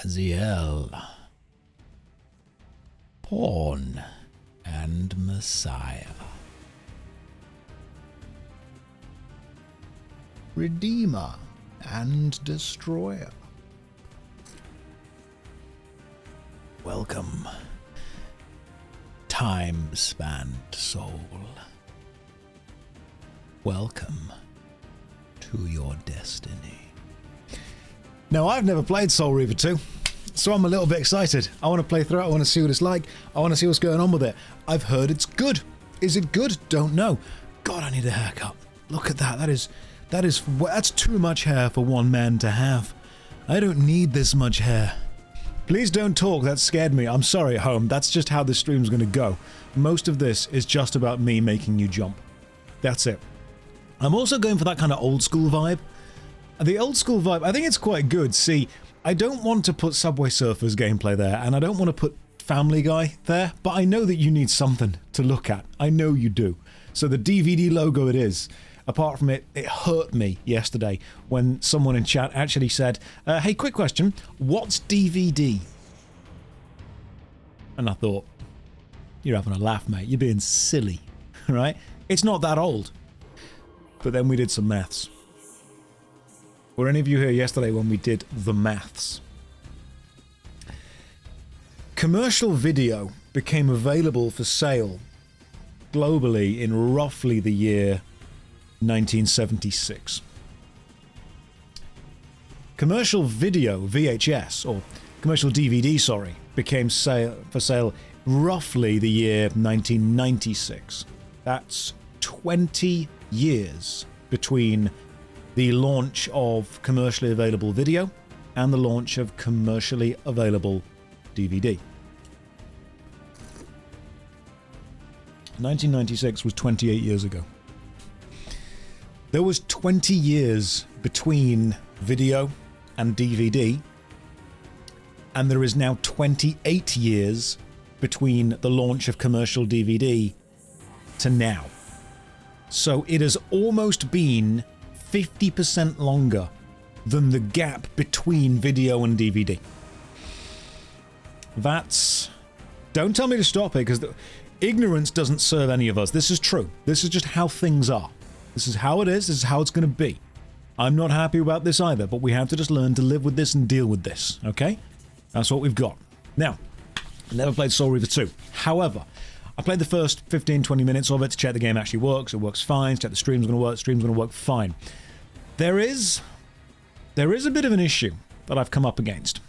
Aziel, Pawn, and Messiah. Redeemer and Destroyer. Welcome, time-spanned soul. Welcome to your destiny. Now, I've never played Soul Reaver 2, so I'm a little bit excited. I want to play through it, I want to see what it's like, I want to see what's going on with it. I've heard it's good. Is it good? Don't know. God, I need a haircut. Look at that. That's too much hair for one man to have. I don't need this much hair. Please don't talk, that scared me. I'm sorry at home, that's just how this stream's gonna go. Most of this is just about me making you jump. That's it. I'm also going for that kind of old school vibe. The old school vibe, I think it's quite good. See, I don't want to put Subway Surfers gameplay there, and I don't want to put Family Guy there, but I know that you need something to look at. I know you do. So the DVD logo it is. Apart from it, it hurt me yesterday when someone in chat actually said, hey, quick question, what's DVD? And I thought, you're having a laugh, mate. You're being silly, right? It's not that old. But then we did some maths. Were any of you here yesterday when we did the maths? Commercial video became available for sale globally in roughly the year 1976. Commercial video, VHS, or commercial DVD, sorry, became for sale roughly the year 1996. That's 20 years between the launch of commercially available video and the launch of commercially available DVD. 1996 was 28 years ago. There was 20 years between video and DVD, and there is now 28 years between the launch of commercial DVD to now. So it has almost been 50% longer than the gap between video and DVD. That's... Don't tell me to stop it, because ignorance doesn't serve any of us. This is true. This is just how things are. This is how it is. This is how it's going to be. I'm not happy about this either, but we have to just learn to live with this and deal with this, okay? That's what we've got. Now, I never played Soul Reaver 2. However, I played the first 15-20 minutes of it to check the game actually works. It works fine. Check the stream's going to work. The stream's going to work fine. There is a bit of an issue that I've come up against.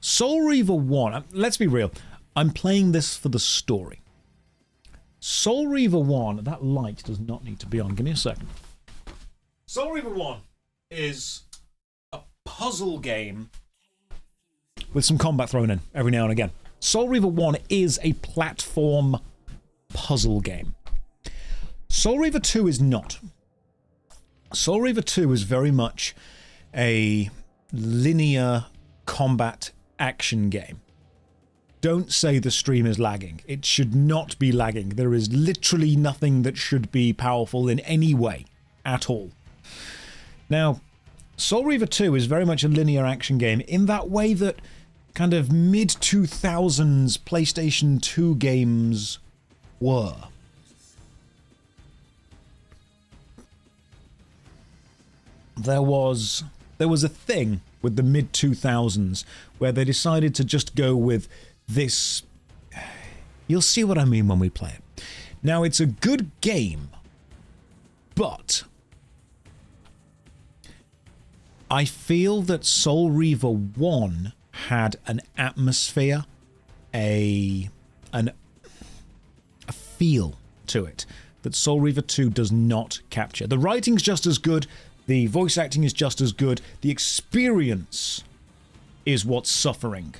Soul Reaver 1, let's be real, I'm playing this for the story. Soul Reaver 1, that light does not need to be on. Give me a second. Soul Reaver 1 is a puzzle game with some combat thrown in every now and again. Soul Reaver 1 is a platform puzzle game. Soul Reaver 2 is not. Soul Reaver 2 is very much a linear combat action game. Don't say the stream is lagging. It should not be lagging. There is literally nothing that should be powerful in any way at all. Now, Soul Reaver 2 is very much a linear action game in that way that kind of mid-2000s PlayStation 2 games were. There was a thing with the mid-2000s where they decided to just go with this. You'll see what I mean when we play it. Now, it's a good game, but I feel that Soul Reaver 1 had an atmosphere, a feel to it that Soul Reaver 2 does not capture. The writing's just as good, the voice acting is just as good, the experience is what's suffering.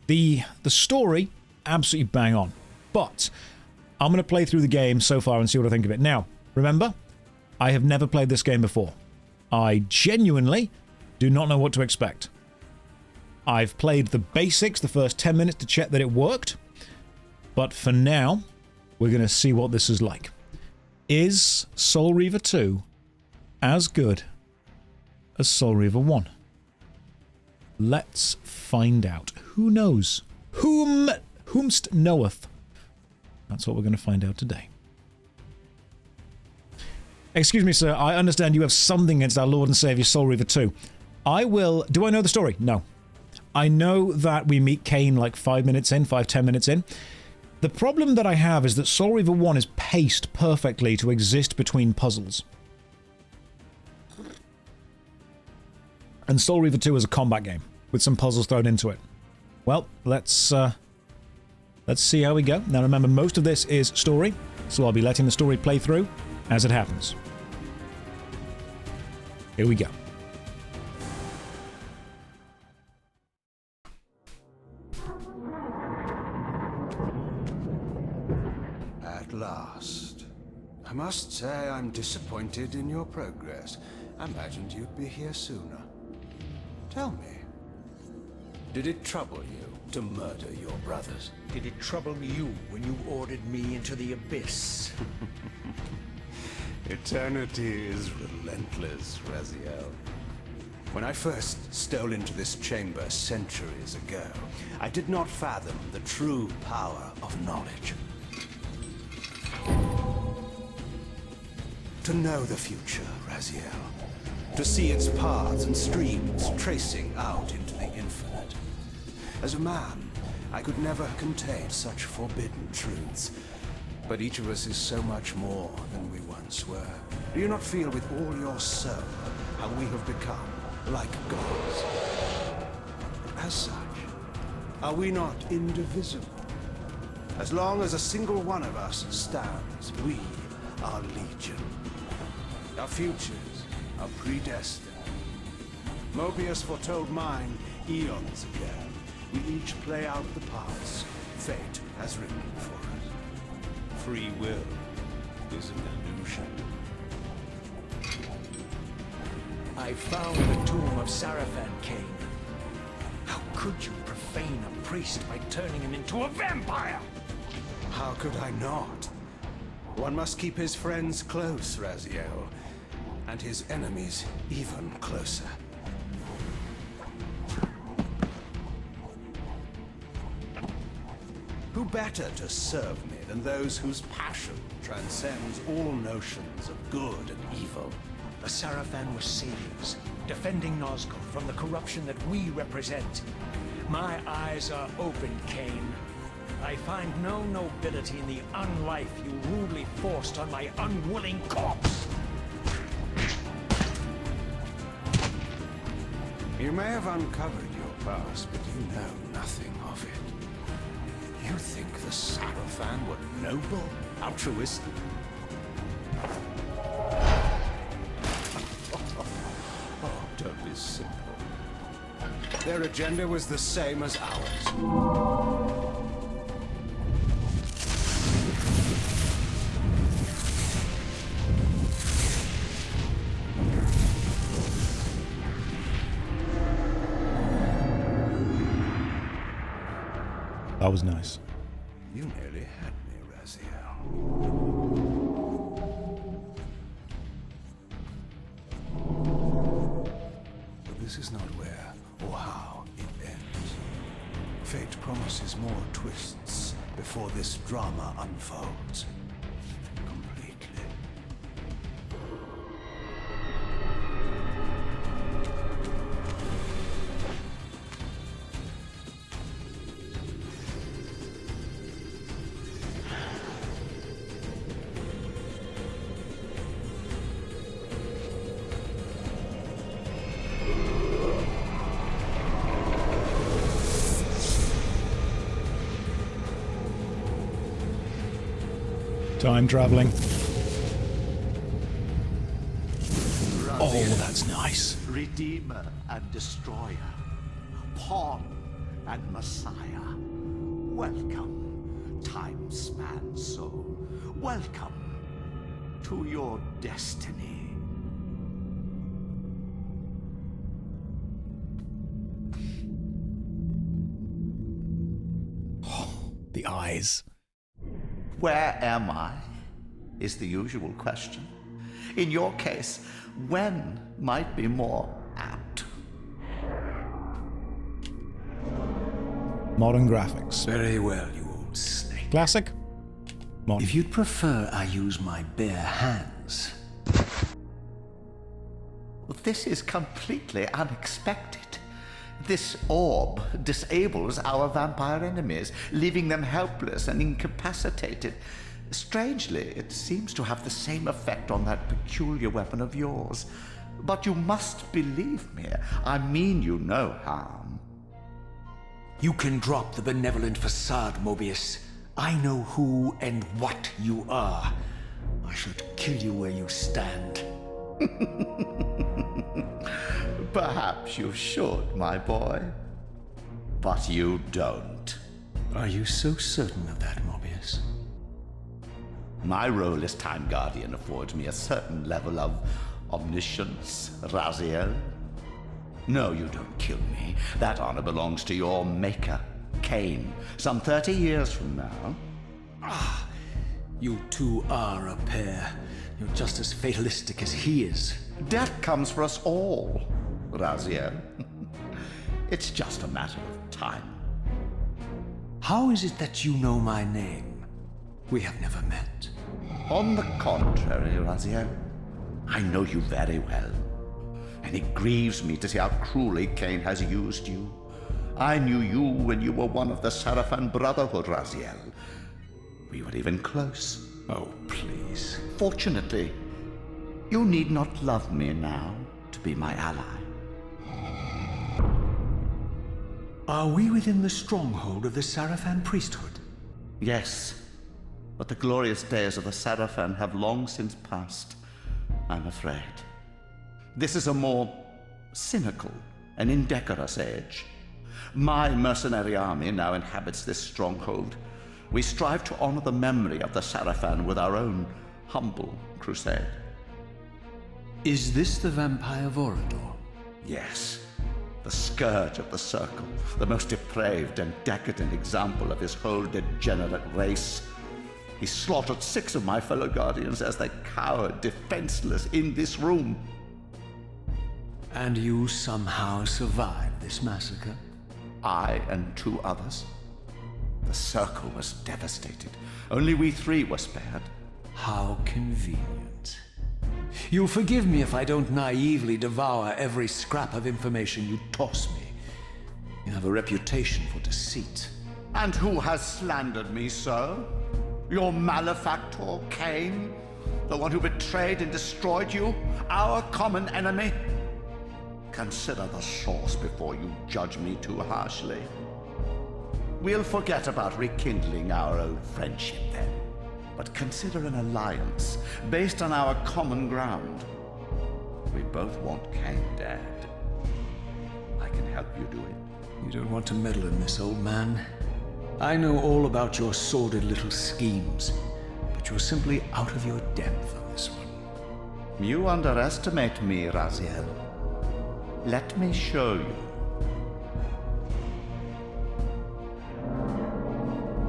The story, absolutely bang on. But I'm going to play through the game so far and see what I think of it. Now, remember, I have never played this game before. I genuinely do not know what to expect. I've played the basics, the first 10 minutes to check that it worked. But for now, we're going to see what this is like. Is Soul Reaver 2 as good as Soul Reaver 1? Let's find out. Who knows? Whomst knoweth? That's what we're going to find out today. Excuse me, sir. I understand you have something against our Lord and Savior Soul Reaver 2. I will... Do I know the story? No. I know that we meet Kain like 5 minutes in, 5-10 minutes in. The problem that I have is that Soul Reaver 1 is paced perfectly to exist between puzzles. And Soul Reaver 2 is a combat game, with some puzzles thrown into it. Well, let's see how we go. Now remember, most of this is story, so I'll be letting the story play through as it happens. Here we go. At last. I must say I'm disappointed in your progress. I imagined you'd be here sooner. Tell me, did it trouble you to murder your brothers? Did it trouble you when you ordered me into the abyss? Eternity is relentless, Raziel. When I first stole into this chamber centuries ago, I did not fathom the true power of knowledge. To know the future, Raziel. To see its paths and streams tracing out into the infinite. As a man, I could never contain such forbidden truths. But each of us is so much more than we once were. Do you not feel with all your soul how we have become like gods? As such, are we not indivisible? As long as a single one of us stands, we are legion. Our futures are predestined. Moebius foretold mine eons ago. We each play out the parts fate has written for us. Free will is an illusion. I found the tomb of Sarafan, Kain. How could you profane a priest by turning him into a vampire? How could I not? One must keep his friends close, Raziel, and his enemies even closer. Who better to serve me than those whose passion transcends all notions of good and evil? The Sarafan were saviors, defending Nosgoth from the corruption that we represent. My eyes are open, Kain. I find no nobility in the unlife you rudely forced on my unwilling corpse. You may have uncovered your past, but you know nothing of it. You think the Sarafan were noble, altruistic? Oh, don't be simple. Their agenda was the same as ours. That was nice. You nearly had me, Raziel. But this is not where or how it ends. Fate promises more twists before this drama unfolds completely. Time traveling. Oh, that's nice. Redeemer and Destroyer, Pawn and Messiah. Welcome, time-span soul. Welcome to your destiny. Oh, the eyes. Where am I? Is the usual question. In your case, when might be more apt. Modern graphics. Very well, you old snake. Classic? Modern. If you'd prefer I use my bare hands... This is completely unexpected. This orb disables our vampire enemies, leaving them helpless and incapacitated. Strangely, it seems to have the same effect on that peculiar weapon of yours. But you must believe me. I mean you no harm. You can drop the benevolent facade, Moebius. I know who and what you are. I should kill you where you stand. Perhaps you should, my boy. But you don't. Are you so certain of that, Moebius? My role as Time Guardian affords me a certain level of omniscience, Raziel. No, you don't kill me. That honor belongs to your maker, Kain, some 30 years from now. Ah, you two are a pair. You're just as fatalistic as he is. Death comes for us all, Raziel. It's just a matter of time. How is it that you know my name? We have never met. On the contrary, Raziel, I know you very well. And it grieves me to see how cruelly Kain has used you. I knew you when you were one of the Sarafan Brotherhood, Raziel. We were even close. Oh, please. Fortunately, you need not love me now to be my ally. Are we within the stronghold of the Sarafan priesthood? Yes, but the glorious days of the Sarafan have long since passed, I'm afraid. This is a more cynical and indecorous age. My mercenary army now inhabits this stronghold. We strive to honor the memory of the Sarafan with our own humble crusade. Is this the vampire Vorador? Yes, the scourge of the Circle, the most depraved and decadent example of his whole degenerate race. He slaughtered 6 of my fellow Guardians as they cowered defenseless in this room. And you somehow survived this massacre? I and 2 others. The Circle was devastated. Only we 3 were spared. How convenient. You'll forgive me if I don't naively devour every scrap of information you toss me. You have a reputation for deceit. And who has slandered me so? Your malefactor, Kain? The one who betrayed and destroyed you? Our common enemy? Consider the source before you judge me too harshly. We'll forget about rekindling our old friendship then. But consider an alliance based on our common ground. We both want Kain dead. I can help you do it. You don't want to meddle in this, old man. I know all about your sordid little schemes, but you're simply out of your depth on this one. You underestimate me, Raziel. Let me show you.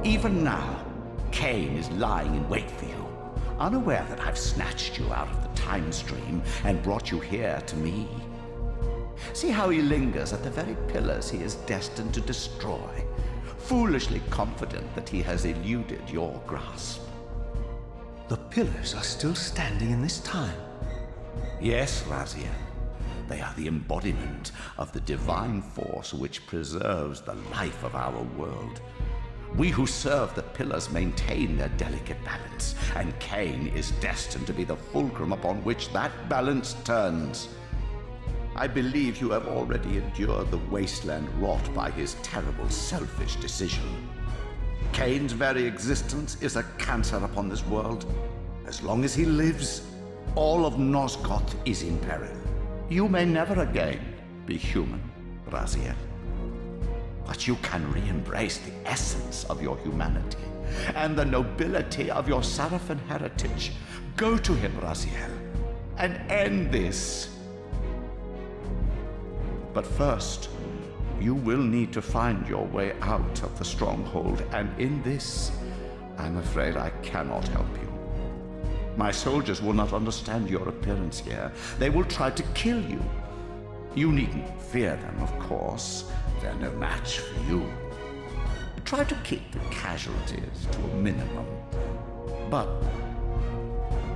Even now, Kain is lying in wait for you, unaware that I've snatched you out of the time stream and brought you here to me. See how he lingers at the very pillars he is destined to destroy, foolishly confident that he has eluded your grasp. The pillars are still standing in this time. Yes, Raziel. They are the embodiment of the divine force which preserves the life of our world. We who serve the pillars maintain their delicate balance, and Kain is destined to be the fulcrum upon which that balance turns. I believe you have already endured the wasteland wrought by his terrible, selfish decision. Kain's very existence is a cancer upon this world. As long as he lives, all of Nosgoth is in peril. You may never again be human, Raziel. But you can re-embrace the essence of your humanity and the nobility of your Sarafan heritage. Go to him, Raziel, and end this. But first, you will need to find your way out of the stronghold, and in this, I'm afraid I cannot help you. My soldiers will not understand your appearance here. They will try to kill you. You needn't fear them, of course. They're no match for you. Try to keep the casualties to a minimum. But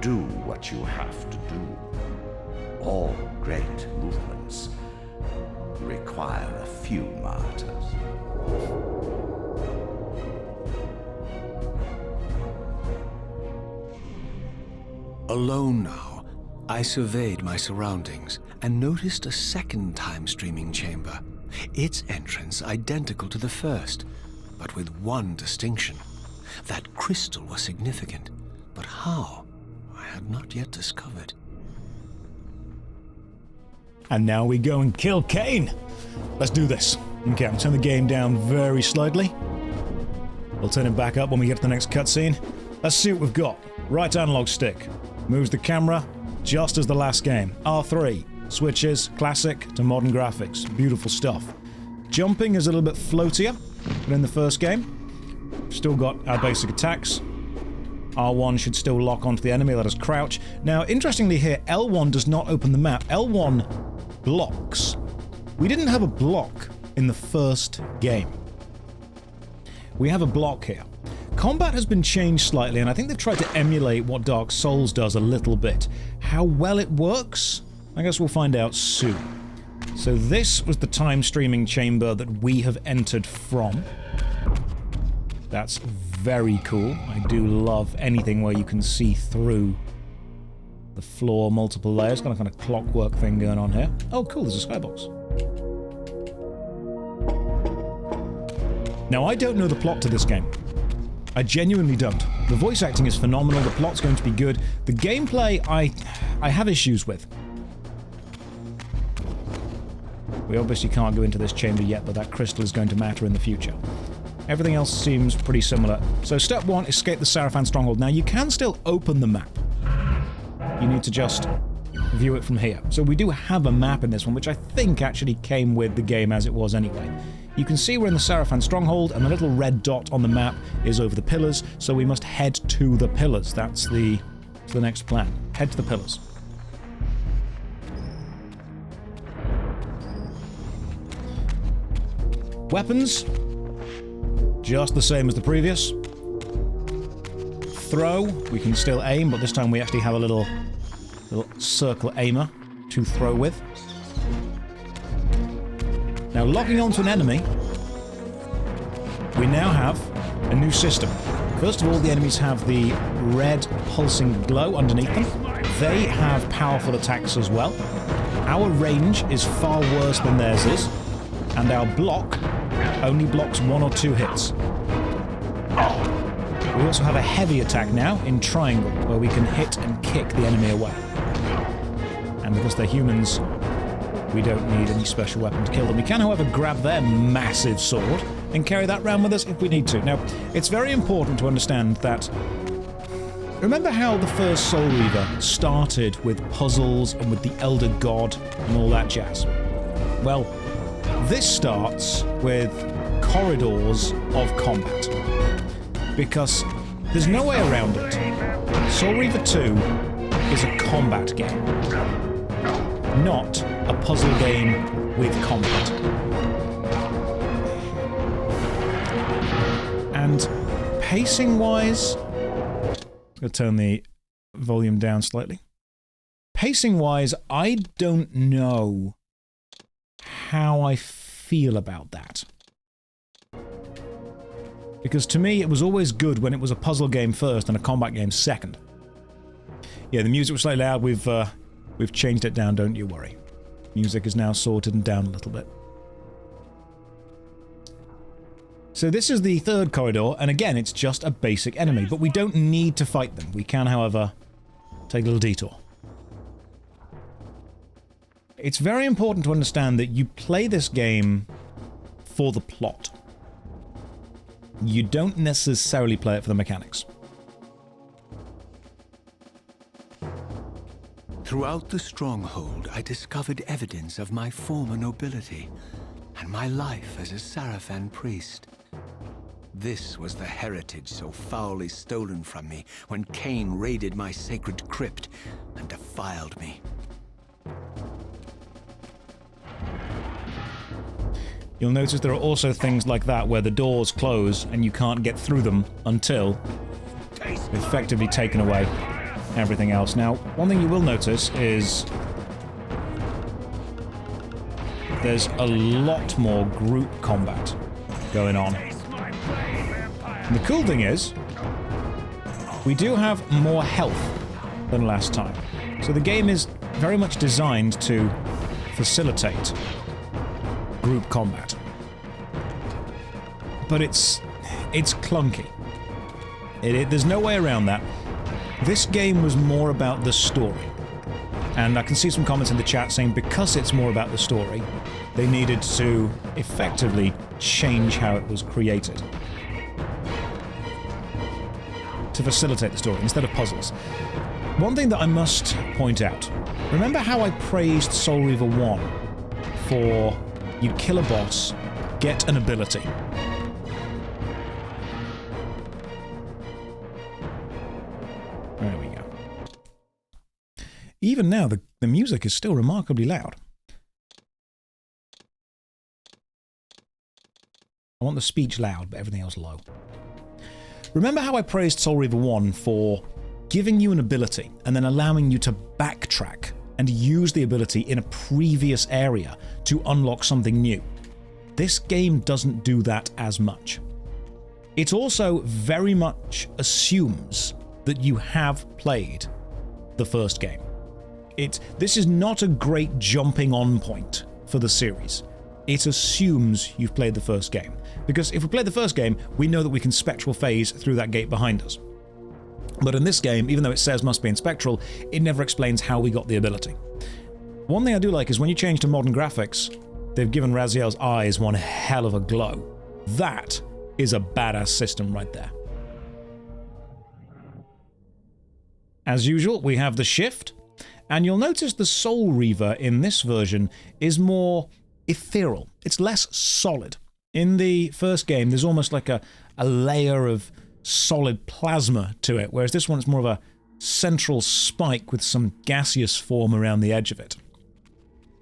do what you have to do. All great movements require a few martyrs. Alone now, I surveyed my surroundings and noticed a second time-streaming chamber. Its entrance identical to the first, but with one distinction. That crystal was significant, but how? I had not yet discovered. And now we go and kill Kain. Let's do this. Okay, I'll turn the game down very slightly. We'll turn it back up when we get to the next cutscene. Let's see what we've got. Right analog stick. Moves the camera just as the last game. R3. Switches classic to modern graphics. Beautiful stuff. Jumping is a little bit floatier than in the first game. Still got our basic attacks. R1 should still lock onto the enemy, let us crouch. Now, interestingly here, L1 does not open the map. L1 blocks. We didn't have a block in the first game. We have a block here. Combat has been changed slightly, and I think they've tried to emulate what Dark Souls does a little bit. How well it works? I guess we'll find out soon. So this was the time streaming chamber that we have entered from. That's very cool. I do love anything where you can see through the floor, multiple layers. Got a kind of clockwork thing going on here. Oh, cool, there's a skybox. Now, I don't know the plot to this game. I genuinely don't. The voice acting is phenomenal, the plot's going to be good. The gameplay, I have issues with. We obviously can't go into this chamber yet, but that crystal is going to matter in the future. Everything else seems pretty similar. So step 1, escape the Sarafan stronghold. Now, you can still open the map. You need to just view it from here. So we do have a map in this one, which I think actually came with the game as it was anyway. You can see we're in the Sarafan stronghold, and the little red dot on the map is over the pillars, so we must head to the pillars. That's the next plan. Head to the pillars. Weapons, just the same as the previous. Throw, we can still aim, but this time we actually have a little circle aimer to throw with. Now, locking onto an enemy, we now have a new system. First of all, the enemies have the red pulsing glow underneath them. They have powerful attacks as well. Our range is far worse than theirs is, and our block only blocks 1 or 2 hits. We also have a heavy attack now in triangle, where we can hit and kick the enemy away. And because they're humans, we don't need any special weapon to kill them. We can, however, grab their massive sword and carry that around with us if we need to. Now, it's very important to understand that... Remember how the first Soul Reaver started with puzzles and with the Elder God and all that jazz? Well, this starts with corridors of combat. Because there's no way around it. Soul Reaver 2 is a combat game, not a puzzle game with combat. And pacing-wise... I'm going to turn the volume down slightly. Pacing-wise, I don't know how I feel about that. Because to me, it was always good when it was a puzzle game first and a combat game second. Yeah, the music was slightly loud. We've changed it down, don't you worry. Music is now sorted and down a little bit. So this is the third corridor, and again, it's just a basic enemy, but we don't need to fight them. We can, however, take a little detour. It's very important to understand that you play this game for the plot. You don't necessarily play it for the mechanics. Throughout the stronghold, I discovered evidence of my former nobility and my life as a Sarafan priest. This was the heritage so foully stolen from me when Kain raided my sacred crypt and defiled me. You'll notice there are also things like that where the doors close and you can't get through them until you've effectively taken away everything else. Now, one thing you will notice is there's a lot more group combat going on. And the cool thing is, we do have more health than last time. So the game is very much designed to facilitate group combat. But it's clunky. There's no way around that. This game was more about the story. And I can see some comments in the chat saying because it's more about the story, they needed to effectively change how it was created to facilitate the story instead of puzzles. One thing that I must point out, remember how I praised Soul Reaver 1 for you kill a boss, get an ability. There we go. Even now, the music is still remarkably loud. I want the speech loud, but everything else low. Remember how I praised Soul Reaver 1 for giving you an ability and then allowing you to backtrack and use the ability in a previous area to unlock something new? This game doesn't do that as much. It also very much assumes that you have played the first game. This is not a great jumping on point for the series. It assumes you've played the first game. Because if we played the first game, we know that we can spectral phase through that gate behind us. But in this game, even though it says must be in spectral, it never explains how we got the ability. One thing I do like is when you change to modern graphics, they've given Raziel's eyes one hell of a glow. That is a badass system right there. As usual, we have the shift, and you'll notice the Soul Reaver in this version is more ethereal. It's less solid. In the first game, there's almost like a layer of solid plasma to it, whereas this one is more of a central spike with some gaseous form around the edge of it.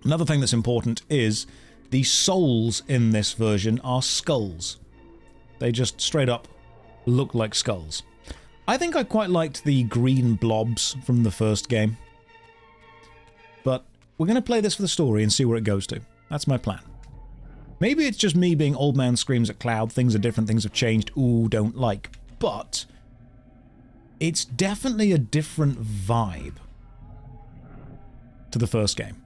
Another thing that's important is the souls in this version are skulls. They just straight up look like skulls. I think I quite liked the green blobs from the first game. But we're going to play this for the story and see where it goes to. That's my plan. Maybe it's just me being old man screams at cloud, things are different, things have changed, ooh, don't like. But it's definitely a different vibe to the first game.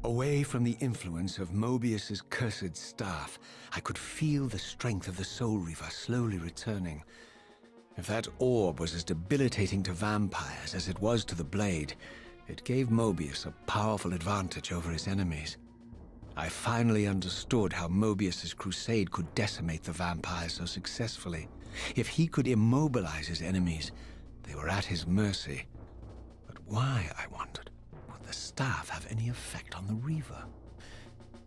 Away from the influence of Moebius's cursed staff, I could feel the strength of the Soul Reaver slowly returning. If that orb was as debilitating to vampires as it was to the blade, it gave Moebius a powerful advantage over his enemies. I finally understood how Moebius's crusade could decimate the vampires so successfully. If he could immobilize his enemies, they were at his mercy. But why, I wondered, would the staff have any effect on the Reaver?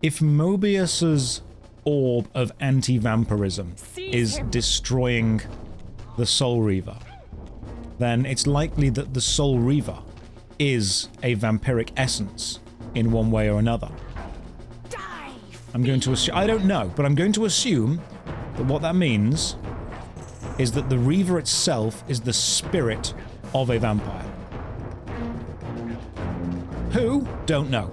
If Moebius's orb of anti-vampirism is destroying the Soul Reaver, then it's likely that the Soul Reaver is a vampiric essence in one way or another. I'm going to assume, I don't know, but I'm going to assume that what that means is that the Reaver itself is the spirit of a vampire. Who? Don't know.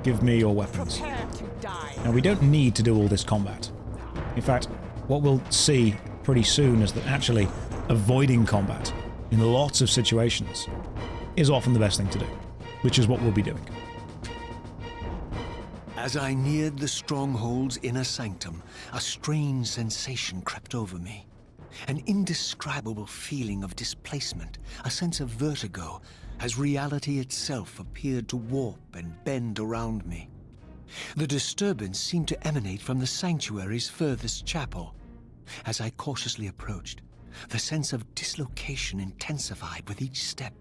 Give me your weapons. Now, we don't need to do all this combat. In fact, what we'll see pretty soon is that actually avoiding combat in lots of situations is often the best thing to do, which is what we'll be doing. As I neared the stronghold's inner sanctum, a strange sensation crept over me. An indescribable feeling of displacement, a sense of vertigo, as reality itself appeared to warp and bend around me. The disturbance seemed to emanate from the sanctuary's furthest chapel. As I cautiously approached, the sense of dislocation intensified with each step.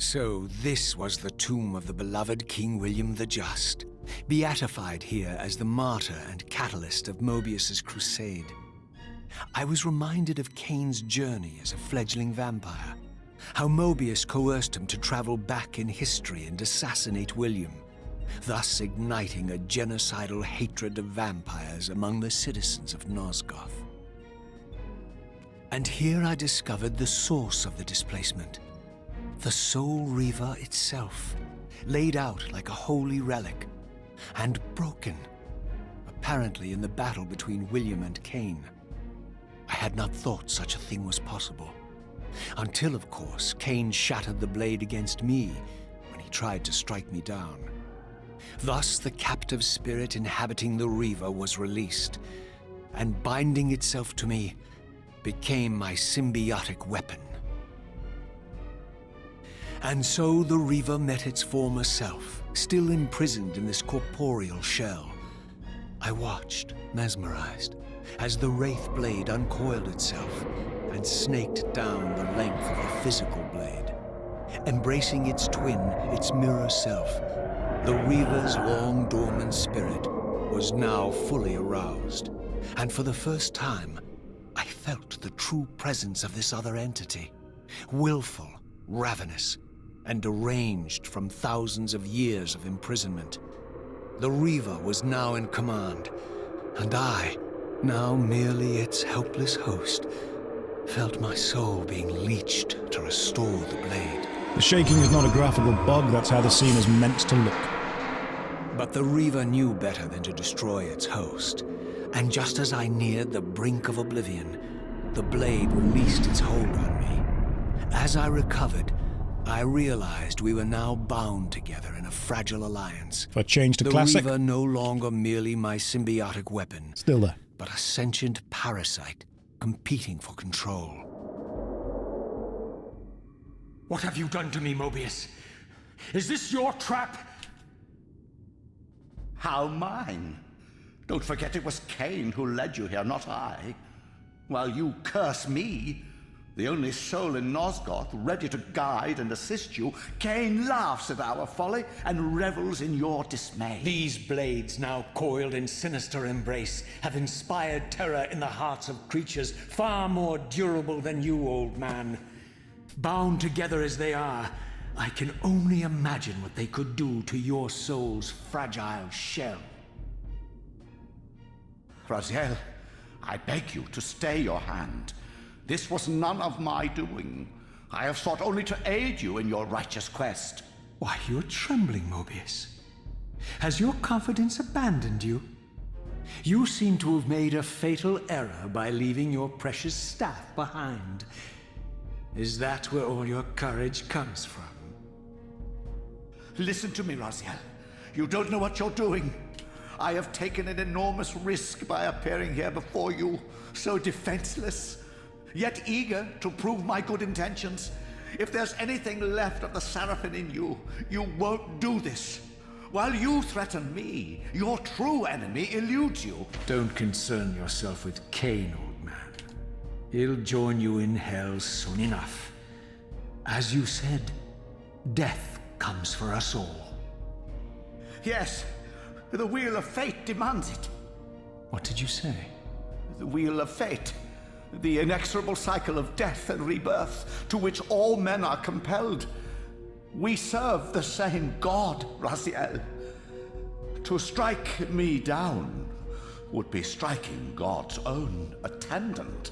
So this was the tomb of the beloved King William the Just, beatified here as the martyr and catalyst of Moebius's crusade. I was reminded of Kain's journey as a fledgling vampire. How Moebius coerced him to travel back in history and assassinate William, thus igniting a genocidal hatred of vampires among the citizens of Nosgoth. And here I discovered the source of the displacement. The Soul Reaver itself, laid out like a holy relic, and broken, apparently in the battle between William and Kain. I had not thought such a thing was possible. Until, of course, Kain shattered the blade against me when he tried to strike me down. Thus, the captive spirit inhabiting the Reaver was released, and binding itself to me, became my symbiotic weapon. And so the Reaver met its former self, still imprisoned in this corporeal shell. I watched, mesmerized, as the Wraith blade uncoiled itself and snaked down the length of the physical blade. Embracing its twin, its mirror self, the Reaver's long dormant spirit was now fully aroused, and for the first time, I felt the true presence of this other entity, willful, ravenous, and deranged from thousands of years of imprisonment. The Reaver was now in command, and I, now merely its helpless host, felt my soul being leeched to restore the blade. The shaking is not a graphical bug, that's how the scene is meant to look. But the Reaver knew better than to destroy its host, and just as I neared the brink of oblivion, the blade released its hold on me. As I recovered, I realized we were now bound together in a fragile alliance. If I change to classic, The Reaver no longer merely my symbiotic weapon, still there. but a sentient parasite competing for control. What have you done to me, Moebius? Is this your trap? How mine? Don't forget it was Kain who led you here, not I. While you curse me, the only soul in Nosgoth ready to guide and assist you, Kain laughs at our folly and revels in your dismay. These blades, now coiled in sinister embrace, have inspired terror in the hearts of creatures far more durable than you, old man. Bound together as they are, I can only imagine what they could do to your soul's fragile shell. Raziel, I beg you to stay your hand. This was none of my doing. I have sought only to aid you in your righteous quest. Why, you're trembling, Moebius. Has your confidence abandoned you? You seem to have made a fatal error by leaving your precious staff behind. Is that where all your courage comes from? Listen to me, Raziel. You don't know what you're doing. I have taken an enormous risk by appearing here before you, so defenseless, yet eager to prove my good intentions. If there's anything left of the Sarafan in you, you won't do this. While you threaten me, your true enemy eludes you. Don't concern yourself with Kain, old man. He'll join you in hell soon enough. As you said, death comes for us all. Yes, the wheel of fate demands it. What did you say? The wheel of fate. The inexorable cycle of death and rebirth to which all men are compelled. We serve the same God, Raziel. To strike me down would be striking God's own attendant.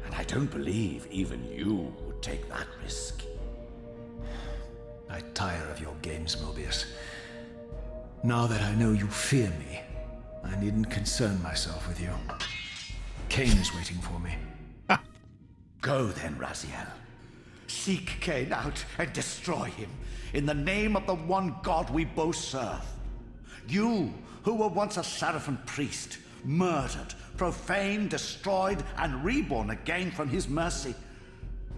And I don't believe even you would take that risk. I tire of your games, Moebius. Now that I know you fear me, I needn't concern myself with you. Kain is waiting for me. Go then, Raziel. Seek Kain out and destroy him in the name of the one God we both serve. You, who were once a Sarafan priest, murdered, profaned, destroyed, and reborn again from his mercy.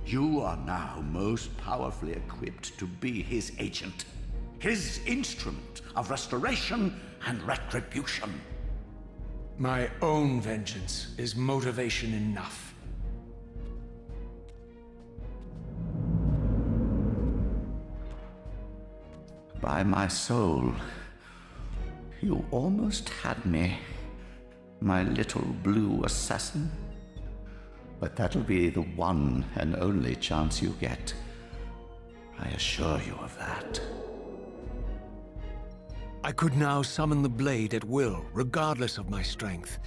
You are now most powerfully equipped to be his agent, his instrument of restoration and retribution. My own vengeance is motivation enough. By my soul, you almost had me, my little blue assassin. But that'll be the one and only chance you get I assure you of that. I could now summon the blade at will, regardless of my strength.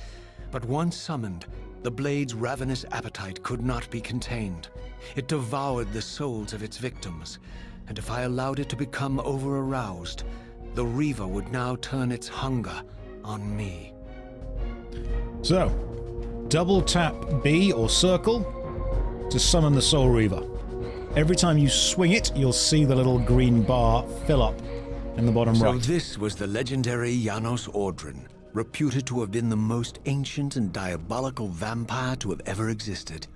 But once summoned, the blade's ravenous appetite could not be contained. It devoured the souls of its victims, and if I allowed it to become over-aroused, the Reaver would now turn its hunger on me. So, double tap B or circle to summon the Soul Reaver. Every time you swing it, you'll see the little green bar fill up in the bottom right. So this was the legendary Janos Ordrin, reputed to have been the most ancient and diabolical vampire to have ever existed.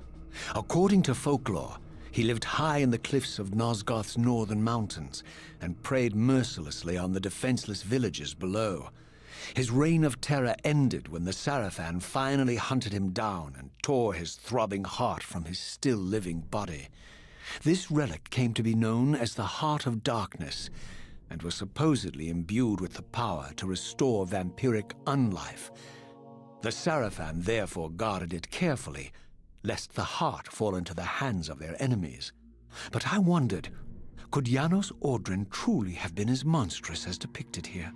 According to folklore, he lived high in the cliffs of Nosgoth's northern mountains and preyed mercilessly on the defenseless villages below. His reign of terror ended when the Sarafan finally hunted him down and tore his throbbing heart from his still-living body. This relic came to be known as the Heart of Darkness, and was supposedly imbued with the power to restore vampiric unlife. The Sarafan therefore guarded it carefully, lest the heart fall into the hands of their enemies. But I wondered, could Janos Ordrin truly have been as monstrous as depicted here?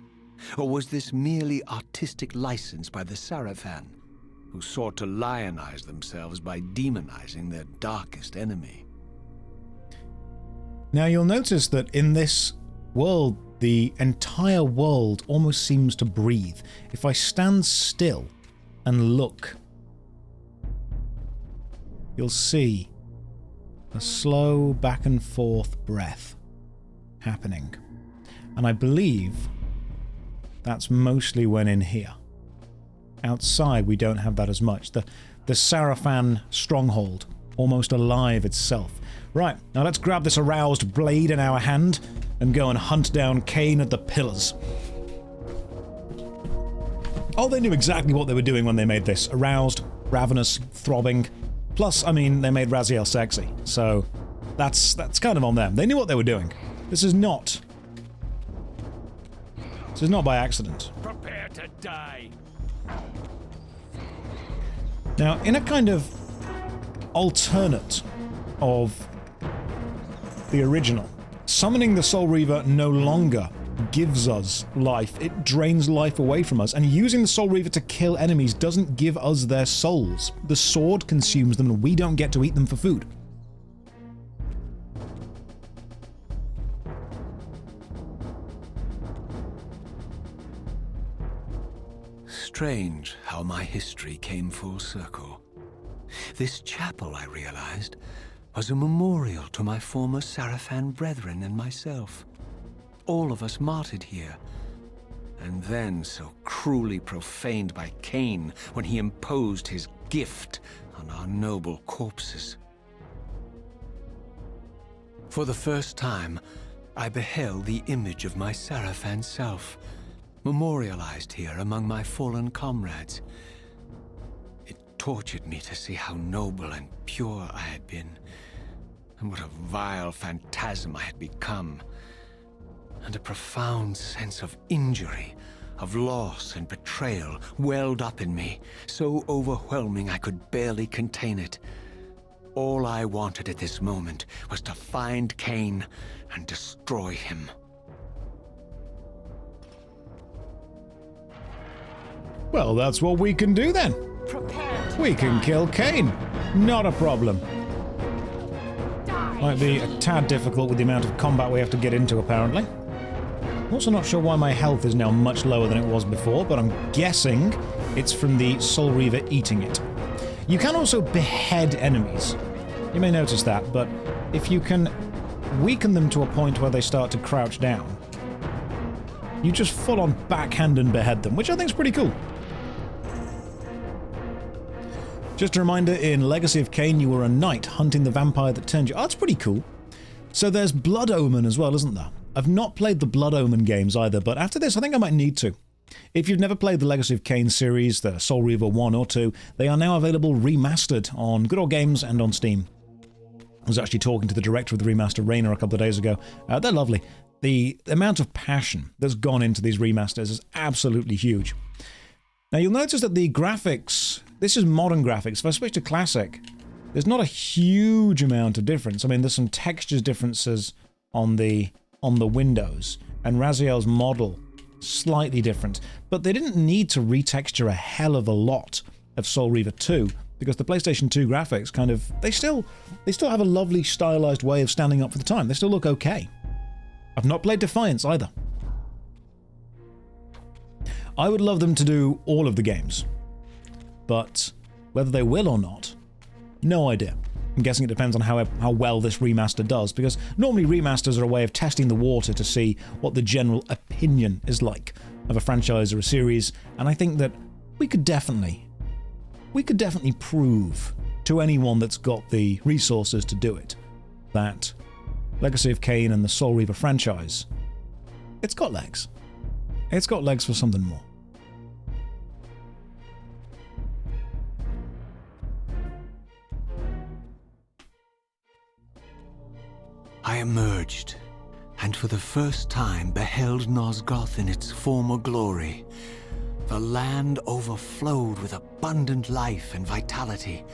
Or was this merely artistic license by the Sarafan, who sought to lionize themselves by demonizing their darkest enemy? Now you'll notice that in this world, the entire world almost seems to breathe. If I stand still and look, you'll see a slow back and forth breath happening. And I believe that's mostly when in here. Outside, we don't have that as much. The Sarafan stronghold, almost alive itself. Right, now let's grab this aroused blade in our hand and go and hunt down Kain at the Pillars. Oh, they knew exactly what they were doing when they made this. Aroused, ravenous, throbbing. Plus, I mean, they made Raziel sexy, so that's kind of on them. They knew what they were doing. This is not by accident. Prepare to die. Now, in a kind of alternate of the original, summoning the Soul Reaver no longer gives us life. It drains life away from us, and using the Soul Reaver to kill enemies doesn't give us their souls. The sword consumes them and we don't get to eat them for food. Strange how my history came full circle. This chapel, I realized, was a memorial to my former Sarafan brethren and myself. All of us martyred here, and then so cruelly profaned by Kain when he imposed his gift on our noble corpses. For the first time, I beheld the image of my Sarafan self, memorialized here among my fallen comrades. It tortured me to see how noble and pure I had been, and what a vile phantasm I had become. And a profound sense of injury, of loss and betrayal welled up in me, so overwhelming I could barely contain it. All I wanted at this moment was to find Kain and destroy him. Well, that's what we can do then. We can kill Kain. Not a problem. Might be a tad difficult with the amount of combat we have to get into, apparently. I'm also not sure why my health is now much lower than it was before, but I'm guessing it's from the Soul Reaver eating it. You can also behead enemies. You may notice that, but if you can weaken them to a point where they start to crouch down, you just full-on backhand and behead them, which I think is pretty cool. Just a reminder, in Legacy of Kain, you were a knight hunting the vampire that turned you. Oh, that's pretty cool. So there's Blood Omen as well, isn't there? I've not played the Blood Omen games either, but after this, I think I might need to. If you've never played the Legacy of Kain series, the Soul Reaver 1 or 2, they are now available remastered on Good Old Games and on Steam. I was actually talking to the director of the remaster, Rainer, a couple of days ago. They're lovely. The amount of passion that's gone into these remasters is absolutely huge. Now, you'll notice that the graphics, this is modern graphics. If I switch to classic, there's not a huge amount of difference. I mean, there's some textures differences on the windows, and Raziel's model slightly different. But they didn't need to retexture a hell of a lot of Soul Reaver 2, because the PlayStation 2 graphics kind of, they still have a lovely stylized way of standing up for the time. They still look okay. I've not played Defiance either. I would love them to do all of the games, but whether they will or not, no idea. I'm guessing it depends on how well this remaster does, because normally remasters are a way of testing the water to see what the general opinion is like of a franchise or a series, and I think that we could definitely prove to anyone that's got the resources to do it that Legacy of Kain and the Soul Reaver franchise, it's got legs. It's got legs for something more. I emerged, and for the first time beheld Nosgoth in its former glory. The land overflowed with abundant life and vitality,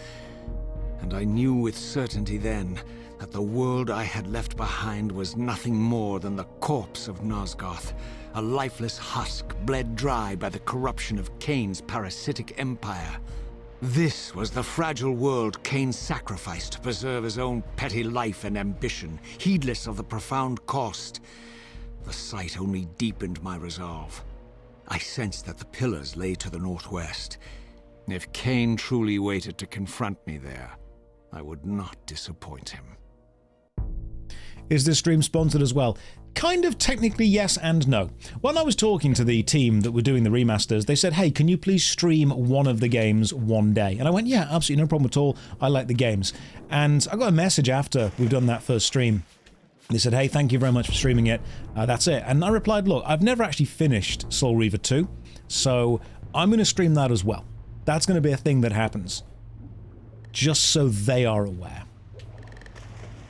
and I knew with certainty then that the world I had left behind was nothing more than the corpse of Nosgoth, a lifeless husk bled dry by the corruption of Kain's parasitic empire. This was the fragile world Kain sacrificed to preserve his own petty life and ambition, heedless of the profound cost. The sight only deepened my resolve. I sensed that the Pillars lay to the northwest. If Kain truly waited to confront me there, I would not disappoint him. Is this stream sponsored as well? Kind of technically yes and no. When I was talking to the team that were doing the remasters, they said, hey, can you please stream one of the games one day? And I went, yeah, absolutely no problem at all. I like the games. And I got a message after we've done that first stream. They said, hey, thank you very much for streaming it. That's it. And I replied, look, I've never actually finished Soul Reaver 2, so I'm going to stream that as well. That's going to be a thing that happens. Just so they are aware.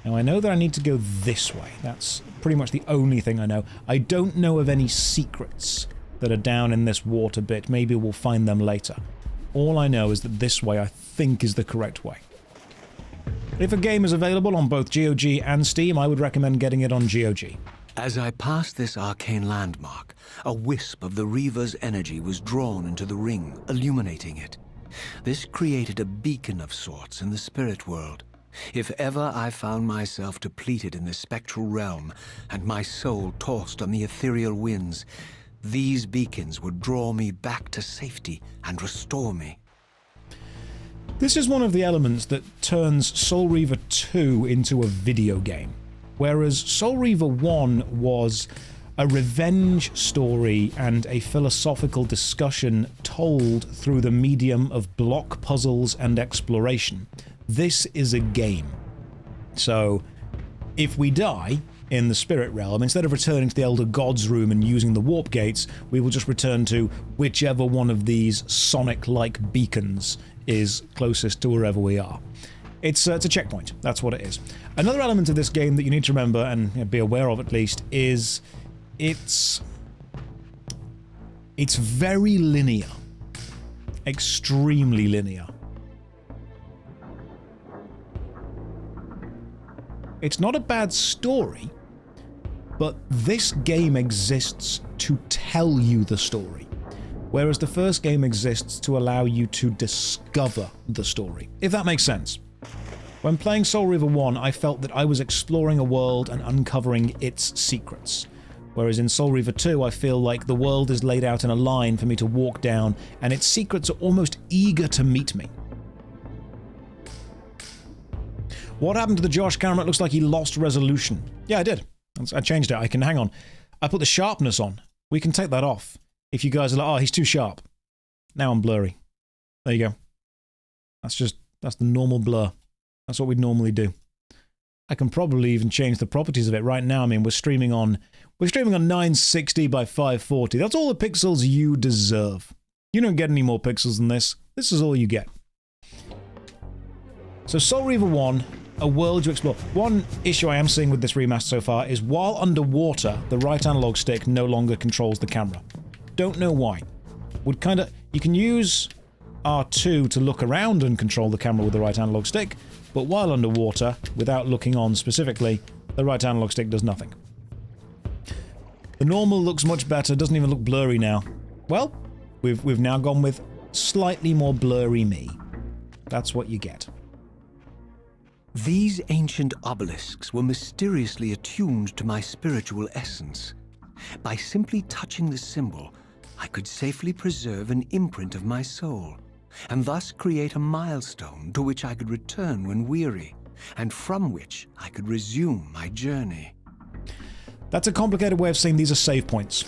Now, I know that I need to go this way. That's pretty much the only thing I know. I don't know of any secrets that are down in this water bit. Maybe we'll find them later. All I know is that this way, I think, is the correct way. If a game is available on both GOG and Steam, I would recommend getting it on GOG. As I passed this arcane landmark, a wisp of the Reaver's energy was drawn into the ring, illuminating it. This created a beacon of sorts in the spirit world. If ever I found myself depleted in the spectral realm, and my soul tossed on the ethereal winds, these beacons would draw me back to safety and restore me. This is one of the elements that turns Soul Reaver 2 into a video game, whereas Soul Reaver 1 was a revenge story and a philosophical discussion told through the medium of block puzzles and exploration. This is a game. So, if we die in the spirit realm, instead of returning to the Elder Gods room and using the warp gates, we will just return to whichever one of these Sonic-like beacons is closest to wherever we are. It's a checkpoint. That's what it is. Another element of this game that you need to remember, and be aware of at least, is it's very linear. Extremely linear. It's not a bad story, but this game exists to tell you the story, whereas the first game exists to allow you to discover the story, if that makes sense. When playing Soul Reaver 1, I felt that I was exploring a world and uncovering its secrets, whereas in Soul Reaver 2, I feel like the world is laid out in a line for me to walk down, and its secrets are almost eager to meet me. What happened to the Josh camera? It looks like he lost resolution. Yeah, I did. I changed it. I can, hang on. I put the sharpness on. We can take that off. If you guys are like, oh, he's too sharp. Now I'm blurry. There you go. That's the normal blur. That's what we'd normally do. I can probably even change the properties of it right now. I mean, we're streaming on 960 by 540. That's all the pixels you deserve. You don't get any more pixels than this. This is all you get. So Soul Reaver 1, a world you explore. One issue I am seeing with this remaster so far is while underwater, the right analog stick no longer controls the camera. Don't know why. You can use R2 to look around and control the camera with the right analog stick, but while underwater, without looking on specifically, The right analog stick does nothing. The normal looks much better, doesn't even look blurry now. Well, we've now gone with slightly more blurry me. That's what you get. These ancient obelisks were mysteriously attuned to my spiritual essence. By simply touching the symbol, I could safely preserve an imprint of my soul, and thus create a milestone to which I could return when weary, and from which I could resume my journey. That's a complicated way of saying these are save points.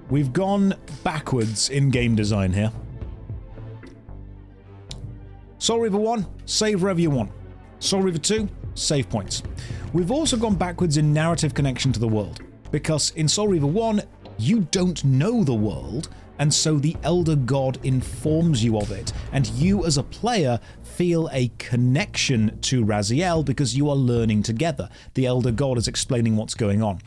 We've gone backwards in game design here. Soul Reaver 1, save wherever you want. Soul Reaver 2, save points. We've also gone backwards in narrative connection to the world, because in Soul Reaver 1, you don't know the world, and so the Elder God informs you of it, and you as a player feel a connection to Raziel because you are learning together. The Elder God is explaining what's going on.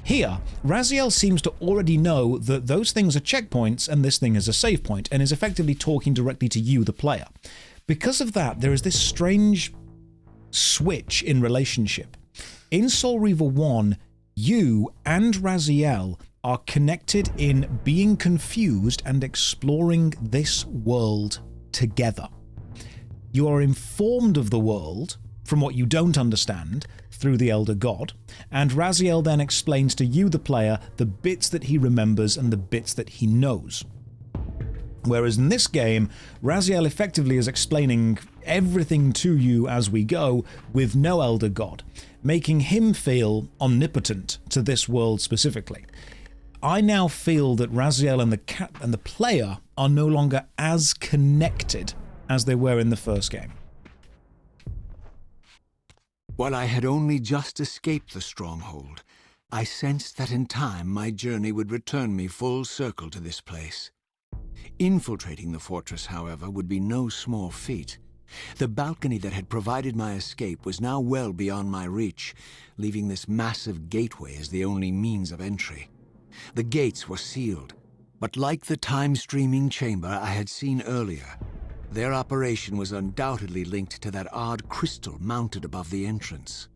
Here, Raziel seems to already know that those things are checkpoints and this thing is a save point, and is effectively talking directly to you, the player. Because of that, there is this strange switch in relationship. In Soul Reaver 1, you and Raziel are connected in being confused and exploring this world together. You are informed of the world from what you don't understand through the Elder God, and Raziel then explains to you, the player, the bits that he remembers and the bits that he knows. Whereas in this game, Raziel effectively is explaining everything to you as we go with no Elder God, making him feel omnipotent to this world specifically. I now feel that Raziel and the player are no longer as connected as they were in the first game. While I had only just escaped the stronghold, I sensed that in time my journey would return me full circle to this place. Infiltrating the fortress, however, would be no small feat. The balcony that had provided my escape was now well beyond my reach, leaving this massive gateway as the only means of entry. The gates were sealed, but like the time-streaming chamber I had seen earlier, their operation was undoubtedly linked to that odd crystal mounted above the entrance.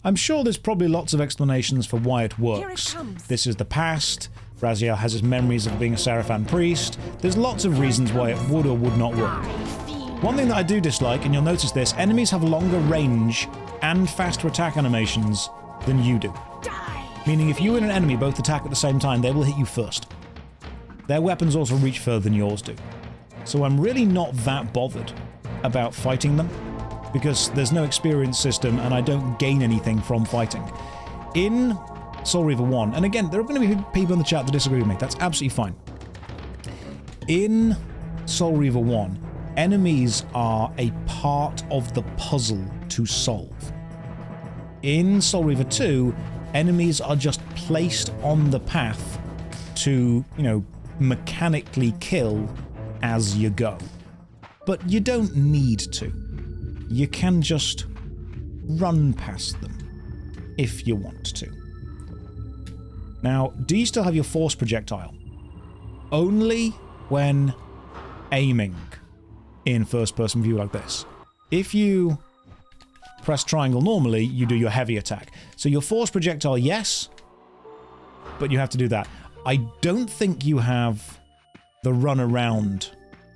I'm sure there's probably lots of explanations for why it works. Here it comes. This is the past. Raziel has his memories of being a Sarafan priest. There's lots of reasons why it would or would not work. One thing that I do dislike, and you'll notice this, enemies have longer range and faster attack animations than you do. Meaning if you and an enemy both attack at the same time, they will hit you first. Their weapons also reach further than yours do. So I'm really not that bothered about fighting them, because there's no experience system and I don't gain anything from fighting. In Soul Reaver 1, and again, there are going to be people in the chat that disagree with me, that's absolutely fine. In Soul Reaver 1, enemies are a part of the puzzle to solve. In Soul Reaver 2, enemies are just placed on the path to, mechanically kill as you go. But you don't need to. You can just run past them if you want to. Now, do you still have your force projectile? Only when aiming in first-person view like this. If you press triangle normally, you do your heavy attack. So your force projectile, yes, but you have to do that. I don't think you have the run around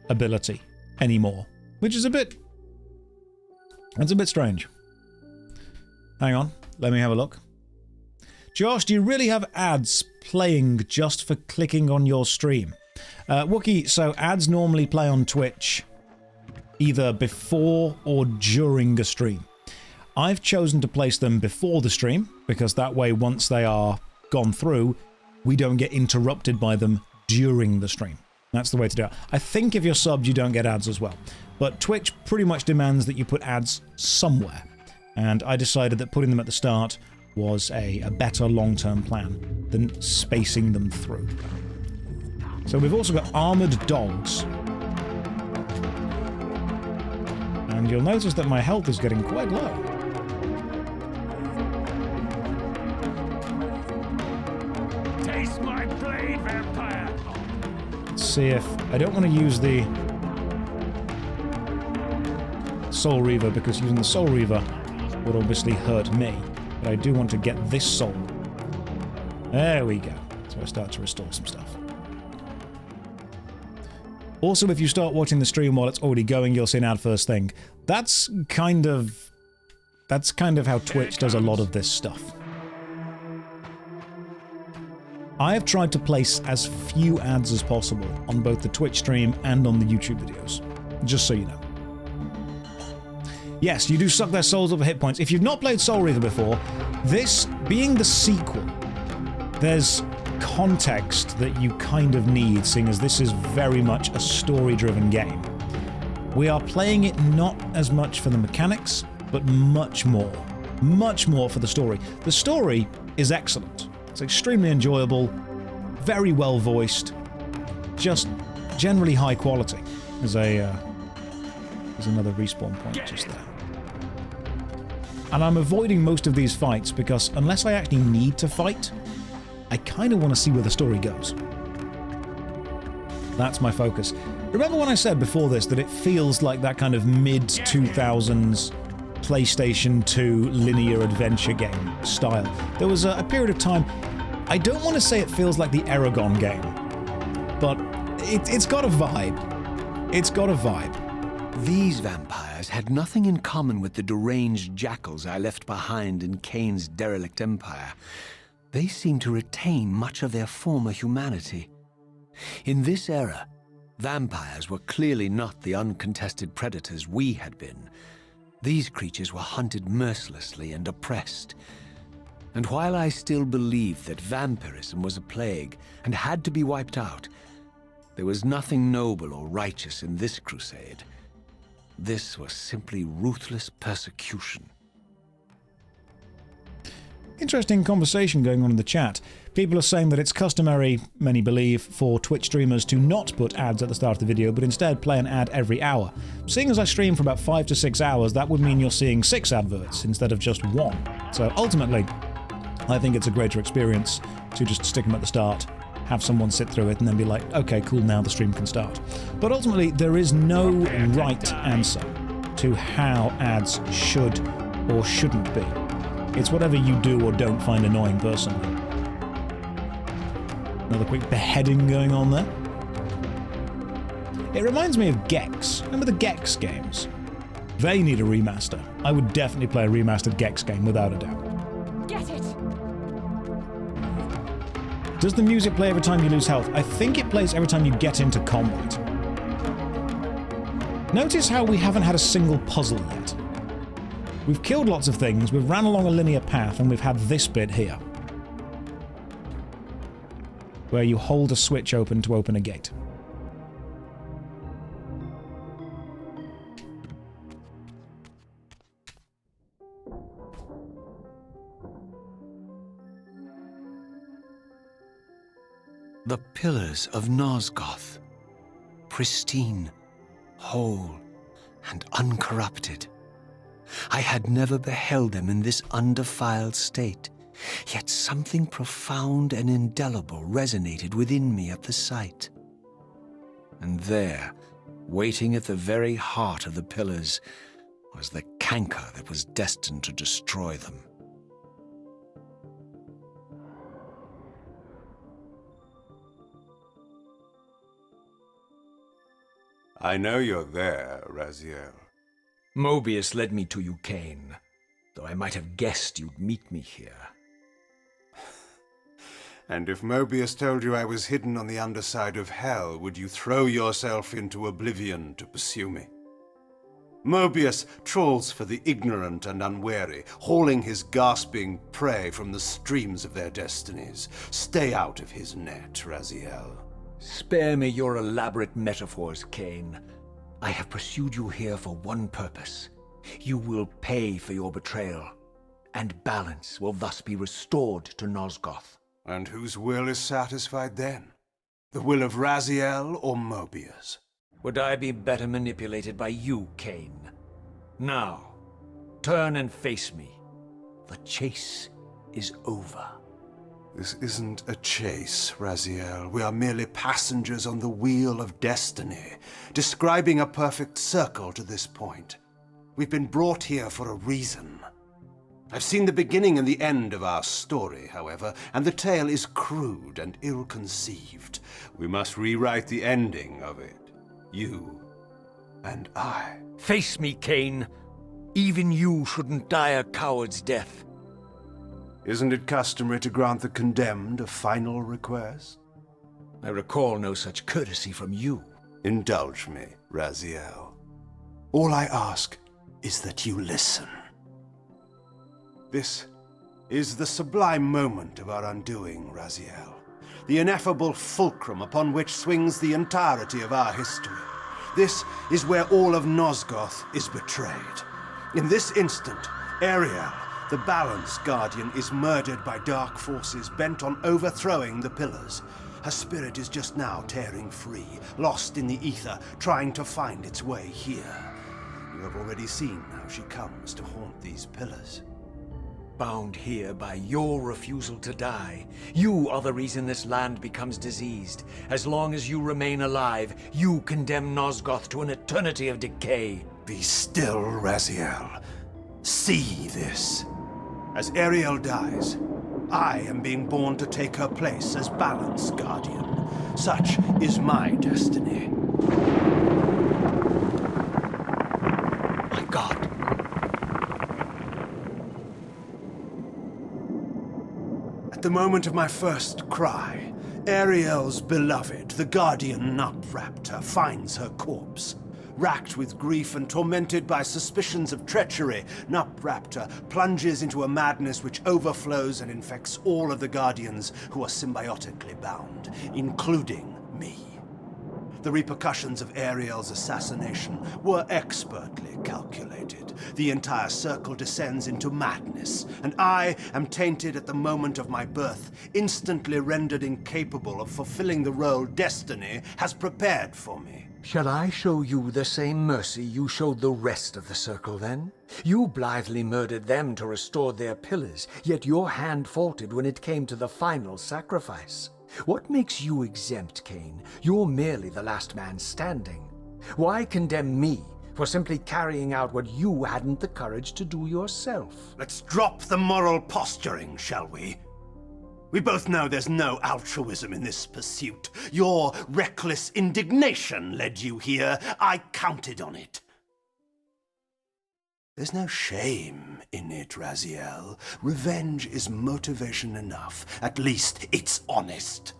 ability anymore, which is that's a bit strange. Hang on, let me have a look. Josh, do you really have ads playing just for clicking on your stream? Wookie, so ads normally play on Twitch either before or during a stream. I've chosen to place them before the stream, because that way once they are gone through, we don't get interrupted by them during the stream. That's the way to do it. I think if you're subbed, you don't get ads as well. But Twitch pretty much demands that you put ads somewhere. And I decided that putting them at the start was a better long-term plan than spacing them through. So we've also got armored dogs. And you'll notice that my health is getting quite low. Taste my blade, vampire! Let's see if... I don't want to use the... Soul Reaver because using the Soul Reaver would obviously hurt me. But I do want to get this soul. There we go. So I start to restore some stuff. Also, if you start watching the stream while it's already going, you'll see an ad first thing. That's kind of how Twitch does a lot of this stuff. I have tried to place as few ads as possible on both the Twitch stream and on the YouTube videos, just so you know. Yes, you do suck their souls over hit points. If you've not played Soul Reaver before, this being the sequel, there's context that you kind of need, seeing as this is very much a story-driven game. We are playing it not as much for the mechanics, but much more for the story. The story is excellent. It's extremely enjoyable, very well voiced, just generally high quality. There's another respawn point just there. And I'm avoiding most of these fights because unless I actually need to fight, I kind of want to see where the story goes. That's my focus. Remember when I said before this that it feels like that kind of mid-2000s PlayStation 2 linear adventure game style? There was a period of time, I don't want to say it feels like the Aragon game, but it's got a vibe. It's got a vibe. These vampires had nothing in common with the deranged jackals I left behind in Kain's derelict empire. They seemed to retain much of their former humanity. In this era, vampires were clearly not the uncontested predators we had been. These creatures were hunted mercilessly and oppressed. And while I still believed that vampirism was a plague and had to be wiped out, there was nothing noble or righteous in this crusade. This was simply ruthless persecution. Interesting conversation going on in the chat. People are saying that it's customary, many believe, for Twitch streamers to not put ads at the start of the video, but instead play an ad every hour. Seeing as I stream for about 5 to 6 hours, that would mean you're seeing 6 adverts instead of just 1. So ultimately, I think it's a greater experience to just stick them at the start, have someone sit through it, and then be like, okay, cool, now the stream can start. But ultimately, there is no right answer to how ads should or shouldn't be. It's whatever you do or don't find annoying personally. Another quick beheading going on there. It reminds me of Gex. Remember the Gex games? They need a remaster. I would definitely play a remastered Gex game without a doubt. Get it! Does the music play every time you lose health? I think it plays every time you get into combat. Notice how we haven't had a single puzzle yet. We've killed lots of things, we've ran along a linear path, and we've had this bit here, where you hold a switch open to open a gate. The Pillars of Nosgoth, pristine, whole, and uncorrupted. I had never beheld them in this undefiled state, yet something profound and indelible resonated within me at the sight. And there, waiting at the very heart of the pillars, was the canker that was destined to destroy them. I know you're there, Raziel. Moebius led me to you, Kain, though I might have guessed you'd meet me here. And if Moebius told you I was hidden on the underside of hell, would you throw yourself into oblivion to pursue me? Moebius trawls for the ignorant and unwary, hauling his gasping prey from the streams of their destinies. Stay out of his net, Raziel. Spare me your elaborate metaphors, Kain. I have pursued you here for one purpose. You will pay for your betrayal, and balance will thus be restored to Nosgoth. And whose will is satisfied then? The will of Raziel or Moebius? Would I be better manipulated by you, Kain? Now, turn and face me. The chase is over. This isn't a chase, Raziel. We are merely passengers on the wheel of destiny, describing a perfect circle to this point. We've been brought here for a reason. I've seen the beginning and the end of our story, however, and the tale is crude and ill-conceived. We must rewrite the ending of it. You and I. Face me, Kain. Even you shouldn't die a coward's death. Isn't it customary to grant the condemned a final request? I recall no such courtesy from you. Indulge me, Raziel. All I ask is that you listen. This is the sublime moment of our undoing, Raziel. The ineffable fulcrum upon which swings the entirety of our history. This is where all of Nosgoth is betrayed. In this instant, Ariel, the Balance Guardian, is murdered by dark forces bent on overthrowing the Pillars. Her spirit is just now tearing free, lost in the ether, trying to find its way here. You have already seen how she comes to haunt these Pillars. Bound here by your refusal to die. You are the reason this land becomes diseased. As long as you remain alive, you condemn Nosgoth to an eternity of decay. Be still, Raziel. See this. As Ariel dies, I am being born to take her place as Balance Guardian. Such is my destiny. My God. At the moment of my first cry, Ariel's beloved, the Guardian Nupraptor, finds her corpse. Racked with grief and tormented by suspicions of treachery, Nupraptor plunges into a madness which overflows and infects all of the Guardians who are symbiotically bound, including me. The repercussions of Ariel's assassination were expertly calculated. The entire circle descends into madness, and I am tainted at the moment of my birth, instantly rendered incapable of fulfilling the role destiny has prepared for me. Shall I show you the same mercy you showed the rest of the circle, then? You blithely murdered them to restore their pillars, yet your hand faltered when it came to the final sacrifice. What makes you exempt, Kain? You're merely the last man standing. Why condemn me for simply carrying out what you hadn't the courage to do yourself? Let's drop the moral posturing, shall we? We both know there's no altruism in this pursuit. Your reckless indignation led you here. I counted on it. There's no shame in it, Raziel. Revenge is motivation enough. At least it's honest.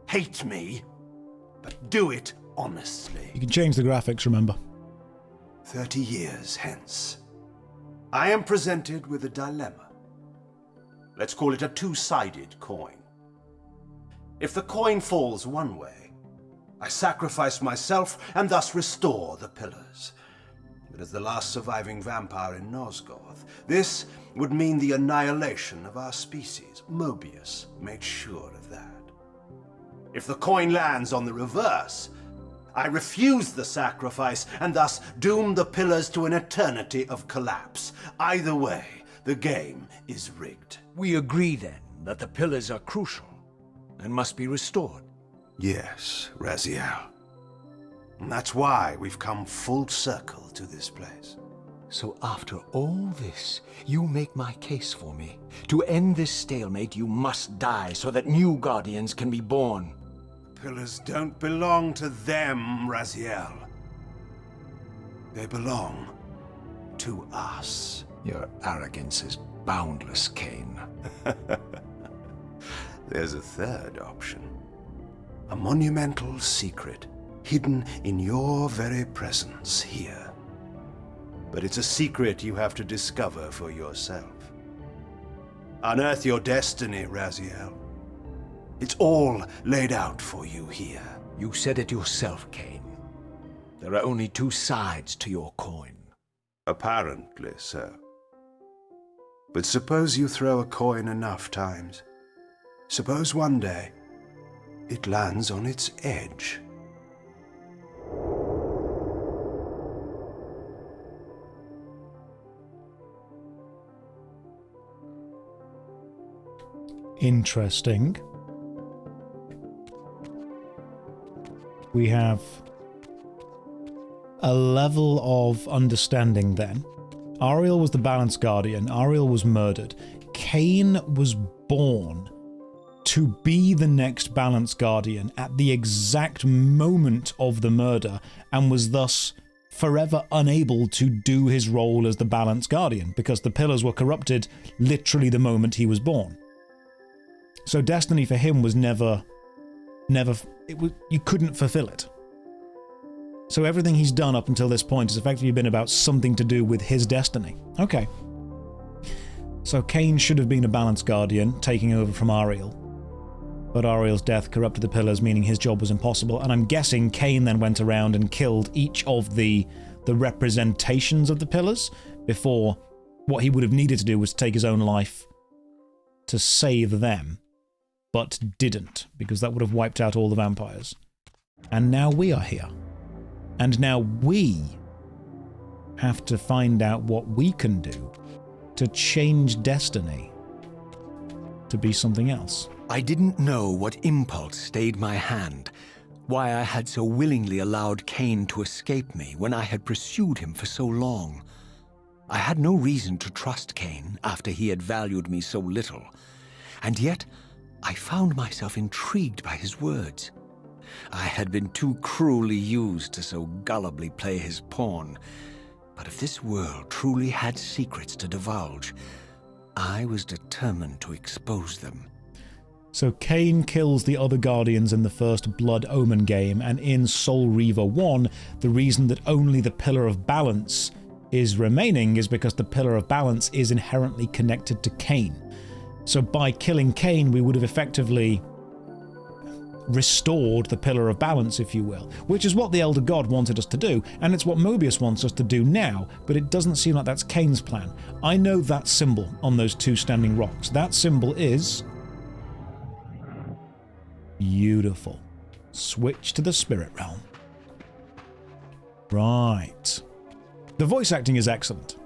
Hate me, but do it honestly. You can change the graphics, remember. 30 years hence, I am presented with a dilemma. Let's call it a two-sided coin. If the coin falls one way, I sacrifice myself and thus restore the Pillars. But as the last surviving vampire in Nosgoth, this would mean the annihilation of our species. Moebius made sure of that. If the coin lands on the reverse, I refuse the sacrifice and thus doom the Pillars to an eternity of collapse. Either way, the game is rigged. We agree, then, that the pillars are crucial and must be restored. Yes, Raziel. And that's why we've come full circle to this place. So after all this, you make my case for me. To end this stalemate, you must die so that new Guardians can be born. Pillars don't belong to them, Raziel. They belong to us. Your arrogance is boundless, Kain. There's a third option. A monumental secret hidden in your very presence here. But it's a secret you have to discover for yourself. Unearth your destiny, Raziel. It's all laid out for you here. You said it yourself, Kain. There are only two sides to your coin. Apparently so. But suppose you throw a coin enough times. Suppose one day it lands on its edge. Interesting. We have a level of understanding then. Ariel was the Balance Guardian. Ariel was murdered. Kain was born to be the next Balance Guardian at the exact moment of the murder, and was thus forever unable to do his role as the Balance Guardian, because the pillars were corrupted literally the moment he was born. So destiny for him was never, you couldn't fulfill it. So everything he's done up until this point has effectively been about something to do with his destiny. Okay. So Kain should have been a Balance Guardian, taking over from Ariel. But Ariel's death corrupted the pillars, meaning his job was impossible. And I'm guessing Kain then went around and killed each of the representations of the pillars before what he would have needed to do was take his own life to save them, but didn't, because that would have wiped out all the vampires. And now we are here. And now we have to find out what we can do to change destiny to be something else. I didn't know what impulse stayed my hand, why I had so willingly allowed Kain to escape me when I had pursued him for so long. I had no reason to trust Kain after he had valued me so little, and yet I found myself intrigued by his words. I had been too cruelly used to so gullibly play his pawn, but if this world truly had secrets to divulge, I was determined to expose them. So Kain kills the other Guardians in the first Blood Omen game, and in Soul Reaver 1, the reason that only the Pillar of Balance is remaining is because the Pillar of Balance is inherently connected to Kain. So by killing Kain, we would have effectively restored the Pillar of Balance, if you will, which is what the Elder God wanted us to do, and it's what Moebius wants us to do now, but it doesn't seem like that's Kain's plan. I know that symbol on those two standing rocks. That symbol is beautiful. Switch to the spirit realm. Right. The voice acting is excellent.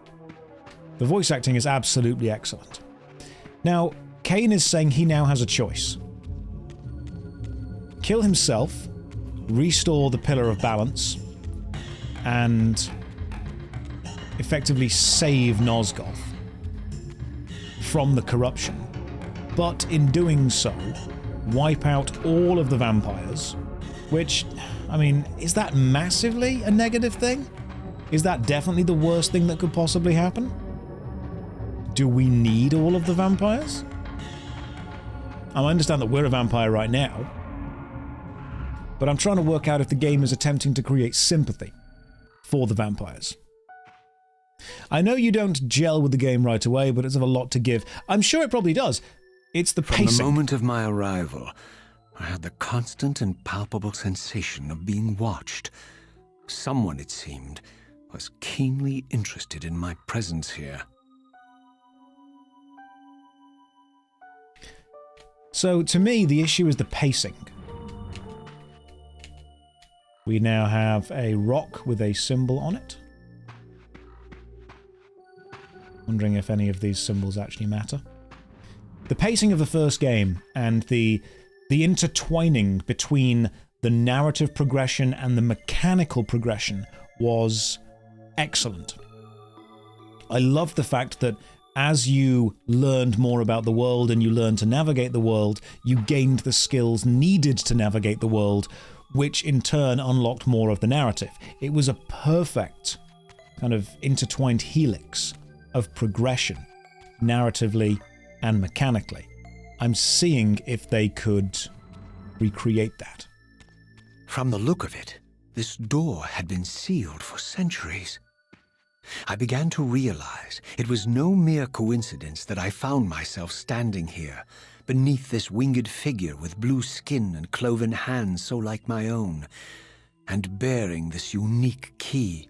The voice acting is absolutely excellent. Now, Kain is saying he now has a choice. Kill himself, restore the Pillar of Balance, and effectively save Nosgoth from the corruption. But in doing so, wipe out all of the vampires, which, I mean, is that massively a negative thing? Is that definitely the worst thing that could possibly happen? Do we need all of the vampires? I understand that we're a vampire right now, but I'm trying to work out if the game is attempting to create sympathy for the vampires. I know you don't gel with the game right away, but it's of a lot to give. I'm sure it probably does. It's the pacing. From the moment of my arrival, I had the constant and palpable sensation of being watched. Someone, it seemed, was keenly interested in my presence here. So, to me, the issue is the pacing. We now have a rock with a symbol on it. Wondering if any of these symbols actually matter. The pacing of the first game and the intertwining between the narrative progression and the mechanical progression was excellent. I loved the fact that as you learned more about the world and you learned to navigate the world, you gained the skills needed to navigate the world, which in turn unlocked more of the narrative. It was a perfect kind of intertwined helix of progression, narratively and mechanically. I'm seeing if they could recreate that. From the look of it, this door had been sealed for centuries. I began to realize it was no mere coincidence that I found myself standing here, beneath this winged figure with blue skin and cloven hands so like my own, and bearing this unique key.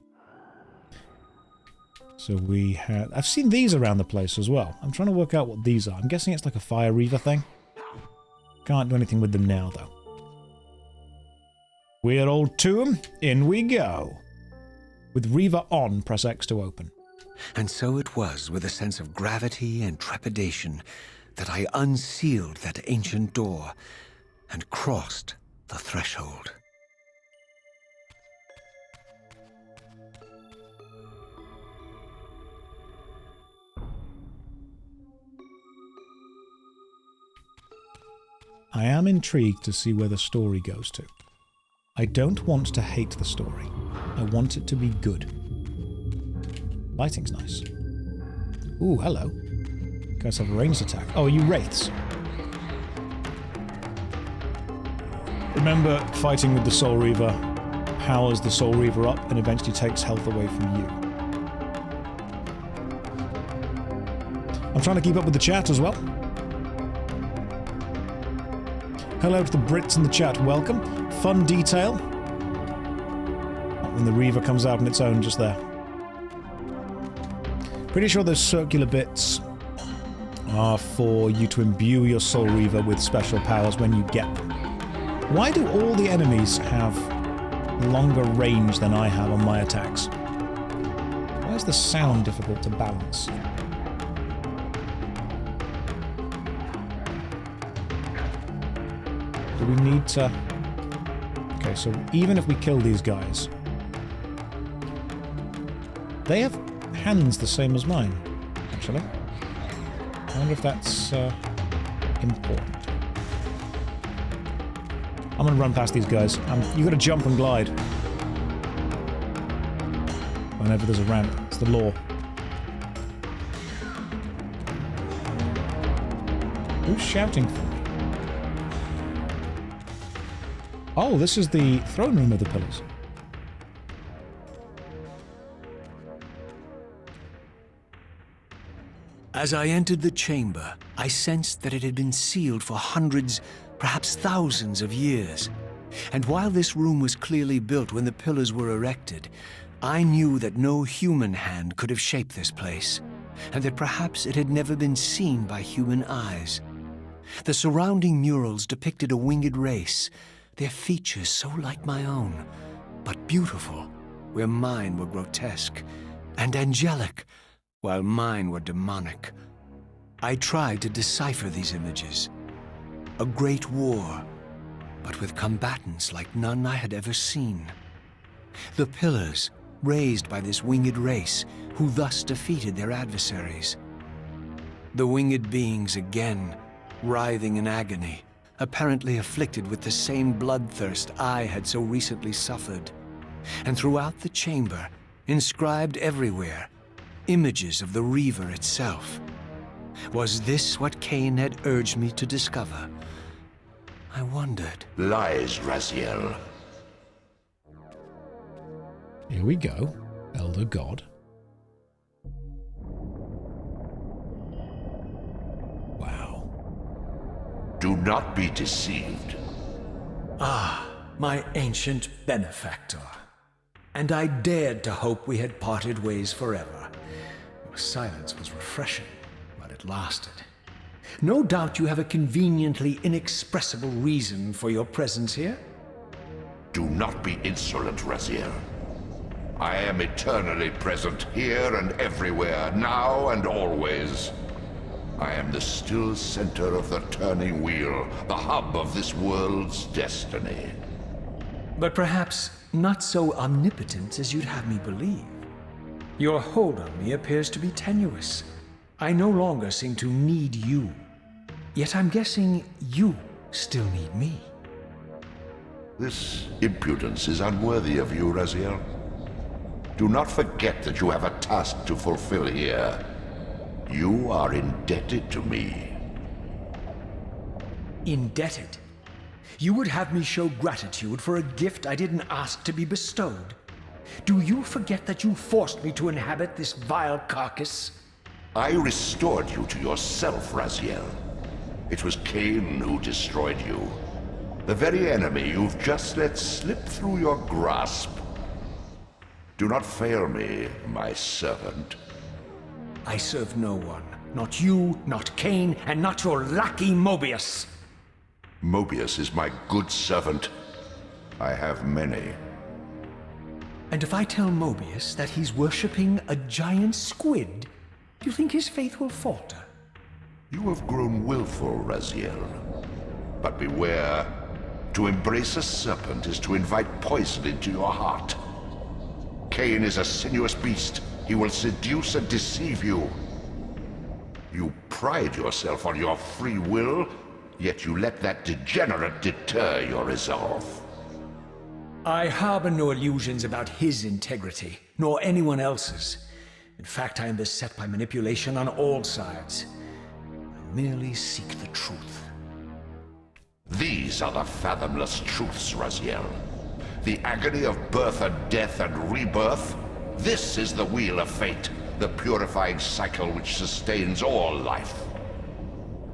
So we had... I've seen these around the place as well. I'm trying to work out what these are. I'm guessing it's like a Fire Reaver thing. Can't do anything with them now, though. We're all to 'em. In we go. With Reaver on, press X to open. And so it was with a sense of gravity and trepidation that I unsealed that ancient door and crossed the threshold. I am intrigued to see where the story goes to. I don't want to hate the story. I want it to be good. Lighting's nice. Ooh, hello. You guys have a ranged attack. Oh, are you Wraiths? Remember, fighting with the Soul Reaver powers the Soul Reaver up and eventually takes health away from you. I'm trying to keep up with the chat as well. Hello to the Brits in the chat, welcome. Fun detail. When the Reaver comes out on its own just there. Pretty sure those circular bits are for you to imbue your Soul Reaver with special powers when you get them. Why do all the enemies have longer range than I have on my attacks? Why is the sound difficult to balance? Do we need to... Okay, so even if we kill these guys... They have hands the same as mine, actually. I wonder if that's important. I'm gonna run past these guys. You gotta jump and glide. Whenever there's a ramp. It's the law. Who's shouting for me? Oh, this is the throne room of the Pillars. As I entered the chamber, I sensed that it had been sealed for hundreds, perhaps thousands of years. And while this room was clearly built when the pillars were erected, I knew that no human hand could have shaped this place, and that perhaps it had never been seen by human eyes. The surrounding murals depicted a winged race, their features so like my own, but beautiful, where mine were grotesque, and angelic, while mine were demonic. I tried to decipher these images. A great war, but with combatants like none I had ever seen. The pillars, raised by this winged race, who thus defeated their adversaries. The winged beings again, writhing in agony, apparently afflicted with the same bloodthirst I had so recently suffered. And throughout the chamber, inscribed everywhere, images of the Reaver itself. Was this what Kain had urged me to discover? I wondered. Lies, Raziel. Here we go, Elder God. Wow. Do not be deceived. Ah, my ancient benefactor. And I dared to hope we had parted ways forever. Your silence was refreshing, but it lasted. No doubt you have a conveniently inexpressible reason for your presence here. Do not be insolent, Raziel. I am eternally present here and everywhere, now and always. I am the still center of the turning wheel, the hub of this world's destiny. But perhaps not so omnipotent as you'd have me believe. Your hold on me appears to be tenuous. I no longer seem to need you. Yet I'm guessing you still need me. This impudence is unworthy of you, Raziel. Do not forget that you have a task to fulfill here. You are indebted to me. Indebted? You would have me show gratitude for a gift I didn't ask to be bestowed. Do you forget that you forced me to inhabit this vile carcass? I restored you to yourself, Raziel. It was Kain who destroyed you. The very enemy you've just let slip through your grasp. Do not fail me, my servant. I serve no one. Not you, not Kain, and not your lackey Moebius. Moebius is my good servant. I have many. And if I tell Moebius that he's worshipping a giant squid, do you think his faith will falter? You have grown willful, Raziel. But beware. To embrace a serpent is to invite poison into your heart. Kain is a sinuous beast. He will seduce and deceive you. You pride yourself on your free will, Yet you let that degenerate deter your resolve. I harbor no illusions about his integrity, nor anyone else's. In fact, I am beset by manipulation on all sides. I merely seek the truth. These are the fathomless truths, Raziel. The agony of birth and death and rebirth. This is the wheel of fate, the purifying cycle which sustains all life.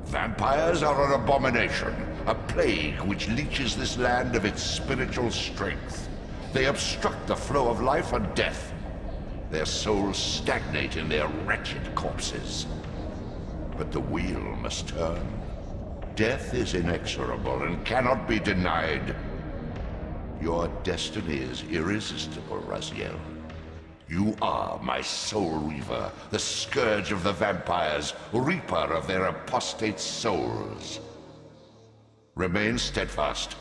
Vampires are an abomination, a plague which leeches this land of its spiritual strength. They obstruct the flow of life and death. Their souls stagnate in their wretched corpses. But the wheel must turn. Death is inexorable and cannot be denied. Your destiny is irresistible, Raziel. You are my Soul Reaver, the scourge of the vampires, reaper of their apostate souls. Remain steadfast,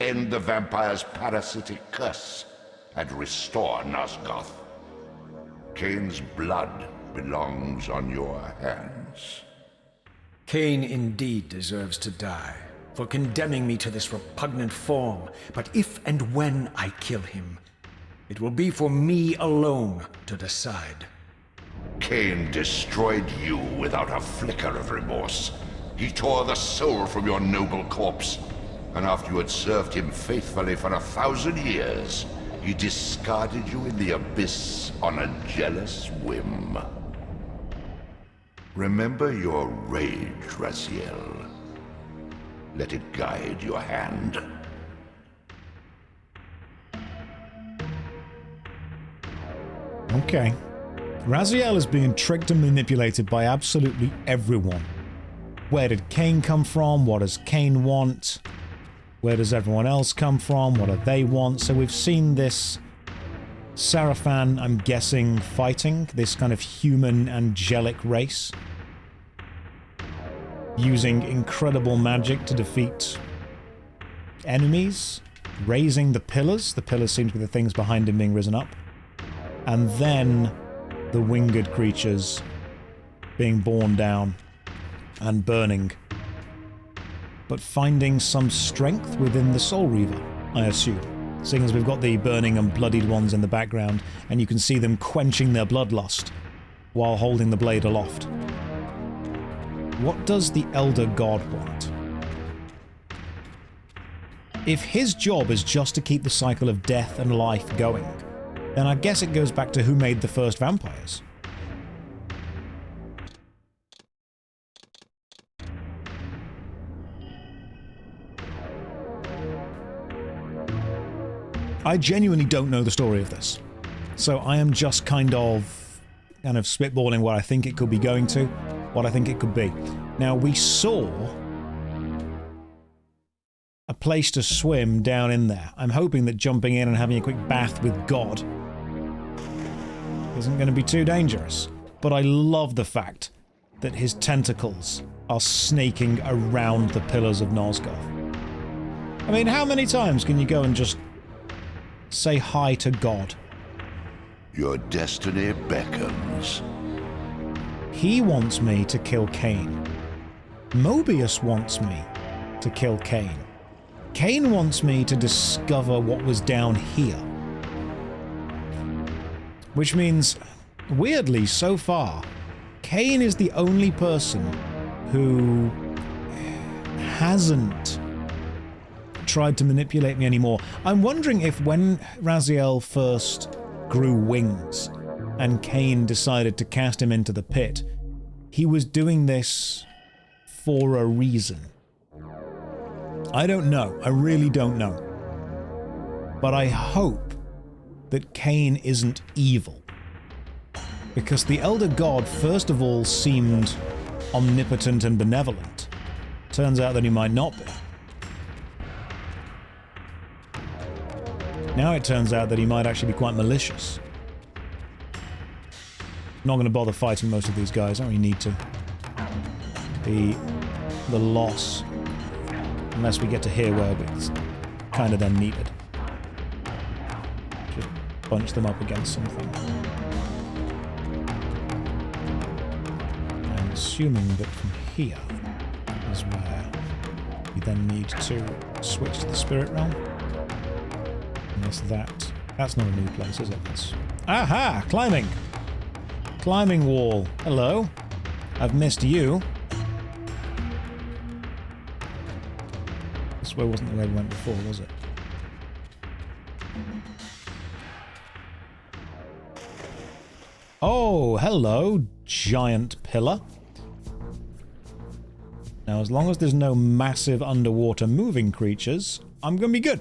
end the vampire's parasitic curse, and restore Nosgoth. Kain's blood belongs on your hands. Kain indeed deserves to die for condemning me to this repugnant form, but if and when I kill him, it will be for me alone to decide. Kain destroyed you without a flicker of remorse. He tore the soul from your noble corpse, and after you had served him faithfully for 1,000 years, he discarded you in the abyss on a jealous whim. Remember your rage, Raziel. Let it guide your hand. Okay. Raziel is being tricked and manipulated by absolutely everyone. Where did Kain come from? What does Kain want? Where does everyone else come from? What do they want? So we've seen this Sarafan, I'm guessing, fighting this kind of human angelic race, using incredible magic to defeat enemies, raising the pillars. The pillars seem to be the things behind him being risen up. And then the winged creatures being borne down and burning, but finding some strength within the Soul Reaver, I assume. Seeing as we've got the burning and bloodied ones in the background, and you can see them quenching their bloodlust while holding the blade aloft. What does the Elder God want? If his job is just to keep the cycle of death and life going, then I guess it goes back to who made the first vampires. I genuinely don't know the story of this. So I am just kind of spitballing what I think it could be going to, what I think it could be. Now, we saw a place to swim down in there. I'm hoping that jumping in and having a quick bath with God isn't going to be too dangerous. But I love the fact that his tentacles are snaking around the Pillars of Nosgoth. I mean, how many times can you go and just say hi to God? Your destiny beckons. He wants me to kill Kain. Moebius wants me to kill Kain. Kain wants me to discover what was down here. Which means, weirdly, so far, Kain is the only person who hasn't tried to manipulate me anymore. I'm wondering if when Raziel first grew wings and Kain decided to cast him into the pit, he was doing this for a reason. I don't know. I really don't know. But I hope that Kain isn't evil. Because the Elder God, first of all, seemed omnipotent and benevolent. Turns out that he might not be. Now it turns out that he might actually be quite malicious. Not going to bother fighting most of these guys. I don't really need to. The loss, unless we get to here where it's kind of then needed. Just bunch them up against something. I'm assuming that from here is where We then need to switch to the spirit realm. Unless that's not a new place, is it? Aha! Climbing! Climbing wall. Hello. I've missed you. This way wasn't the way we went before, was it? Oh, hello, giant pillar. Now, as long as there's no massive underwater moving creatures, I'm going to be good.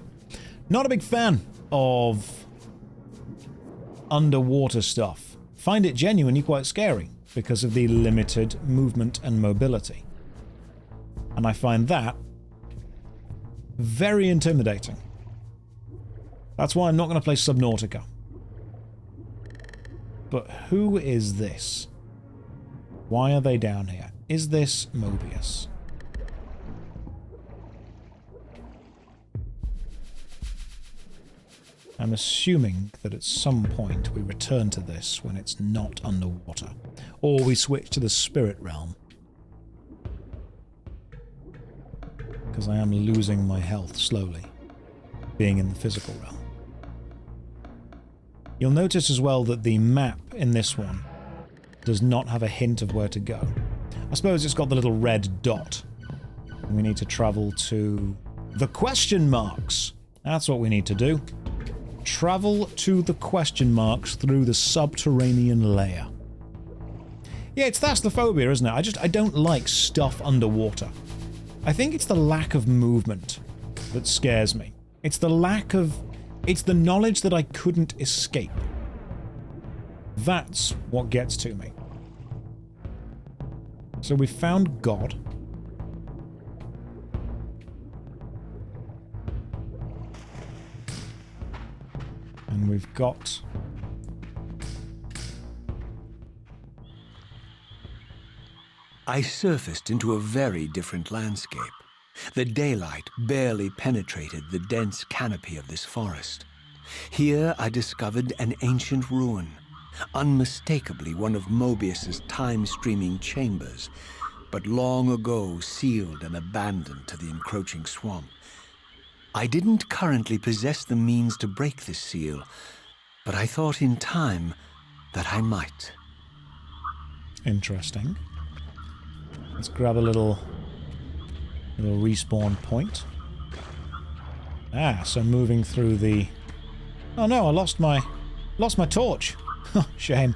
Not a big fan of underwater stuff. Find it genuinely quite scary because of the limited movement and mobility. And I find that very intimidating. That's why I'm not going to play Subnautica. But who is this? Why are they down here? Is this Moebius? I'm assuming that at some point we return to this when it's not underwater. Or we switch to the spirit realm. Because I am losing my health slowly, being in the physical realm. You'll notice as well that the map in this one does not have a hint of where to go. I suppose it's got the little red dot. And we need to travel to the question marks. That's what we need to do. Travel to the question marks through the subterranean layer. Yeah, it's thassophobia, isn't it? I don't like stuff underwater. I think it's the lack of movement that scares me. It's the knowledge that I couldn't escape. That's what gets to me. So we found God. And we've got... I surfaced into a very different landscape. The daylight barely penetrated the dense canopy of this forest. Here I discovered an ancient ruin, unmistakably one of Moebius's time-streaming chambers, but long ago sealed and abandoned to the encroaching swamp. I didn't currently possess the means to break this seal, but I thought in time that I might. Interesting. Let's grab a little respawn point. Ah, so moving through the... Oh no, I lost my torch. Shame.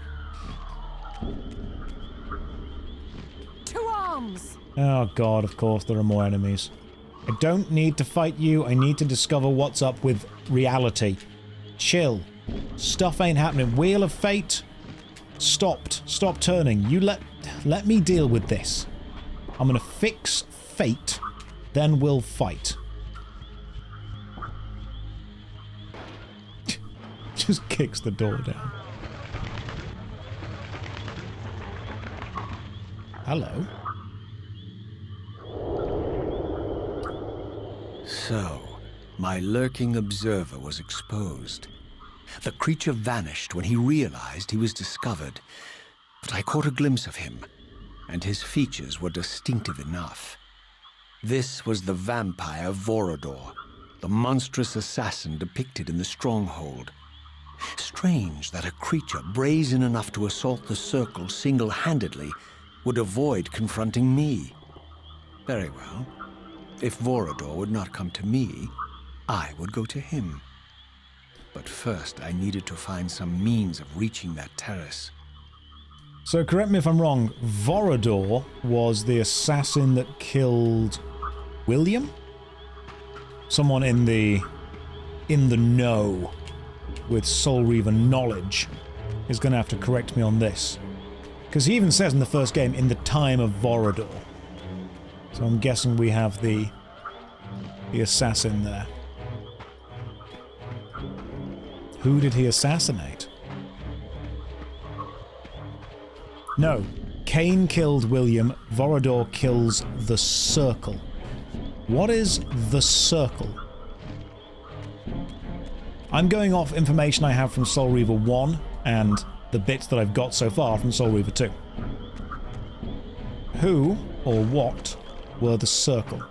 To arms! Oh god, of course there are more enemies. I don't need to fight you, I need to discover what's up with reality. Chill. Stuff ain't happening. Wheel of Fate stopped. Stop turning. You let me deal with this. I'm gonna fix fate, then we'll fight. Just kicks the door down. Hello. So, my lurking observer was exposed. The creature vanished when he realized he was discovered, but I caught a glimpse of him, and his features were distinctive enough. This was the vampire Vorador, the monstrous assassin depicted in the stronghold. Strange that a creature brazen enough to assault the circle single-handedly would avoid confronting me. Very well. If Vorador would not come to me, I would go to him. But first, I needed to find some means of reaching that terrace. So correct me if I'm wrong, Vorador was the assassin that killed William? Someone in the know with Soul Reaver knowledge is going to have to correct me on this. Because he even says in the first game, in the time of Vorador. So I'm guessing we have the assassin there. Who did he assassinate? No. Kain killed William. Vorador kills the Circle. What is the Circle? I'm going off information I have from Soul Reaver 1 and the bits that I've got so far from Soul Reaver 2. Who or what were the Circle?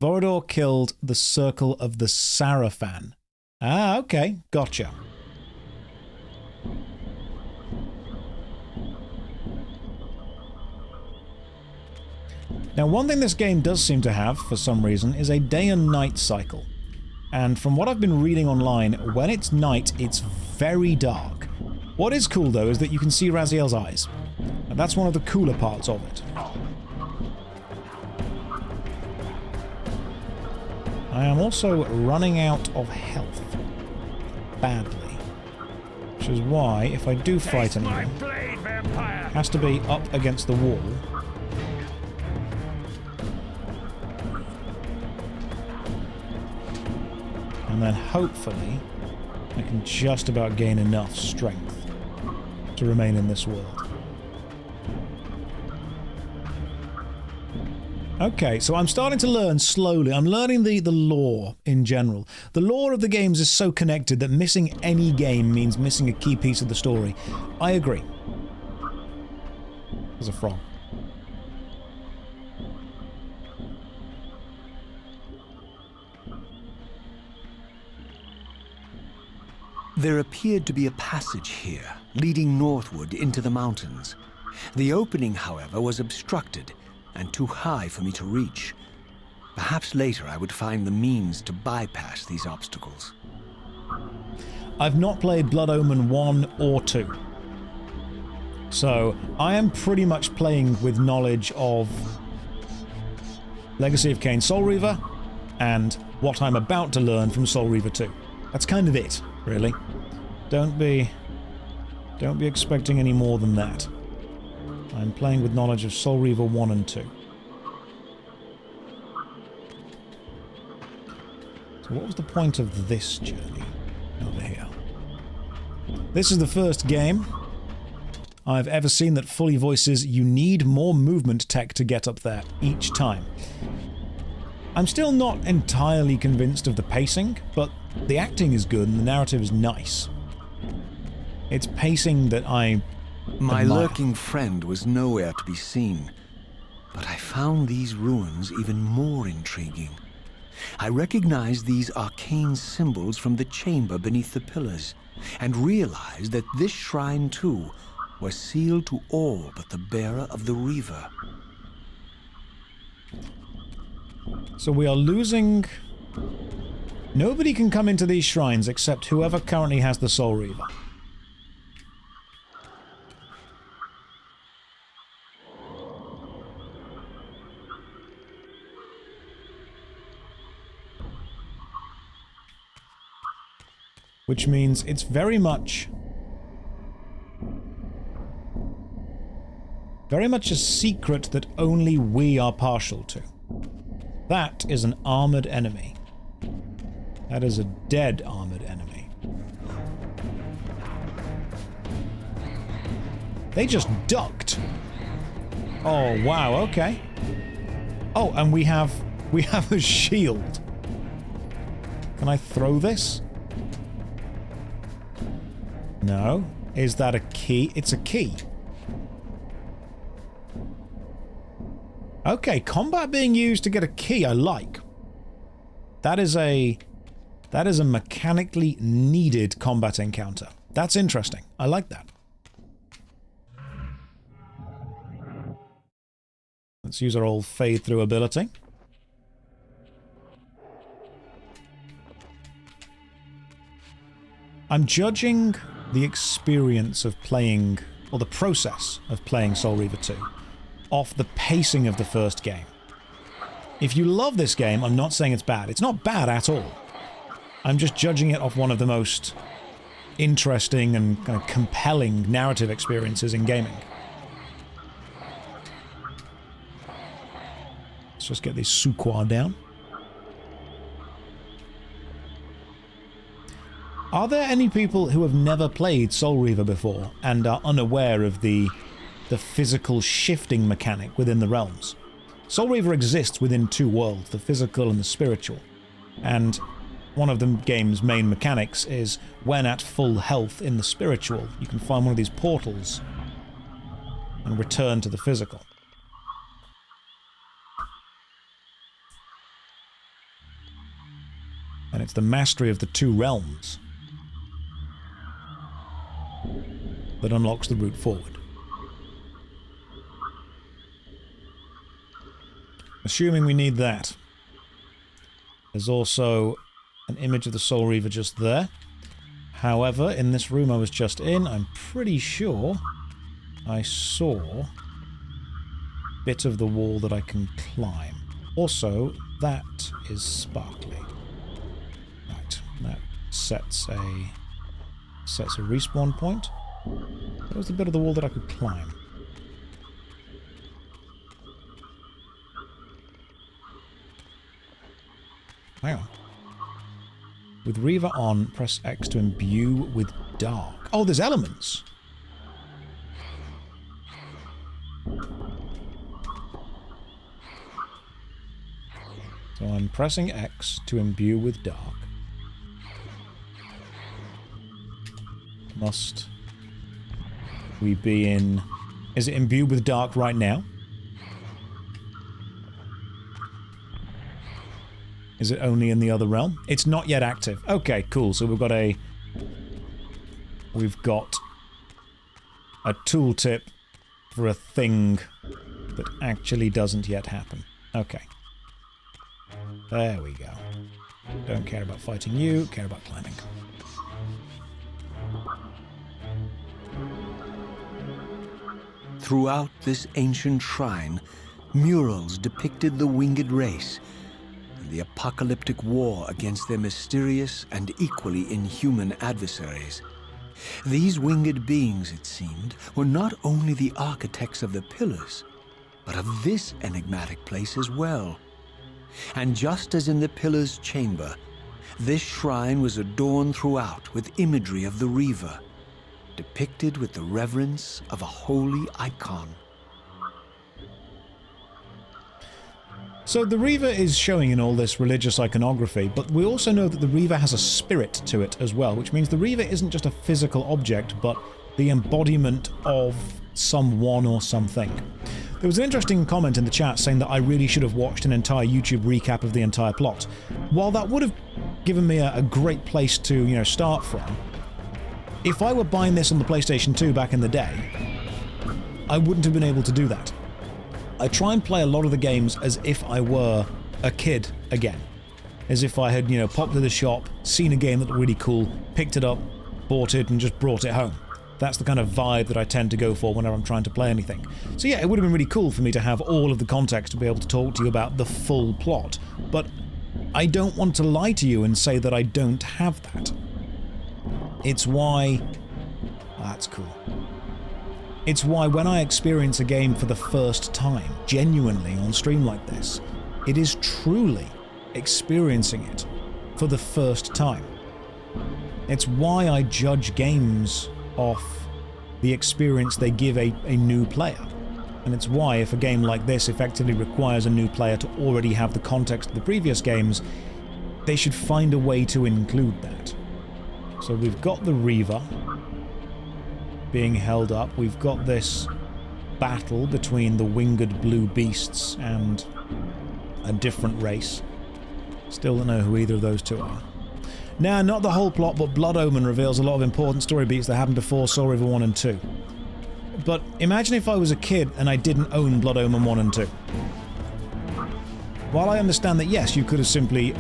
Vorador killed the Circle of the Sarafan. Ah, okay. Gotcha. Now, one thing this game does seem to have, for some reason, is a day and night cycle. And from what I've been reading online, when it's night, it's very dark. What is cool, though, is that you can see Raziel's eyes. And that's one of the cooler parts of it. I am also running out of health. Badly. Which is why, if I do fight anyone, it has to be up against the wall. And then hopefully I can just about gain enough strength to remain in this world. Okay, so I'm starting to learn slowly. I'm learning the lore in general. The lore of the games is so connected that missing any game means missing a key piece of the story. I agree. There's a frog. There appeared to be a passage here, leading northward into the mountains. The opening, however, was obstructed and too high for me to reach. Perhaps later I would find the means to bypass these obstacles. I've not played Blood Omen 1 or 2. So, I am pretty much playing with knowledge of Legacy of Kain Soul Reaver and what I'm about to learn from Soul Reaver 2. That's kind of it, really. Don't be expecting any more than that. I'm playing with knowledge of Soul Reaver 1 and 2. So what was the point of this journey over here? This is the first game I've ever seen that fully voices you need more movement tech to get up there each time. I'm still not entirely convinced of the pacing, but the acting is good and the narrative is nice. It's pacing that I My admire. lurking friend was nowhere to be seen, but I found these ruins even more intriguing. I recognized these arcane symbols from the chamber beneath the pillars, and realized that this shrine, too, was sealed to all but the bearer of the Reaver. So we are losing... Nobody can come into these shrines except whoever currently has the Soul Reaver. Which means it's very much a secret that only we are partial to. That is an armored enemy. That is a dead armored enemy. They just ducked. Oh, wow, okay. Oh, and we have a shield. Can I throw this? No. Is that a key? It's a key. Okay, combat being used to get a key, I like. That is a mechanically needed combat encounter. That's interesting. I like that. Let's use our old fade through ability. I'm judging the experience of playing, or the process of playing Soul Reaver 2, off the pacing of the first game. If you love this game, I'm not saying it's bad. It's not bad at all. I'm just judging it off one of the most interesting and kind of compelling narrative experiences in gaming. Let's just get this Suqua down. Are there any people who have never played Soul Reaver before and are unaware of the physical shifting mechanic within the realms? Soul Reaver exists within two worlds, the physical and the spiritual. And one of the game's main mechanics is when at full health in the spiritual, you can find one of these portals and return to the physical. And it's the mastery of the two realms that unlocks the route forward. Assuming we need that. There's also an image of the Soul Reaver just there. However, in this room I was just in, I'm pretty sure I saw a bit of the wall that I can climb. Also, that is sparkly. Right, that sets a respawn point. That was the bit of the wall that I could climb. Hang on. With Reaver on, press X to imbue with dark. Oh, there's elements! So I'm pressing X to imbue with dark. Must we be in... Is it imbued with dark right now? Is it only in the other realm? It's not yet active. Okay, cool. So we've got a tooltip for a thing that actually doesn't yet happen. Okay. There we go. Don't care about fighting you, care about climbing. Throughout this ancient shrine, murals depicted the winged race and the apocalyptic war against their mysterious and equally inhuman adversaries. These winged beings, it seemed, were not only the architects of the Pillars, but of this enigmatic place as well. And just as in the Pillars' chamber, this shrine was adorned throughout with imagery of the Reaver, depicted with the reverence of a holy icon. So the Reaver is showing in all this religious iconography, but we also know that the Reaver has a spirit to it as well, which means the Reaver isn't just a physical object, but the embodiment of someone or something. There was an interesting comment in the chat saying that I really should have watched an entire YouTube recap of the entire plot. While that would have given me a great place to, start from, if I were buying this on the PlayStation 2 back in the day, I wouldn't have been able to do that. I try and play a lot of the games as if I were a kid again. As if I had, popped to the shop, seen a game that looked really cool, picked it up, bought it, and just brought it home. That's the kind of vibe that I tend to go for whenever I'm trying to play anything. So yeah, it would have been really cool for me to have all of the context to be able to talk to you about the full plot, but I don't want to lie to you and say that I don't have that. It's why... That's cool. It's why when I experience a game for the first time, genuinely on stream like this, it is truly experiencing it for the first time. It's why I judge games off the experience they give a new player. And it's why if a game like this effectively requires a new player to already have the context of the previous games, they should find a way to include that. So we've got the Reaver being held up. We've got this battle between the winged blue beasts and a different race. Still don't know who either of those two are. Now, not the whole plot, but Blood Omen reveals a lot of important story beats that happened before Soul Reaver 1 and 2. But imagine if I was a kid and I didn't own Blood Omen 1 and 2. While I understand that, yes, you could have simply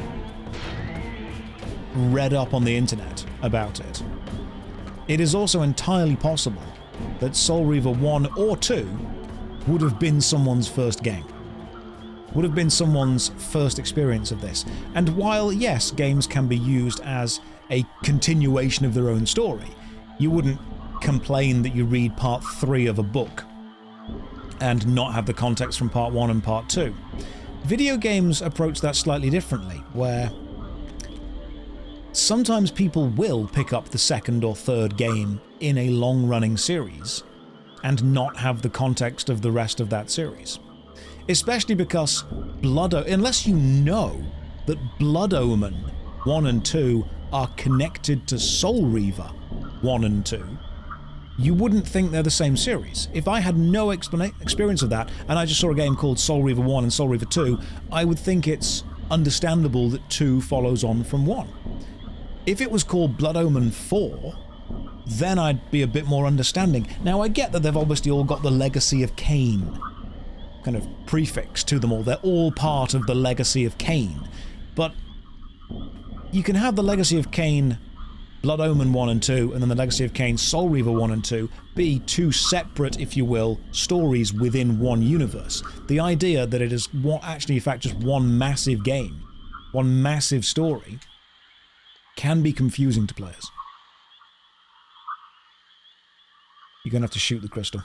read up on the internet about it, it is also entirely possible that Soul Reaver 1 or 2 would have been someone's first game. Would have been someone's first experience of this. And while, yes, games can be used as a continuation of their own story, you wouldn't complain that you read part 3 of a book and not have the context from part 1 and part 2. Video games approach that slightly differently, where sometimes people will pick up the second or third game in a long-running series and not have the context of the rest of that series. Especially because unless you know that Blood Omen 1 and 2 are connected to Soul Reaver 1 and 2, you wouldn't think they're the same series. If I had no experience of that, and I just saw a game called Soul Reaver 1 and Soul Reaver 2, I would think it's understandable that 2 follows on from 1. If it was called Blood Omen 4, then I'd be a bit more understanding. Now, I get that they've obviously all got the Legacy of Kain kind of prefix to them all. They're all part of the Legacy of Kain. But you can have the Legacy of Kain Blood Omen 1 and 2, and then the Legacy of Kain Soul Reaver 1 and 2 be 2 separate, if you will, stories within one universe. The idea that it is actually, in fact, just one massive game, one massive story, can be confusing to players. You're going to have to shoot the crystal.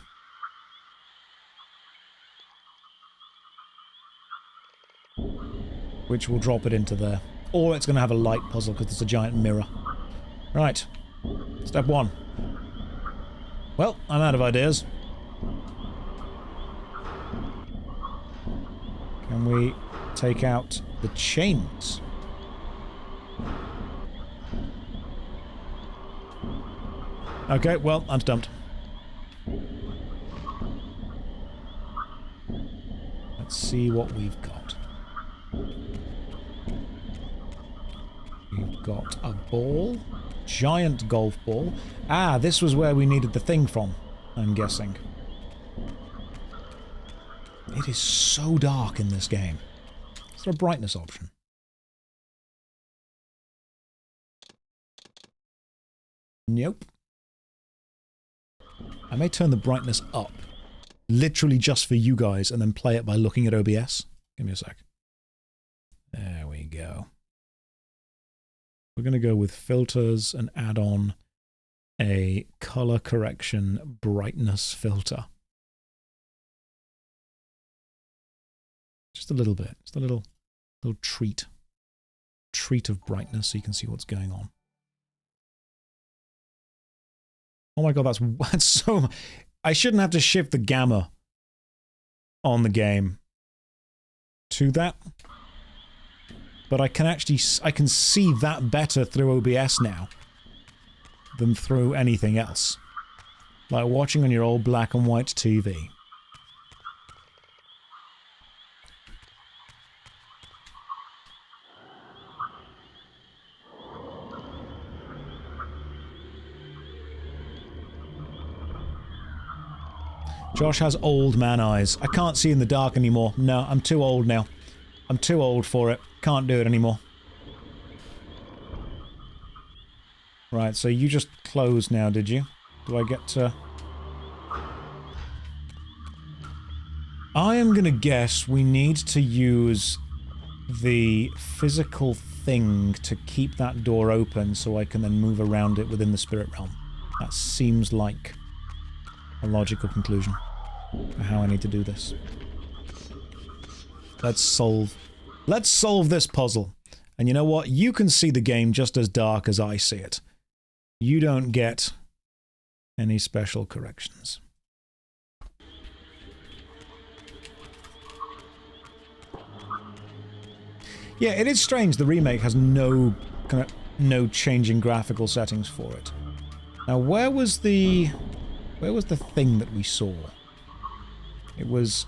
Which will drop it into there. Or it's going to have a light puzzle because there's a giant mirror. Right. Step 1. Well, I'm out of ideas. Can we take out the chains? Okay, well, I'm stumped. Let's see what we've got. We've got a ball. Giant golf ball. Ah, this was where we needed the thing from, I'm guessing. It is so dark in this game. Is there a brightness option? Nope. I may turn the brightness up, literally just for you guys, and then play it by looking at OBS. Give me a sec. There we go. We're going to go with filters and add on a color correction brightness filter. Just a little bit. Just a little treat. Treat of brightness so you can see what's going on. Oh my god, that's so... I shouldn't have to shift the gamma on the game to that. But I can see that better through OBS now than through anything else. Like watching on your old black and white TV. Josh has old man eyes. I can't see in the dark anymore. No, I'm too old now. I'm too old for it. Can't do it anymore. Right, so you just closed now, did you? Do I get to... I am gonna guess we need to use the physical thing to keep that door open so I can then move around it within the spirit realm. That seems like a logical conclusion for how I need to do this. Let's solve this puzzle. And you know what? You can see the game just as dark as I see it. You don't get any special corrections. Yeah, it is strange the remake has no changing graphical settings for it. Now, where was the thing that we saw? It was...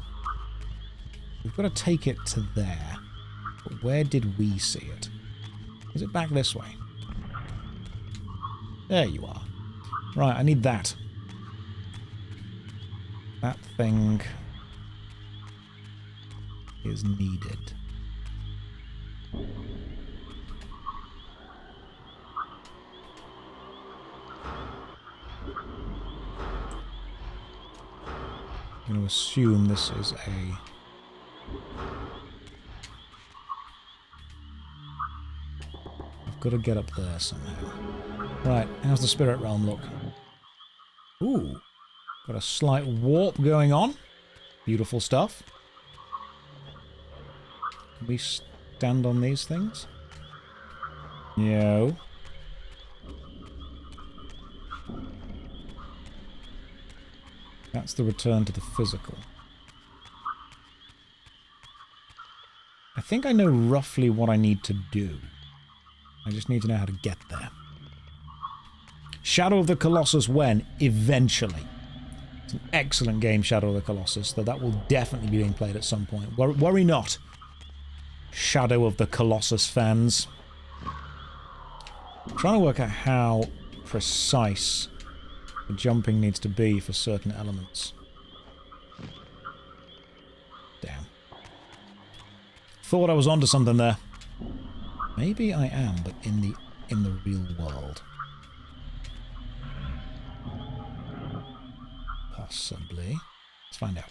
We've got to take it to there. But where did we see it? Is it back this way? There you are. Right, I need that. That thing is needed. I'm going to assume this is a... I've got to get up there somehow. Right, how's the spirit realm look? Ooh, got a slight warp going on. Beautiful stuff. Can we stand on these things? No. That's the return to the physical. I think I know roughly what I need to do. I just need to know how to get there. Shadow of the Colossus when? Eventually. It's an excellent game, Shadow of the Colossus, though that will definitely be being played at some point. Worry not, Shadow of the Colossus fans. I'm trying to work out how precise the jumping needs to be for certain elements. Damn. Thought I was onto something there. Maybe I am, but in the real world. Possibly. Let's find out.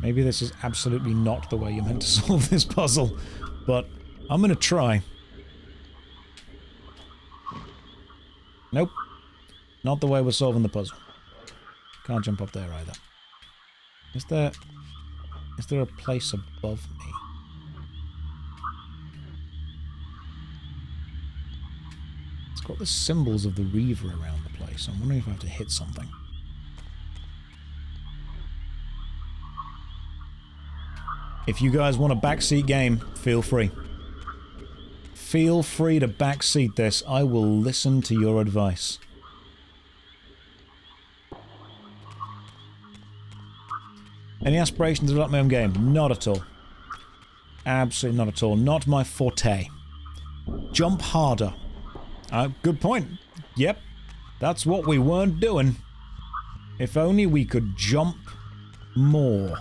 Maybe this is absolutely not the way you're meant to solve this puzzle, but I'm gonna try. Nope. Not the way we're solving the puzzle. Can't jump up there either. Is there a place above me? It's got the symbols of the Reaver around the place. I'm wondering if I have to hit something. If you guys want a backseat game, feel free. Feel free to backseat this. I will listen to your advice. Any aspirations to develop my own game? Not at all. Absolutely not at all. Not my forte. Jump harder. Good point. Yep. That's what we weren't doing. If only we could jump more.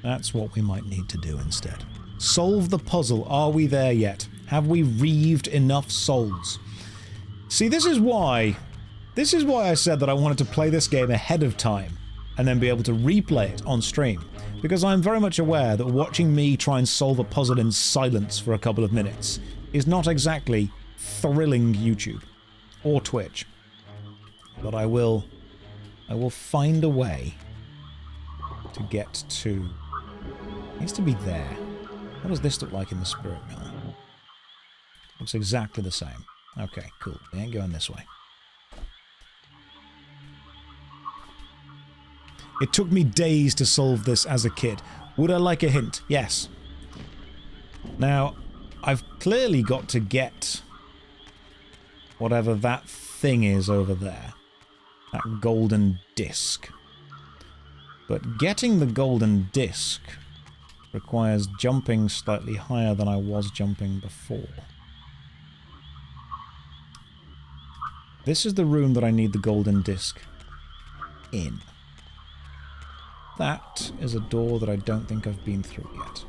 That's what we might need to do instead. Solve the puzzle. Are we there yet? Have we reaved enough souls? See, this is why I said that I wanted to play this game ahead of time and then be able to replay it on stream. Because I'm very much aware that watching me try and solve a puzzle in silence for a couple of minutes is not exactly thrilling YouTube or Twitch. But I will find a way to get to... It needs to be there. What does this look like in the spirit realm? Looks exactly the same. Okay, cool. We ain't going this way. It took me days to solve this as a kid. Would I like a hint? Yes. Now, I've clearly got to get whatever that thing is over there. That golden disc. But getting the golden disc requires jumping slightly higher than I was jumping before. This is the room that I need the golden disc in. That is a door that I don't think I've been through yet.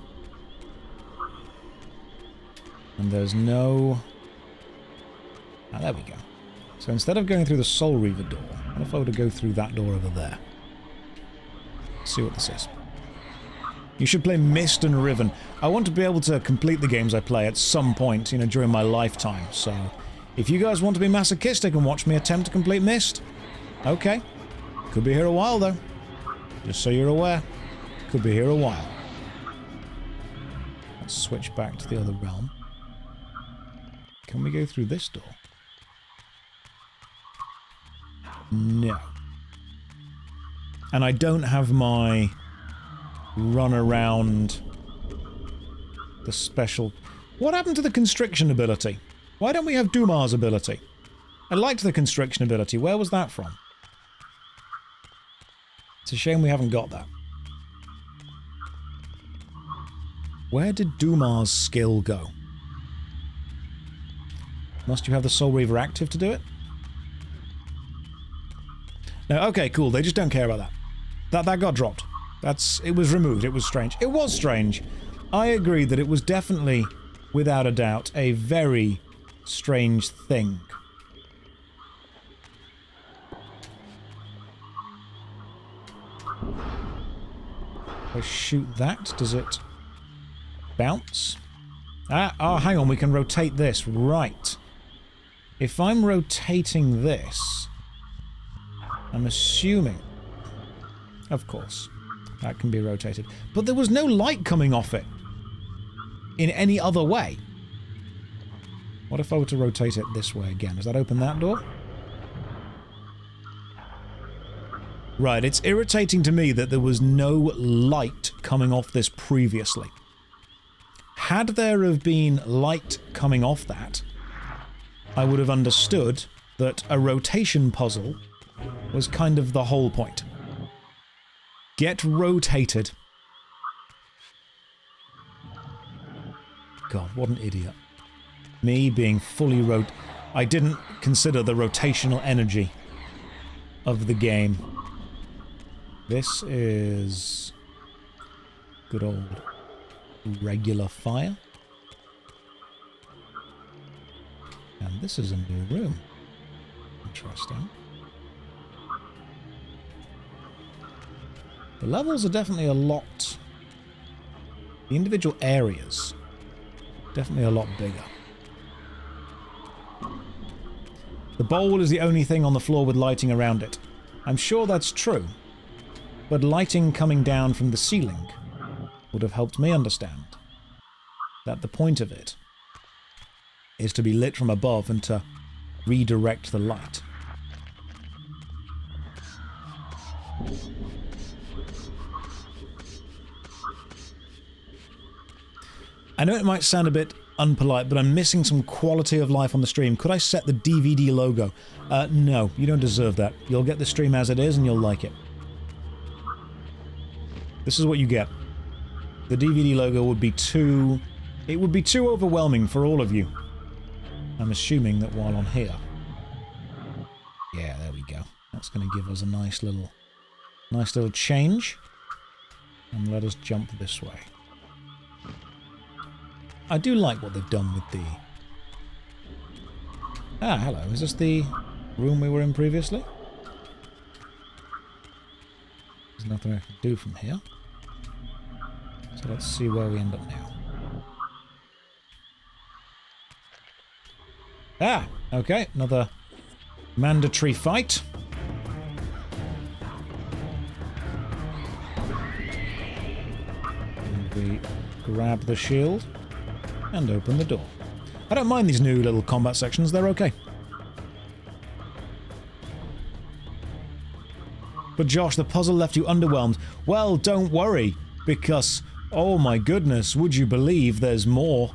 And there's no... Ah, there we go. So instead of going through the Soul Reaver door, what if I were to go through that door over there? Let's see what this is. You should play Mist and Riven. I want to be able to complete the games I play at some point, during my lifetime. So, if you guys want to be masochistic and watch me attempt to complete Mist, okay. Could be here a while, though. Just so you're aware. Could be here a while. Let's switch back to the other realm. Can we go through this door? No. And I don't have my run around the special... What happened to the constriction ability? Why don't we have Dumar's ability? I liked the constriction ability. Where was that from? It's a shame we haven't got that. Where did Dumar's skill go? Must you have the Soul Reaver active to do it? No, okay, cool. They just don't care about that. That got dropped. It was removed. It was strange. It was strange. I agree that it was definitely, without a doubt, a very strange thing. If I shoot that, does it bounce? Oh, hang on, we can rotate this. Right. If I'm rotating this, I'm assuming... Of course, that can be rotated. But there was no light coming off it in any other way. What if I were to rotate it this way again? Does that open that door? Right, it's irritating to me that there was no light coming off this previously. Had there have been light coming off that, I would have understood that a rotation puzzle was kind of the whole point. Get rotated. God, what an idiot. Me being fully I didn't consider the rotational energy of the game. This is good old regular fire. And this is a new room. Interesting. The levels are definitely a lot... The individual areas, definitely a lot bigger. The bowl is the only thing on the floor with lighting around it. I'm sure that's true, but lighting coming down from the ceiling would have helped me understand that the point of it is to be lit from above and to redirect the light. I know it might sound a bit unpolite, but I'm missing some quality of life on the stream. Could I set the DVD logo? No, you don't deserve that. You'll get the stream as it is and you'll like it. This is what you get. The DVD logo would be too... It would be too overwhelming for all of you. I'm assuming that while on here... Yeah, there we go. That's going to give us a nice little change. And let us jump this way. I do like what they've done with the... Ah, hello. Is this the room we were in previously? There's nothing I can do from here. So let's see where we end up now. Ah, okay. Another mandatory fight. And we grab the shield and open the door. I don't mind these new little combat sections, they're okay. But Josh, the puzzle left you underwhelmed. Well, don't worry, because, oh my goodness, would you believe there's more?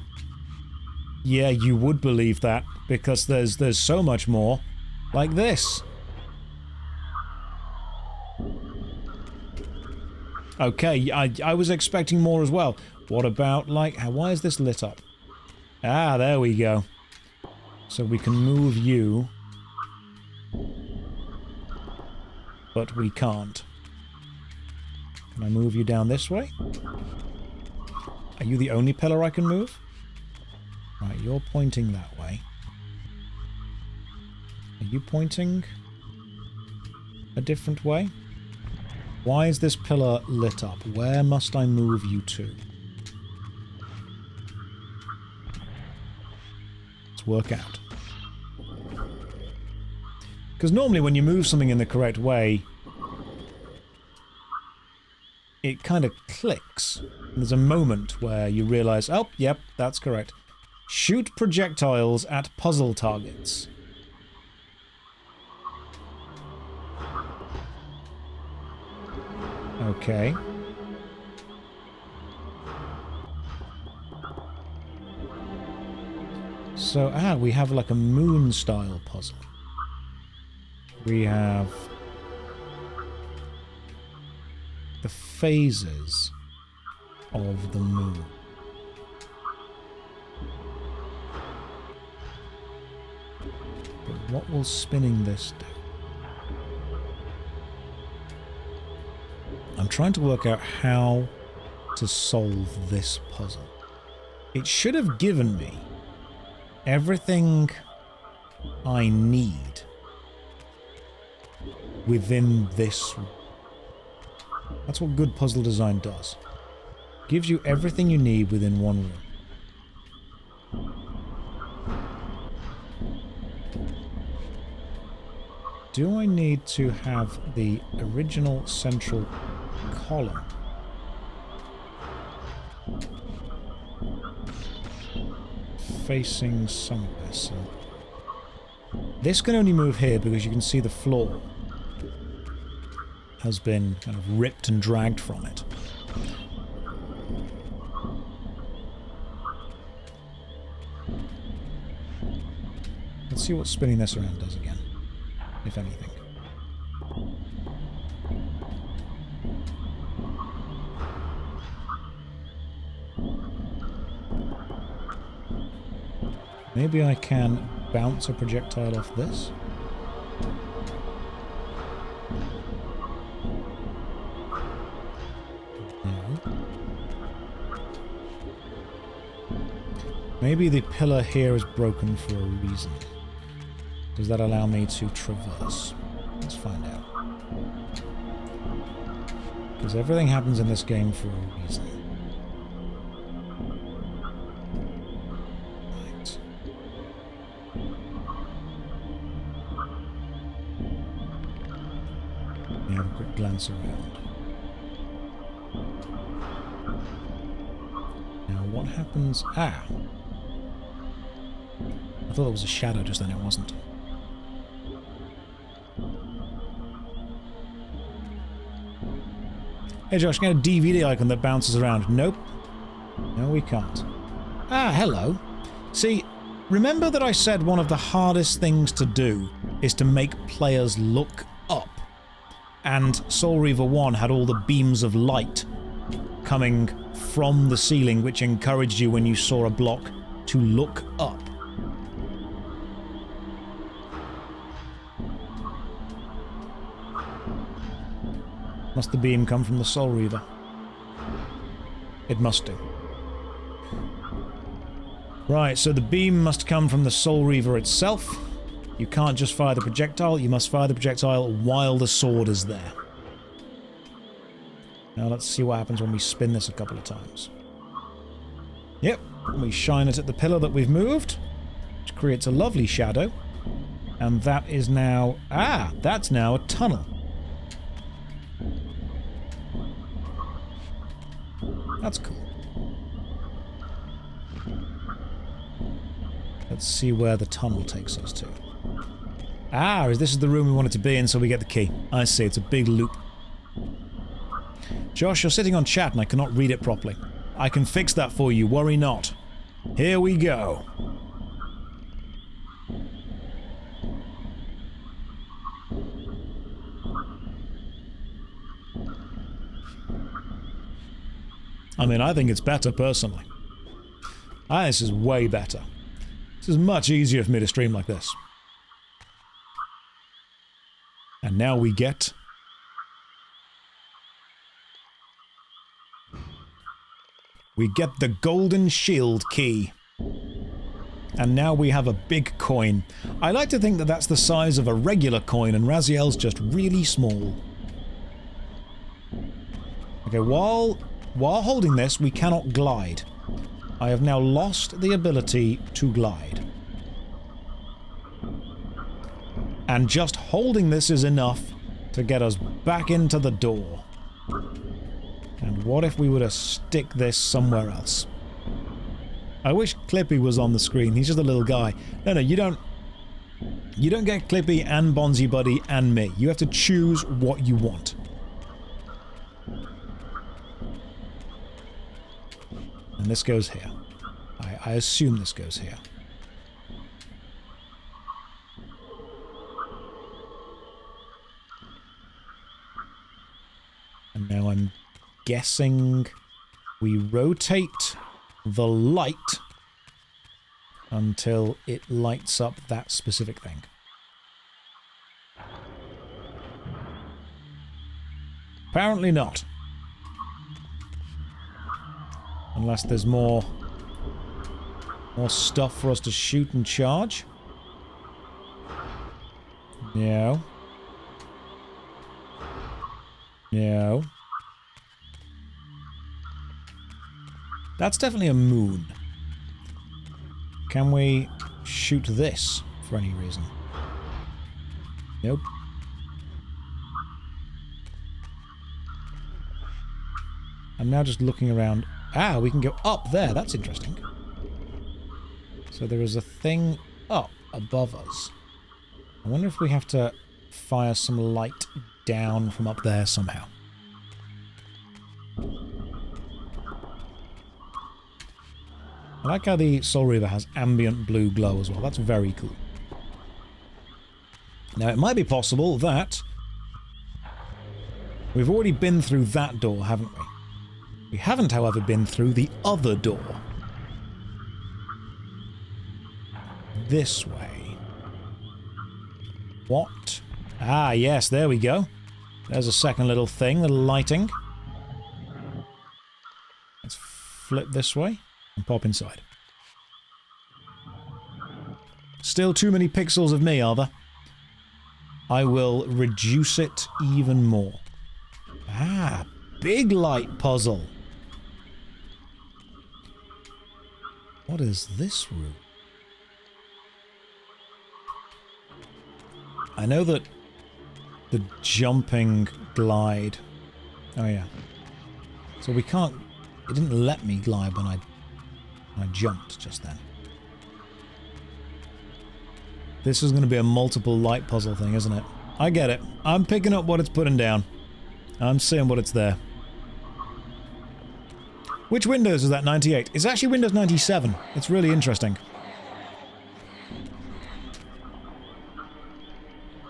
Yeah, you would believe that, because there's so much more. Like this. Okay, I was expecting more as well. What about, like, why is this lit up? Ah, there we go. So we can move you. But we can't. Can I move you down this way? Are you the only pillar I can move? Right, you're pointing that way. Are you pointing a different way? Why is this pillar lit up? Where must I move you to? Let's work out. Because normally when you move something in the correct way, it kind of clicks. There's a moment where you realise, oh, yep, that's correct. Shoot projectiles at puzzle targets. Okay. So, we have like a moon-style puzzle. We have the phases of the moon. But what will spinning this do? I'm trying to work out how to solve this puzzle. It should have given me everything I need within this. That's what good puzzle design does. Gives you everything you need within one room. Do I need to have the original central column? Facing somewhere, so... This can only move here because you can see the floor has been kind of ripped and dragged from it. Let's see what spinning this around does again, if anything. Maybe I can bounce a projectile off this? No. Maybe the pillar here is broken for a reason. Does that allow me to traverse? Let's find out. Because everything happens in this game for a reason. Right. Let me have a quick glance around. Now what happens... Ah! I thought there was a shadow just then, it wasn't. Hey Josh, can I get a DVD icon that bounces around? Nope. No, we can't. Ah, hello. See, remember that I said one of the hardest things to do is to make players look up? And Soul Reaver 1 had all the beams of light coming from the ceiling which encouraged you when you saw a block to look up. Must the beam come from the Soul Reaver? It must do. Right, so the beam must come from the Soul Reaver itself. You can't just fire the projectile, you must fire the projectile while the sword is there. Now let's see what happens when we spin this a couple of times. Yep, we shine it at the pillar that we've moved, which creates a lovely shadow. And that is now... Ah, that's now a tunnel. That's cool. Let's see where the tunnel takes us to. Ah, this is the room we wanted to be in, so we get the key. I see, it's a big loop. Josh, you're sitting on chat and I cannot read it properly. I can fix that for you, worry not. Here we go. I mean, I think it's better, personally. This is way better. This is much easier for me to stream like this. And now we get... We get the golden shield key. And now we have a big coin. I like to think that that's the size of a regular coin and Raziel's just really small. Okay, while holding this, we cannot glide. I have now lost the ability to glide. And just holding this is enough to get us back into the door. And what if we were to stick this somewhere else? I wish Clippy was on the screen. He's just a little guy. No, you don't get Clippy and Bonzi Buddy and me. You have to choose what you want. And this goes here. I assume this goes here. And now I'm guessing we rotate the light until it lights up that specific thing. Apparently not. Unless there's more stuff for us to shoot and charge. No. No. That's definitely a moon. Can we shoot this for any reason? Nope. I'm now just looking around. Ah, we can go up there. That's interesting. So there is a thing up above us. I wonder if we have to fire some light down from up there somehow. I like how the Soul Reaver has ambient blue glow as well. That's very cool. Now, it might be possible that we've already been through that door, haven't we? We haven't, however, been through the other door. This way. What? Ah, yes, there we go. There's a second little thing, little lighting. Let's flip this way and pop inside. Still too many pixels of me, are there? I will reduce it even more. Ah, big light puzzle. What is this room? I know that the jumping glide... Oh yeah. So we can't... It didn't let me glide when I jumped just then. This is going to be a multiple light puzzle thing, isn't it? I get it. I'm picking up what it's putting down. I'm seeing what it's there. Which Windows is that? 98? It's actually Windows 97. It's really interesting.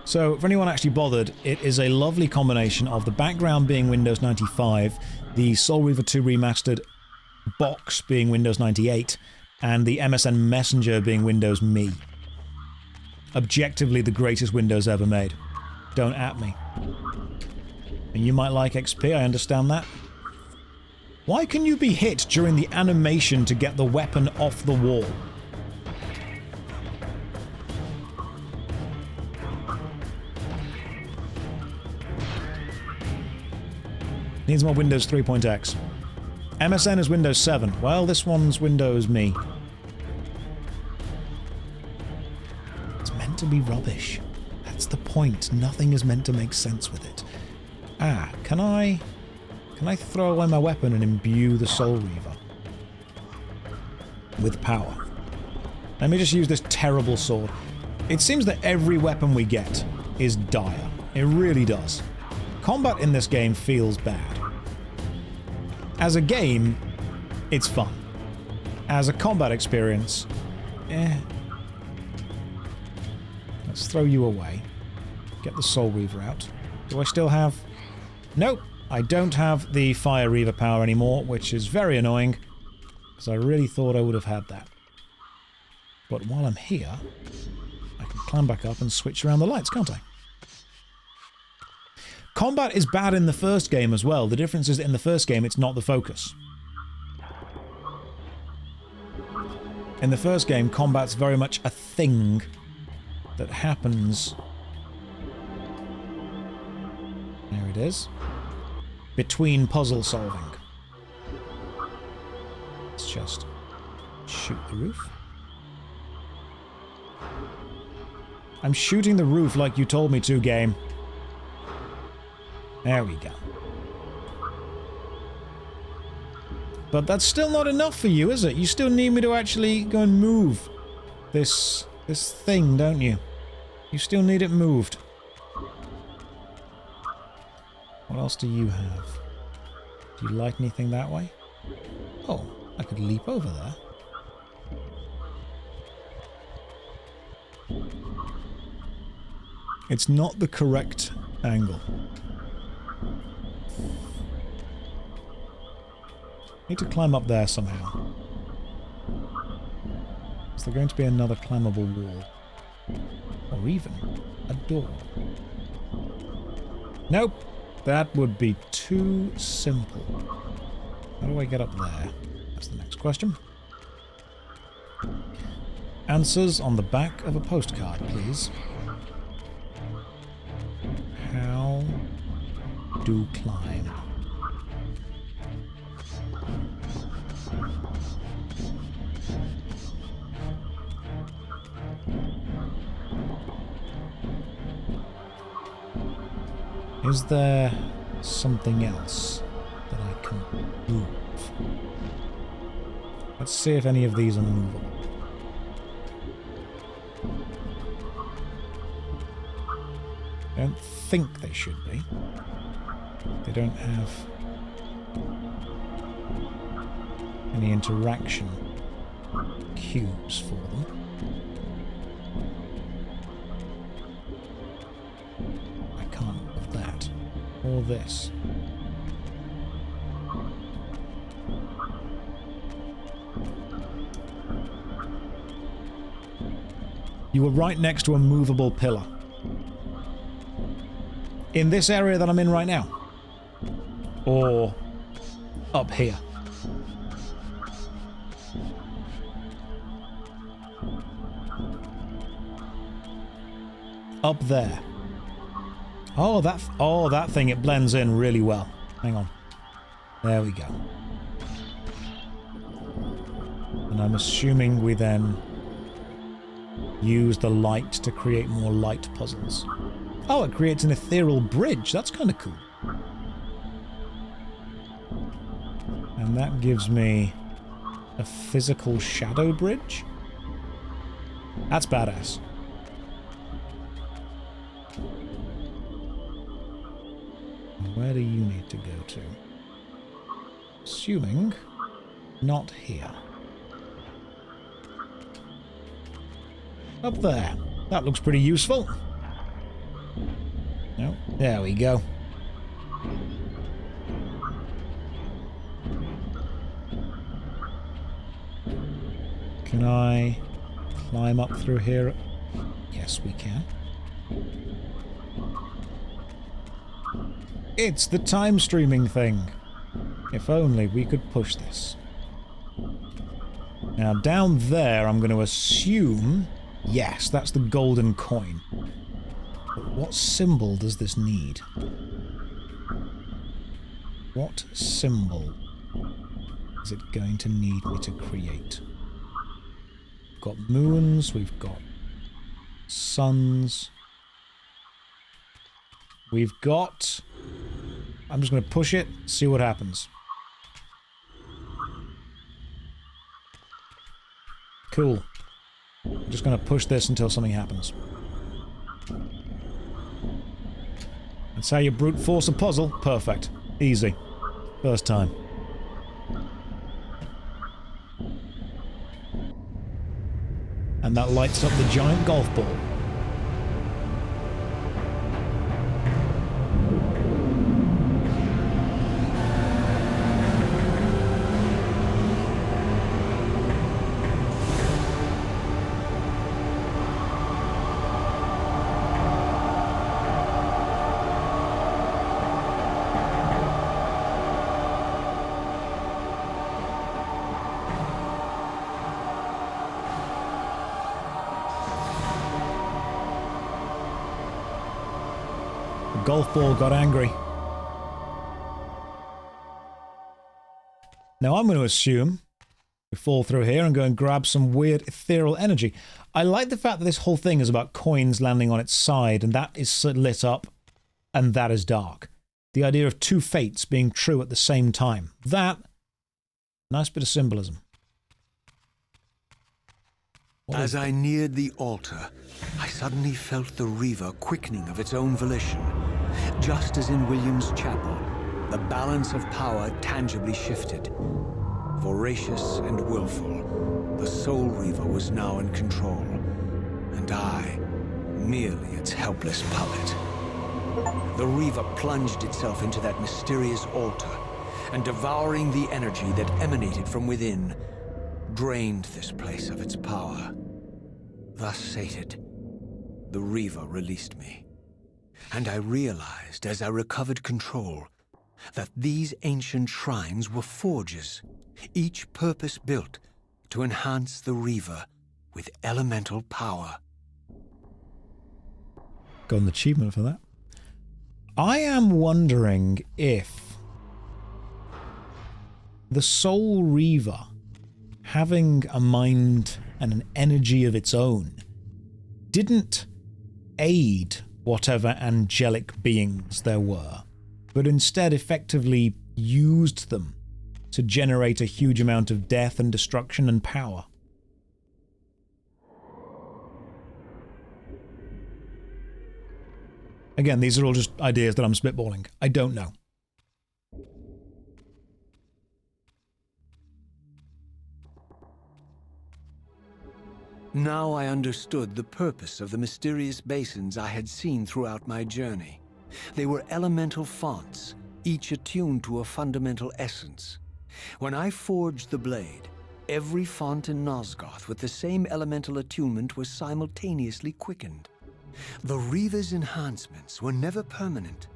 So, for anyone actually bothered, it is a lovely combination of the background being Windows 95, the Soul Reaver 2 Remastered box being Windows 98, and the MSN Messenger being Windows Me. Objectively the greatest Windows ever made. Don't at me. And you might like XP, I understand that. Why can you be hit during the animation to get the weapon off the wall? Needs more Windows 3.x. MSN is Windows 7. Well, this one's Windows Me. It's meant to be rubbish. That's the point. Nothing is meant to make sense with it. Ah, can I throw away my weapon and imbue the Soul Reaver with power? Let me just use this terrible sword. It seems that every weapon we get is dire. It really does. Combat in this game feels bad. As a game, it's fun. As a combat experience, Let's throw you away. Get the Soul Reaver out. Do I still have... Nope, I don't have the Fire Reaver power anymore, which is very annoying, because I really thought I would have had that. But while I'm here, I can climb back up and switch around the lights, can't I? Combat is bad in the first game as well. The difference is that in the first game, it's not the focus. In the first game, combat's very much a thing that happens... There it is. Between puzzle solving. Let's just shoot the roof. I'm shooting the roof like you told me to, game. There we go. But that's still not enough for you, is it? You still need me to actually go and move this thing, don't you? You still need it moved. What else do you have? Do you like anything that way? Oh, I could leap over there. It's not the correct angle. Need to climb up there somehow. Is there going to be another climbable wall? Or even a door? Nope! That would be too simple. How do I get up there? That's the next question. Answers on the back of a postcard, please. How do climb? Is there something else that I can move? Let's see if any of these are movable. I don't think they should be. They don't have any interaction cubes for them. Or this. You were right next to a movable pillar. In this area that I'm in right now? Or up here? Up there. Oh, that thing, it blends in really well. Hang on. There we go. And I'm assuming we then use the light to create more light puzzles. Oh, it creates an ethereal bridge. That's kind of cool. And that gives me a physical shadow bridge. That's badass. Where do you need to go to? Assuming not here. Up there. That looks pretty useful. No, there we go. Can I climb up through here? Yes, we can. It's the time streaming thing. If only we could push this. Now down there, I'm going to assume... Yes, that's the golden coin. But what symbol does this need? What symbol is it going to need me to create? We've got moons, we've got suns. We've got... I'm just going to push it, see what happens. Cool. I'm just going to push this until something happens. That's how you brute force a puzzle. Perfect. Easy. First time. And that lights up the giant golf ball. Golf ball got angry. Now I'm going to assume we fall through here and go and grab some weird ethereal energy. I like the fact that this whole thing is about coins landing on its side, and that is lit up and that is dark. The idea of two fates being true at the same time. That, nice bit of symbolism. As I neared the altar, I suddenly felt the Reaver quickening of its own volition. Just as in William's chapel, the balance of power tangibly shifted. Voracious and willful, the Soul Reaver was now in control, and I, merely its helpless puppet. The Reaver plunged itself into that mysterious altar, and devouring the energy that emanated from within, drained this place of its power. Thus sated, the Reaver released me. And I realized as I recovered control that these ancient shrines were forges, each purpose-built to enhance the Reaver with elemental power. Got an achievement for that. I am wondering if the Soul Reaver, having a mind and an energy of its own, didn't aid whatever angelic beings there were, but instead effectively used them to generate a huge amount of death and destruction and power. Again, these are all just ideas that I'm spitballing. I don't know. Now I understood the purpose of the mysterious basins I had seen throughout my journey. They were elemental fonts, each attuned to a fundamental essence. When I forged the blade, every font in Nosgoth with the same elemental attunement was simultaneously quickened. The Reaver's enhancements were never permanent,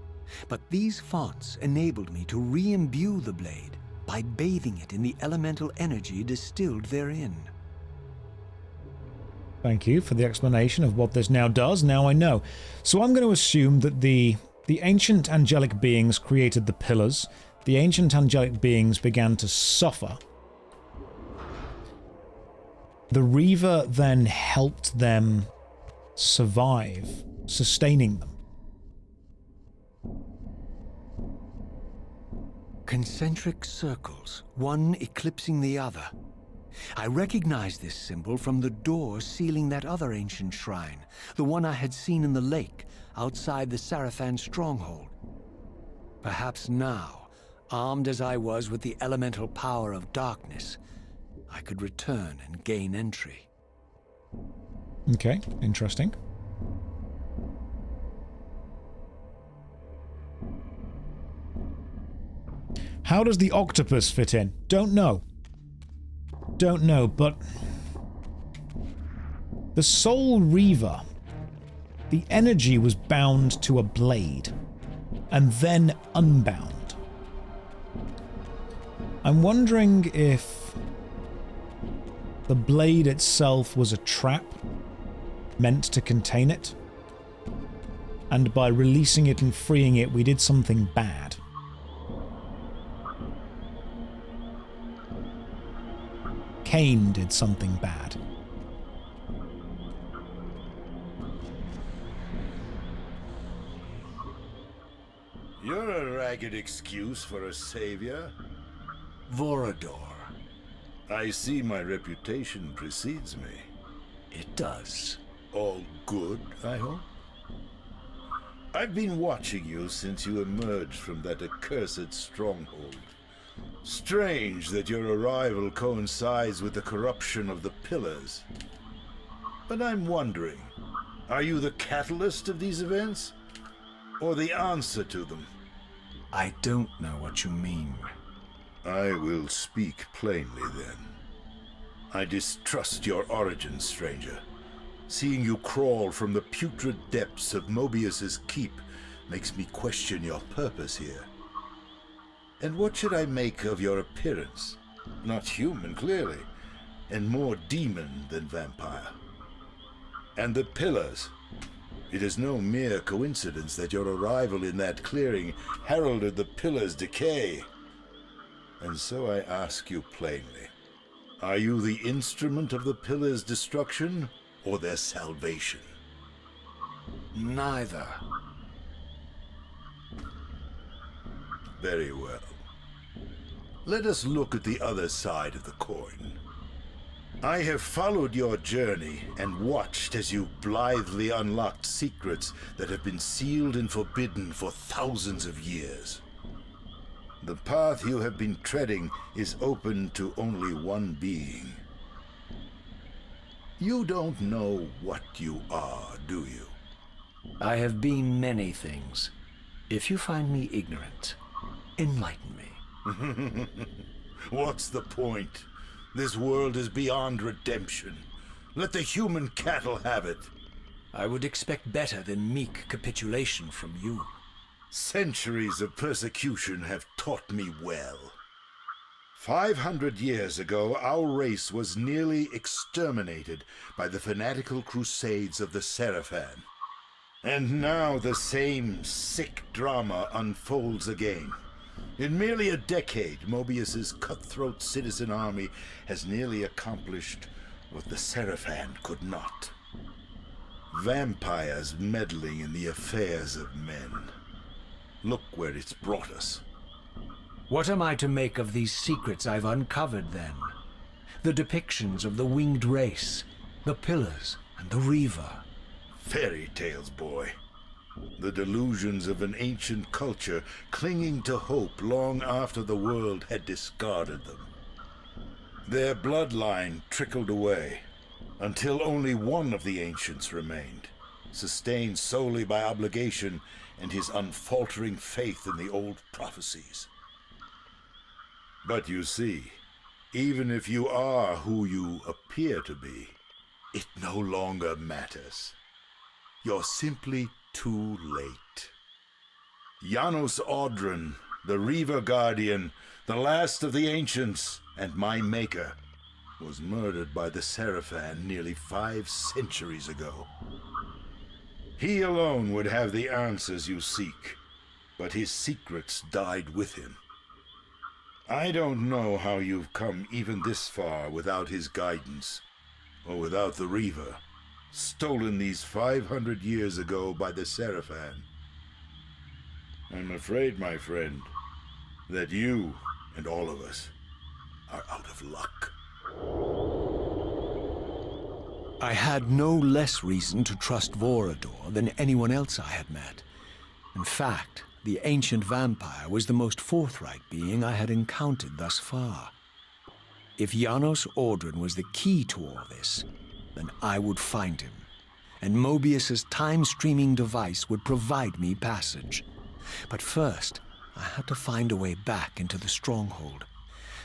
but these fonts enabled me to re-imbue the blade by bathing it in the elemental energy distilled therein. Thank you for the explanation of what this now does. Now I know. So I'm going to assume that the ancient angelic beings created the pillars. The ancient angelic beings began to suffer. The Reaver then helped them survive, sustaining them. Concentric circles, one eclipsing the other. I recognized this symbol from the door sealing that other ancient shrine, the one I had seen in the lake outside the Sarafan stronghold. Perhaps now, armed as I was with the elemental power of darkness, I could return and gain entry. Okay, interesting. How does the octopus fit in? Don't know. Don't know, but the Soul Reaver, the energy was bound to a blade and then unbound. I'm wondering if the blade itself was a trap meant to contain it, and by releasing it and freeing it, we did something bad. Kain did something bad. You're a ragged excuse for a savior. Vorador. I see my reputation precedes me. It does. All good, I hope? I've been watching you since you emerged from that accursed stronghold. Strange that your arrival coincides with the corruption of the Pillars. But I'm wondering, are you the catalyst of these events? Or the answer to them? I don't know what you mean. I will speak plainly then. I distrust your origin, stranger. Seeing you crawl from the putrid depths of Moebius's keep makes me question your purpose here. And what should I make of your appearance? Not human, clearly, and more demon than vampire. And the Pillars. It is no mere coincidence that your arrival in that clearing heralded the Pillars' decay. And so I ask you plainly, are you the instrument of the Pillars' destruction or their salvation? Neither. Very well. Let us look at the other side of the coin. I have followed your journey and watched as you blithely unlocked secrets that have been sealed and forbidden for thousands of years. The path you have been treading is open to only one being. You don't know what you are, do you? I have been many things. If you find me ignorant, enlighten me. What's the point? This world is beyond redemption. Let the human cattle have it. I would expect better than meek capitulation from you. Centuries of persecution have taught me well. 500 years ago, our race was nearly exterminated by the fanatical crusades of the Sarafan. And now the same sick drama unfolds again. In merely a decade, Moebius's cutthroat citizen army has nearly accomplished what the Sarafan could not. Vampires meddling in the affairs of men. Look where it's brought us. What am I to make of these secrets I've uncovered, then? The depictions of the winged race, the Pillars, and the Reaver. Fairy tales, boy. The delusions of an ancient culture clinging to hope long after the world had discarded them. Their bloodline trickled away, until only one of the ancients remained. sustained solely by obligation and his unfaltering faith in the old prophecies. But you see, even if you are who you appear to be, it no longer matters. You're simply too late. Janos Audron, the Reaver Guardian, the last of the ancients, and my maker, was murdered by the Sarafan nearly 5 centuries ago. He alone would have the answers you seek, but his secrets died with him. I don't know how you've come even this far without his guidance, or without the Reaver, stolen these 500 years ago by the Sarafan. I'm afraid, my friend, that you and all of us are out of luck. I had no less reason to trust Vorador than anyone else I had met. In fact, the ancient vampire was the most forthright being I had encountered thus far. If Janos Audron was the key to all this, then I would find him, and Moebius's time-streaming device would provide me passage. But first, I had to find a way back into the stronghold,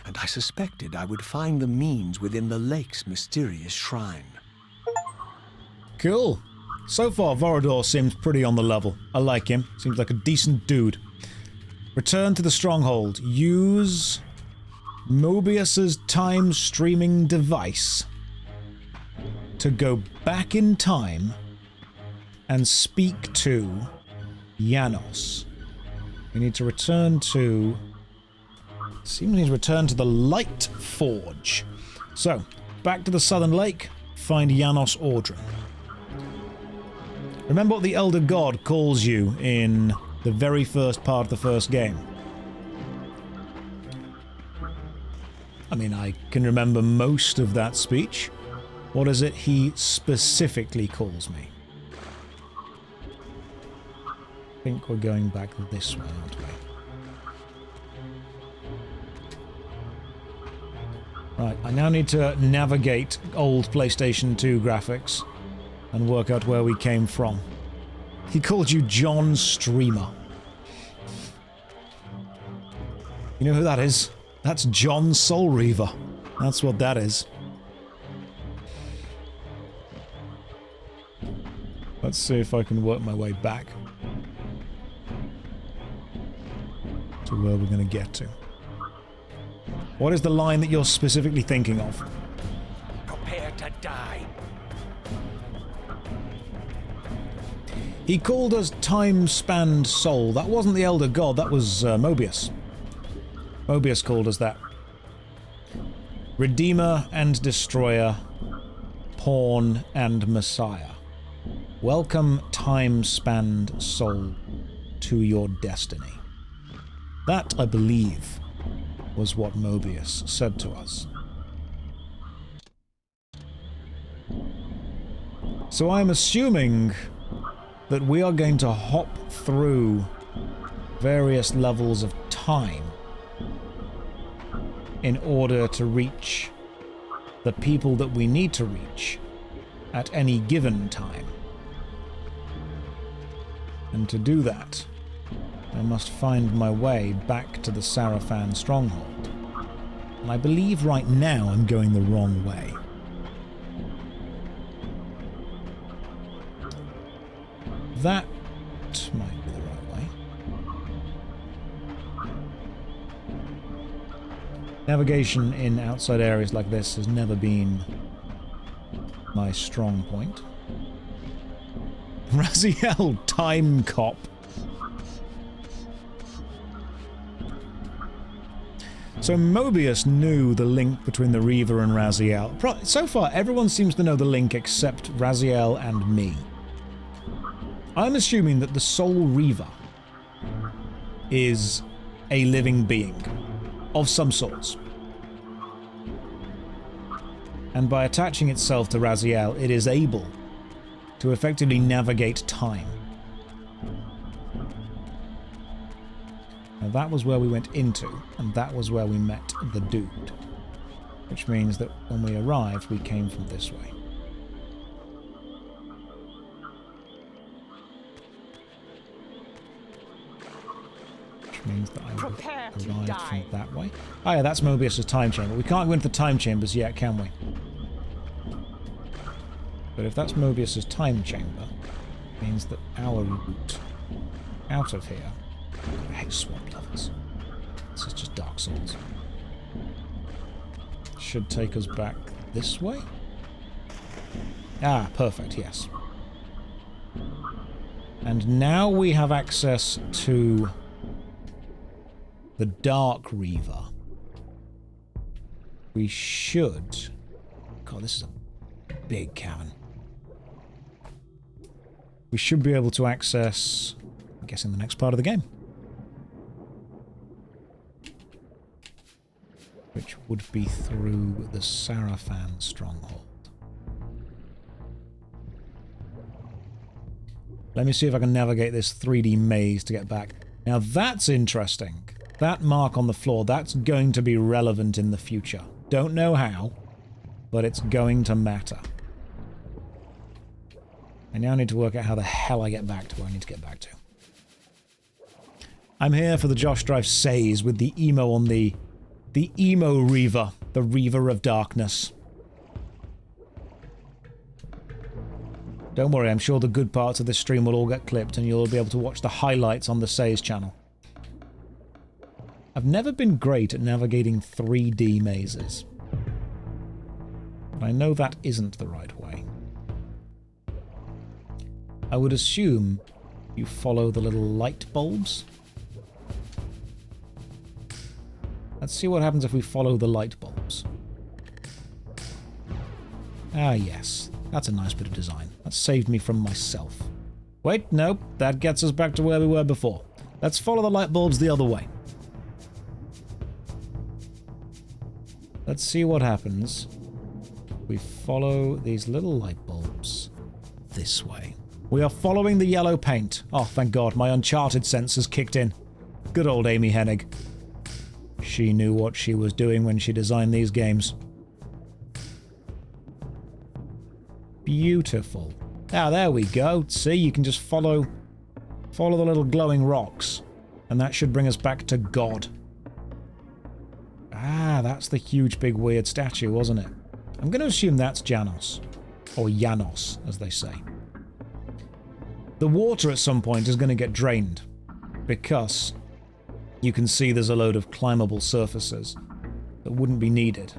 and I suspected I would find the means within the lake's mysterious shrine. Cool. So far, Vorador seems pretty on the level. I like him. Seems like a decent dude. Return to the stronghold. Use Moebius's time-streaming device to go back in time and speak to Janos. We need to return to... Seems we need to return to the Light Forge. So, back to the Southern Lake, find Janos Audron. Remember what the Elder God calls you in the very first part of the first game. I mean, I can remember most of that speech. What is it he specifically calls me? I think we're going back this way, aren't we? Right, I now need to navigate old PlayStation 2 graphics and work out where we came from. He called you John Streamer. You know who that is? That's John Soul Reaver. That's what that is. Let's see if I can work my way back to where we're going to get to. What is the line that you're specifically thinking of? Prepare to die. He called us time-spanned soul. That wasn't the Elder God, that was Moebius. Moebius called us that. Redeemer and Destroyer, Pawn and Messiah. Welcome, time-spanned soul, to your destiny. That, I believe, was what Moebius said to us. So I'm assuming that we are going to hop through various levels of time in order to reach the people that we need to reach at any given time. And to do that, I must find my way back to the Sarafan stronghold. And I believe right now I'm going the wrong way. That might be the right way. Navigation in outside areas like this has never been my strong point. Raziel, time cop. So Moebius knew the link between the Reaver and Raziel. So far, everyone seems to know the link except Raziel and me. I'm assuming that the Soul Reaver is a living being of some sorts. And by attaching itself to Raziel, it is able to effectively navigate time. Now that was where we went into, and that was where we met the dude. Which means that when we arrived, we came from this way. means that I will Prepare to arrive die. from that way. Oh yeah, that's Moebius' time chamber. We can't go into the time chambers yet, can we? But if that's Moebius' time chamber, it means that our route out of here... I hate swamp levels. This is just Dark Souls. Should take us back this way? Ah, perfect, yes. And now we have access to the Dark Reaver. We should... God, this is a big cavern. We should be able to access, I'm guessing, the next part of the game. Which would be through the Sarafan stronghold. Let me see if I can navigate this 3D maze to get back. Now that's interesting. That mark on the floor, that's going to be relevant in the future. Don't know how, but it's going to matter. I now need to work out how the hell I get back to where I need to get back to. I'm here for the JoshStrifeSays with the emo on the emo Reaver, the Reaver of Darkness. Don't worry, I'm sure the good parts of this stream will all get clipped and you'll be able to watch the highlights on the Says channel. I've never been great at navigating 3D mazes. But I know that isn't the right way. I would assume you follow the little light bulbs. Let's see what happens if we follow the light bulbs. Ah, yes. That's a nice bit of design. That saved me from myself. Wait, nope. That gets us back to where we were before. Let's follow the light bulbs the other way. Let's see what happens. We follow these little light bulbs this way. We are following the yellow paint. Oh, thank God, my Uncharted sense has kicked in. Good old Amy Hennig. She knew what she was doing when she designed these games. Beautiful. Ah, there we go. See, you can just follow the little glowing rocks. And that should bring us back to God. Ah, that's the huge, big, weird statue, wasn't it? I'm going to assume that's Janos. Or Janos, as they say. The water at some point is going to get drained. Because you can see there's a load of climbable surfaces that wouldn't be needed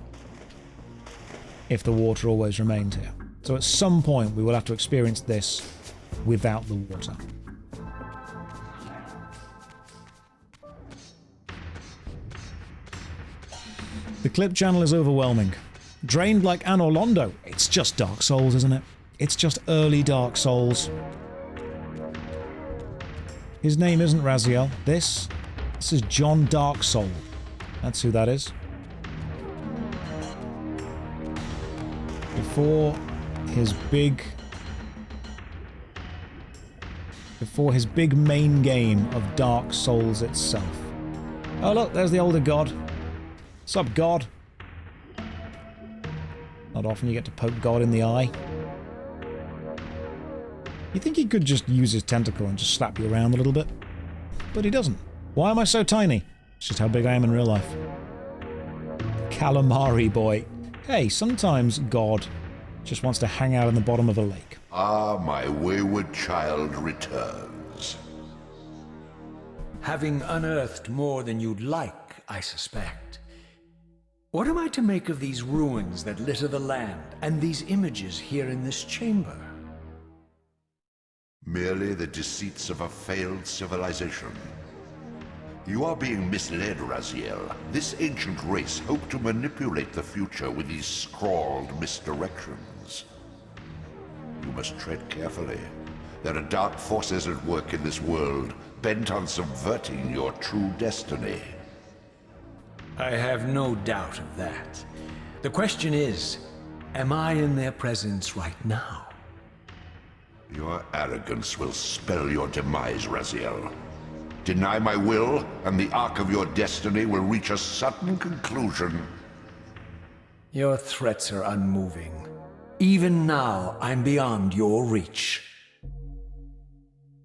if the water always remained here. So at some point we will have to experience this without the water. The clip channel is overwhelming. Drained like Anor Londo. It's just Dark Souls, isn't it? It's just early Dark Souls. His name isn't Raziel. This is John Darksoul. That's who that is. Before his big main game of Dark Souls itself. Oh look, there's the older god. What's up, God? Not often you get to poke God in the eye. You think he could just use his tentacle and just slap you around a little bit? But he doesn't. Why am I so tiny? It's just how big I am in real life. Calamari boy. Hey, sometimes God just wants to hang out in the bottom of a lake. Ah, my wayward child returns. Having unearthed more than you'd like, I suspect. What am I to make of these ruins that litter the land, and these images here in this chamber? Merely the deceits of a failed civilization. You are being misled, Raziel. This ancient race hoped to manipulate the future with these scrawled misdirections. You must tread carefully. There are dark forces at work in this world, bent on subverting your true destiny. I have no doubt of that. The question is, am I in their presence right now? Your arrogance will spell your demise, Raziel. Deny my will, and the arc of your destiny will reach a sudden conclusion. Your threats are unmoving. Even now, I'm beyond your reach.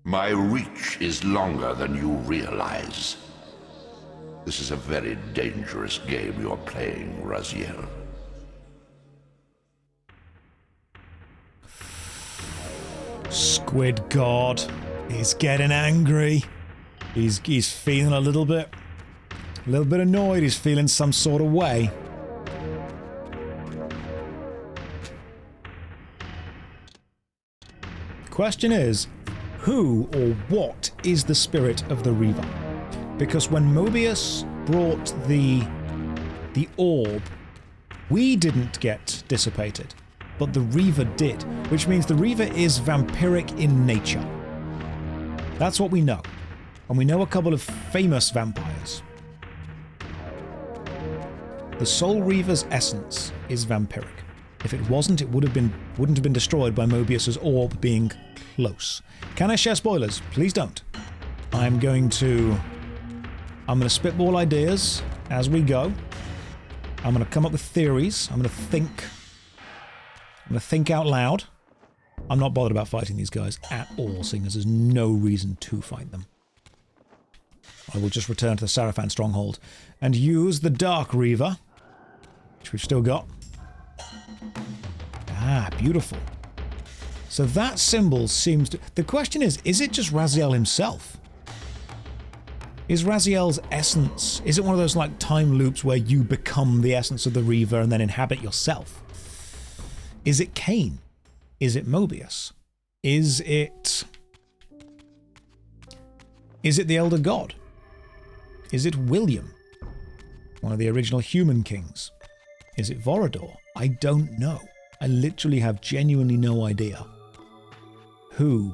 My reach is longer than you realize. This is a very dangerous game you're playing, Raziel. Squid God. He's getting angry. He's feeling a little bit annoyed. He's feeling some sort of way. Question is, who or what is the spirit of the Reaver? Because when Moebius brought the orb, we didn't get dissipated, but the Reaver did, which means the Reaver is vampiric in nature. That's what we know. And we know a couple of famous vampires. The Soul Reaver's essence is vampiric. If it wasn't, it wouldn't have been destroyed by Moebius's orb being close. Can I share spoilers? Please don't. I'm going to spitball ideas as we go. I'm going to come up with theories. I'm going to think out loud. I'm not bothered about fighting these guys at all, seeing as there's no reason to fight them. I will just return to the Sarafan stronghold and use the Dark Reaver, which we've still got. Ah, beautiful. So that symbol seems to... The question is it just Raziel himself? Is Raziel's essence... Is it one of those, like, time loops where you become the essence of the Reaver and then inhabit yourself? Is it Kain? Is it Moebius? Is it the Elder God? Is it William? One of the original human kings? Is it Vorador? I don't know. I literally have genuinely no idea who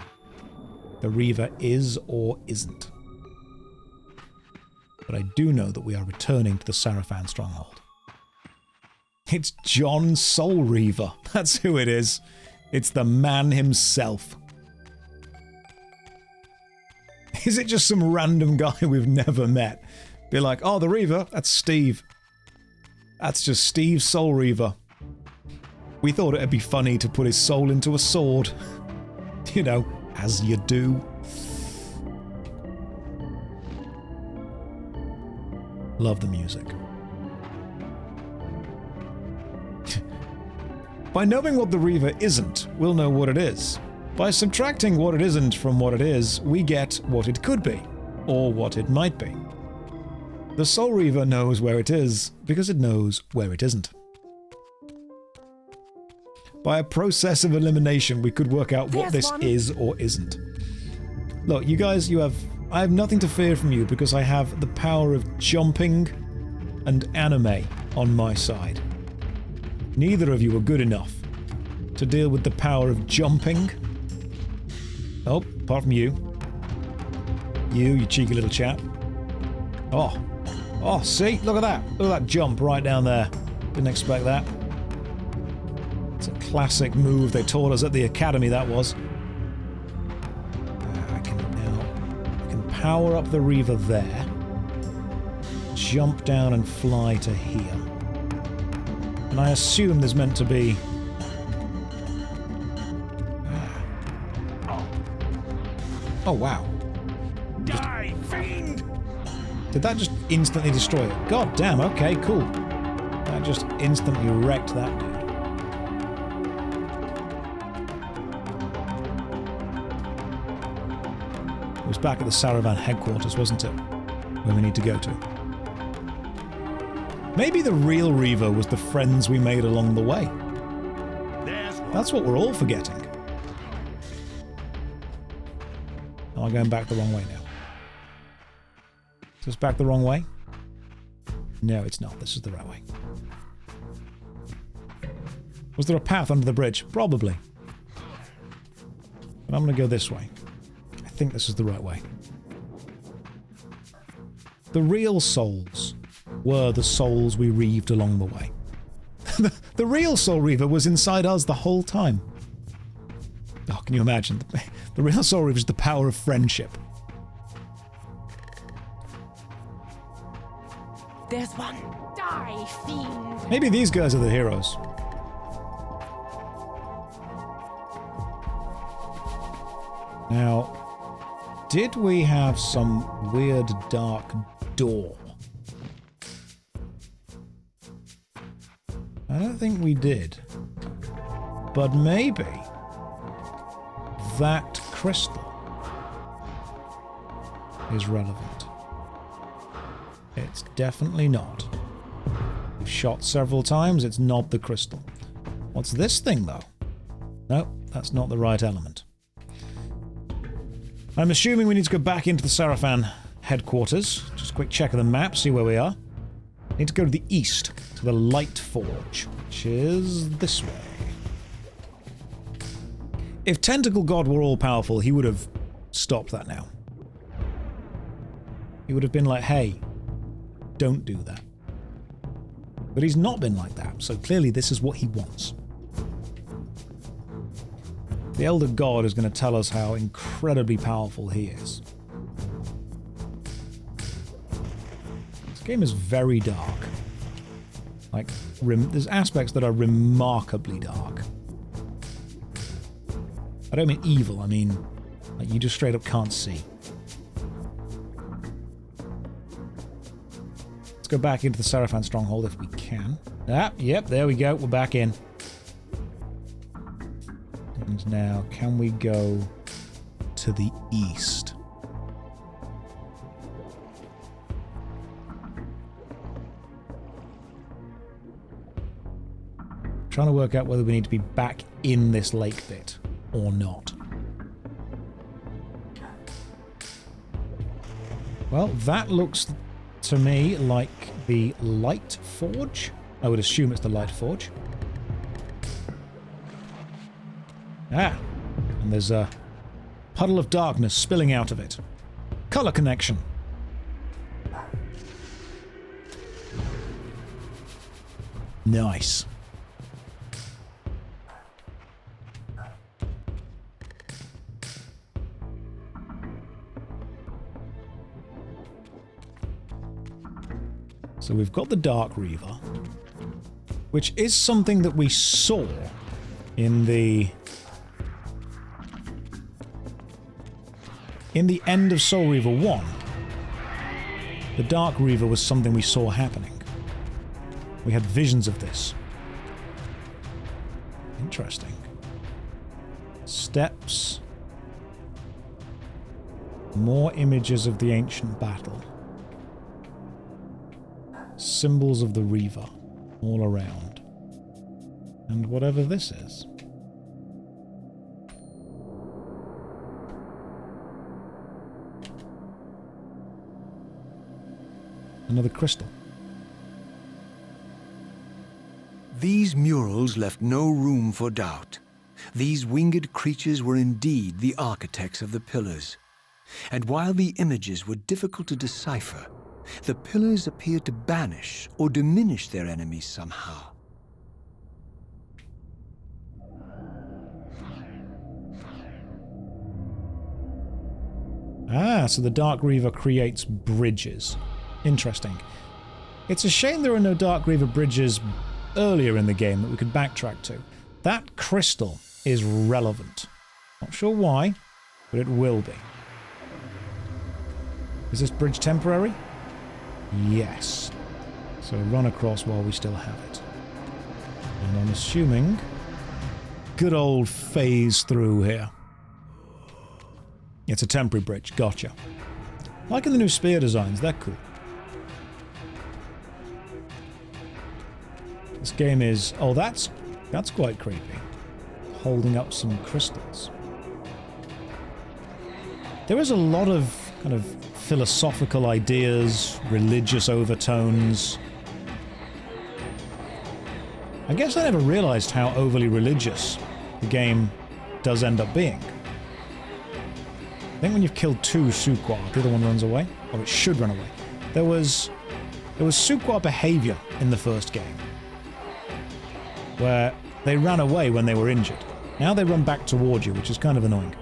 the Reaver is or isn't. But I do know that we are returning to the Sarafan stronghold. It's John Soul Reaver. That's who it is. It's the man himself. Is it just some random guy we've never met? Be like, oh, the Reaver, that's Steve. That's just Steve Soul Reaver. We thought it'd be funny to put his soul into a sword. You know, as you do. Love the music. By knowing what the Reaver isn't, we'll know what it is. By subtracting what it isn't from what it is, we get what it could be, or what it might be. The Soul Reaver knows where it is, because it knows where it isn't. By a process of elimination, we could work out what this is or isn't. Look, you guys, I have nothing to fear from you because I have the power of jumping and anime on my side. Neither of you are good enough to deal with the power of jumping. Oh, apart from you. You cheeky little chap. Oh, see? Look at that. Look at that jump right down there. Didn't expect that. It's a classic move they taught us at the academy, that was. I can power up the Reaver there. Jump down and fly to here. And I assume there's meant to be... Oh, wow. Die, fiend! Did that just instantly destroy it? God damn, okay, cool. That just instantly wrecked that dude. It was back at the Sarafan headquarters, wasn't it? Where we need to go to. Maybe the real Reaver was the friends we made along the way. That's what we're all forgetting. Am I going back the wrong way now? Is this back the wrong way? No, it's not. This is the right way. Was there a path under the bridge? Probably. But I'm going to go this way. I think this is the right way. The real souls were the souls we reaved along the way. The real Soul Reaver was inside us the whole time. Oh, can you imagine? The real Soul Reaver is the power of friendship. There's one. Die, fiend! Maybe these guys are the heroes. Now, did we have some weird dark door I don't think we did. But maybe that crystal is relevant. It's definitely not. We've shot several times, it's not the crystal. What's this thing, though? No, that's not the right element. I'm assuming we need to go back into the Sarafan headquarters. Just a quick check of the map, see where we are. Need to go to the east, to the Light Forge, which is this way. If Tentacle God were all-powerful, he would have stopped that now. He would have been like, hey, don't do that. But he's not been like that, so clearly this is what he wants. The Elder God is going to tell us how incredibly powerful he is. This game is very dark. Like, there's aspects that are remarkably dark. I don't mean evil, I mean, like, you just straight up can't see. Let's go back into the Sarafan stronghold if we can. Ah, yep, there we go, we're back in. And now, can we go to the east? Trying to work out whether we need to be back in this lake bit or not. Well, that looks to me like the Light Forge. I would assume it's the Light Forge. Ah, and there's a puddle of darkness spilling out of it. Color connection. Nice. So we've got the Dark Reaver, which is something that we saw in the end of Soul Reaver 1. The Dark Reaver was something we saw happening. We had visions of this. Interesting. Steps. More images of the ancient battle. Symbols of the Reaver all around. And whatever this is. Another crystal. These murals left no room for doubt. These winged creatures were indeed the architects of the Pillars. And while the images were difficult to decipher, the Pillars appeared to banish or diminish their enemies somehow. Ah, so the Dark Reaver creates bridges. Interesting. It's a shame there are no Dark Reaver bridges earlier in the game that we could backtrack to. That crystal is relevant. Not sure why, but it will be. Is this bridge temporary? Yes. So run across while we still have it. And I'm assuming good old phase through here. It's a temporary bridge, gotcha. Liking the new spear designs, they're cool. This game is... oh, that's quite creepy. Holding up some crystals. There is a lot of kind of philosophical ideas, religious overtones. I guess I never realized how overly religious the game does end up being. I think when you've killed 2 Suqua, the other one runs away, or it should run away. There was Suqua behavior in the first game, where they ran away when they were injured. Now they run back towards you, which is kind of annoying.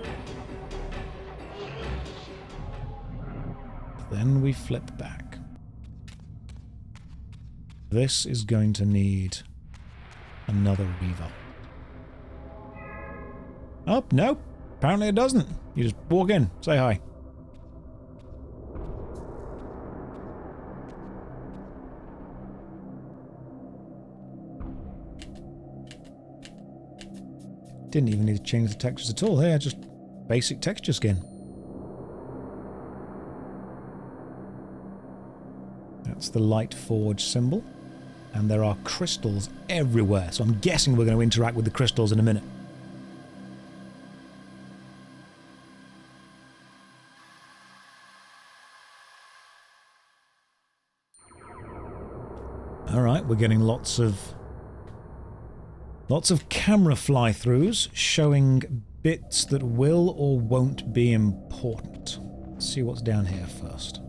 Then we flip back. This is going to need another Reaver. Oh, no. Apparently it doesn't. You just walk in, say hi. Didn't even need to change the textures at all here, just basic texture skin. That's the light forge symbol. And there are crystals everywhere, so I'm guessing we're going to interact with the crystals in a minute. Alright, we're getting lots of camera fly-throughs showing bits that will or won't be important. Let's see what's down here first.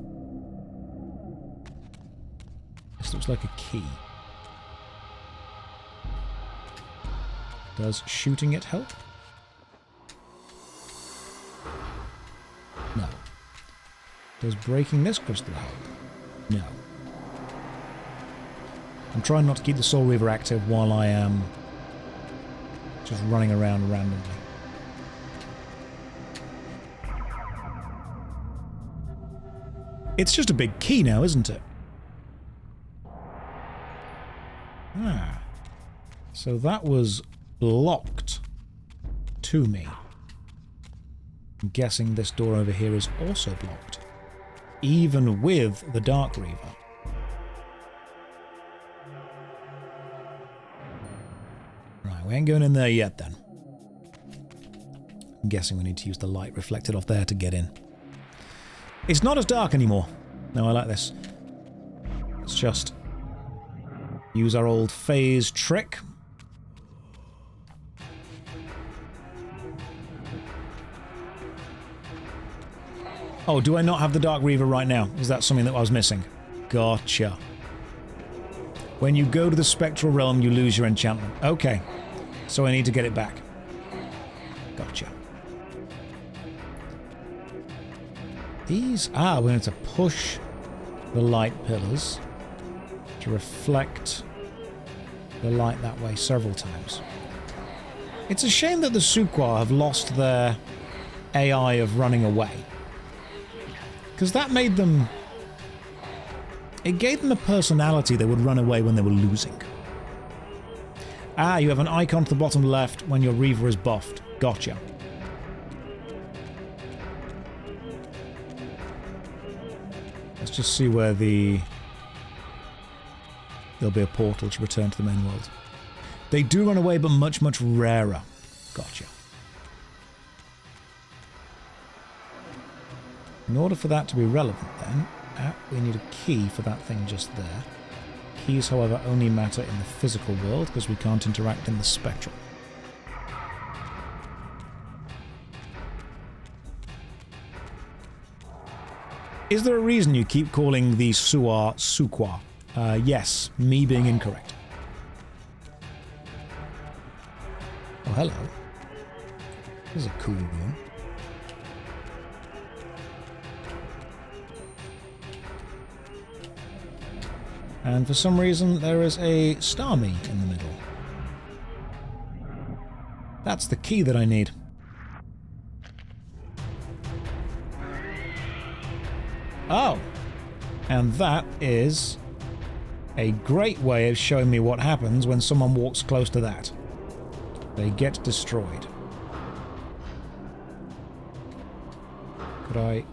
This looks like a key. Does shooting it help? No. Does breaking this crystal help? No. I'm trying not to keep the Soul Reaver active while I am just running around randomly. It's just a big key now, isn't it? Ah. So that was locked to me. I'm guessing this door over here is also blocked, even with the Dark Reaver. Right, we ain't going in there yet then. I'm guessing we need to use the light reflected off there to get in. It's not as dark anymore. No, I like this. Let's just use our old phase trick. Oh, do I not have the Dark Reaver right now? Is that something that I was missing? Gotcha. When you go to the Spectral Realm, you lose your enchantment. Okay. So I need to get it back. Gotcha. These... Ah, we're going to push the light pillars to reflect the light that way several times. It's a shame that the Suqua have lost their AI of running away. Because that made them... It gave them a personality they would run away when they were losing. Ah, you have an icon to the bottom left when your Reaver is buffed. Gotcha. Let's just see where the... There'll be a portal to return to the main world. They do run away, but much, much rarer. Gotcha. In order for that to be relevant then, we need a key for that thing just there. Keys, however, only matter in the physical world because we can't interact in the spectral. Is there a reason you keep calling the Suqua? Yes, me being incorrect. Oh, hello. This is a cool room. And for some reason, there is a Starmie in the middle. That's the key that I need. Oh! And that is a great way of showing me what happens when someone walks close to that. They get destroyed. Could I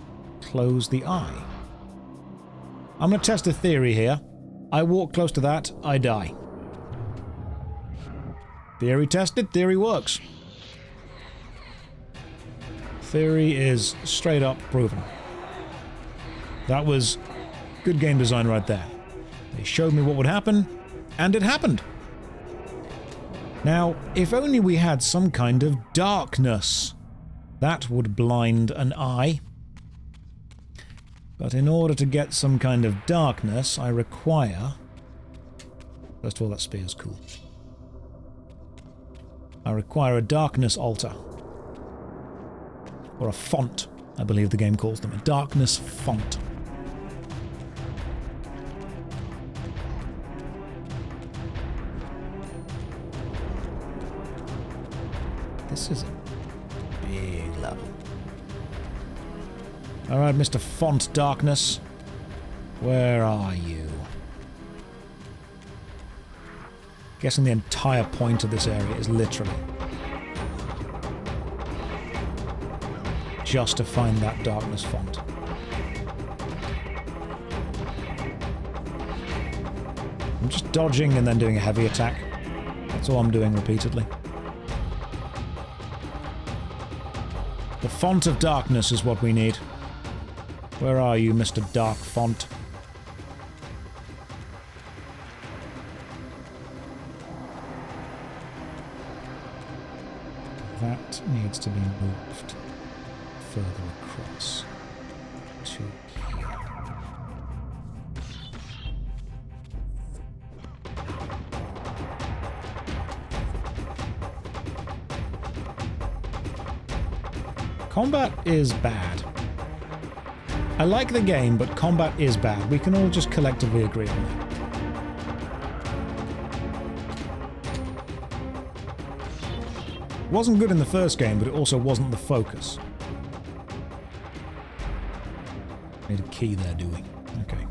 close the eye? I'm going to test a theory here. I walk close to that, I die. Theory tested, theory works. Theory is straight up proven. That was good game design right there. They showed me what would happen, and it happened. Now, if only we had some kind of darkness. That would blind an eye. But in order to get some kind of darkness, I require... First of all, that spear's cool. I require a darkness altar. Or a font, I believe the game calls them. A darkness font. This is a big level. Alright, Mr. Font Darkness. Where are you? Guessing the entire point of this area is literally just to find that darkness font. I'm just dodging and then doing a heavy attack. That's all I'm doing repeatedly. The font of darkness is what we need. Where are you, Mr. Dark Font? That needs to be moved further across to here. Combat is bad. I like the game, but combat is bad. We can all just collectively agree on that. It wasn't good in the first game, but it also wasn't the focus. Need a key there, do we? Okay.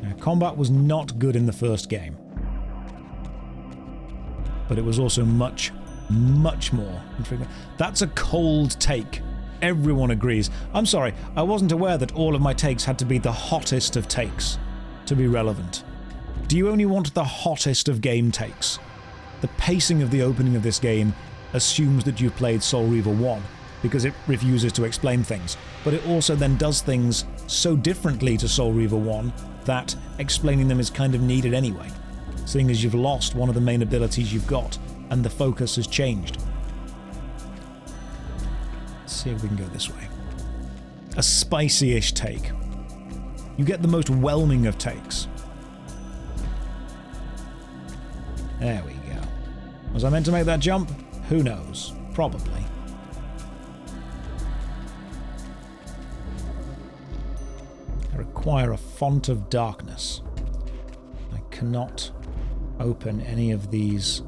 Now, combat was not good in the first game. But it was also much more intriguing. That's a cold take. Everyone agrees. I'm sorry, I wasn't aware that all of my takes had to be the hottest of takes to be relevant. Do you only want the hottest of game takes? The pacing of the opening of this game assumes that you've played Soul Reaver 1, because it refuses to explain things, but it also then does things so differently to Soul Reaver 1 that explaining them is kind of needed anyway, seeing as you've lost one of the main abilities you've got, and the focus has changed. Let's see if we can go this way. A spicy-ish take. You get the most whelming of takes. There we go. Was I meant to make that jump? Who knows? Probably. I require a font of darkness. I cannot open any of these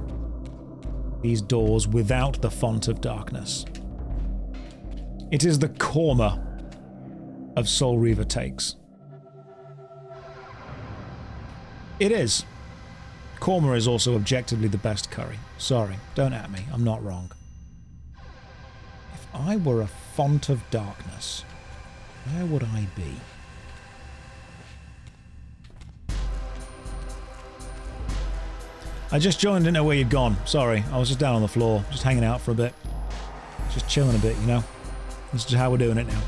doors without the font of darkness. It is the korma of Soul Reaver takes. It is. Korma is also objectively the best curry. Sorry, don't at me, I'm not wrong. If I were a font of darkness, where would I be? I just joined, didn't know where you'd gone. Sorry, I was just down on the floor, just hanging out for a bit. Just chilling a bit, you know? This is how we're doing it now.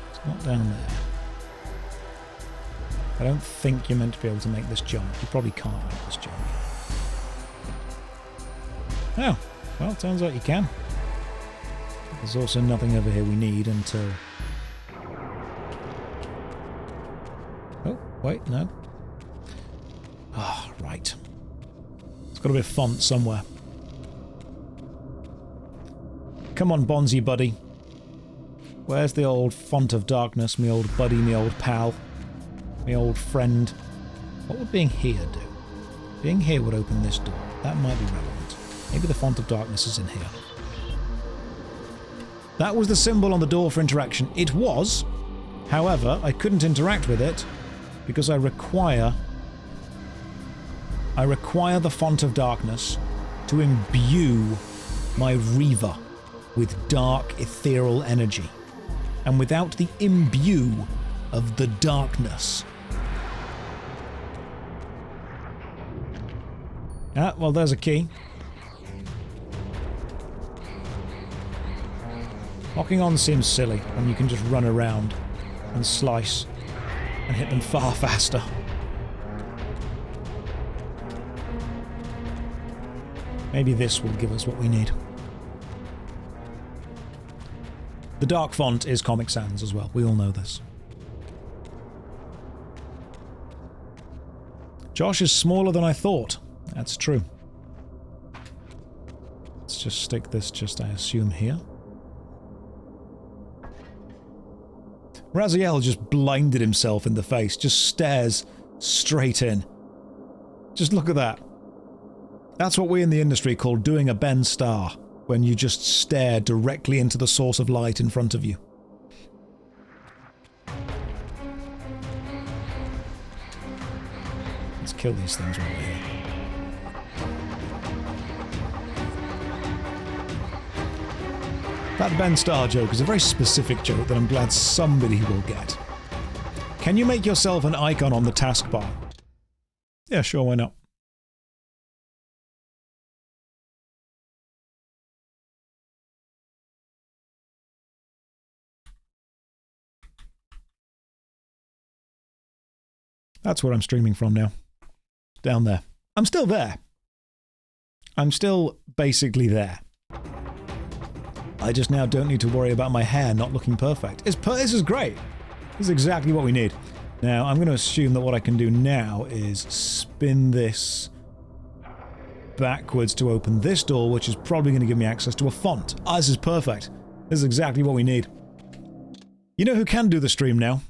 It's not down there. I don't think you're meant to be able to make this jump. You probably can't make this jump. Oh, well, turns out you can. There's also nothing over here we need until... Oh, wait, no. Ah, right. There's got to be a font somewhere. Come on, Bonzi buddy. Where's the old font of darkness, me old buddy, me old pal, me old friend? What would being here do? Being here would open this door. That might be relevant. Maybe the font of darkness is in here. That was the symbol on the door for interaction. It was. However, I couldn't interact with it because I require the font of darkness to imbue my Reaver with dark ethereal energy. And without the imbue of the darkness... Ah, well, there's a key. Locking on seems silly when you can just run around and slice and hit them far faster. Maybe this will give us what we need. The dark font is Comic Sans as well. We all know this. Josh is smaller than I thought. That's true. Let's just stick this I assume, here. Raziel just blinded himself in the face. Just stares straight in. Just look at that. That's what we in the industry call doing a Ben Starr, when you just stare directly into the source of light in front of you. Let's kill these things while we're here. That Ben Starr joke is a very specific joke that I'm glad somebody will get. Can you make yourself an icon on the taskbar? Yeah, sure, why not? That's where I'm streaming from now. Down there. I'm still there. I'm still basically there. I just now don't need to worry about my hair not looking perfect. This is great. This is exactly what we need. Now, I'm going to assume that what I can do now is spin this backwards to open this door, which is probably going to give me access to a font. Ah, this is perfect. This is exactly what we need. You know who can do the stream now?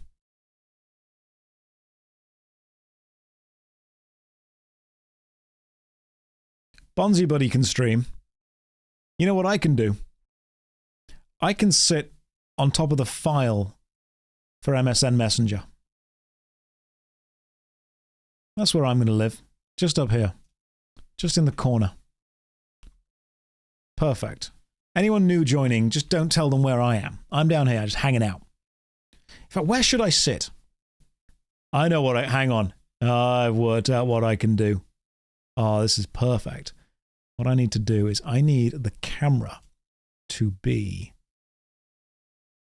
Bonzi Buddy can stream. You know what I can do? I can sit on top of the file for MSN Messenger. That's where I'm going to live. Just up here. Just in the corner. Perfect. Anyone new joining, just don't tell them where I am. I'm down here, just hanging out. In fact, where should I sit? I know what hang on. I've worked out what I can do. Oh, this is perfect. What I need to do is I need the camera to be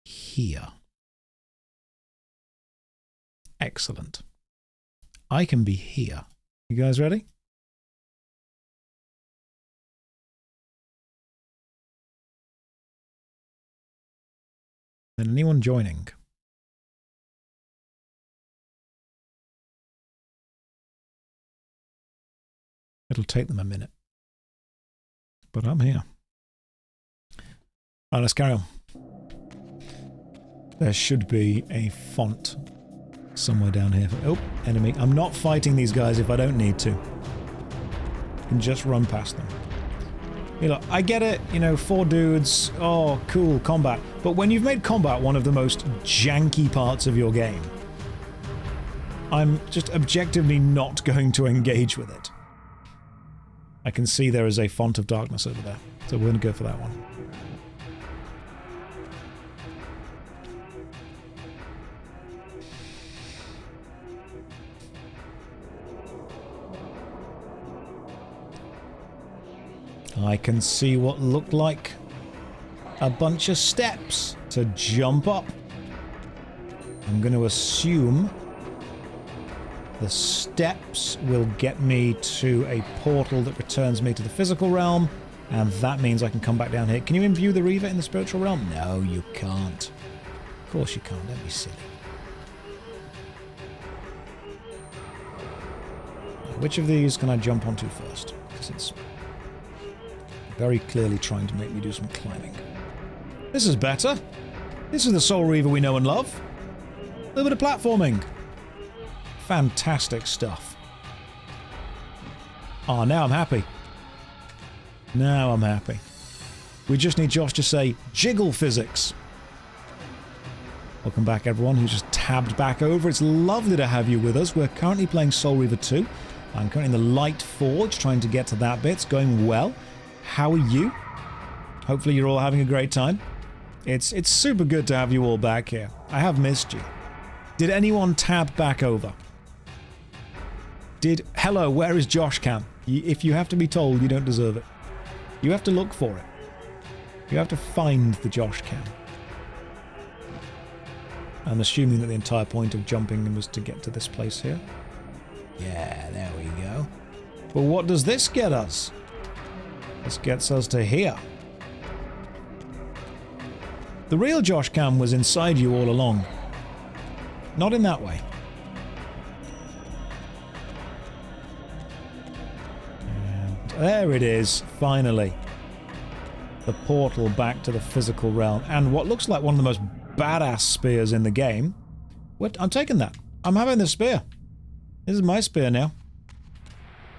here. Excellent. I can be here. You guys ready? And anyone joining? It'll take them a minute. But I'm here. Alright, let's carry on. There should be a font somewhere down here. Oh, enemy. I'm not fighting these guys if I don't need to. I can just run past them. You know, I get it, you know, 4 dudes, oh, cool, combat. But when you've made combat one of the most janky parts of your game, I'm just objectively not going to engage with it. I can see there is a font of darkness over there, so we're going to go for that one. I can see what looked like a bunch of steps to jump up. I'm going to assume the steps will get me to a portal that returns me to the physical realm, and that means I can come back down here. Can you imbue the Reaver in the spiritual realm? No, you can't. Of course you can't. Don't be silly. Which of these can I jump onto first? Because it's very clearly trying to make me do some climbing. This is better. This is the Soul Reaver we know and love. A little bit of platforming. Fantastic stuff. Ah, now I'm happy. Now I'm happy. We just need Josh to say, jiggle physics. Welcome back, everyone who's just tabbed back over. It's lovely to have you with us. We're currently playing Soul Reaver 2. I'm currently in the Light Forge, trying to get to that bit. It's going well. How are you? Hopefully you're all having a great time. It's super good to have you all back here. I have missed you. Did anyone tab back over? Hello, where is Josh Cam? If you have to be told, you don't deserve it. You have to look for it. You have to find the Josh Cam. I'm assuming that the entire point of jumping was to get to this place here. Yeah, there we go. But what does this get us? This gets us to here. The real Josh Cam was inside you all along. Not in that way. And there it is, finally. The portal back to the physical realm. And what looks like one of the most badass spears in the game. What? I'm taking that. I'm having the spear. This is my spear now.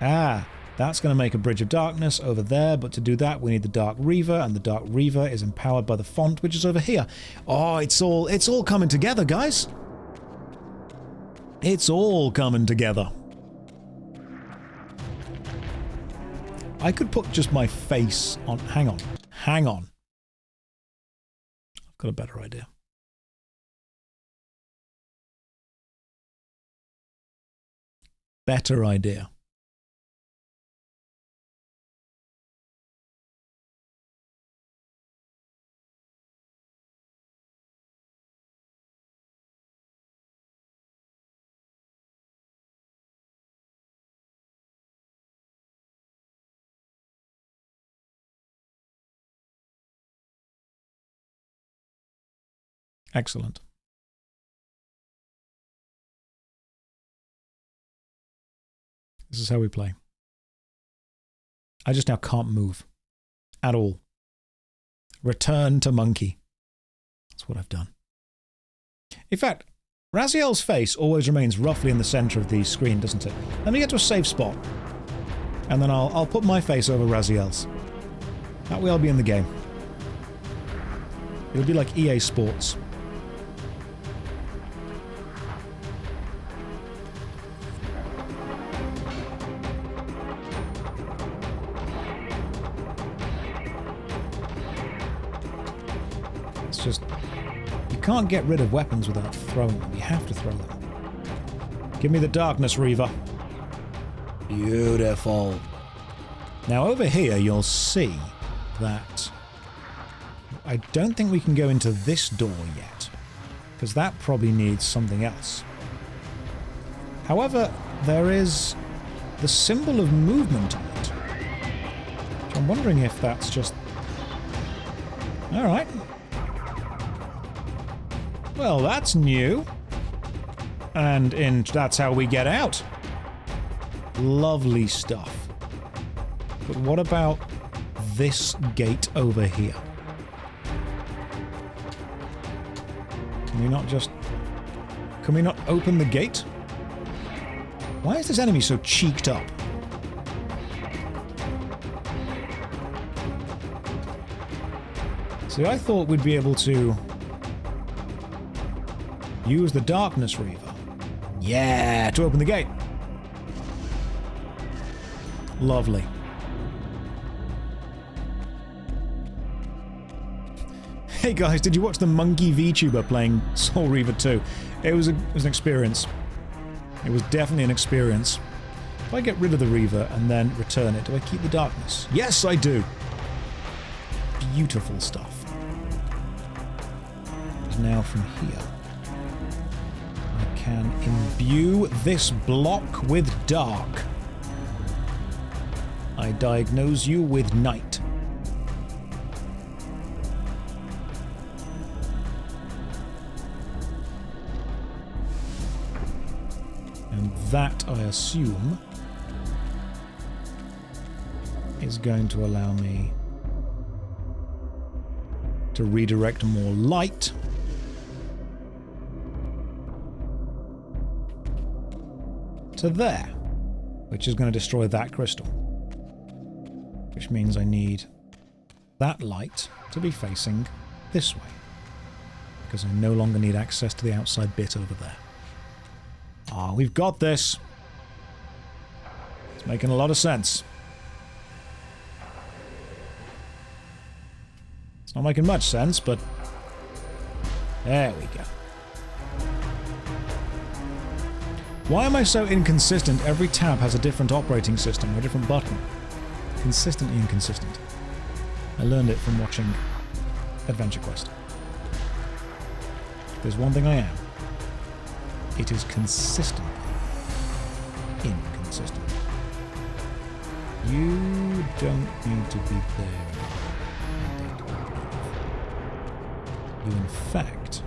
Ah. That's going to make a Bridge of Darkness over there, but to do that we need the Dark Reaver, and the Dark Reaver is empowered by the font, which is over here. Oh, it's all coming together, guys. It's all coming together. I could put just my face on... Hang on. Hang on. I've got a better idea. Better idea. Excellent. This is how we play. I just now can't move. At all. Return to monkey. That's what I've done. In fact, Raziel's face always remains roughly in the center of the screen, doesn't it? Let me get to a safe spot. And then I'll put my face over Raziel's. That way I'll be in the game. It'll be like EA Sports. Just, you can't get rid of weapons without throwing them. You have to throw them. Give me the Darkness Reaver. Beautiful. Now over here you'll see that I don't think we can go into this door yet, because that probably needs something else. However, there is the symbol of movement on it. So I'm wondering if that's just... Alright. Well, that's new. And that's how we get out. Lovely stuff. But what about this gate over here? Can we not just... Can we not open the gate? Why is this enemy so cheeked up? See, I thought we'd be able to... use the Darkness Reaver. Yeah, to open the gate. Lovely. Hey guys, did you watch the monkey VTuber playing Soul Reaver 2? It was an experience. It was definitely an experience. If I get rid of the Reaver and then return it, do I keep the darkness? Yes, I do. Beautiful stuff. And now from here, I can imbue this block with dark. I diagnose you with night. And that, I assume, is going to allow me to redirect more light to there, which is going to destroy that crystal. Which means I need that light to be facing this way, because I no longer need access to the outside bit over there. Ah, we've got this. It's making a lot of sense. It's not making much sense, but there we go. Why am I so inconsistent? Every tab has a different operating system or a different button. Consistently inconsistent. I learned it from watching Adventure Quest. If there's one thing I am, it is consistently inconsistent. You don't need to be there. You, in fact,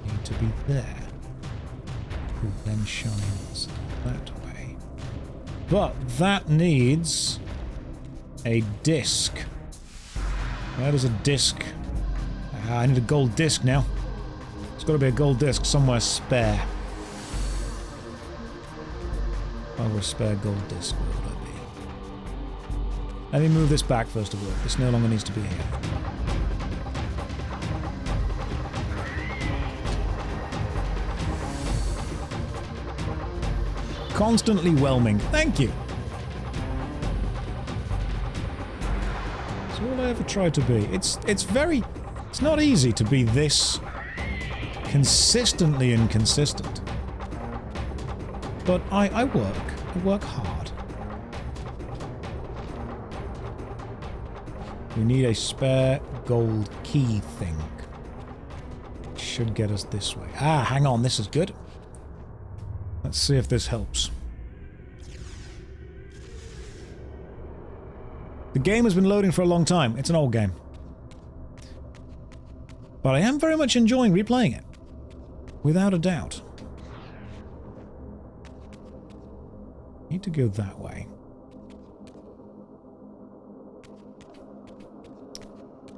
need to be there. Who then shines that way. But that needs a disc. Where does a disc? I need a gold disc now. There's got to be a gold disc somewhere spare. Oh, a spare gold disc. Where would that be? Let me move this back first of all. This no longer needs to be here. Constantly whelming. Thank you. all I ever tried to be. It's not easy to be this consistently inconsistent. But I work hard. We need a spare gold key thing. Should get us this way. Ah, hang on, this is good. Let's see if this helps. The game has been loading for a long time. It's an old game. But I am very much enjoying replaying it. Without a doubt. Need to go that way.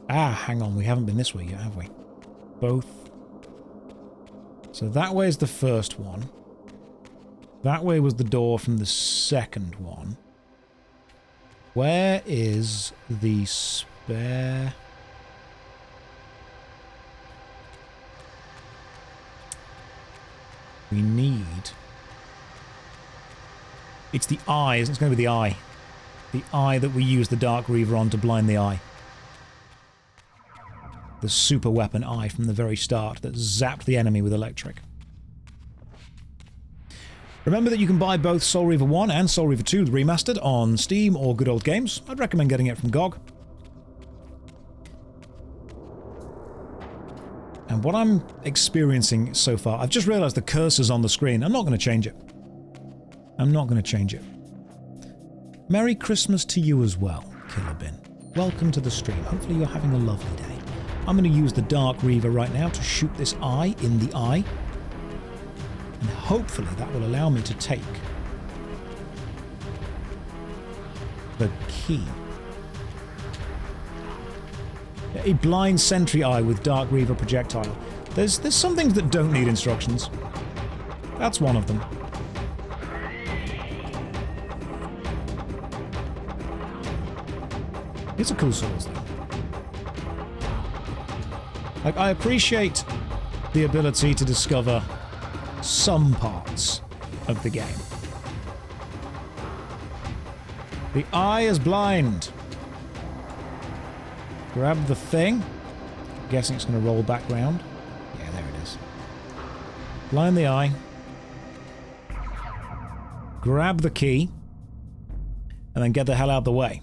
Ah, hang on. We haven't been this way yet, have we? Both. So that way is the first one. That way was the door from the second one. Where is the spare... We need... It's the eye, isn't it? It's going to be the eye. The eye that we use the Dark Reaver on to blind the eye. The super weapon eye from the very start that zapped the enemy with electric. Remember that you can buy both Soul Reaver 1 and Soul Reaver 2 Remastered on Steam or Good Old Games. I'd recommend getting it from GOG. And what I'm experiencing so far, I've just realized the cursor's on the screen. I'm not going to change it. I'm not going to change it. Merry Christmas to you as well, Killer Bin. Welcome to the stream. Hopefully you're having a lovely day. I'm going to use the Dark Reaver right now to shoot this eye in the eye. And hopefully that will allow me to take the key. A blind sentry eye with Dark Reaver projectile. There's some things that don't need instructions. That's one of them. It's a cool source, though. Like, I appreciate the ability to discover some parts of the game. The eye is blind. Grab the thing. I'm guessing it's going to roll back round. Yeah, there it is. Blind the eye. Grab the key. And then get the hell out of the way.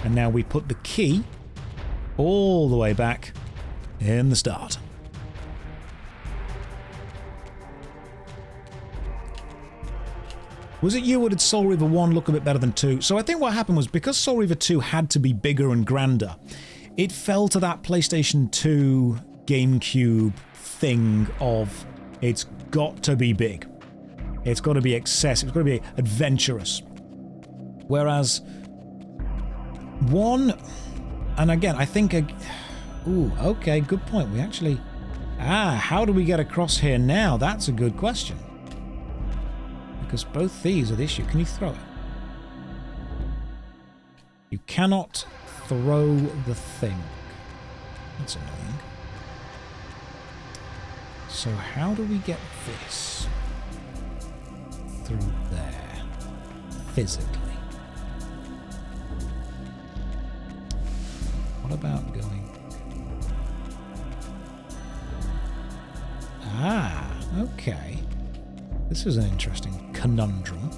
And now we put the key all the way back in the start. Was it you or did Soul Reaver 1 look a bit better than 2? So I think what happened was because Soul Reaver 2 had to be bigger and grander, it fell to that PlayStation 2 GameCube thing of it's got to be big. It's got to be excessive. It's got to be adventurous. Whereas 1, and again, I think... Ooh, okay, good point. We actually... how do we get across here now? That's a good question. Because both these are the issue. Can you throw it? You cannot throw the thing. That's annoying. So how do we get this through there physically? What about going... okay. This is an interesting conundrum.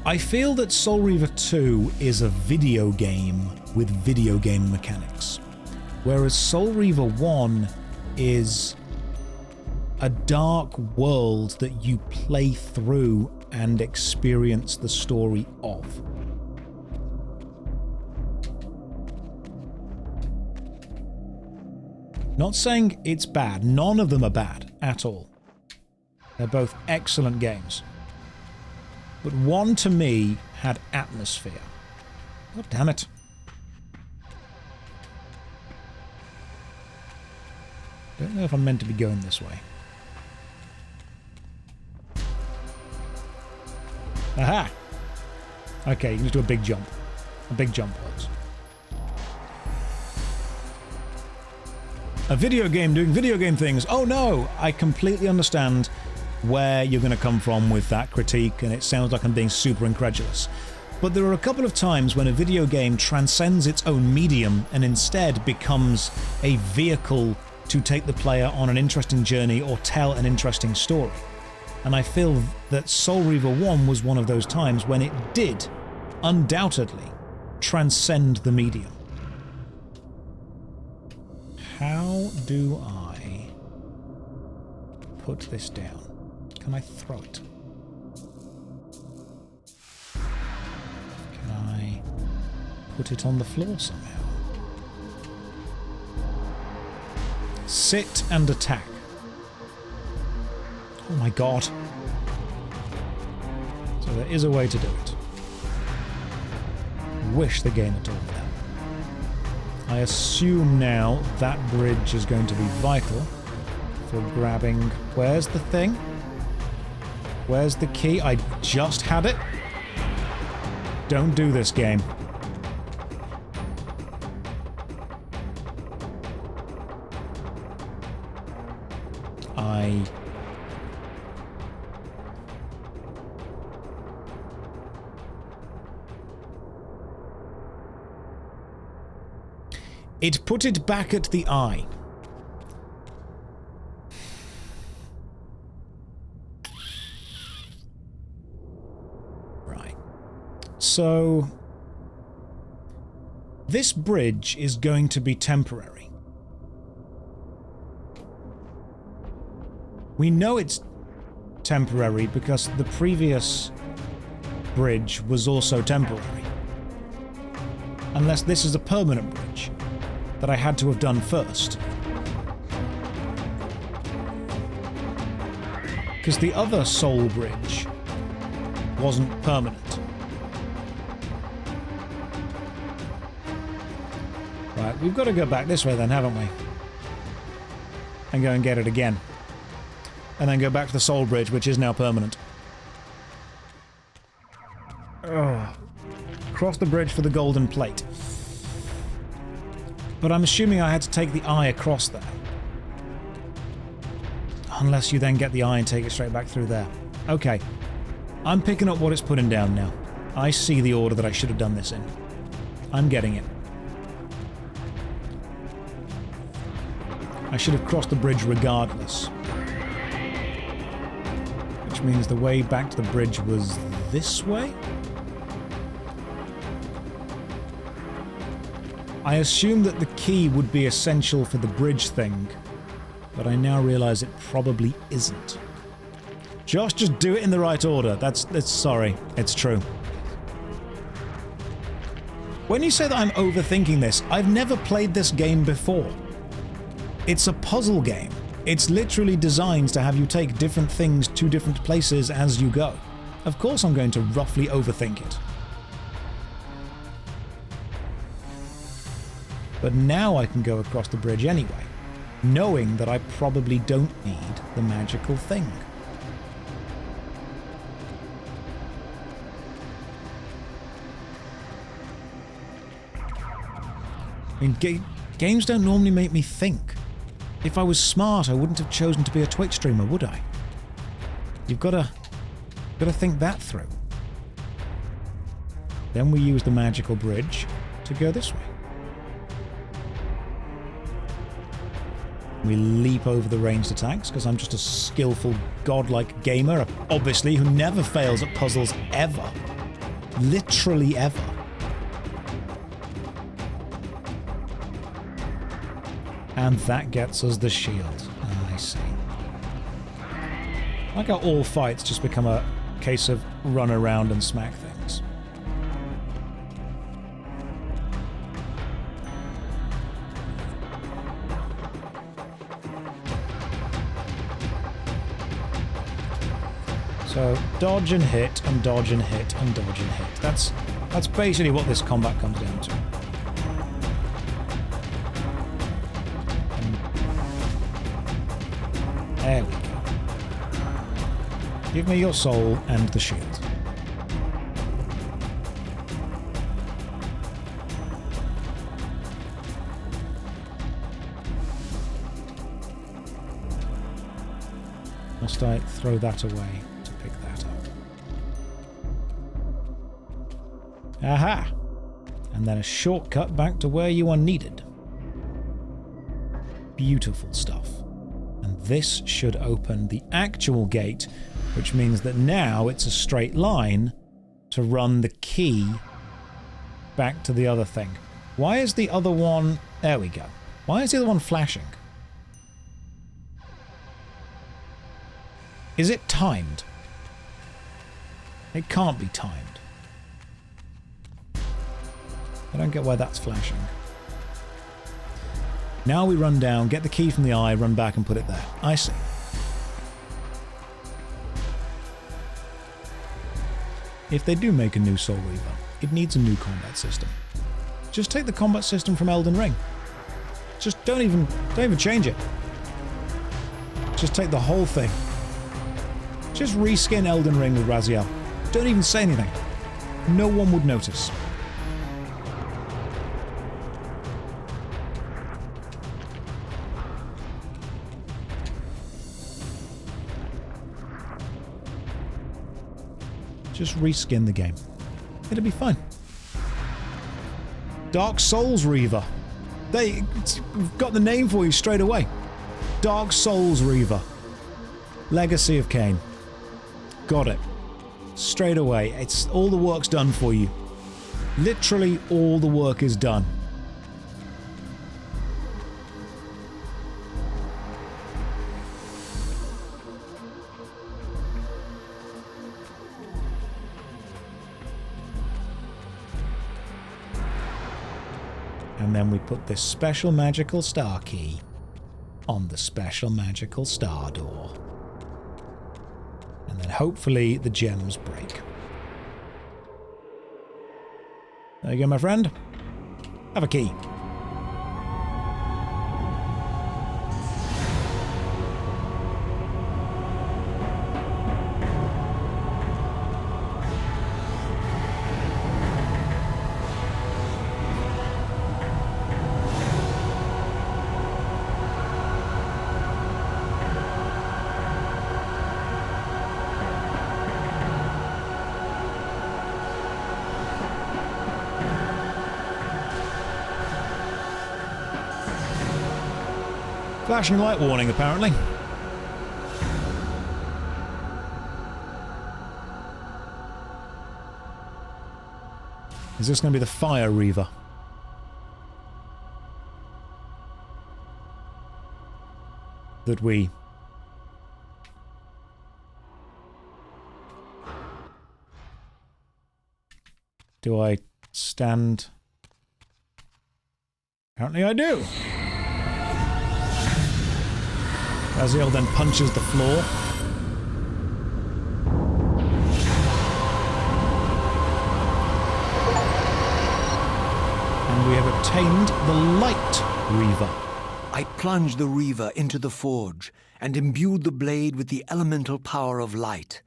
I feel that Soul Reaver 2 is a video game with video game mechanics, whereas Soul Reaver 1 is a dark world that you play through and experience the story of. Not saying it's bad. None of them are bad at all. They're both excellent games. But one, to me, had atmosphere. God damn it. Don't know if I'm meant to be going this way. Aha! Okay, you can just do a big jump. A big jump works. A video game doing video game things. Oh no! I completely understand where you're going to come from with that critique, and it sounds like I'm being super incredulous. But there are a couple of times when a video game transcends its own medium and instead becomes a vehicle to take the player on an interesting journey or tell an interesting story. And I feel that Soul Reaver 1 was one of those times when it did, undoubtedly, transcend the medium. How do I put this down? Can I throw it? Can I put it on the floor somehow? Sit and attack. Oh my god. So there is a way to do it. Wish the game had told me that. I assume now that bridge is going to be vital for grabbing... Where's the thing? Where's the key? I just had it. Don't do this, game. It put it back at the eye. Right. So... this bridge is going to be temporary. We know it's temporary because the previous bridge was also temporary. Unless this is a permanent bridge that I had to have done first. Because the other Soul Bridge wasn't permanent. Right, we've got to go back this way then, haven't we? And go and get it again. And then go back to the Soul Bridge, which is now permanent. Ugh. Cross the bridge for the golden plate. But I'm assuming I had to take the eye across there. Unless you then get the eye and take it straight back through there. Okay. I'm picking up what it's putting down now. I see the order that I should have done this in. I'm getting it. I should have crossed the bridge regardless. Which means the way back to the bridge was this way? I assumed that the key would be essential for the bridge thing, but I now realize it probably isn't. Josh, just do it in the right order. That's sorry, it's true. When you say that I'm overthinking this, I've never played this game before. It's a puzzle game. It's literally designed to have you take different things to different places as you go. Of course I'm going to roughly overthink it. But now I can go across the bridge anyway, knowing that I probably don't need the magical thing. I mean, games don't normally make me think. If I was smart, I wouldn't have chosen to be a Twitch streamer, would I? You've got to think that through. Then we use the magical bridge to go this way. We leap over the ranged attacks, because I'm just a skillful, godlike gamer, obviously, who never fails at puzzles ever. Literally ever. And that gets us the shield. I see. I like how all fights just become a case of run around and smack things. So, dodge and hit, and dodge and hit, and dodge and hit. That's basically what this combat comes down to. There we go. Give me your soul and the shield. Must I throw that away to pick that up? Aha! And then a shortcut back to where you are needed. Beautiful stuff. And this should open the actual gate, which means that now it's a straight line to run the key back to the other thing. Why is the other one... There we go. Why is the other one flashing? Is it timed? It can't be timed. I don't get why that's flashing. Now we run down, get the key from the eye, run back and put it there. I see. If they do make a new Soul Reaver, it needs a new combat system. Just take the combat system from Elden Ring. Just don't even change it. Just take the whole thing. Just reskin Elden Ring with Raziel. Don't even say anything. No one would notice. Just reskin the game. It'll be fine. Dark Souls Reaver. We've got the name for you straight away. Dark Souls Reaver. Legacy of Kain. Got it. Straight away. It's all the work's done for you. Literally all the work is done. And then we put this special magical star key on the special magical star door. And then hopefully the gems break. There you go, my friend. Have a key. Flashing light warning, apparently. Is this going to be the Fire Reaver? That we... Do I stand... Apparently I do. Raziel then punches the floor. And we have obtained the Light Reaver. I plunged the Reaver into the forge and imbued the blade with the elemental power of light.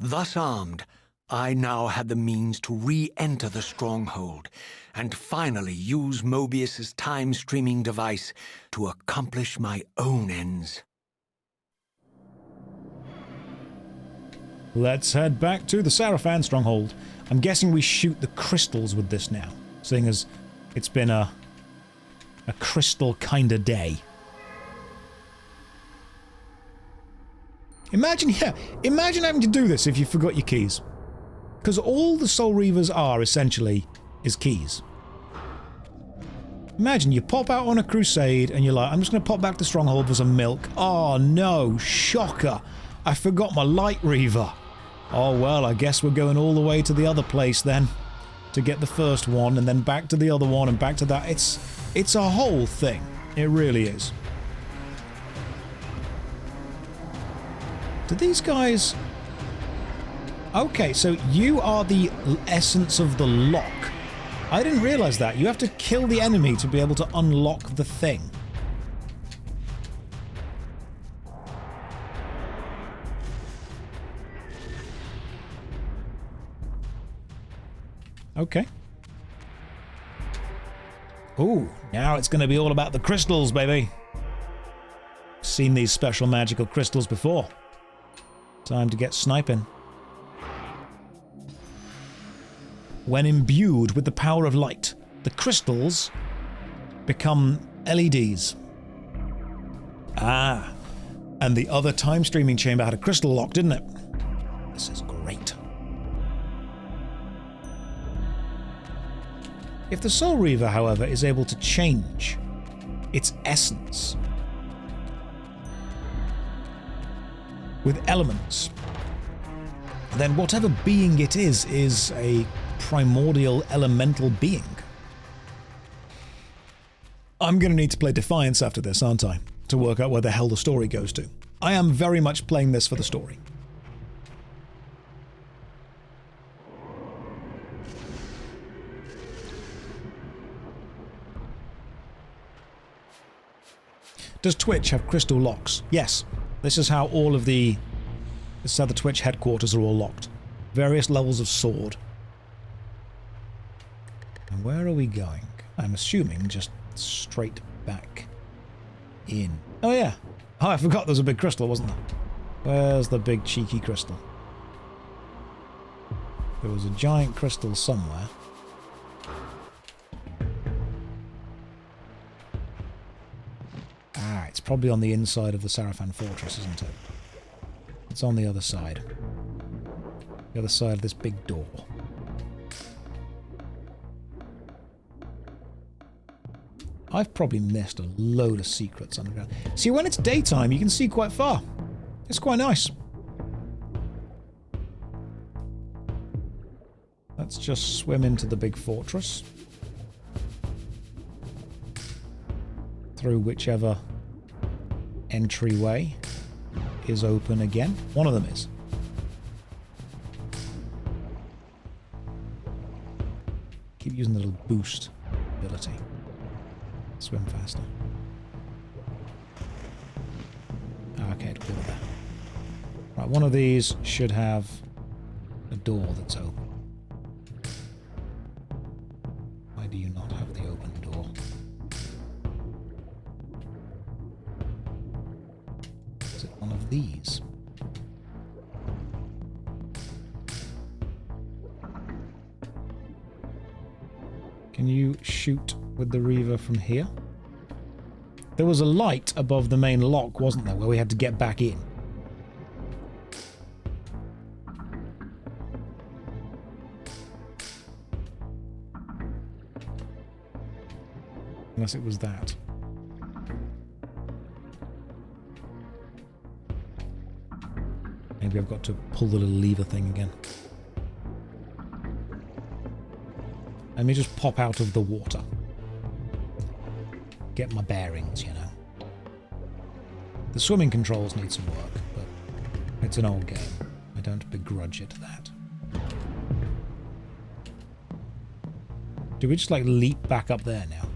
Thus armed, I now had the means to re-enter the stronghold and finally use Moebius's time-streaming device to accomplish my own ends. Let's head back to the Sarafan stronghold. I'm guessing we shoot the crystals with this now, seeing as it's been a crystal kind of day. Imagine having to do this if you forgot your keys. Because all the Soul Reavers are, essentially, is keys. Imagine you pop out on a crusade and you're like, I'm just going to pop back to Stronghold for some milk. Oh no, shocker. I forgot my Light Reaver. Oh well, I guess we're going all the way to the other place then. To get the first one and then back to the other one and back to that. It's a whole thing. It really is. Do these guys... Okay, so you are the essence of the lock. I didn't realize that. You have to kill the enemy to be able to unlock the thing. Okay. Ooh, now it's going to be all about the crystals, baby. Seen these special magical crystals before. Time to get sniping. When imbued with the power of light, the crystals become LEDs. Ah, and the other time streaming chamber had a crystal lock, didn't it? This is great. If the Soul Reaver, however, is able to change its essence with elements, then whatever being it is a primordial elemental being. I'm going to need to play Defiance after this, aren't I? To work out where the hell the story goes to. I am very much playing this for the story. Does Twitch have crystal locks? Yes. This is how all of the... This is how the Twitch headquarters are all locked. Various levels of sword. And where are we going? I'm assuming just straight back in. Oh yeah. Oh, I forgot there was a big crystal, wasn't there? Where's the big cheeky crystal? There was a giant crystal somewhere. Ah, it's probably on the inside of the Sarafan fortress, isn't it? It's on the other side. The other side of this big door. I've probably missed a load of secrets underground. See, when it's daytime, you can see quite far. It's quite nice. Let's just swim into the big fortress. Through whichever entryway is open again. One of them is. Keep using the little boost ability. Swim faster. Okay, it'll go there. Right, one of these should have a door that's open. Why do you not have the open door? Is it one of these? Can you shoot with the Reaver from here? There was a light above the main lock, wasn't there, where we had to get back in? Unless it was that. Maybe I've got to pull the little lever thing again. Let me just pop out of the water. Get my bearings, you know. The swimming controls need some work, but it's an old game. I don't begrudge it that. Do we just like leap back up there now?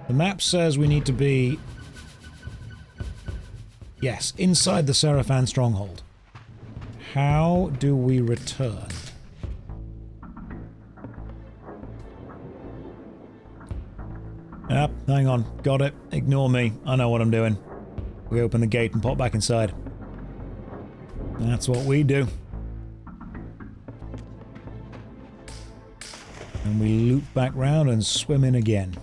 The map says we need to be... Yes, inside the Sarafan stronghold. How do we return? Yep, hang on. Got it. Ignore me. I know what I'm doing. We open the gate and pop back inside. That's what we do. And we loop back round and swim in again.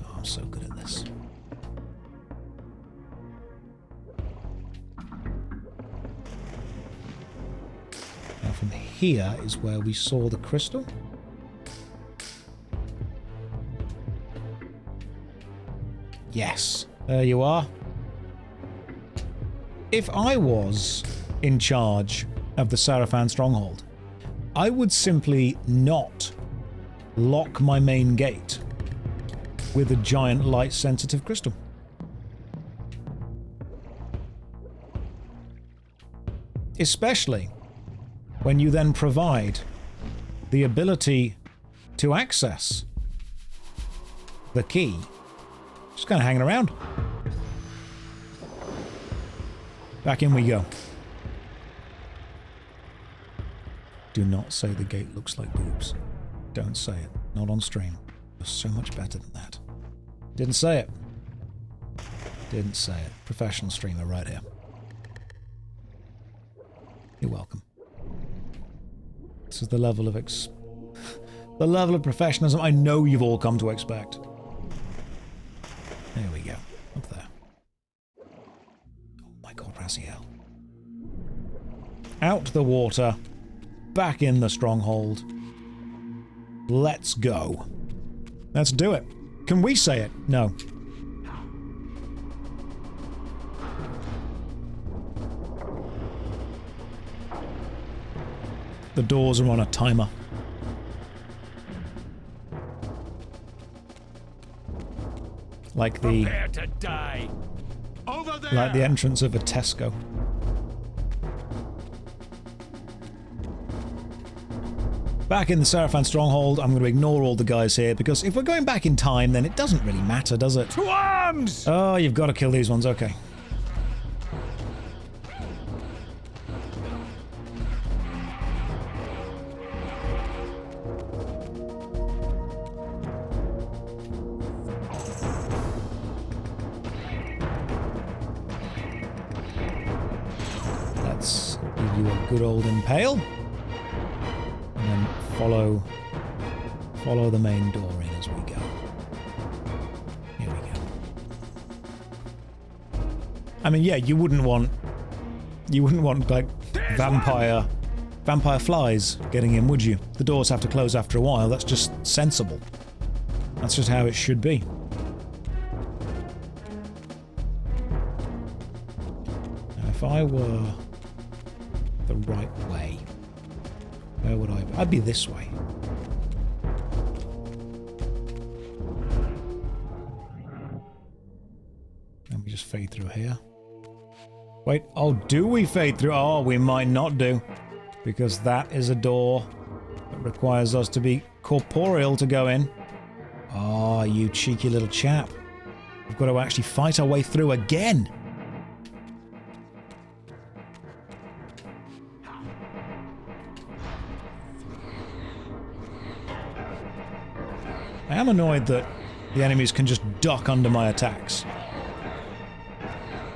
Oh, I'm so good at this. Now from here is where we saw the crystal. Yes, there you are. If I was in charge of the Sarafan stronghold, I would simply not lock my main gate with a giant light-sensitive crystal. Especially when you then provide the ability to access the key. Just kind of hanging around. Back in we go. Do not say the gate looks like boobs. Don't say it. Not on stream. You're so much better than that. Didn't say it. Didn't say it. Professional streamer right here. You're welcome. This is the level of the level of professionalism I know you've all come to expect. There we go. Up there. Oh my god, Raziel. Out the water. Back in the stronghold. Let's go. Let's do it. Can we say it? No. The doors are on a timer. Like the... Prepare to die. Over there. Like the entrance of a Tesco. Back in the Sarafan stronghold, I'm going to ignore all the guys here, because if we're going back in time, then it doesn't really matter, does it? To arms! Oh, you've got to kill these ones, okay. Let's give you a good old impale. And then follow the main door in as we go. Here we go. I mean, yeah, you wouldn't want like vampire flies getting in, would you? The doors have to close after a while. That's just sensible. That's just how it should be. Now, if I were the right way, where would I be? I'd be this way. Let me just fade through here. Wait, oh, do we fade through? Oh, we might not do. Because that is a door that requires us to be corporeal to go in. Oh, you cheeky little chap. We've got to actually fight our way through again. I am annoyed that the enemies can just duck under my attacks.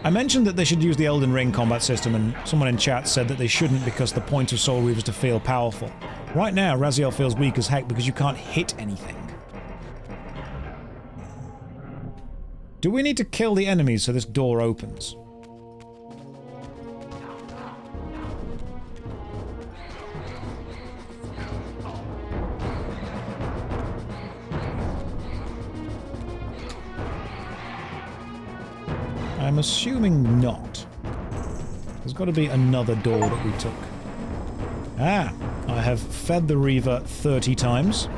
I mentioned that they should use the Elden Ring combat system, and someone in chat said that they shouldn't because the point of Soul Reaver is to feel powerful. Right now, Raziel feels weak as heck because you can't hit anything. Do we need to kill the enemies so this door opens? I'm assuming not. There's got to be another door that we took. Ah! I have fed the Reaver 30 times,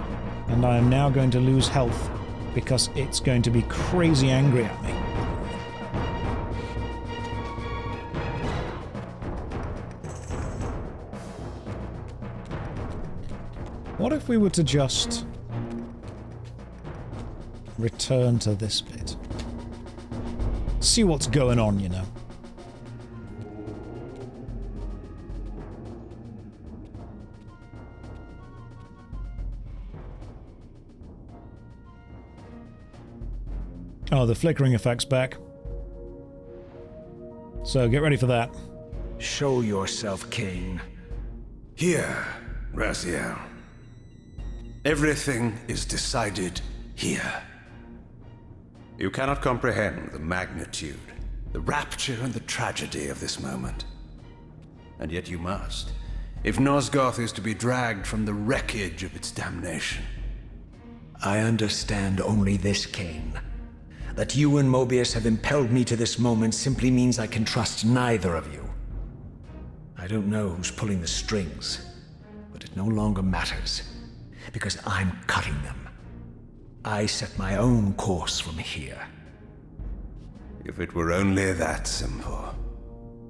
and I am now going to lose health because it's going to be crazy angry at me. What if we were to just return to this bit? See what's going on, you know. Oh, the flickering effect's back. So get ready for that. Show yourself, Kain. Here, Raziel. Everything is decided here. You cannot comprehend the magnitude, the rapture and the tragedy of this moment. And yet you must, if Nosgoth is to be dragged from the wreckage of its damnation. I understand only this, Kain. That you and Moebius have impelled me to this moment simply means I can trust neither of you. I don't know who's pulling the strings, but it no longer matters, because I'm cutting them. I set my own course from here. If it were only that simple.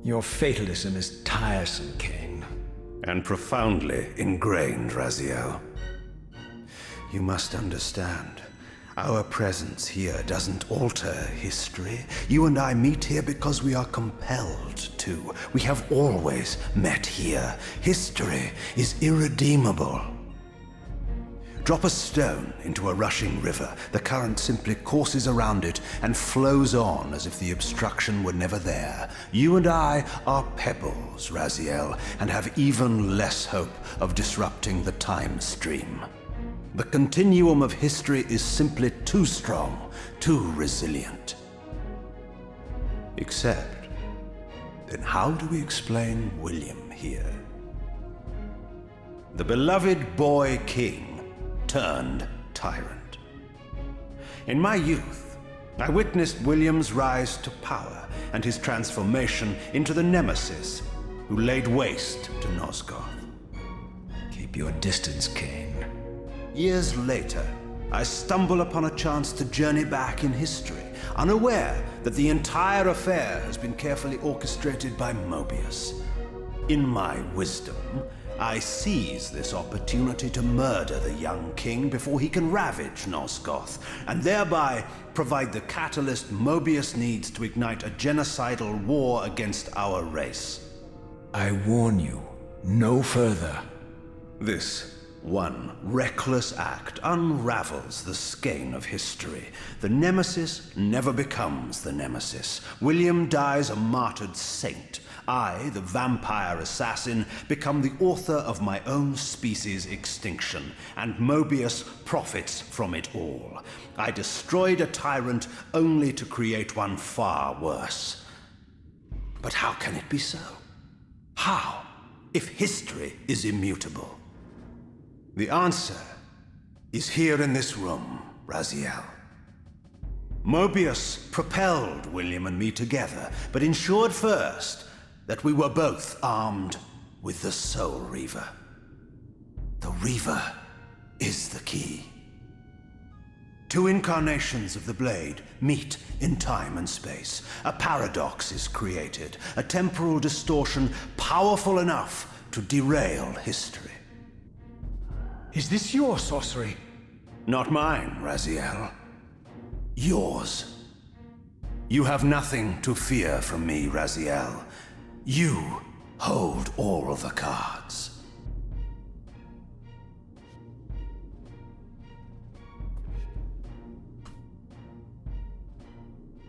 Your fatalism is tiresome, Kain. And profoundly ingrained, Raziel. You must understand, our presence here doesn't alter history. You and I meet here because we are compelled to. We have always met here. History is irredeemable. Drop a stone into a rushing river. The current simply courses around it and flows on as if the obstruction were never there. You and I are pebbles, Raziel, and have even less hope of disrupting the time stream. The continuum of history is simply too strong, too resilient. Except, then how do we explain William here? The beloved boy king turned tyrant. In my youth, I witnessed William's rise to power and his transformation into the nemesis who laid waste to Nosgoth. Keep your distance, Kain. Years later, I stumble upon a chance to journey back in history, unaware that the entire affair has been carefully orchestrated by Moebius. In my wisdom, I seize this opportunity to murder the young king before he can ravage Nosgoth, and thereby provide the catalyst Moebius needs to ignite a genocidal war against our race. I warn you, no further. This one reckless act unravels the skein of history. The nemesis never becomes the nemesis. William dies a martyred saint. I, the vampire assassin, become the author of my own species' extinction, and Moebius profits from it all. I destroyed a tyrant only to create one far worse. But how can it be so? How, if history is immutable? The answer is here in this room, Raziel. Moebius propelled William and me together, but ensured first that we were both armed with the Soul Reaver. The Reaver is the key. Two incarnations of the blade meet in time and space. A paradox is created, a temporal distortion powerful enough to derail history. Is this your sorcery? Not mine, Raziel. Yours. You have nothing to fear from me, Raziel. You hold all the cards.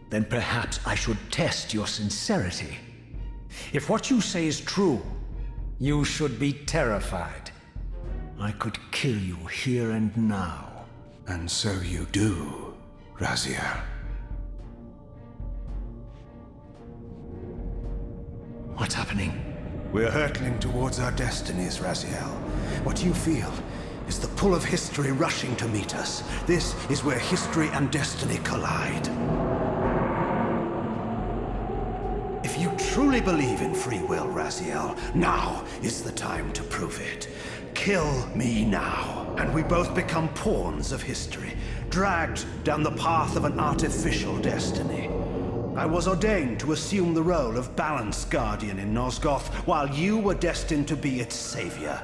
Then perhaps I should test your sincerity. If what you say is true, you should be terrified. I could kill you here and now. And so you do, Raziel. What's happening? We're hurtling towards our destinies, Raziel. What you feel is the pull of history rushing to meet us. This is where history and destiny collide. If you truly believe in free will, Raziel, now is the time to prove it. Kill me now, and we both become pawns of history, dragged down the path of an artificial destiny. I was ordained to assume the role of Balance Guardian in Nosgoth, while you were destined to be its savior.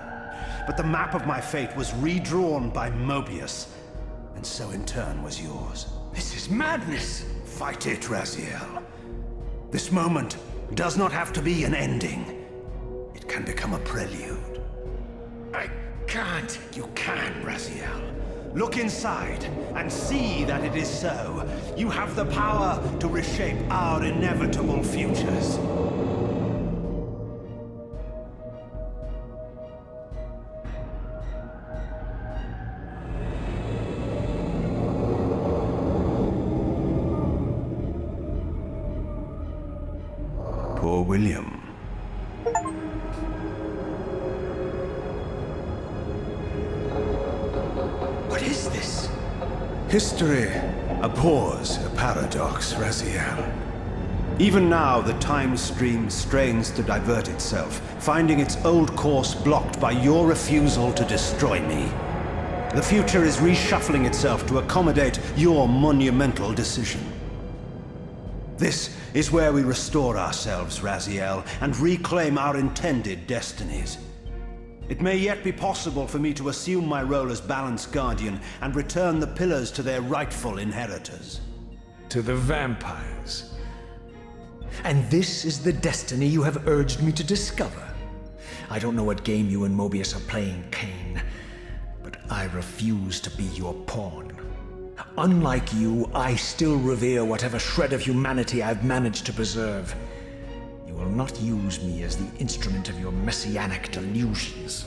But the map of my fate was redrawn by Moebius, and so in turn was yours. This is madness! Fight it, Raziel. This moment does not have to be an ending. It can become a prelude. I can't. You can, Raziel. Look inside and see that it is so. You have the power to reshape our inevitable futures. Poor William. What is this? History abhors a paradox, Raziel. Even now, the time stream strains to divert itself, finding its old course blocked by your refusal to destroy me. The future is reshuffling itself to accommodate your monumental decision. This is where we restore ourselves, Raziel, and reclaim our intended destinies. It may yet be possible for me to assume my role as Balance Guardian and return the Pillars to their rightful inheritors. To the vampires. And this is the destiny you have urged me to discover. I don't know what game you and Moebius are playing, Kain, but I refuse to be your pawn. Unlike you, I still revere whatever shred of humanity I've managed to preserve. You will not use me as the instrument of your messianic delusions.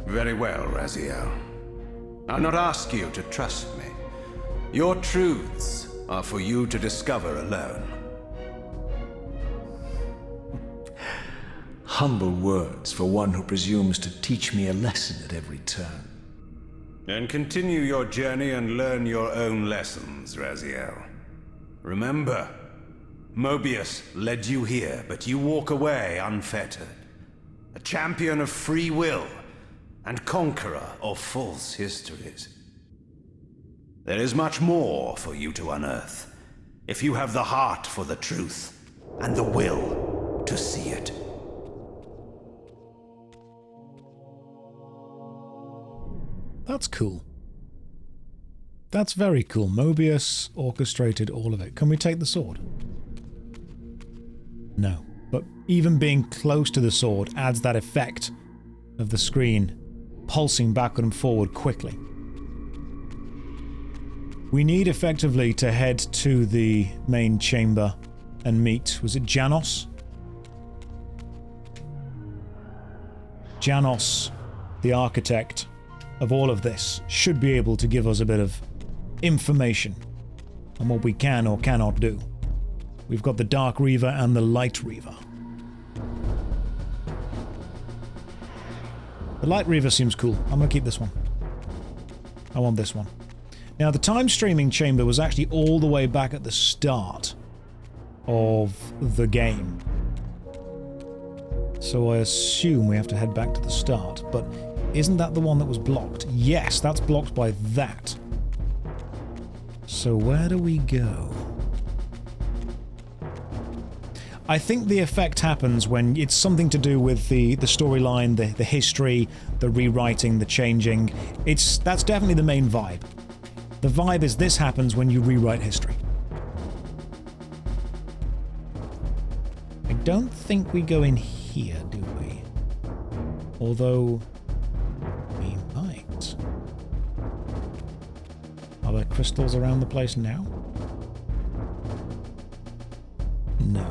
Very well, Raziel. I'll not ask you to trust me. Your truths are for you to discover alone. Humble words for one who presumes to teach me a lesson at every turn. Then continue your journey and learn your own lessons, Raziel. Remember, Moebius led you here, but you walk away unfettered. A champion of free will and conqueror of false histories. There is much more for you to unearth, if you have the heart for the truth and the will to see it. That's cool. That's very cool. Moebius orchestrated all of it. Can we take the sword? No. But even being close to the sword adds that effect of the screen pulsing backward and forward quickly. We need effectively to head to the main chamber and meet, was it Janos? Janos, the architect of all of this, should be able to give us a bit of information on what we can or cannot do. We've got the Dark Reaver and the Light Reaver. The Light Reaver seems cool. I'm going to keep this one. I want this one. Now, the time streaming chamber was actually all the way back at the start of the game. So I assume we have to head back to the start, but isn't that the one that was blocked? Yes, that's blocked by that. So where do we go? I think the effect happens when it's something to do with the storyline, the history, the rewriting, the changing. That's definitely the main vibe. The vibe is this happens when you rewrite history. I don't think we go in here, do we? Although we might. Are there crystals around the place now? No.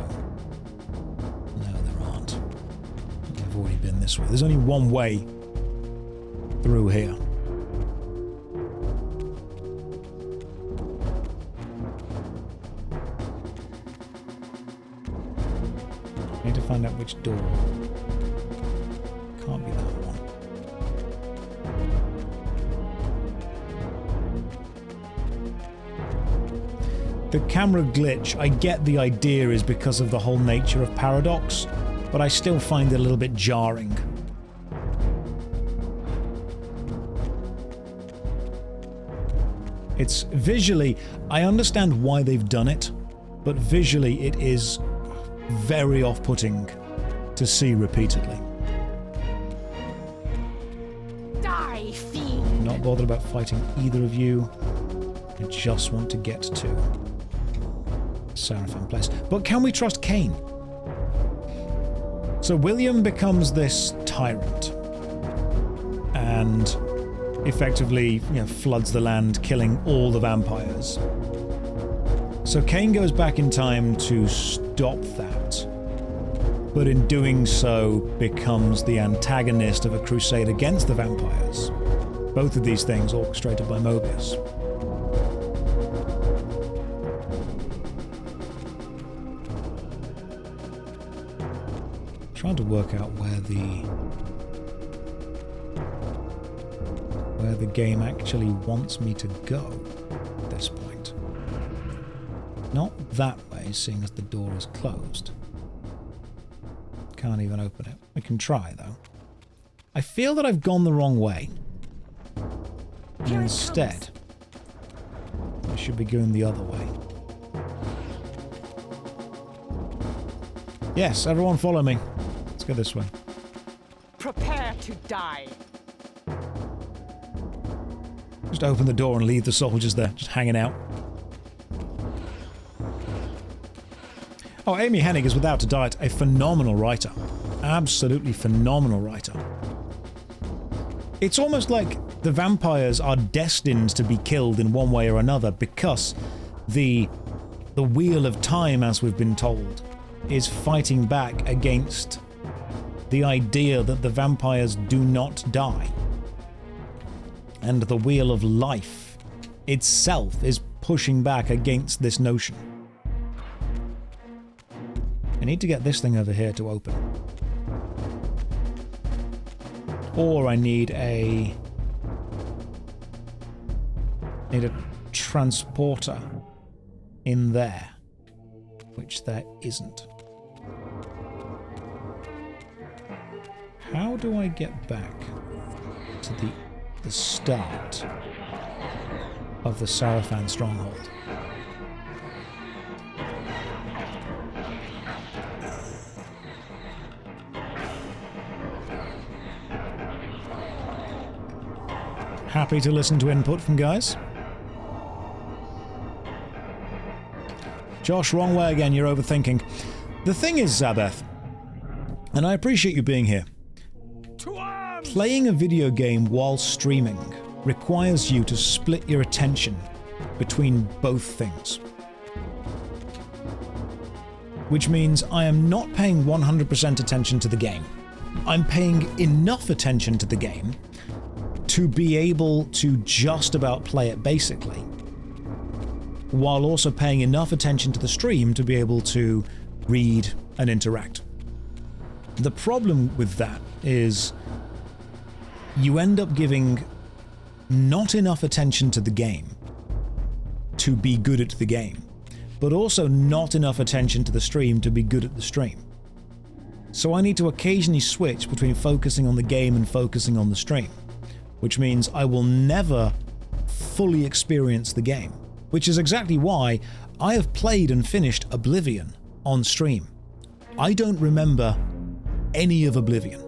No, there aren't. I've already been this way. There's only one way through here. I need to find out which door. Can't be that one. The camera glitch, I get the idea is because of the whole nature of Paradox, but I still find it a little bit jarring. It's visually, I understand why they've done it, but visually it is very off-putting to see repeatedly. Die, fiend! Not bothered about fighting either of you. I just want to get to Sarafan Place. But can we trust Kain? So William becomes this tyrant and effectively, floods the land, killing all the vampires. So Kain goes back in time to stop that, but in doing so becomes the antagonist of a crusade against the vampires. Both of these things orchestrated by Moebius. Trying to work out where the game actually wants me to go at this point. Not that way, seeing as the door is closed. Can't even open it. I can try, though. I feel that I've gone the wrong way. And instead, I should be going the other way. Yes, everyone follow me. Let's go this way. Prepare to die. Just open the door and leave the soldiers there, just hanging out. Oh, Amy Hennig is without a doubt a phenomenal writer. Absolutely phenomenal writer. It's almost like the vampires are destined to be killed in one way or another because the wheel of time, as we've been told, is fighting back against the idea that the vampires do not die. And the wheel of life itself is pushing back against this notion. I need to get this thing over here to open. Or I need a transporter in there, which there isn't. How do I get back to the start of the Sarafan stronghold? Happy to listen to input from guys. Josh, wrong way again, you're overthinking. The thing is, Zabeth, and I appreciate you being here, playing a video game while streaming requires you to split your attention between both things. Which means I am not paying 100% attention to the game. I'm paying enough attention to the game to be able to just about play it basically, while also paying enough attention to the stream to be able to read and interact. The problem with that is you end up giving not enough attention to the game to be good at the game, but also not enough attention to the stream to be good at the stream. So I need to occasionally switch between focusing on the game and focusing on the stream, which means I will never fully experience the game, which is exactly why I have played and finished Oblivion on stream. I don't remember any of Oblivion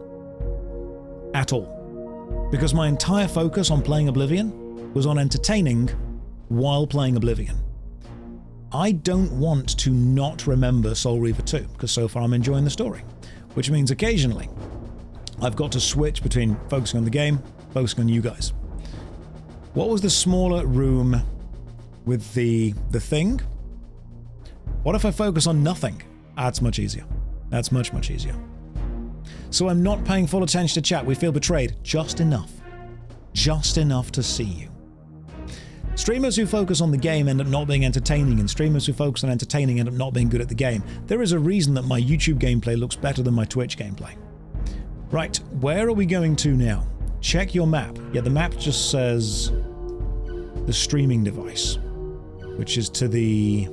at all, because my entire focus on playing Oblivion was on entertaining while playing Oblivion. I don't want to not remember Soul Reaver 2, because so far I'm enjoying the story, which means occasionally I've got to switch between focusing on the game, focusing on you guys. What was the smaller room with the thing? What if I focus on nothing? That's much easier. That's much, much easier. So I'm not paying full attention to chat. We feel betrayed. Just enough. Just enough to see you. Streamers who focus on the game end up not being entertaining, and streamers who focus on entertaining end up not being good at the game. There is a reason that my YouTube gameplay looks better than my Twitch gameplay. Right, where are we going to now? Check your map. Yeah, the map just says the streaming device, which is to the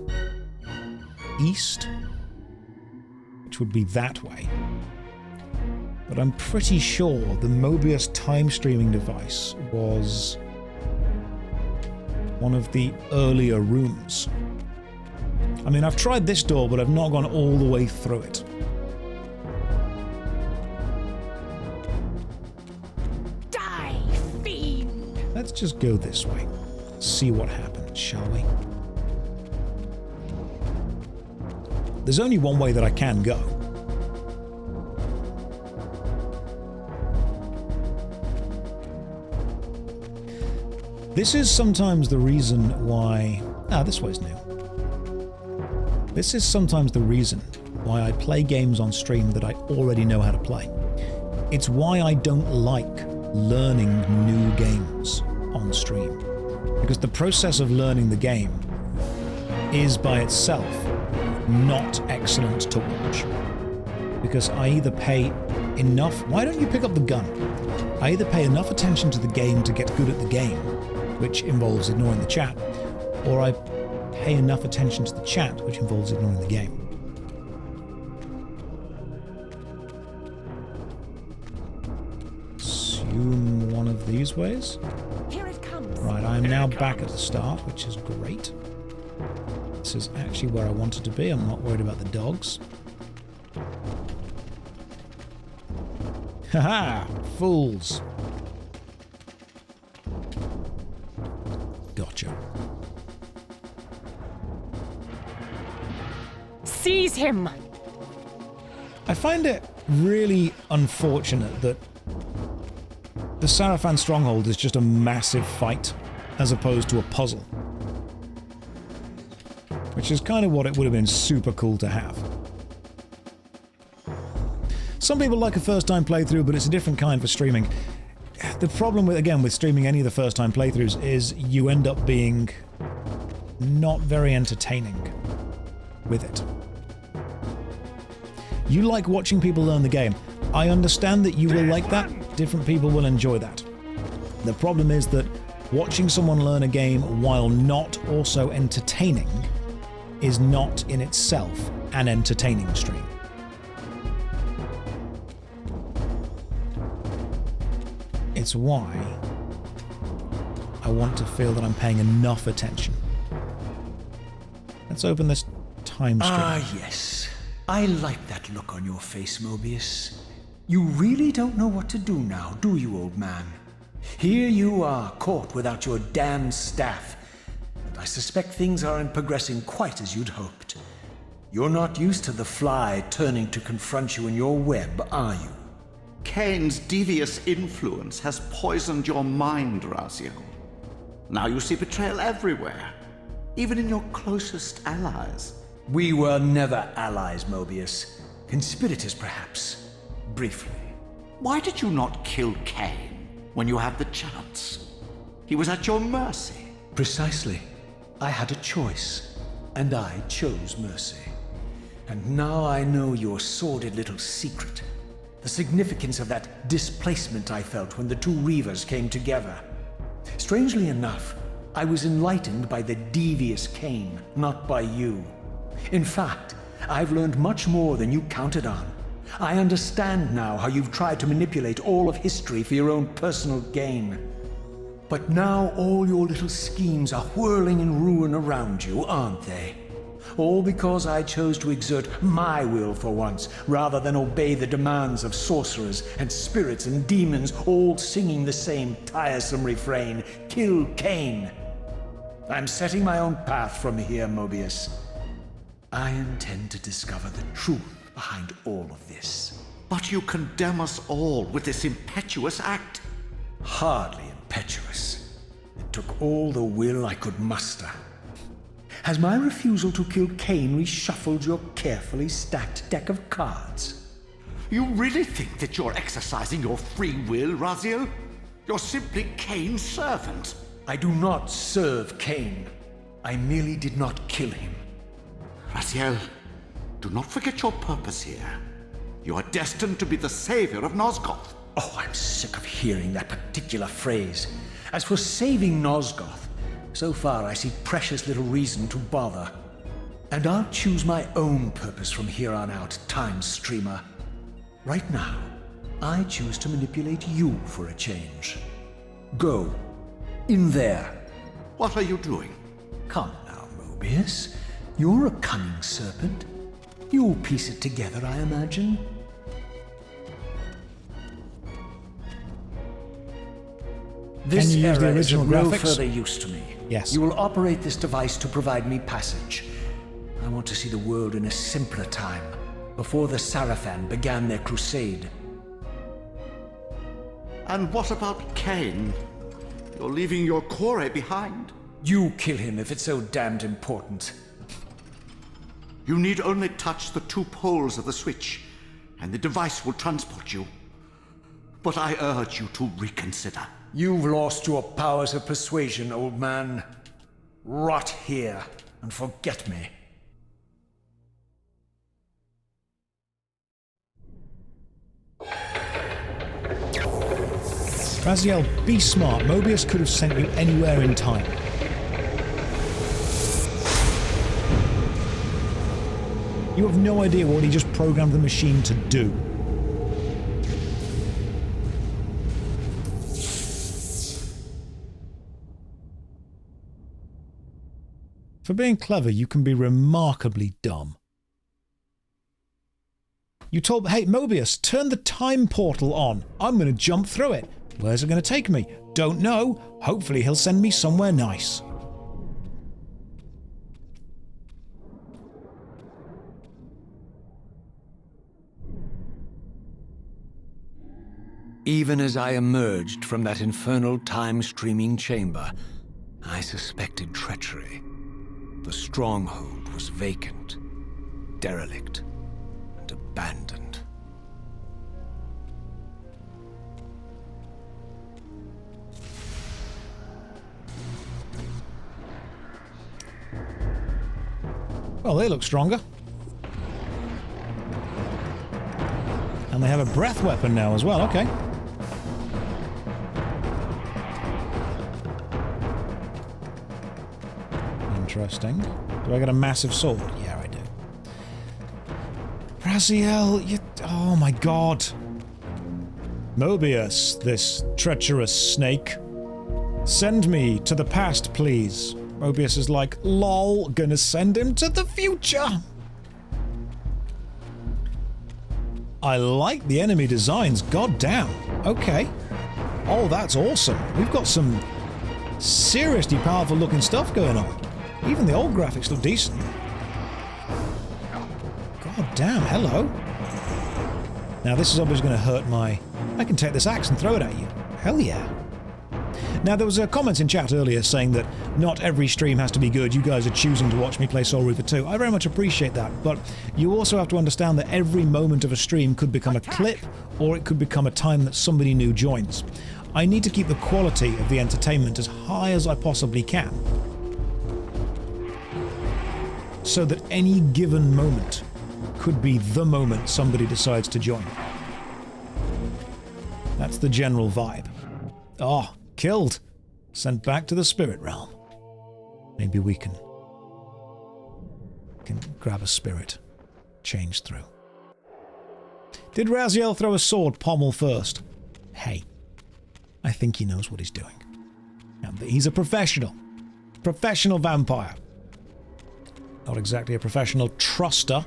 east, which would be that way. But I'm pretty sure the Moebius time streaming device was one of the earlier rooms. I mean, I've tried this door, but I've not gone all the way through it. Die, fiend! Let's just go this way. See what happens, shall we? There's only one way that I can go. This is sometimes the reason why... this way's new. This is sometimes the reason why I play games on stream that I already know how to play. It's why I don't like learning new games on stream. Because the process of learning the game is by itself not excellent to watch. Because I either pay enough... Why don't you pick up the gun? I either pay enough attention to the game to get good at the game, which involves ignoring the chat, or I pay enough attention to the chat, which involves ignoring the game. Assume one of these ways. Here it comes. Right, I am now back at the start, which is great. This is actually where I wanted to be. I'm not worried about the dogs. Haha! Fools! Gotcha. Seize him! I find it really unfortunate that the Sarafan stronghold is just a massive fight as opposed to a puzzle. Which is kind of what it would have been super cool to have. Some people like a first-time playthrough, but it's a different kind for streaming. The problem with, again, with streaming any of the first-time playthroughs is you end up being not very entertaining with it. You like watching people learn the game. I understand that you will like that. Different people will enjoy that. The problem is that watching someone learn a game while not also entertaining is not in itself an entertaining stream. It's why I want to feel that I'm paying enough attention. Let's open this time stream. Ah, yes. I like that look on your face, Moebius. You really don't know what to do now, do you, old man? Here you are, caught without your damned staff. And I suspect things aren't progressing quite as you'd hoped. You're not used to the fly turning to confront you in your web, are you? Kain's devious influence has poisoned your mind, Raziel. Now you see betrayal everywhere, even in your closest allies. We were never allies, Moebius. Conspirators, perhaps. Briefly. Why did you not kill Kain when you had the chance? He was at your mercy. Precisely. I had a choice, and I chose mercy. And now I know your sordid little secret. The significance of that displacement I felt when the two Reavers came together. Strangely enough, I was enlightened by the devious Kain, not by you. In fact, I've learned much more than you counted on. I understand now how you've tried to manipulate all of history for your own personal gain. But now all your little schemes are whirling in ruin around you, aren't they? All because I chose to exert my will for once, rather than obey the demands of sorcerers and spirits and demons, all singing the same tiresome refrain, "Kill Kain." I'm setting my own path from here, Moebius. I intend to discover the truth behind all of this. But you condemn us all with this impetuous act. Hardly impetuous. It took all the will I could muster. Has my refusal to kill Kain reshuffled your carefully stacked deck of cards? You really think that you're exercising your free will, Raziel? You're simply Kain's servant. I do not serve Kain. I merely did not kill him. Raziel, do not forget your purpose here. You are destined to be the savior of Nosgoth. Oh, I'm sick of hearing that particular phrase. As for saving Nosgoth, so far I see precious little reason to bother. And I'll choose my own purpose from here on out, Time Streamer. Right now, I choose to manipulate you for a change. Go. In there. What are you doing? Come now, Moebius. You're a cunning serpent. You'll piece it together, I imagine. This Can you use the era is original of no graphics? further use to me. Yes. You will operate this device to provide me passage. I want to see the world in a simpler time, before the Sarafan began their crusade. And what about Kain? You're leaving your core behind. You kill him if it's so damned important. You need only touch the two poles of the switch, and the device will transport you. But I urge you to reconsider. You've lost your powers of persuasion, old man. Rot here and forget me. Raziel, be smart. Moebius could have sent you anywhere in time. You have no idea what he just programmed the machine to do. For being clever, you can be remarkably dumb. You told, hey, Moebius, turn the time portal on. I'm going to jump through it. Where's it going to take me? Don't know. Hopefully he'll send me somewhere nice. Even as I emerged from that infernal time-streaming chamber, I suspected treachery. The stronghold was vacant, derelict, and abandoned. Well, they look stronger. And they have a breath weapon now as well, okay. Interesting. Do I get a massive sword? Yeah, I do. Raziel, you... Oh my god. Moebius, this treacherous snake. Send me to the past, please. Moebius is like, lol, gonna send him to the future. I like the enemy designs, god damn. Okay. Oh, that's awesome. We've got some seriously powerful looking stuff going on. Even the old graphics look decent. God damn, hello. Now this is obviously going to hurt my... I can take this axe and throw it at you. Hell yeah. Now there was a comment in chat earlier saying that not every stream has to be good. You guys are choosing to watch me play Soul Reaver 2. I very much appreciate that, but you also have to understand that every moment of a stream could become a clip, or it could become a time that somebody new joins. I need to keep the quality of the entertainment as high as I possibly can, so that any given moment could be the moment somebody decides to join. That's the general vibe. Oh, killed. Sent back to the spirit realm. Maybe we can grab a spirit. Change through. Did Raziel throw a sword pommel first? Hey, I think he knows what he's doing. And he's a professional. Professional vampire. Not exactly a professional truster,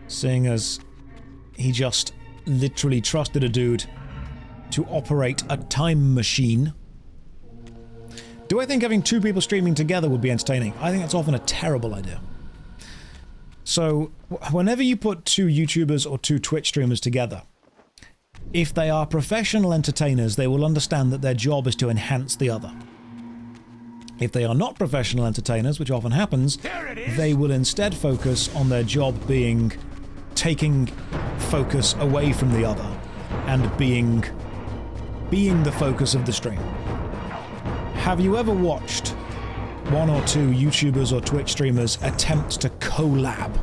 seeing as he just literally trusted a dude to operate a time machine. Do I think having two people streaming together would be entertaining? I think that's often a terrible idea. So, whenever you put two YouTubers or two Twitch streamers together, if they are professional entertainers, they will understand that their job is to enhance the other. If they are not professional entertainers, which often happens, they will instead focus on their job being taking focus away from the other and being the focus of the stream. Have you ever watched one or two YouTubers or Twitch streamers attempt to collab,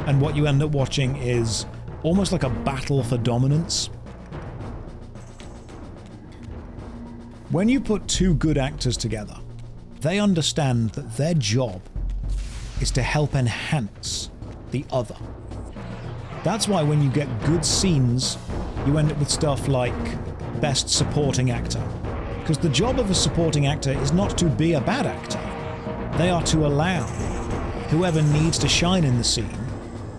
and what you end up watching is almost like a battle for dominance? When you put two good actors together, they understand that their job is to help enhance the other. That's why when you get good scenes, you end up with stuff like Best Supporting Actor. Because the job of a supporting actor is not to be a bad actor. They are to allow whoever needs to shine in the scene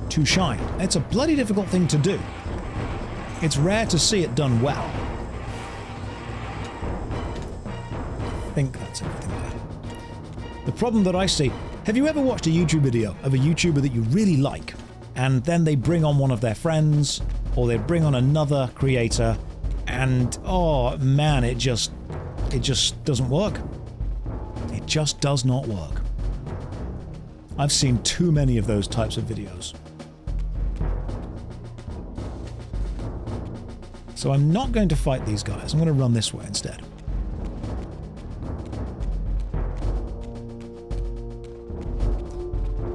to shine. It's a bloody difficult thing to do. It's rare to see it done well. I think that's everything there. The problem that I see, have you ever watched a YouTube video of a YouTuber that you really like, and then they bring on one of their friends, or they bring on another creator, and oh man, it just doesn't work. It just does not work. I've seen too many of those types of videos. So I'm not going to fight these guys. I'm going to run this way instead.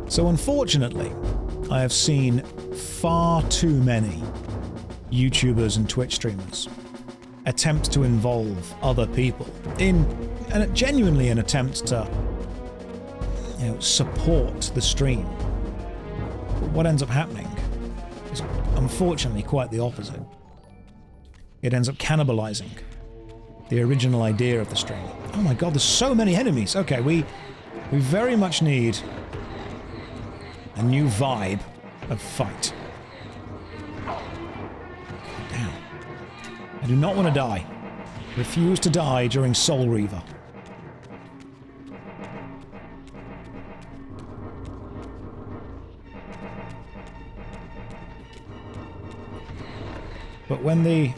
So unfortunately, I have seen far too many YouTubers and Twitch streamers attempt to involve other people in genuinely an attempt to, support the stream. But what ends up happening is unfortunately quite the opposite. It ends up cannibalizing the original idea of the stream. Oh my god, there's so many enemies. Okay, we very much need a new vibe of fight. Damn. I do not want to die. Refuse to die during Soul Reaver. But when the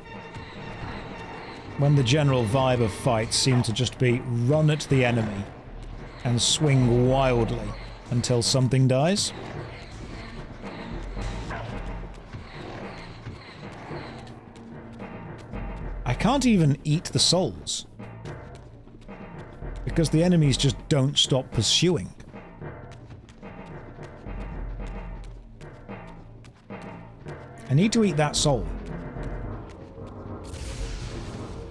when the general vibe of fights seemed to just be run at the enemy and swing wildly until something dies. I can't even eat the souls because the enemies just don't stop pursuing. I need to eat that soul.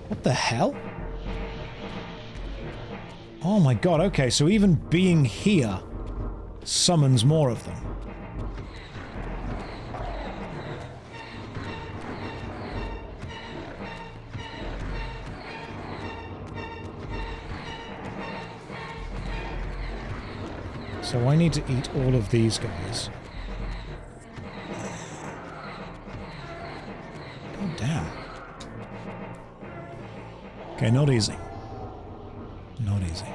What the hell? Oh my god, okay, so even being here summons more of them. So I need to eat all of these guys. God damn. Okay, not easy. Not easy.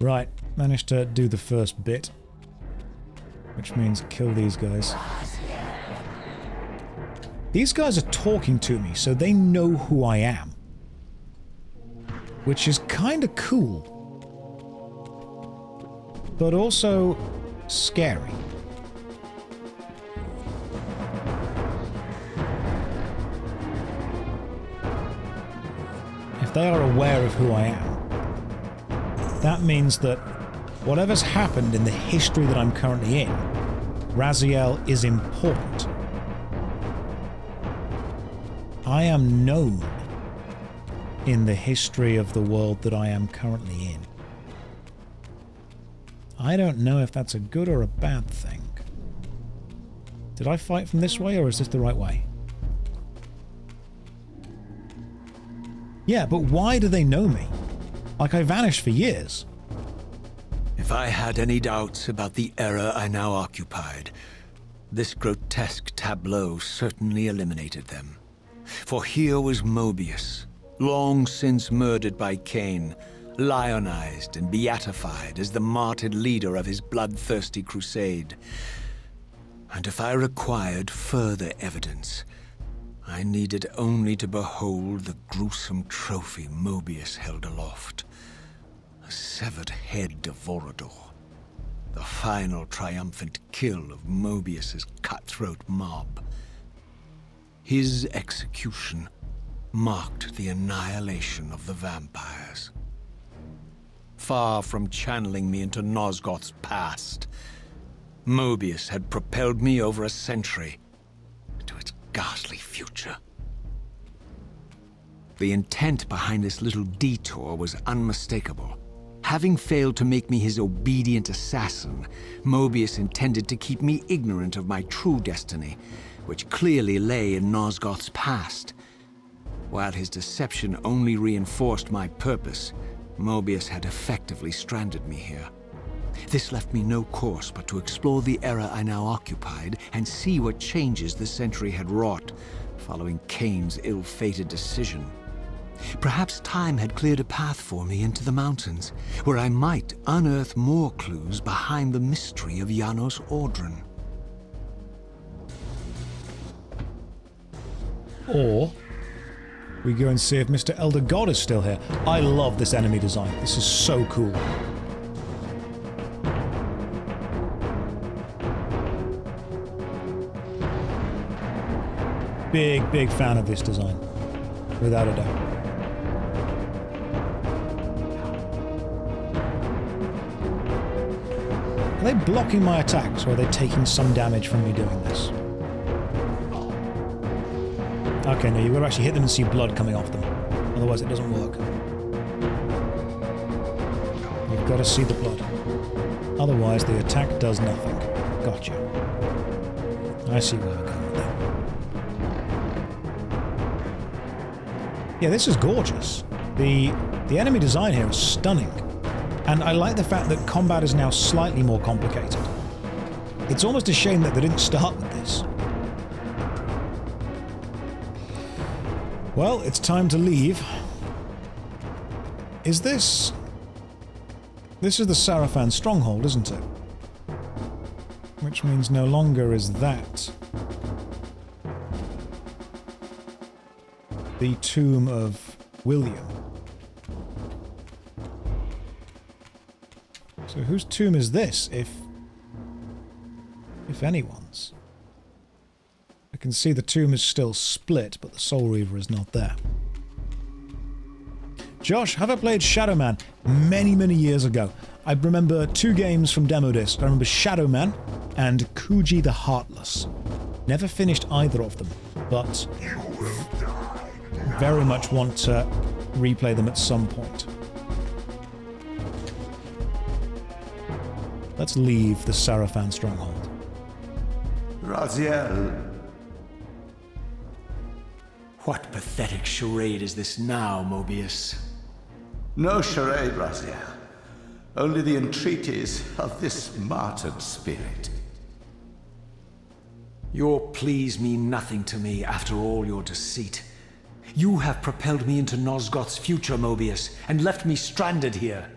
Right, managed to do the first bit, which means kill these guys. These guys are talking to me, so they know who I am. Which is kinda cool. But also scary. If they are aware of who I am, that means that whatever's happened in the history that I'm currently in, Raziel is important. I am known in the history of the world that I am currently in. I don't know if that's a good or a bad thing. Did I fight from this way, or is this the right way? Yeah, but why do they know me? Like, I vanished for years. If I had any doubts about the era I now occupied, this grotesque tableau certainly eliminated them. For here was Moebius, long since murdered by Kain, lionized and beatified as the martyred leader of his bloodthirsty crusade. And if I required further evidence, I needed only to behold the gruesome trophy Moebius held aloft. A severed head of Vorador. The final triumphant kill of Moebius's cutthroat mob. His execution marked the annihilation of the vampires. Far from channeling me into Nosgoth's past, Moebius had propelled me over a century to its ghastly future. The intent behind this little detour was unmistakable. Having failed to make me his obedient assassin, Moebius intended to keep me ignorant of my true destiny, which clearly lay in Nosgoth's past. While his deception only reinforced my purpose, Moebius had effectively stranded me here. This left me no course but to explore the era I now occupied and see what changes the century had wrought, following Kain's ill-fated decision. Perhaps time had cleared a path for me into the mountains, where I might unearth more clues behind the mystery of Janos Audron. Or we go and see if Mr. Elder God is still here. I love this enemy design. This is so cool. Big fan of this design. Without a doubt. Are they blocking my attacks, or are they taking some damage from me doing this? Okay, no, you've got to actually hit them and see blood coming off them. Otherwise it doesn't work. You've got to see the blood. Otherwise the attack does nothing. Gotcha. I see where we're going with that. Yeah, this is gorgeous. The enemy design here is stunning. And I like the fact that combat is now slightly more complicated. It's almost a shame that they didn't start with this. Well, it's time to leave. Is this... This is the Sarafan stronghold, isn't it? Which means no longer is that the tomb of William. So whose tomb is this, if anyone's? I can see the tomb is still split, but the Soul Reaver is not there. Josh, have I played Shadow Man? Many, many years ago. I remember 2 games from Demo Disc. I remember Shadow Man and Kuji the Heartless. Never finished either of them, but very much want to replay them at some point. Let's leave the Sarafan stronghold. Raziel. What pathetic charade is this now, Moebius? No charade, Raziel. Only the entreaties of this martyred spirit. Your pleas mean nothing to me after all your deceit. You have propelled me into Nosgoth's future, Moebius, and left me stranded here.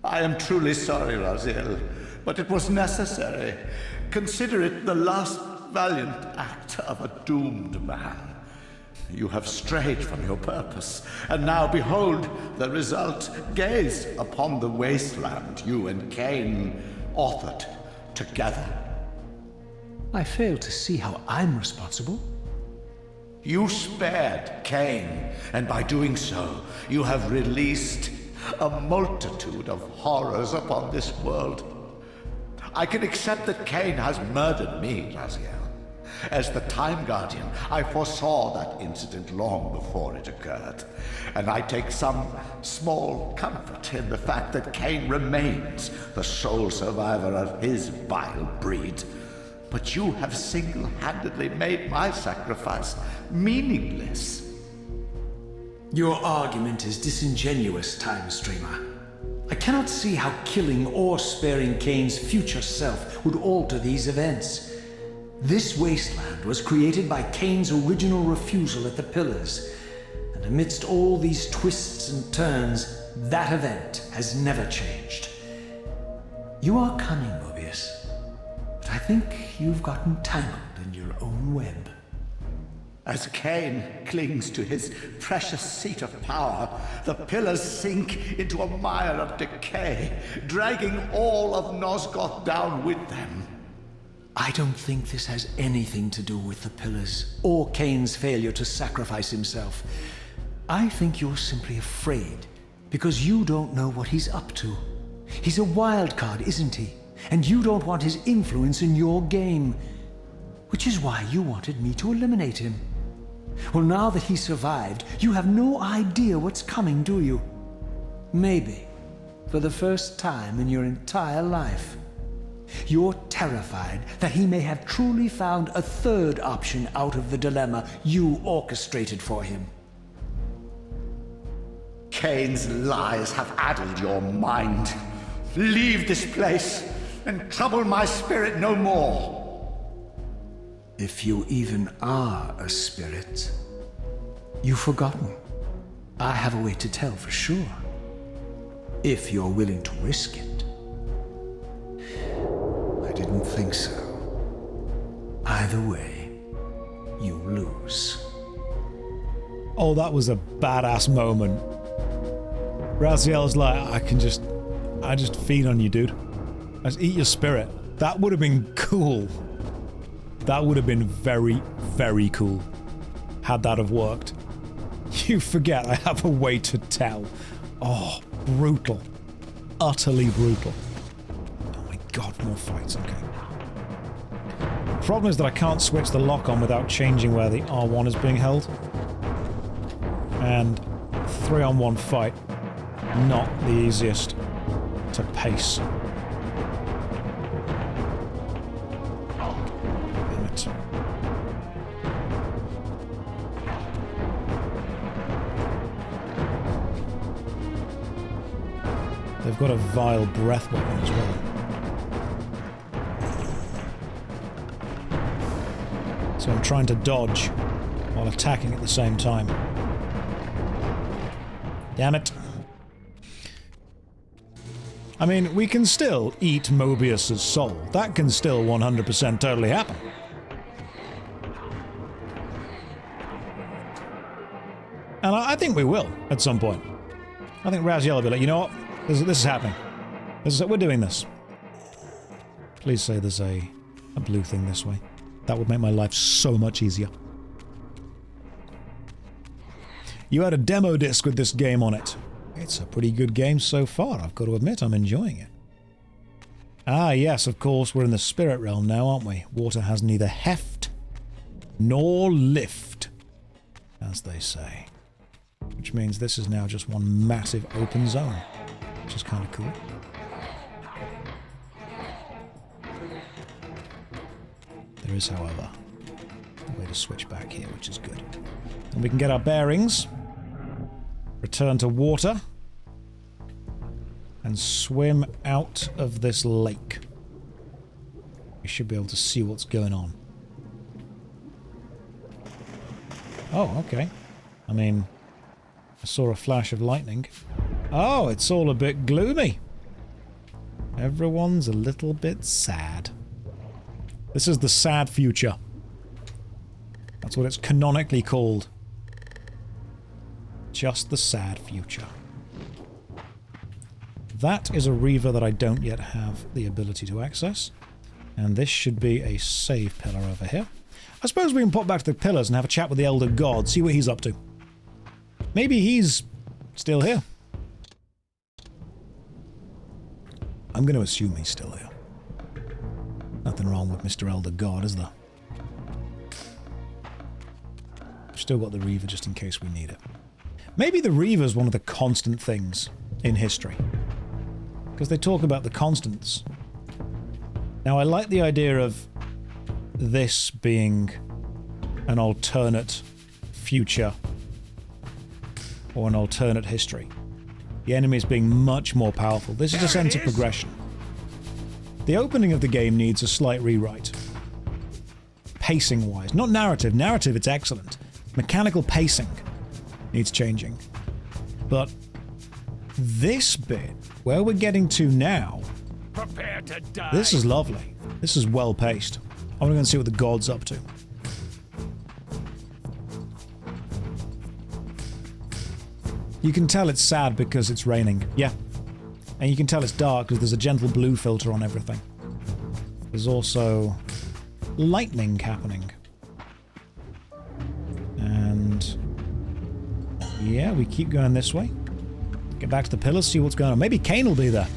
I am truly sorry, Raziel, but it was necessary. Consider it the last valiant act of a doomed man. You have strayed from your purpose, and now behold the result. Gaze upon the wasteland you and Kain authored together. I fail to see how I'm responsible. You spared Kain, and by doing so, you have released a multitude of horrors upon this world. I can accept that Kain has murdered me, Raziel. As the Time Guardian, I foresaw that incident long before it occurred, and I take some small comfort in the fact that Kain remains the sole survivor of his vile breed. But you have single-handedly made my sacrifice meaningless. Your argument is disingenuous, Time Streamer. I cannot see how killing or sparing Kain's future self would alter these events. This wasteland was created by Kain's original refusal at the Pillars, and amidst all these twists and turns, that event has never changed. You are cunning, Moebius, but I think you've gotten tangled in your own web. As Kain clings to his precious seat of power, the Pillars sink into a mire of decay, dragging all of Nosgoth down with them. I don't think this has anything to do with the Pillars, or Kain's failure to sacrifice himself. I think you're simply afraid, because you don't know what he's up to. He's a wild card, isn't he? And you don't want his influence in your game. Which is why you wanted me to eliminate him. Well, now that he survived, you have no idea what's coming, do you? Maybe, for the first time in your entire life. You're terrified that he may have truly found a third option out of the dilemma you orchestrated for him. Kain's lies have addled your mind. Leave this place and trouble my spirit no more. If you even are a spirit, you've forgotten. I have a way to tell for sure. If you're willing to risk it. I didn't think so. Either way, you lose. Oh, that was a badass moment. Raziel's like, I just feed on you, dude. I just eat your spirit. That would have been cool. That would have been very, very cool. Had that have worked. You forget I have a way to tell. Oh, brutal. Utterly brutal. Oh my god, more fights, okay. The problem is that I can't switch the lock on without changing where the R1 is being held. And 3-on-1 fight, not the easiest to pace. Damn it. They've got a vile breath weapon as well. So I'm trying to dodge while attacking at the same time. Damn it. I mean, we can still eat Moebius's soul. That can still 100% totally happen. And I think we will, at some point. I think Raziel will be like, you know what? This is happening. We're doing this. Please say there's a blue thing this way. That would make my life so much easier. You had a demo disc with this game on it. It's a pretty good game so far, I've got to admit. I'm enjoying it. Ah, yes, of course, we're in the spirit realm now, aren't we? Water has neither heft nor lift, as they say. Which means this is now just one massive open zone, which is kind of cool. There is, however, a way to switch back here, which is good. And we can get our bearings, return to water, and swim out of this lake. We should be able to see what's going on. Oh, okay. I mean, I saw a flash of lightning. Oh, it's all a bit gloomy. Everyone's a little bit sad. This is the sad future. That's what it's canonically called. Just the sad future. That is a Reaver that I don't yet have the ability to access. And this should be a save pillar over here. I suppose we can pop back to the pillars and have a chat with the Elder God, see what he's up to. Maybe he's still here. I'm going to assume he's still here. Nothing wrong with Mr. Elder God, is there? We've still got the Reaver just in case we need it. Maybe the Reaver's one of the constant things in history. Because they talk about the constants. Now, I like the idea of this being an alternate future or an alternate history. The enemies being much more powerful. This is a sense of progression. The opening of the game needs a slight rewrite. Pacing-wise. Not narrative. Narrative, it's excellent. Mechanical pacing needs changing. But this bit, where we're getting to now, Prepare to die. this is lovely. This is well-paced. I want to go and see what the God's up to. You can tell it's sad because it's raining. Yeah. And you can tell it's dark because there's a gentle blue filter on everything. There's also lightning happening. And yeah, we keep going this way. Get back to the pillars, see what's going on. Maybe Kain will be there.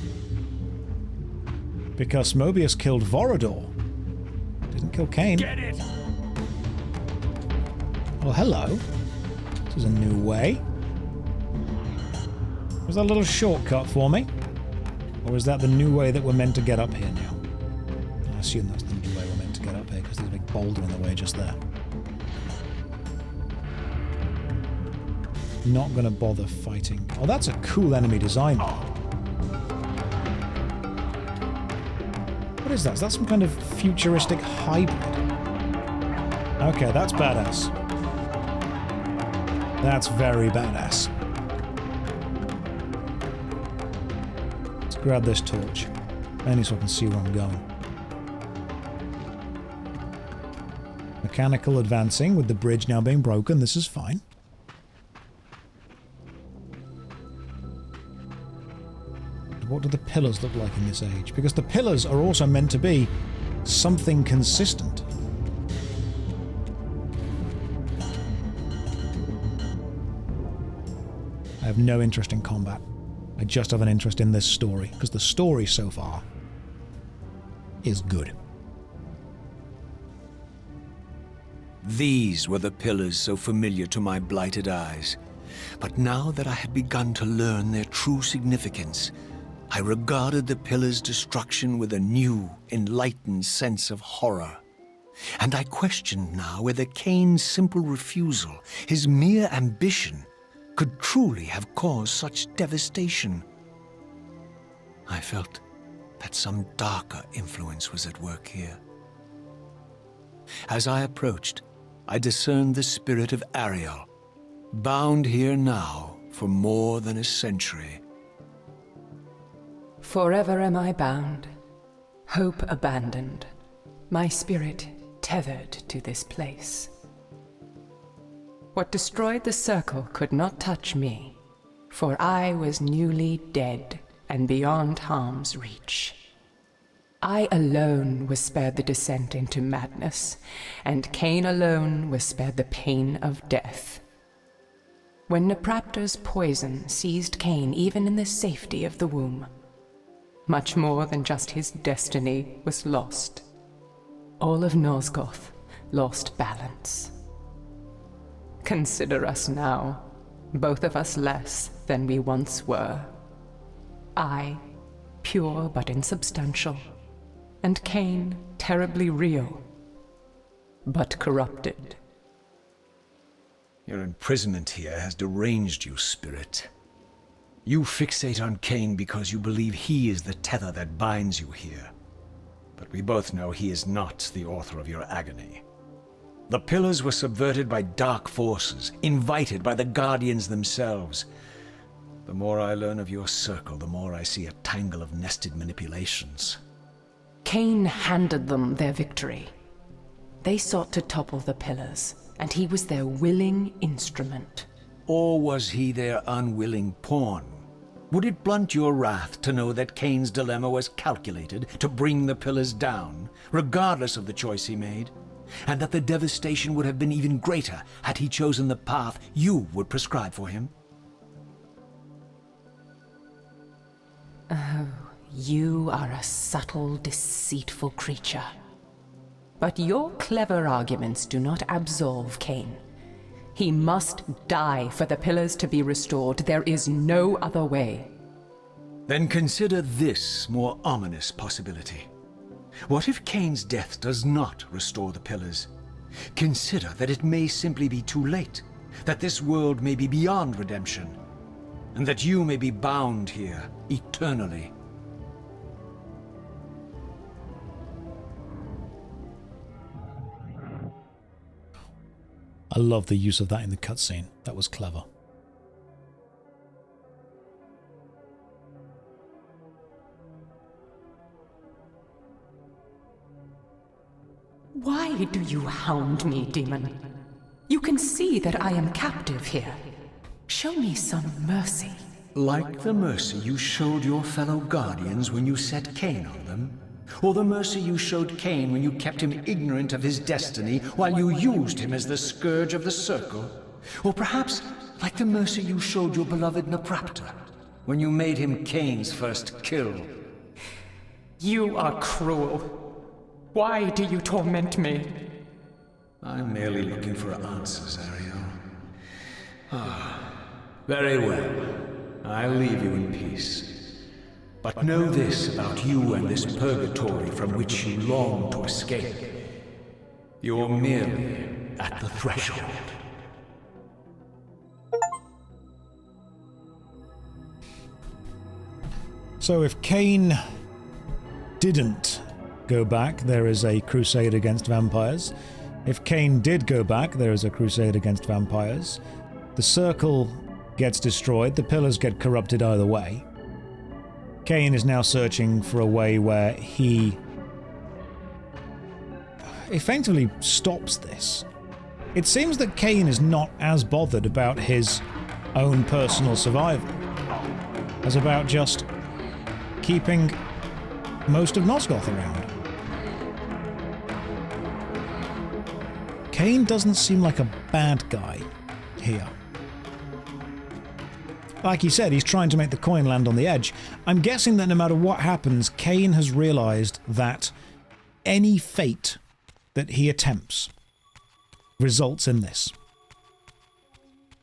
Because Moebius killed Vorador. Didn't kill Kain. Get it. Oh, hello. This is a new way. Was that a little shortcut for me? Or is that the new way that we're meant to get up here now? I assume that's the new way we're meant to get up here, because there's a big boulder in the way just there. Not going to bother fighting. Oh, that's a cool enemy design. What is that? Is that some kind of futuristic hybrid? Okay, that's badass. That's very badass. Grab this torch, only so I can see where I'm going. Mechanical advancing with the bridge now being broken, this is fine. What do the pillars look like in this age? Because the pillars are also meant to be something consistent. I have no interest in combat. I just have an interest in this story, because the story so far is good. These were the pillars so familiar to my blighted eyes. But now that I had begun to learn their true significance, I regarded the pillars' destruction with a new, enlightened sense of horror. And I questioned now whether Kain's simple refusal, his mere ambition, could truly have caused such devastation. I felt that some darker influence was at work here. As I approached, I discerned the spirit of Ariel, bound here now for more than a century. Forever am I bound, hope abandoned, my spirit tethered to this place. What destroyed the circle could not touch me, for I was newly dead and beyond harm's reach. I alone was spared the descent into madness, and Kain alone was spared the pain of death. When Napraptor's poison seized Kain even in the safety of the womb, much more than just his destiny was lost. All of Nosgoth lost balance. Consider us now, both of us less than we once were. I, pure but insubstantial, and Kain, terribly real, but corrupted. Your imprisonment here has deranged you, Spirit. You fixate on Kain because you believe he is the tether that binds you here. But we both know he is not the author of your agony. The Pillars were subverted by dark forces, invited by the Guardians themselves. The more I learn of your circle, the more I see a tangle of nested manipulations. Kain handed them their victory. They sought to topple the Pillars, and he was their willing instrument. Or was he their unwilling pawn? Would it blunt your wrath to know that Kain's dilemma was calculated to bring the Pillars down, regardless of the choice he made? And that the devastation would have been even greater had he chosen the path you would prescribe for him? Oh, you are a subtle, deceitful creature. But your clever arguments do not absolve Kain. He must die for the Pillars to be restored. There is no other way. Then consider this more ominous possibility. What if Kain's death does not restore the Pillars? Consider that it may simply be too late, that this world may be beyond redemption, and that you may be bound here eternally. I love the use of that in the cutscene. That was clever. Why do you hound me, demon? You can see that I am captive here. Show me some mercy. Like the mercy you showed your fellow Guardians when you set Kain on them? Or the mercy you showed Kain when you kept him ignorant of his destiny while you used him as the scourge of the circle? Or perhaps like the mercy you showed your beloved Napraptor when you made him Kain's first kill? You are cruel. Why do you torment me? I'm merely looking for answers, Ariel. Very well. I'll leave you in peace. But know this about you and this purgatory from which you long to escape. You're merely at the threshold. So if Kain didn't go back, there is a crusade against vampires. If Kain did go back, there is a crusade against vampires. The circle gets destroyed, the Pillars get corrupted either way. Kain is now searching for a way where he effectively stops this. It seems that Kain is not as bothered about his own personal survival as about just keeping most of Nosgoth around. Kain doesn't seem like a bad guy here. Like he said, he's trying to make the coin land on the edge. I'm guessing that no matter what happens, Kain has realized that any fate that he attempts results in this.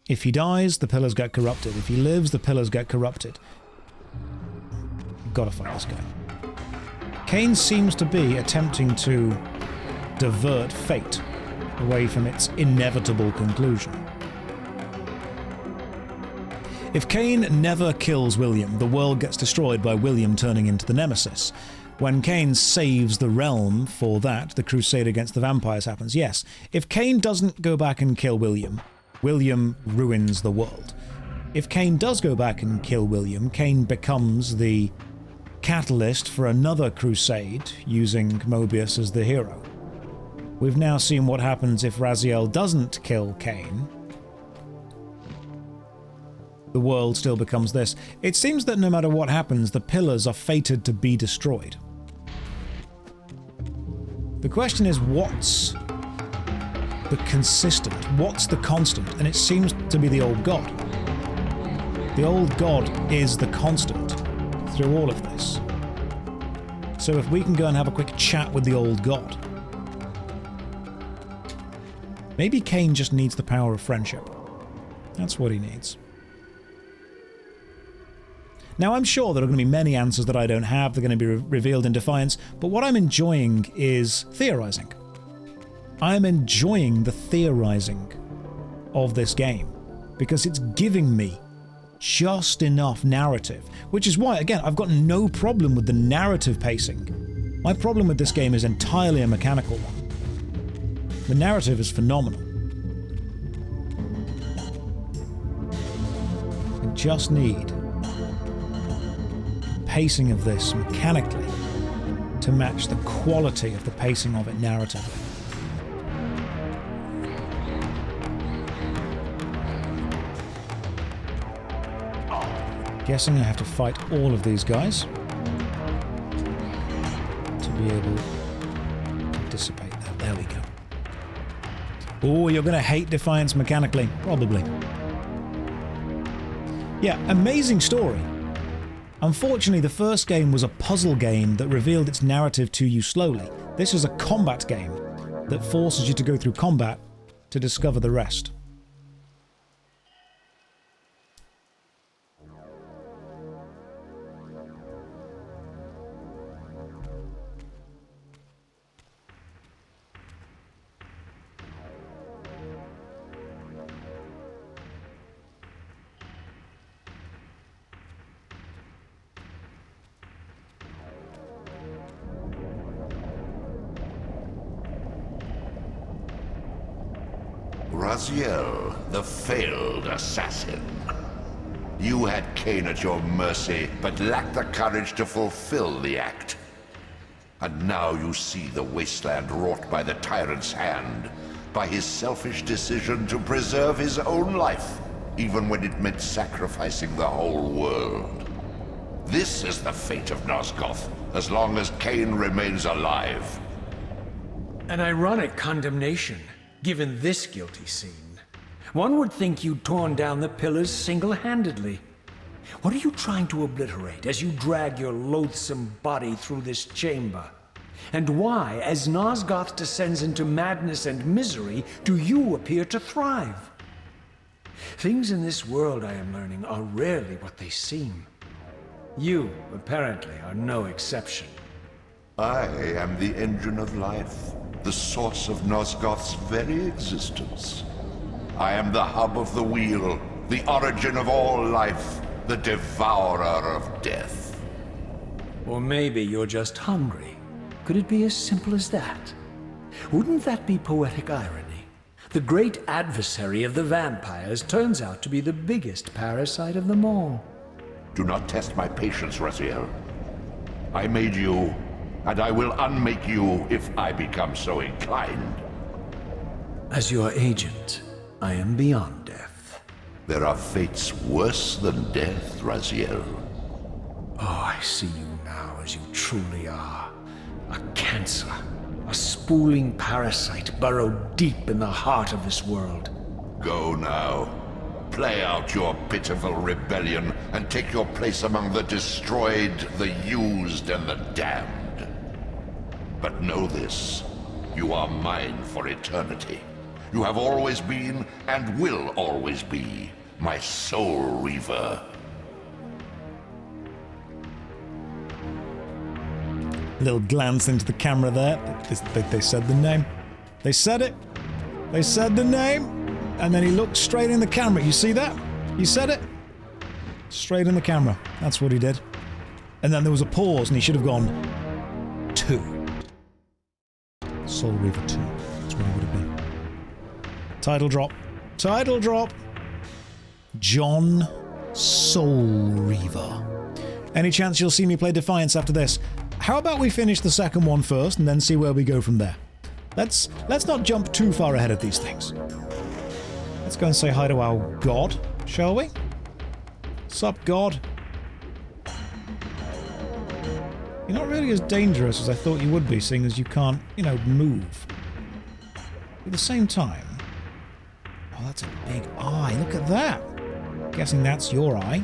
If he dies, the Pillars get corrupted. If he lives, the Pillars get corrupted. Gotta fight this guy. Kain seems to be attempting to divert fate away from its inevitable conclusion. If Kain never kills William, the world gets destroyed by William turning into the Nemesis. When Kain saves the realm for that, the crusade against the vampires happens. Yes, if Kain doesn't go back and kill William, William ruins the world. If Kain does go back and kill William, Kain becomes the catalyst for another crusade using Moebius as the hero. We've now seen what happens if Raziel doesn't kill Kain. The world still becomes this. It seems that no matter what happens, the pillars are fated to be destroyed. The question is, what's the consistent? What's the constant? And it seems to be the old god. The old god is the constant through all of this. So if we can go and have a quick chat with the old god. Maybe Kain just needs the power of friendship. That's what he needs. Now, I'm sure there are going to be many answers that I don't have. They're going to be revealed in Defiance. But what I'm enjoying is theorizing. I'm enjoying the theorizing of this game because it's giving me just enough narrative, which is why, again, I've got no problem with the narrative pacing. My problem with this game is entirely a mechanical one. The narrative is phenomenal. I just need pacing of this mechanically to match the quality of the pacing of it narratively. Guessing I have to fight all of these guys to be able to dissipate that. There we go. Oh, you're going to hate Defiance mechanically. Probably. Yeah, amazing story. Unfortunately, the first game was a puzzle game that revealed its narrative to you slowly. This is a combat game that forces you to go through combat to discover the rest. Raziel, the failed assassin. You had Kain at your mercy, but lacked the courage to fulfill the act. And now you see the wasteland wrought by the tyrant's hand, by his selfish decision to preserve his own life, even when it meant sacrificing the whole world. This is the fate of Nosgoth, as long as Kain remains alive. An ironic condemnation, given this guilty scene. One would think you'd torn down the pillars single-handedly. What are you trying to obliterate as you drag your loathsome body through this chamber? And why, as Nosgoth descends into madness and misery, do you appear to thrive? Things in this world, I am learning, are rarely what they seem. You, apparently, are no exception. I am the engine of life, the source of Nosgoth's very existence. I am the hub of the wheel, the origin of all life, the devourer of death. Or maybe you're just hungry. Could it be as simple as that? Wouldn't that be poetic irony? The great adversary of the vampires turns out to be the biggest parasite of them all. Do not test my patience, Raziel. I made you, and I will unmake you if I become so inclined. As your agent, I am beyond death. There are fates worse than death, Raziel. Oh, I see you now as you truly are. A cancer, a spooling parasite burrowed deep in the heart of this world. Go now. Play out your pitiful rebellion and take your place among the destroyed, the used, and the damned. But know this, you are mine for eternity. You have always been, and will always be, my soul reaver. Little glance into the camera there. They said the name. They said it. They said the name. And then he looked straight in the camera. You see that? You said it? Straight in the camera. That's what he did. And then there was a pause and he should have gone 2. Soul Reaver 2. That's what it would have been. Title drop. Title drop. John Soul Reaver. Any chance you'll see me play Defiance after this? How about we finish the second one first and then see where we go from there? Let's not jump too far ahead of these things. Let's go and say hi to our god, shall we? Sup, god? You're not really as dangerous as I thought you would be, seeing as you can't, you know, move. At the same time... Oh, that's a big eye. Look at that. Guessing that's your eye.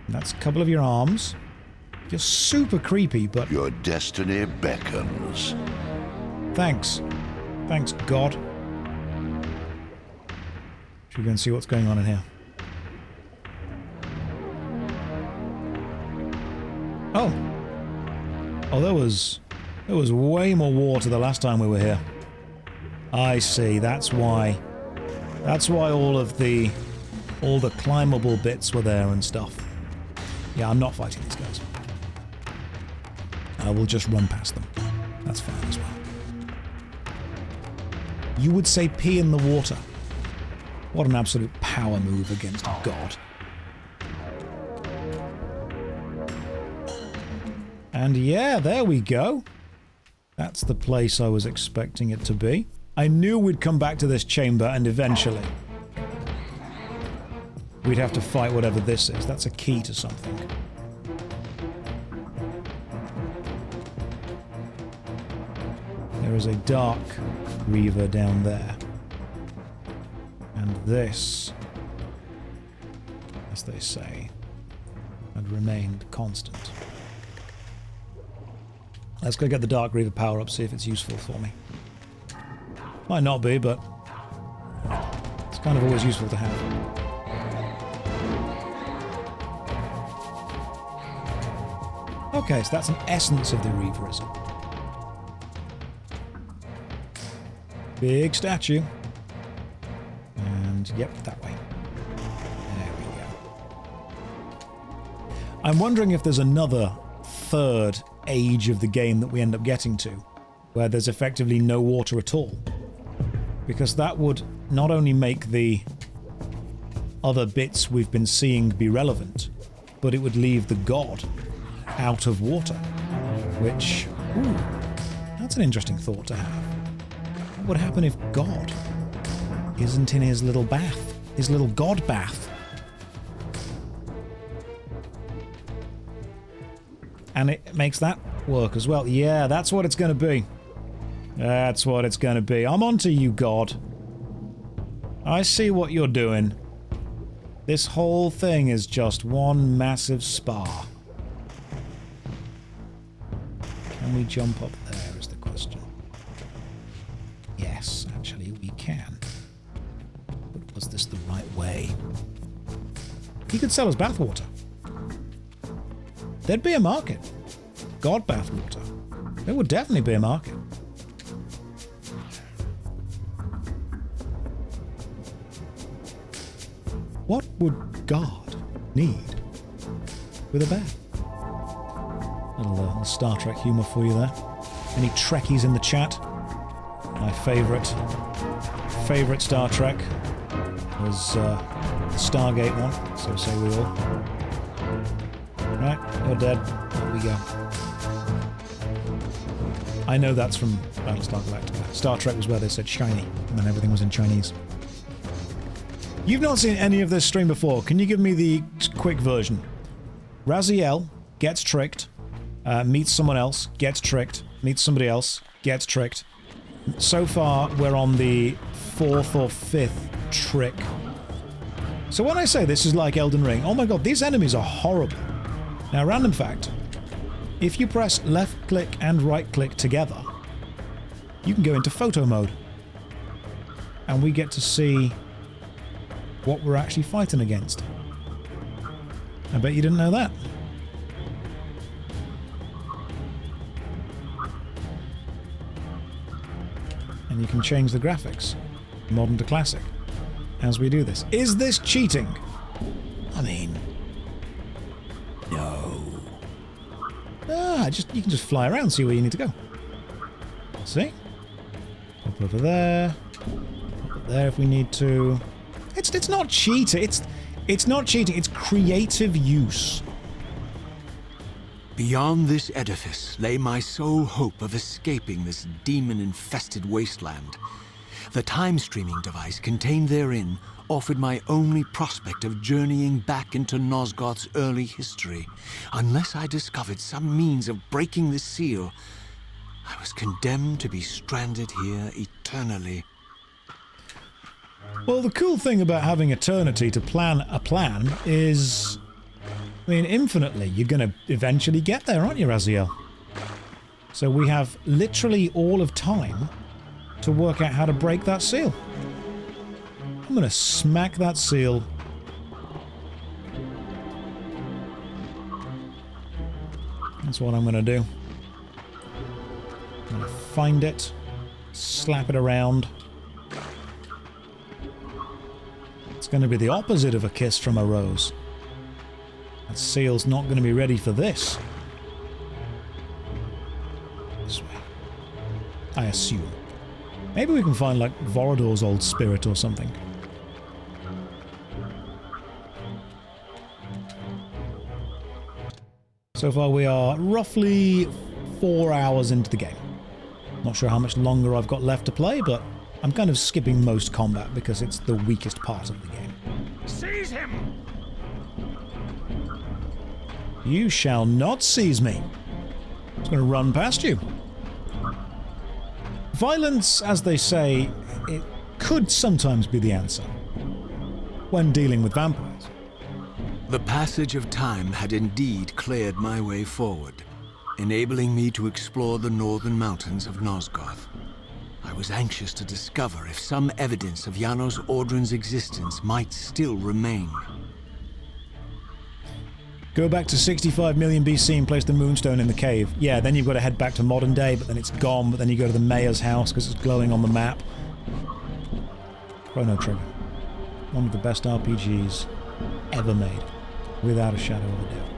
And that's a couple of your arms. You're super creepy, but... Your destiny beckons. Thanks. Thanks, God. Should we go and see what's going on in here? Oh. Oh, there was way more water the last time we were here. I see. That's why all the climbable bits were there and stuff. Yeah, I'm not fighting these guys. I will just run past them. That's fine as well. You would say pee in the water. What an absolute power move against God. And yeah, there we go. That's the place I was expecting it to be. I knew we'd come back to this chamber and eventually we'd have to fight whatever this is. That's a key to something. There is a Dark Reaver down there. And this, as they say, had remained constant. Let's go get the Dark Reaver power up, see if it's useful for me. Might not be, but it's kind of always useful to have. Okay, so that's an essence of the Reaver, is it? Big statue. And, yep, that way. There we go. I'm wondering if there's another third age of the game that we end up getting to, where there's effectively no water at all. Because that would not only make the other bits we've been seeing be relevant, but it would leave the god out of water. Which, ooh, that's an interesting thought to have. What would happen if God isn't in his little bath? His little god bath? And it makes that work as well. Yeah, that's what it's going to be. That's what it's going to be. I'm onto you, God. I see what you're doing. This whole thing is just one massive spa. Can we jump up there is the question. Yes, actually we can. But was this the right way? He could sell us bathwater. There'd be a market. God bathwater. There would definitely be a market. What would God need with a bath? Little Star Trek humour for you there. Any Trekkies in the chat? My favourite Star Trek was the Stargate one, so say we all. Right, you're dead. There we go. I know that's from Battlestar Galactica. Star Trek was where they said shiny, and then everything was in Chinese. You've not seen any of this stream before. Can you give me the quick version? Raziel gets tricked, meets someone else, gets tricked, meets somebody else, gets tricked. So far, we're on the 4th or 5th trick. So when I say this is like Elden Ring, oh my god, these enemies are horrible. Now, random fact, if you press left click and right click together, you can go into photo mode. And we get to see what we're actually fighting against. I bet you didn't know that. And you can change the graphics, modern to classic, as we do this. Is this cheating? I mean, no. You can just fly around, see where you need to go. See? Pop over there. Pop up there if we need to. It's not cheating. It's not cheating. It's creative use Beyond this edifice lay my sole hope of escaping this demon-infested wasteland. The time-streaming device contained therein offered my only prospect of journeying back into Nosgoth's early history. Unless I discovered some means of breaking this seal, I was condemned to be stranded here eternally. Well, the cool thing about having eternity to plan a plan is, I mean, infinitely, you're going to eventually get there, aren't you, Raziel? So we have literally all of time to work out how to break that seal. I'm going to smack that seal. That's what I'm going to do. I'm going to find it, slap it around. It's going to be the opposite of a kiss from a rose. That seal's not going to be ready for this. This way. I assume. Maybe we can find, like, Vorador's old spirit or something. So far we are roughly 4 hours into the game. Not sure how much longer I've got left to play, but I'm kind of skipping most combat because it's the weakest part of the game. Seize him! You shall not seize me. I'm just going to run past you. Violence, as they say, it could sometimes be the answer when dealing with vampires. The passage of time had indeed cleared my way forward, enabling me to explore the northern mountains of Nosgoth. I was anxious to discover if some evidence of Janos Audron's existence might still remain. Go back to 65 million BC and place the moonstone in the cave. Yeah, then you've got to head back to modern day, but then it's gone, but then you go to the mayor's house because it's glowing on the map. Chrono Trigger. One of the best RPGs ever made, without a shadow of a doubt.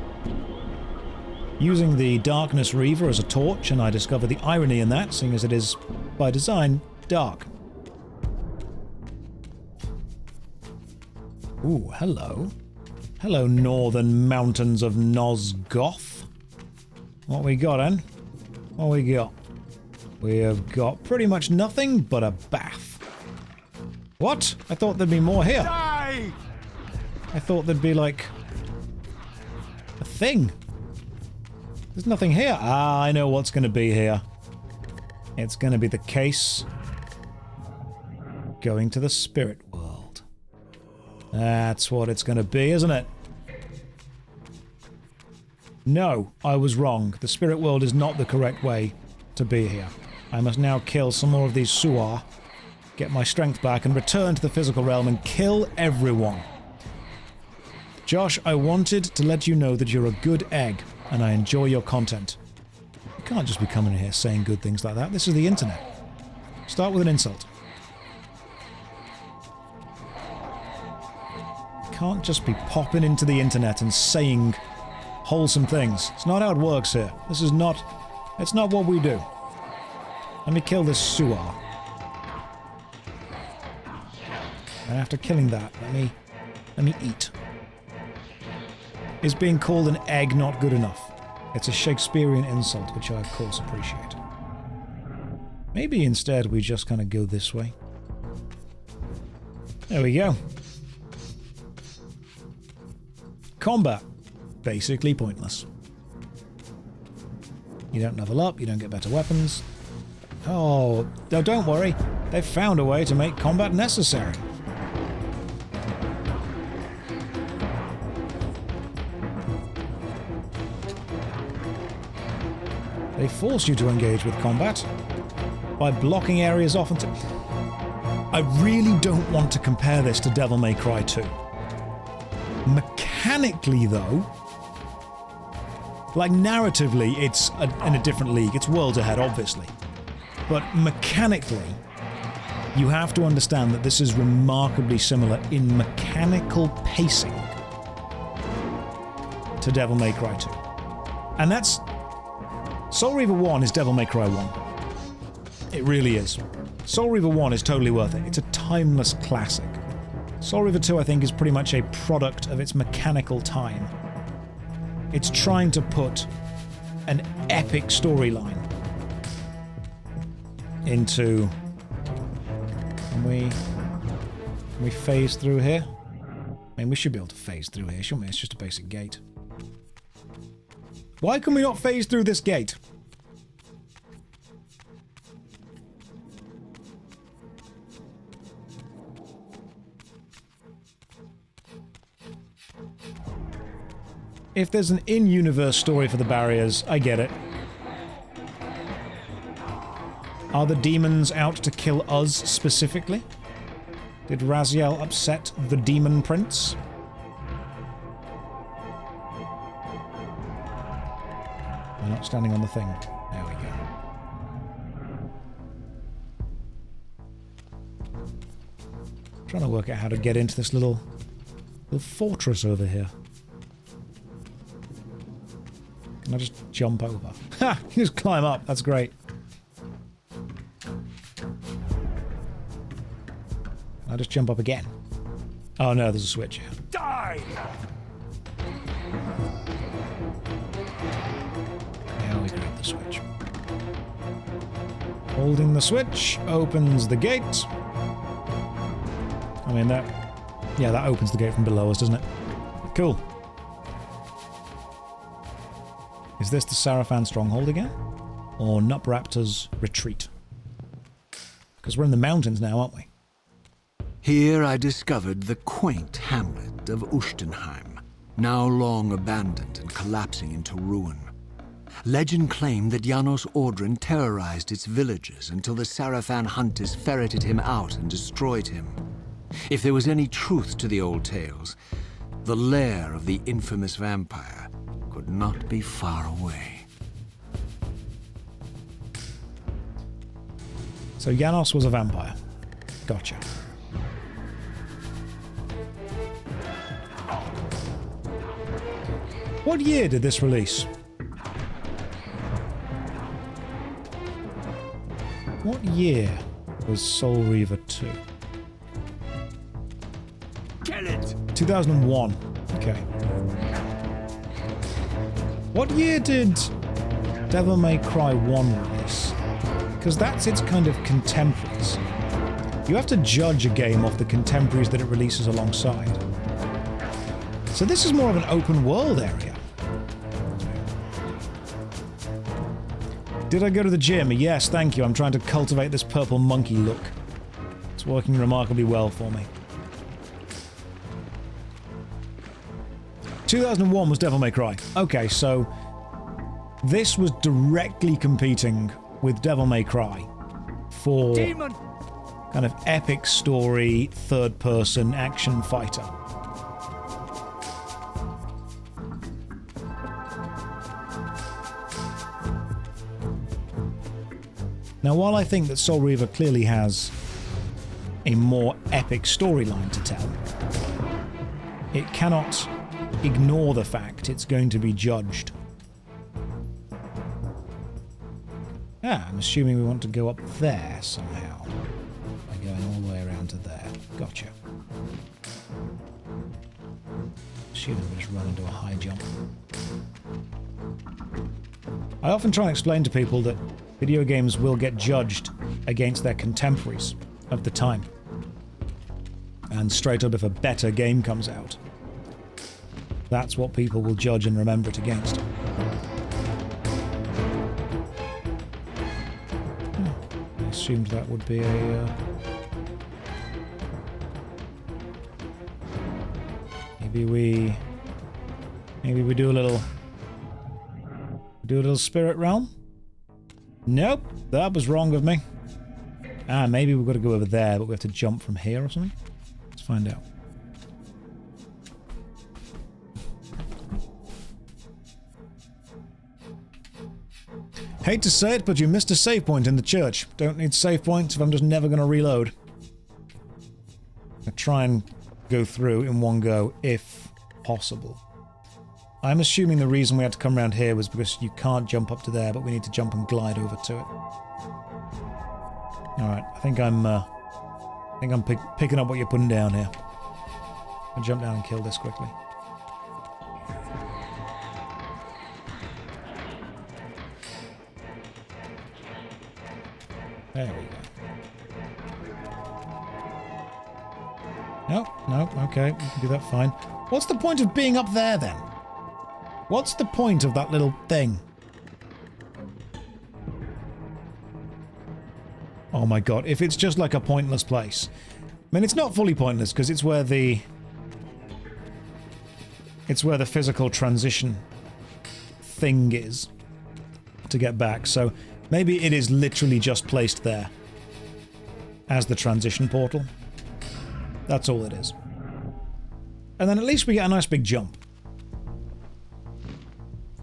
Using the Dark Reaver as a torch, and I discover the irony in that, seeing as it is, by design, dark. Ooh, hello. Hello, northern mountains of Nosgoth. What we got, then? What we got? We have got pretty much nothing but a bath. What? I thought there'd be more here. Die! I thought there'd be, like, a thing. There's nothing here. Ah, I know what's going to be here. It's going to be the case going to the spirit world. That's what it's going to be, isn't it? No, I was wrong. The spirit world is not the correct way to be here. I must now kill some more of these Suar, get my strength back, and return to the physical realm and kill everyone. Josh, I wanted to let you know that you're a good egg, and I enjoy your content. You can't just be coming in here saying good things like that. This is the internet. Start with an insult. You can't just be popping into the internet and saying wholesome things. It's not how it works here. This is not... It's not what we do. Let me kill this Suar. And after killing that, let me eat. Is being called an egg not good enough? It's a Shakespearean insult, which I of course appreciate. Maybe instead we just kind of go this way. There we go. Combat. Basically pointless. You don't level up, you don't get better weapons. Oh, no, don't worry. They've found a way to make combat necessary. They force you to engage with combat by blocking areas off. I really don't want to compare this to Devil May Cry 2. Mechanically, though, like narratively, it's in a different league. It's worlds ahead, obviously. But mechanically, you have to understand that this is remarkably similar in mechanical pacing to Devil May Cry 2. And that's... Soul Reaver 1 is Devil May Cry 1. It really is. Soul Reaver 1 is totally worth it. It's a timeless classic. Soul Reaver 2, I think, is pretty much a product of its mechanical time. It's trying to put an epic storyline into... Can we phase through here? I mean, we should be able to phase through here, shouldn't we? It's just a basic gate. Why can we not phase through this gate? If there's an in-universe story for the barriers, I get it. Are the demons out to kill us specifically? Did Raziel upset the demon prince? We're not standing on the thing. There we go. Trying to work out how to get into this little fortress over here. Can I just jump over? Ha! You just climb up. That's great. I'll just jump up again. Oh no, there's a switch here. Die! Now we grab the switch. Holding the switch opens the gate. I mean, that... Yeah, that opens the gate from below us, doesn't it? Cool. Is this the Sarafan stronghold again? Or Nupraptor's retreat? Because we're in the mountains now, aren't we? Here I discovered the quaint hamlet of Ustenheim, now long abandoned and collapsing into ruin. Legend claimed that Janos Audrin terrorized its villagers until the Sarafan hunters ferreted him out and destroyed him. If there was any truth to the old tales, the lair of the infamous vampire could not be far away. So Janos was a vampire. Gotcha. What year did this release? What year was Soul Reaver 2? Kill it! 2001. Okay. What year did Devil May Cry 1 release? Because that's its kind of contemporaries. You have to judge a game off the contemporaries that it releases alongside. So this is more of an open world area. Did I go to the gym? Yes, thank you. I'm trying to cultivate this purple monkey look. It's working remarkably well for me. 2001 was Devil May Cry. Okay, so this was directly competing with Devil May Cry for kind of epic story, third-person action fighter. Now, while I think that Soul Reaver clearly has a more epic storyline to tell, it cannot ignore the fact it's going to be judged. Ah, I'm assuming we want to go up there somehow. By going all the way around to there. Gotcha. Assuming we just run into a high jump. I often try and explain to people that video games will get judged against their contemporaries of the time. And straight up, if a better game comes out, that's what people will judge and remember it against. I assumed that would be a... Maybe we do a little... Do a little spirit realm? Nope, that was wrong of me. Ah, maybe we've got to go over there, but we have to jump from here or something? Let's find out. Hate to say it, but you missed a save point in the church. Don't need save points if I'm just never going to reload. I try and go through in one go, if possible. I'm assuming the reason we had to come around here was because you can't jump up to there, but we need to jump and glide over to it. Alright, I think I'm picking up what you're putting down here. I'll jump down and kill this quickly. There we go. No, okay, we can do that fine. What's the point of being up there, then? What's the point of that little thing? Oh my god, if it's just like a pointless place. I mean, it's not fully pointless, because it's where the... It's where the physical transition thing is to get back, so maybe it is literally just placed there as the transition portal. That's all it is. And then at least we get a nice big jump.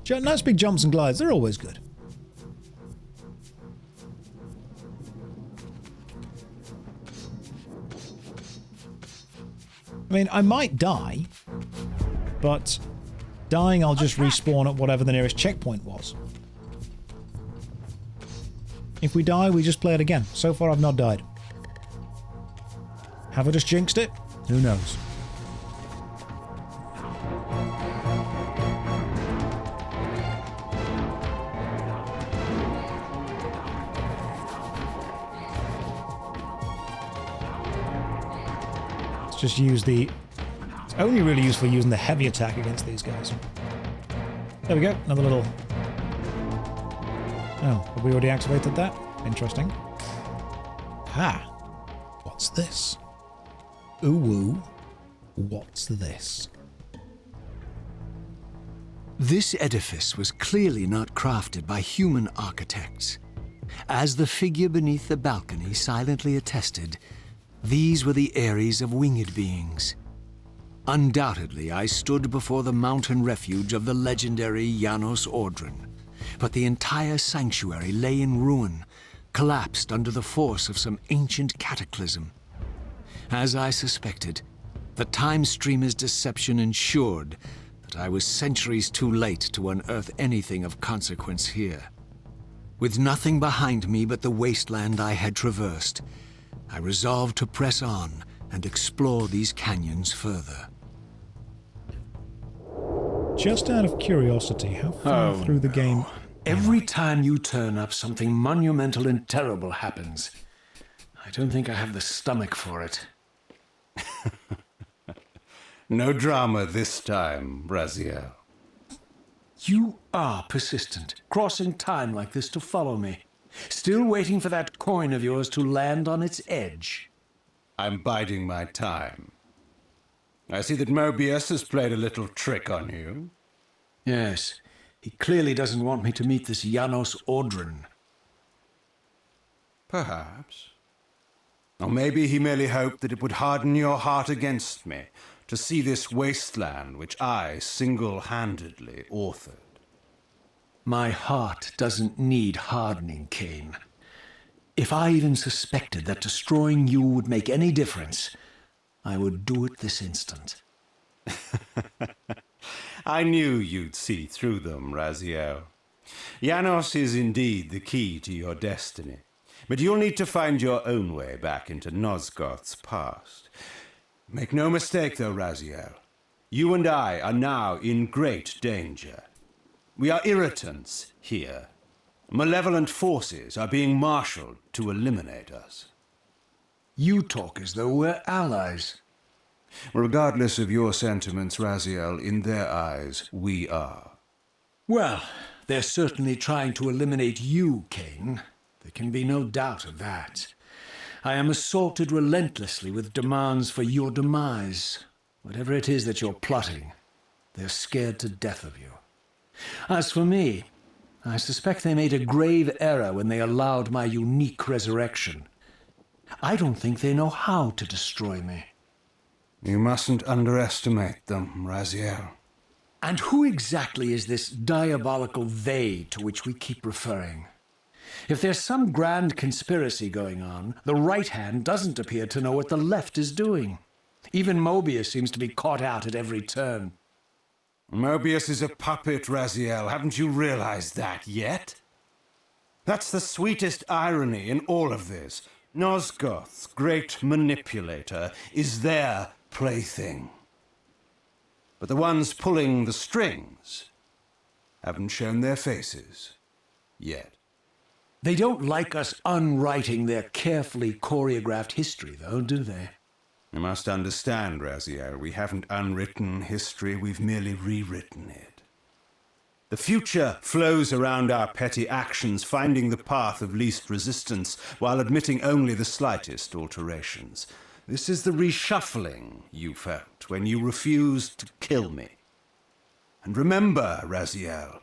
Nice big jumps and glides, they're always good. I mean, I might die, but dying I'll just respawn at whatever the nearest checkpoint was. If we die, we just play it again. So far I've not died. Have I just jinxed it? Who knows? Let's just use the... It's only really useful using the heavy attack against these guys. There we go, another little... Oh, have we already activated that? Interesting. Ha! What's this? Ooh woo. What's this? This edifice was clearly not crafted by human architects. As the figure beneath the balcony silently attested, these were the Ares of winged beings. Undoubtedly, I stood before the mountain refuge of the legendary Janos Ordran, but the entire sanctuary lay in ruin, collapsed under the force of some ancient cataclysm. As I suspected, the Time Streamer's deception ensured that I was centuries too late to unearth anything of consequence here. With nothing behind me but the wasteland I had traversed, I resolved to press on and explore these canyons further. Just out of curiosity, how far through the game... Every time you turn up, something monumental and terrible happens. I don't think I have the stomach for it. No drama this time, Raziel. You are persistent, crossing time like this to follow me. Still waiting for that coin of yours to land on its edge. I'm biding my time. I see that Moebius has played a little trick on you. Yes, he clearly doesn't want me to meet this Janos Ordran. Perhaps. Or maybe he merely hoped that it would harden your heart against me, to see this wasteland which I single-handedly authored. My heart doesn't need hardening, Kain. If I even suspected that destroying you would make any difference, I would do it this instant. I knew you'd see through them, Raziel. Janos is indeed the key to your destiny, but you'll need to find your own way back into Nosgoth's past. Make no mistake, though, Raziel. You and I are now in great danger. We are irritants here. Malevolent forces are being marshaled to eliminate us. You talk as though we're allies. Regardless of your sentiments, Raziel, in their eyes, we are. Well, they're certainly trying to eliminate you, Kain. There can be no doubt of that. I am assaulted relentlessly with demands for your demise. Whatever it is that you're plotting, they're scared to death of you. As for me, I suspect they made a grave error when they allowed my unique resurrection. I don't think they know how to destroy me. You mustn't underestimate them, Raziel. And who exactly is this diabolical they to which we keep referring? If there's some grand conspiracy going on, the right hand doesn't appear to know what the left is doing. Even Moebius seems to be caught out at every turn. Moebius is a puppet, Raziel. Haven't you realized that yet? That's the sweetest irony in all of this. Nosgoth's great manipulator is their plaything. But the ones pulling the strings haven't shown their faces yet. They don't like us unwriting their carefully choreographed history, though, do they? You must understand, Raziel, we haven't unwritten history, we've merely rewritten it. The future flows around our petty actions, finding the path of least resistance, while admitting only the slightest alterations. This is the reshuffling you felt when you refused to kill me. And remember, Raziel,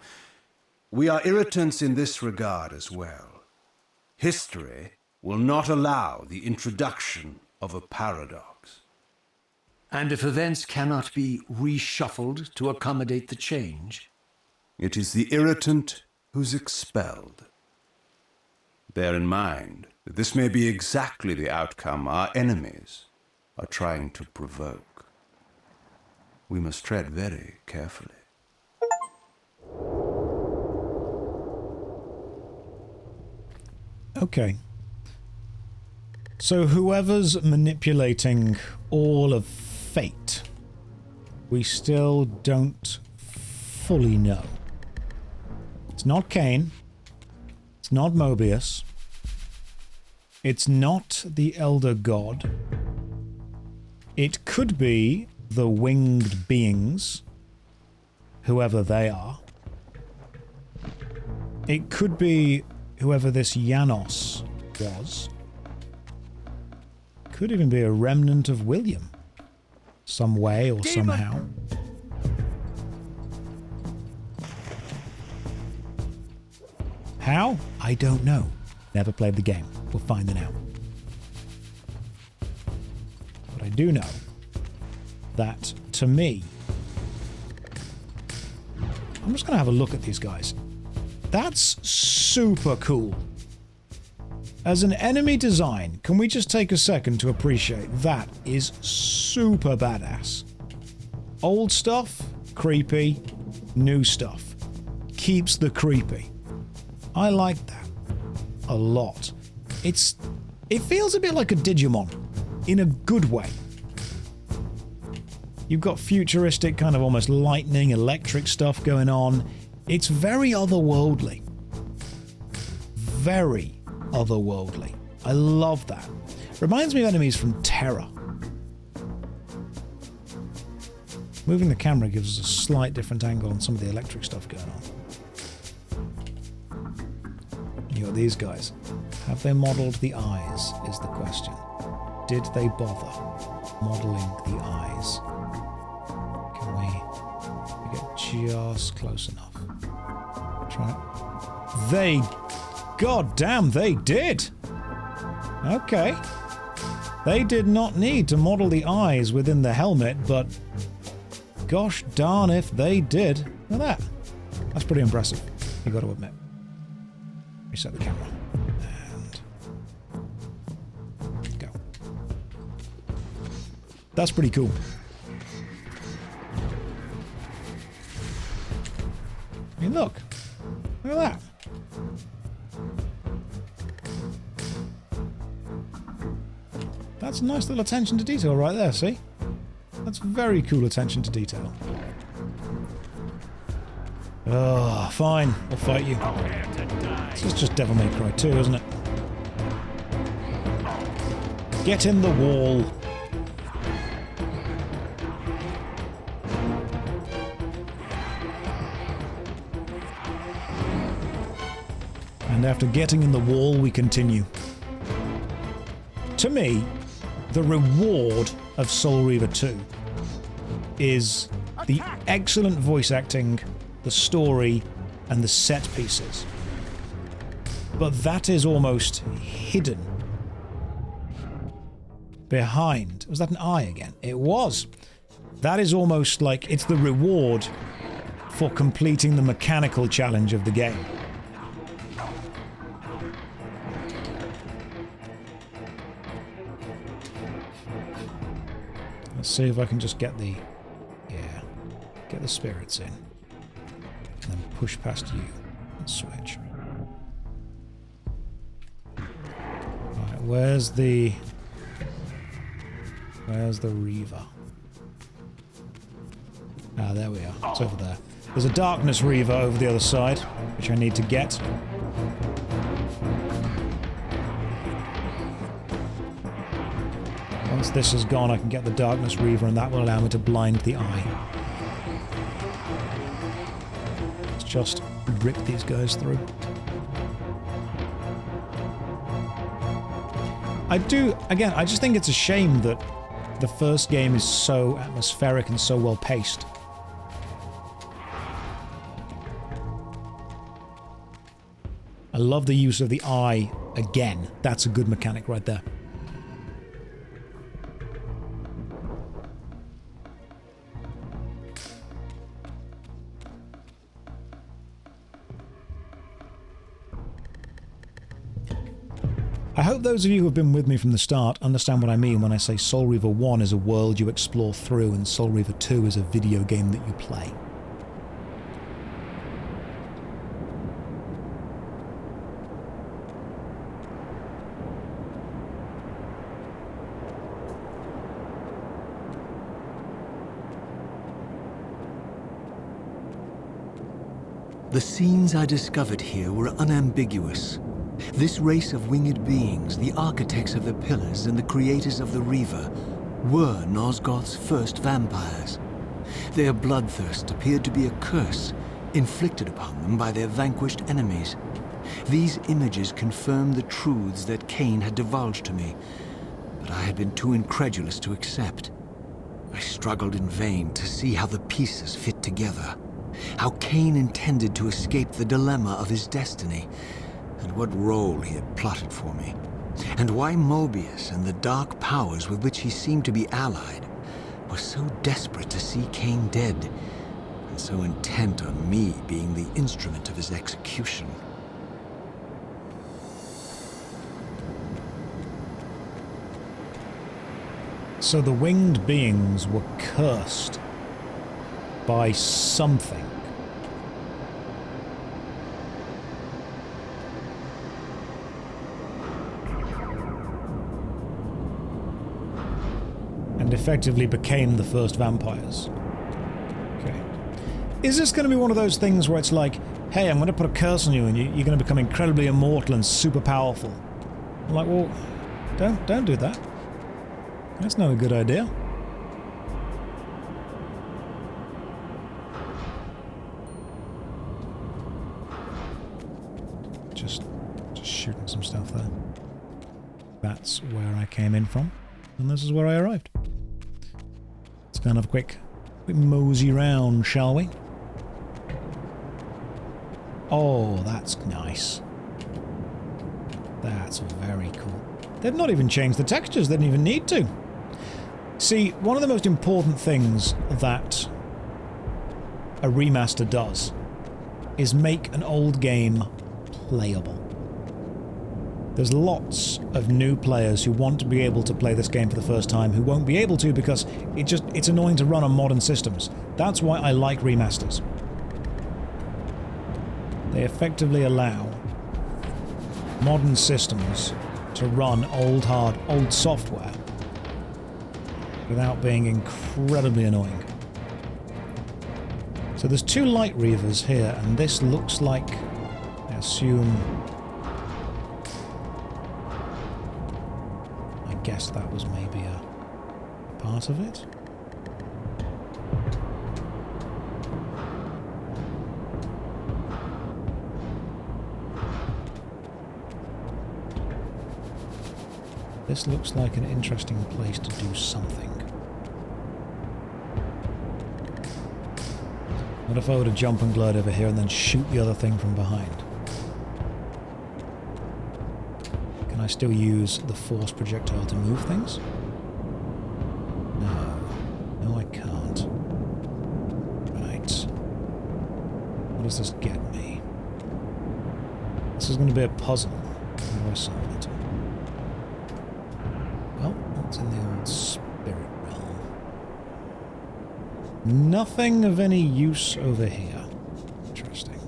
we are irritants in this regard as well. History will not allow the introduction of a paradox. And if events cannot be reshuffled to accommodate the change? It is the irritant who's expelled. Bear in mind that this may be exactly the outcome our enemies are trying to provoke. We must tread very carefully. Okay. So whoever's manipulating all of fate, we still don't fully know. It's not Kain. It's not Moebius. It's not the Elder God. It could be the winged beings, whoever they are. It could be whoever this Janos was. Could even be a remnant of William. Some way or somehow. How? I don't know. Never played the game. We'll find it out. But I do know that, to me, I'm just going to have a look at these guys. That's super cool. As an enemy design, can we just take a second to appreciate that is super badass. Old stuff, creepy. New stuff keeps the creepy. I like that a lot. It feels a bit like a Digimon in a good way. You've got futuristic kind of almost lightning, electric stuff going on. It's very otherworldly. Very otherworldly. I love that. Reminds me of enemies from Terra. Moving the camera gives us a slight different angle on some of the electric stuff going on. You got these guys. Have they modelled the eyes, is the question. Did they bother modelling the eyes? Can we get just close enough? Try. God damn, they did! Okay. They did not need to model the eyes within the helmet, but gosh darn if they did. Look at that. That's pretty impressive, you got to admit. Reset the camera. And go. That's pretty cool. I mean, look. Look at that. That's a nice little attention to detail right there, see? That's very cool attention to detail. Oh, fine. I'll fight you. This is just Devil May Cry 2, isn't it? Get in the wall. And after getting in the wall, we continue. To me, the reward of Soul Reaver 2 is the excellent voice acting, the story, and the set pieces. But that is almost hidden behind... Was that an eye again? It was. That is almost like it's the reward for completing the mechanical challenge of the game. Let's see if I can just get the... Yeah. Get the spirits in. And then push past you and switch. Right, where's the Reaver? Ah, there we are. It's over there. There's a Darkness Reaver over the other side, which I need to get. Once this is gone, I can get the Darkness Reaver, and that will allow me to blind the eye. Let's just rip these guys through. I just think it's a shame that the first game is so atmospheric and so well paced. I love the use of the eye again. That's a good mechanic right there. I hope those of you who have been with me from the start understand what I mean when I say Soul Reaver 1 is a world you explore through and Soul Reaver 2 is a video game that you play. The scenes I discovered here were unambiguous. This race of winged beings, the architects of the Pillars and the creators of the Reaver, were Nosgoth's first vampires. Their bloodthirst appeared to be a curse inflicted upon them by their vanquished enemies. These images confirmed the truths that Kain had divulged to me, but I had been too incredulous to accept. I struggled in vain to see how the pieces fit together, how Kain intended to escape the dilemma of his destiny, and what role he had plotted for me, and why Moebius and the dark powers with which he seemed to be allied were so desperate to see Kain dead, and so intent on me being the instrument of his execution. So the winged beings were cursed by something. And effectively became the first vampires. Okay. Is this going to be one of those things where it's like, hey, I'm going to put a curse on you and you're going to become incredibly immortal and super powerful? I'm like, well, don't do that. That's not a good idea. Just shooting some stuff there. That's where I came in from, and this is where I arrived. Let's kind of a quick mosey round, shall we? Oh, that's nice. That's very cool. They've not even changed the textures, they didn't even need to. See, one of the most important things that a remaster does is make an old game playable. There's lots of new players who want to be able to play this game for the first time who won't be able to because it's annoying to run on modern systems. That's why I like remasters. They effectively allow modern systems to run old software without being incredibly annoying. So there's two Light Reavers here, and this looks like, I assume, I guess that was maybe a part of it. This looks like an interesting place to do something. What if I were to jump and glide over here and then shoot the other thing from behind? Can I still use the force projectile to move things? No, I can't. Right. What does this get me? This is going to be a puzzle. How do I solve it? Well, that's in the old spirit realm. Nothing of any use over here. Interesting.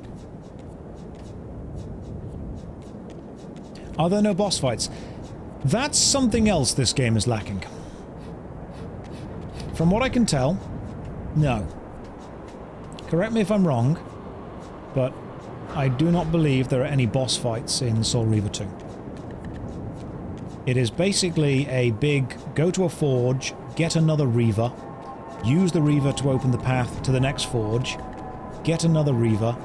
Are there no boss fights? That's something else this game is lacking. From what I can tell, no. Correct me if I'm wrong, but I do not believe there are any boss fights in Soul Reaver 2. It is basically a big go to a forge, get another Reaver, use the Reaver to open the path to the next forge, get another Reaver,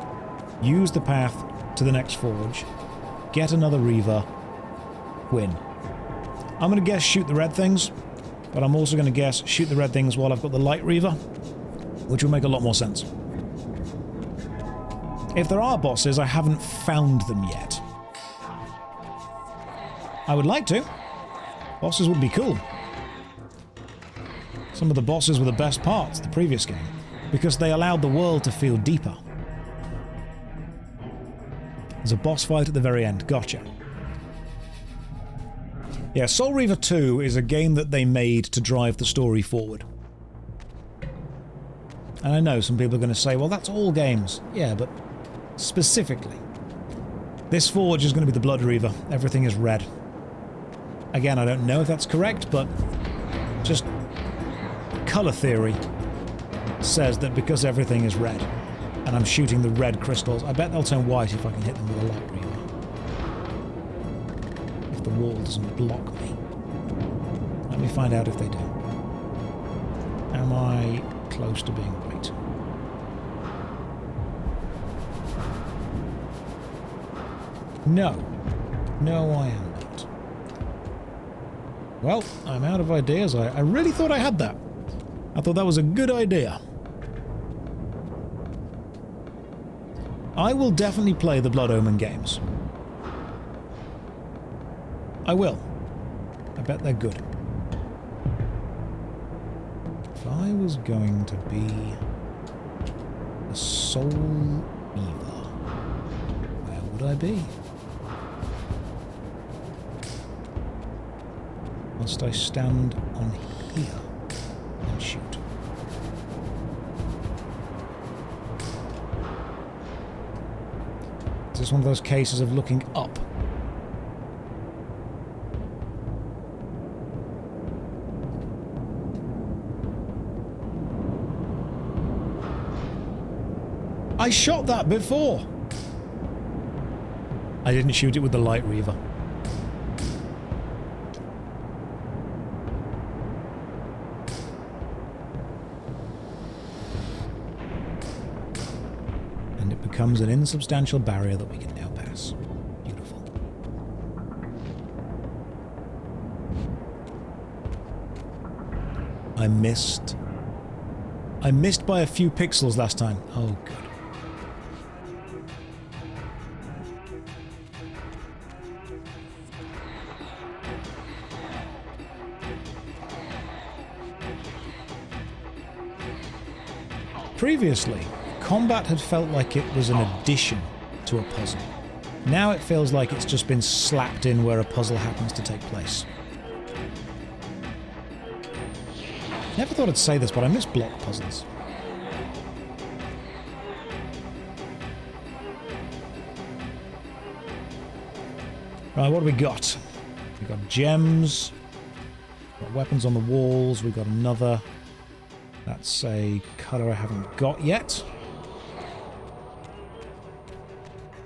use the path to the next forge, get another Reaver, win. I'm going to guess shoot the red things, but I'm also going to guess shoot the red things while I've got the light Reaver, which will make a lot more sense. If there are bosses, I haven't found them yet. I would like to. Bosses would be cool. Some of the bosses were the best parts of the previous game, because they allowed the world to feel deeper. There's a boss fight at the very end. Gotcha. Yeah, Soul Reaver 2 is a game that they made to drive the story forward. And I know some people are going to say, well, that's all games. Yeah, but specifically, this forge is going to be the Blood Reaver. Everything is red. Again, I don't know if that's correct, but just color theory says that because everything is red, and I'm shooting the red crystals, I bet they'll turn white if I can hit them with a light Reaver. If the wall doesn't block me. Let me find out if they do. Am I close to being white? No. No, I am not. Well, I'm out of ideas. I really thought I had that. I thought that was a good idea. I will definitely play the Blood Omen games. I will. I bet they're good. If I was going to be a Soul Reaver, where would I be? Must I stand on here and shoot? Is this one of those cases of looking up? I shot that before! I didn't shoot it with the light Reaver. Becomes an insubstantial barrier that we can now pass. Beautiful. I missed by a few pixels last time. Oh, good. Previously, combat had felt like it was an addition to a puzzle. Now it feels like it's just been slapped in where a puzzle happens to take place. Never thought I'd say this, but I miss block puzzles. Right, what do we got? We've got gems, we've got weapons on the walls, we've got another. That's a colour I haven't got yet.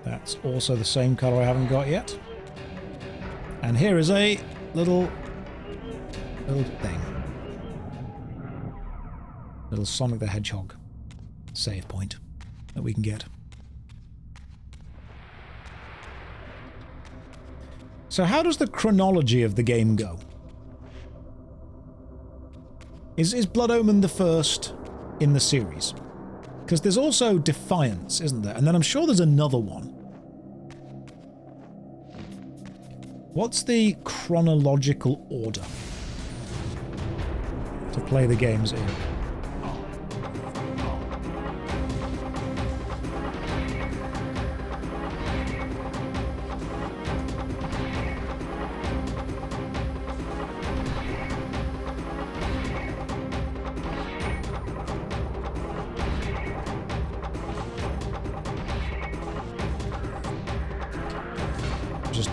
That's also the same colour I haven't got yet. And here is a little thing. Little Sonic the Hedgehog save point that we can get. So how does the chronology of the game go? Is Blood Omen the first in the series? Because there's also Defiance, isn't there? And then I'm sure there's another one. What's the chronological order to play the games in?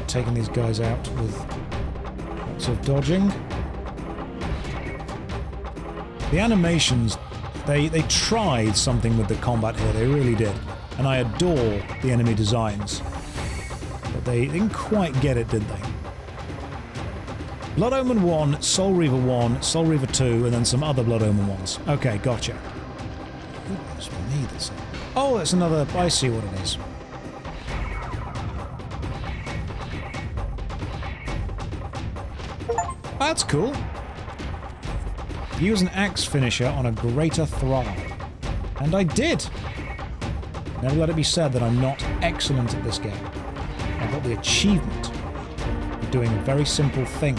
Taking these guys out with lots of dodging. The animations, they tried something with the combat here, they really did. And I adore the enemy designs. But they didn't quite get it, did they? Blood Omen 1, Soul Reaver 1, Soul Reaver 2, and then some other Blood Omen ones. Okay, gotcha. Goodness me, this... Oh, it's another... I see what it is. That's cool. Use an axe finisher on a greater thrall. And I did! Never let it be said that I'm not excellent at this game. I got the achievement of doing a very simple thing.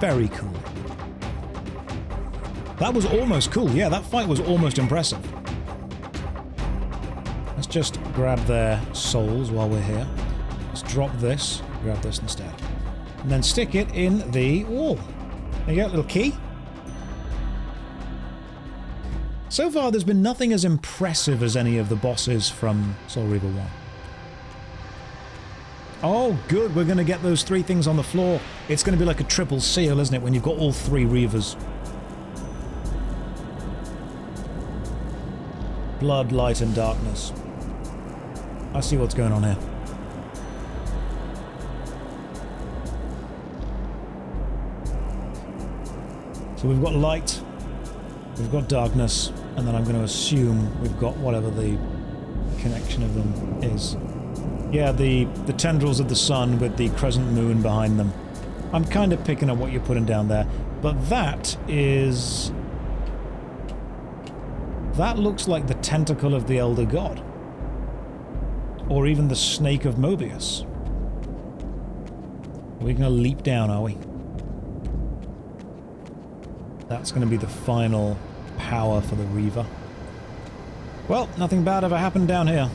Very cool. That was almost cool. Yeah, that fight was almost impressive. Let's just grab their souls while we're here. Let's drop this. Grab this instead. And then stick it in the wall. There you go, little key. So far, there's been nothing as impressive as any of the bosses from Soul Reaver 1. Oh, good, we're going to get those 3 things on the floor. It's going to be like a triple seal, isn't it, when you've got all 3 Reavers. Blood, light, and darkness. I see what's going on here. So we've got light, we've got darkness, and then I'm going to assume we've got whatever the connection of them is. Yeah, the tendrils of the sun with the crescent moon behind them. I'm kind of picking up what you're putting down there, but that is... That looks like the tentacle of the Elder God. Or even the snake of Moebius. We're going to leap down, are we? That's going to be the final power for the Reaver. Well, nothing bad ever happened down here.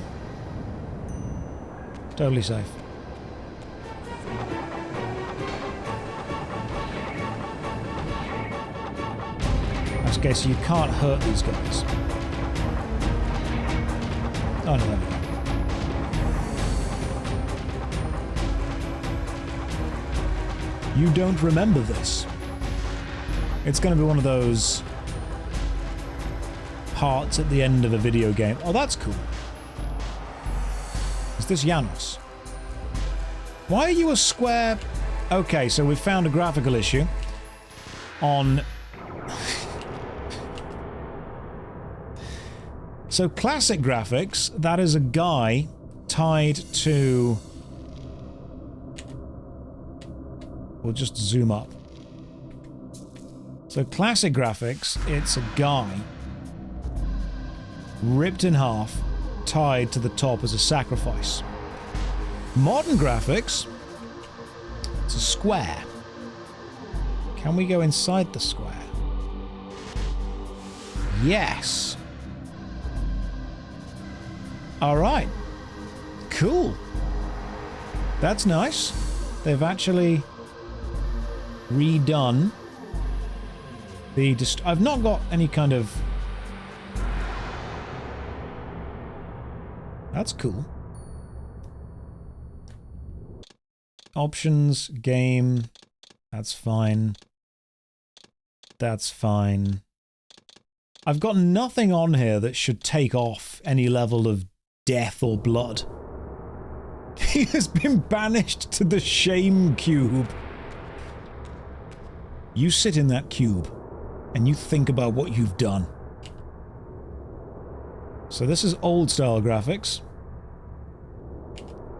Totally safe. Okay, so you can't hurt these guys. Oh, no, there we go. You don't remember this. It's going to be one of those parts at the end of a video game. Oh, that's cool. Is this Janos? Why are you a square? Okay, so we've found a graphical issue on... So classic graphics, that is a guy tied to... We'll just zoom up. So classic graphics, it's a guy ripped in half, tied to the top as a sacrifice. Modern graphics, it's a square. Can we go inside the square? Yes. Alright. Cool. That's nice. They've actually redone the... I've not got any kind of... That's cool. Options, game. That's fine. That's fine. I've got nothing on here that should take off any level of death or blood. He has been banished to the shame cube. You sit in that cube and you think about what you've done. So this is old style graphics.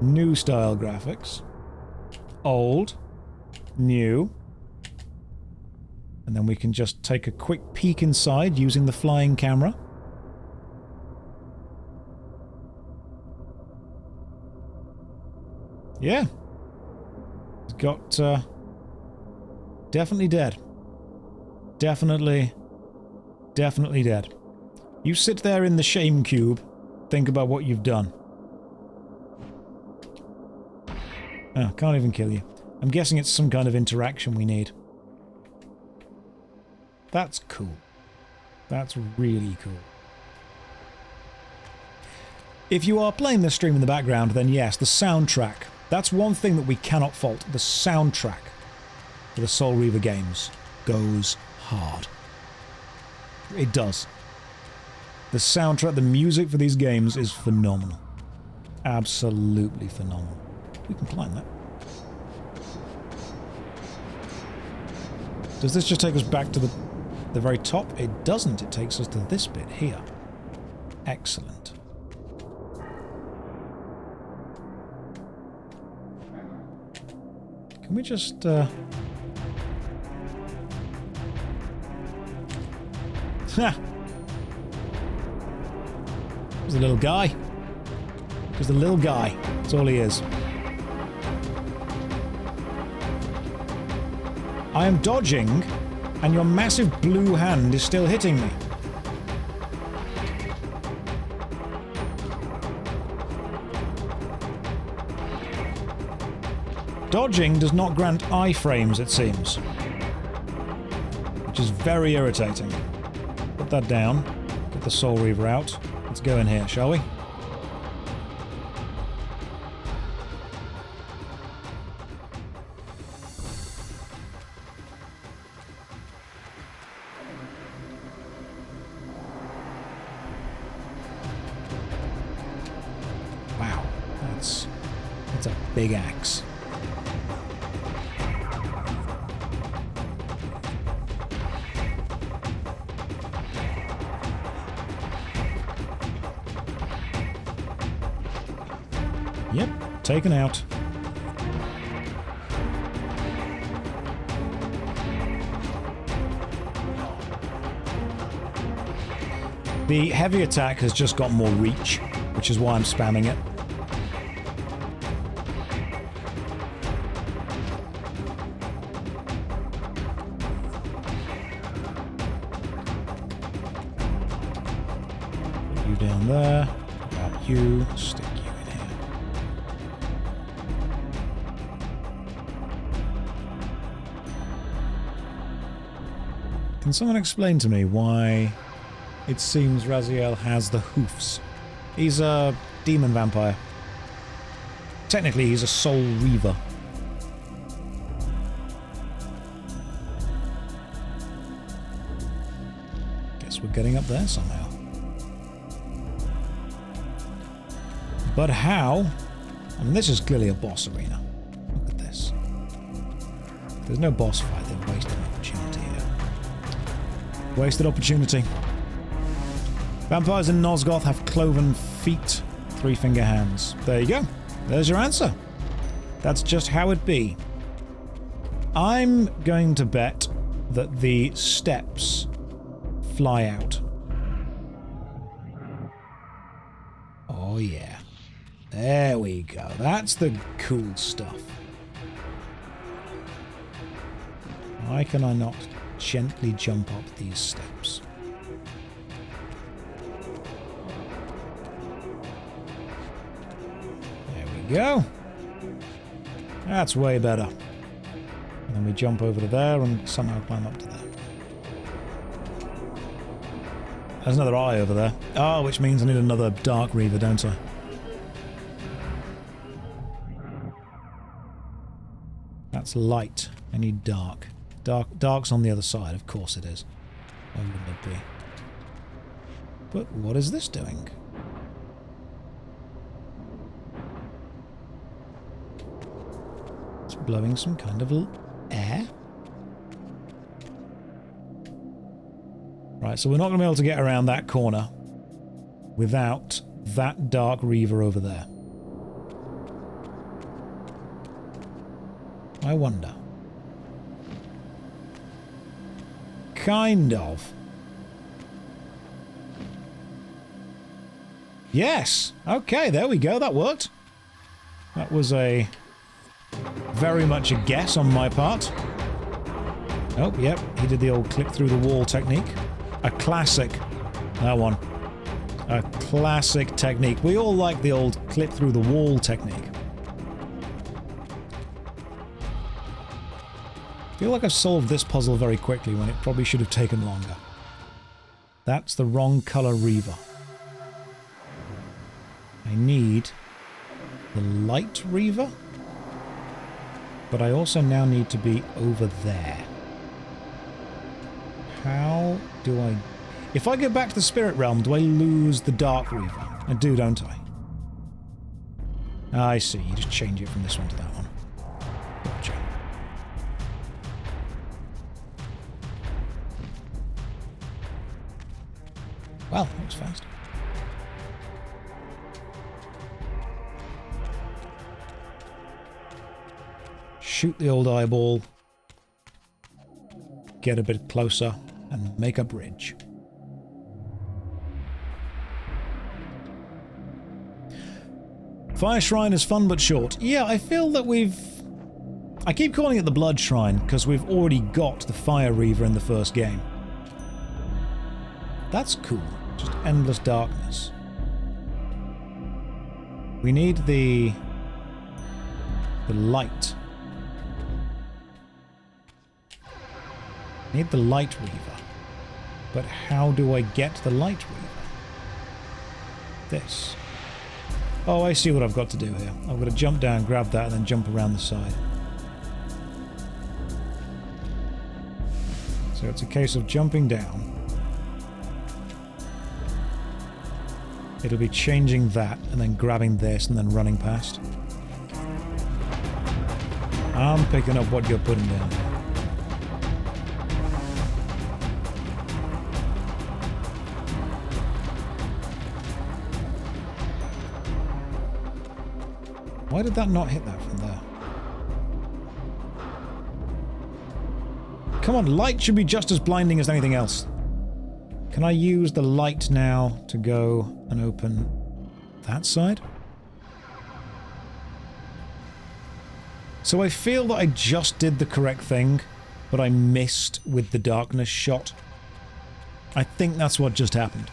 New style graphics. Old. New. And then we can just take a quick peek inside using the flying camera. Yeah. It's got, definitely dead. Definitely dead. You sit there in the shame cube, think about what you've done. Oh, can't even kill you. I'm guessing it's some kind of interaction we need. That's cool. That's really cool. If you are playing this stream in the background, then yes, the soundtrack. That's one thing that we cannot fault. The soundtrack for the Soul Reaver games goes hard. It does. The soundtrack, the music for these games is phenomenal. Absolutely phenomenal. We can climb that. Does this just take us back to the very top? It doesn't. It takes us to this bit here. Excellent. Can we just... Ha! There's a little guy. Just a little guy. That's all he is. I am dodging, and your massive blue hand is still hitting me. Dodging does not grant iframes, it seems. Which is very irritating. Put that down. Get the Soul Reaver out. Let's go in here, shall we? Wow, that's a big axe. Yep, taken out. The heavy attack has just got more reach, which is why I'm spamming it. Put you down there. Grab you. Stick you in here. Can someone explain to me why it seems Raziel has the hoofs? He's a demon vampire. Technically, he's a Soul Reaver. Guess we're getting up there somehow. But how? I mean, this is clearly a boss arena. Look at this. If there's no boss fight, they've wasted an opportunity here. Wasted opportunity. Vampires in Nosgoth have cloven feet, 3-finger hands. There you go. There's your answer. That's just how it be. I'm going to bet that the steps fly out. Oh yeah. There we go. That's the cool stuff. Why can I not gently jump up these steps? Go. That's way better. And then we jump over to there and somehow climb up to there. There's another eye over there. Oh, which means I need another Dark Reaver, don't I? That's light. I need dark. Dark's on the other side, of course it is. Why wouldn't it be? But what is this doing? Blowing some kind of air. Right, so we're not going to be able to get around that corner without that Dark Reaver over there. I wonder. Kind of. Yes! Okay, there we go, that worked. That was a... very much a guess on my part. Oh, yep, he did the old clip through the wall technique. A classic. That one. A classic technique. We all like the old clip through the wall technique. I feel like I've solved this puzzle very quickly when it probably should have taken longer. That's the wrong color Reaver. I need the light Reaver. But I also now need to be over there. How do I If I go back to the Spirit Realm, do I lose the Dark Reaver? I do, don't I? I see. You just change it from this one to that one. Gotcha. Well, that was fast. Shoot the old eyeball. Get a bit closer and make a bridge. Fire Shrine is fun but short. Yeah, I feel that I keep calling it the Blood Shrine because we've already got the Fire Reaver in the first game. That's cool. Just endless darkness. We need the light. Need the Light Reaver. But how do I get the Light Reaver? This. Oh, I see what I've got to do here. I've got to jump down, grab that, and then jump around the side. So it's a case of jumping down. It'll be changing that, and then grabbing this, and then running past. I'm picking up what you're putting down there. Why did that not hit that from there? Come on, light should be just as blinding as anything else. Can I use the light now to go and open that side? So I feel that I just did the correct thing, but I missed with the darkness shot. I think that's what just happened.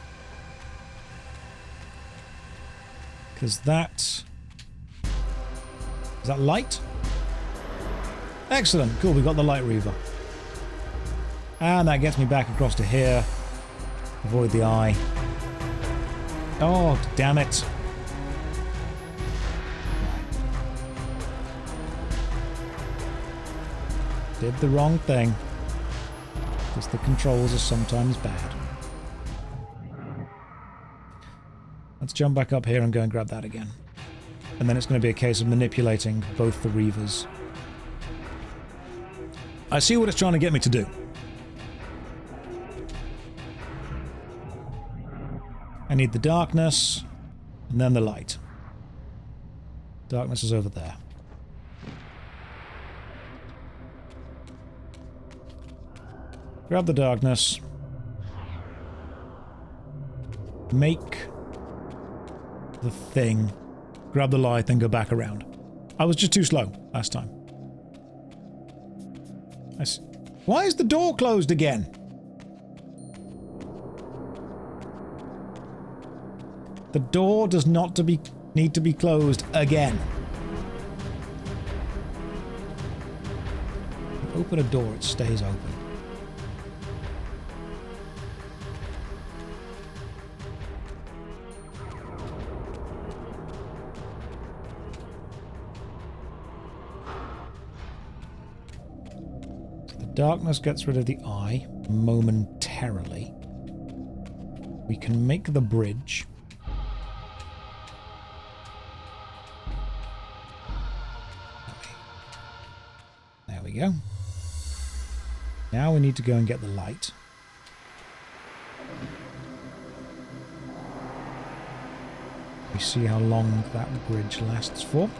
Because that... Is that light? Excellent. Cool, we got the Light Reaver. And that gets me back across to here. Avoid the eye. Oh, damn it. Did the wrong thing. Because the controls are sometimes bad. Let's jump back up here and go and grab that again. And then it's going to be a case of manipulating both the Reavers. I see what it's trying to get me to do. I need the darkness, and then the light. Darkness is over there. Grab the darkness. Make the thing. Grab the light, then go back around. I was just too slow last time. Why is the door closed again? The door does not need to be closed again. Open a door, it stays open. Darkness gets rid of the eye momentarily. We can make the bridge. There we go. Now we need to go and get the light. We see how long that bridge lasts for.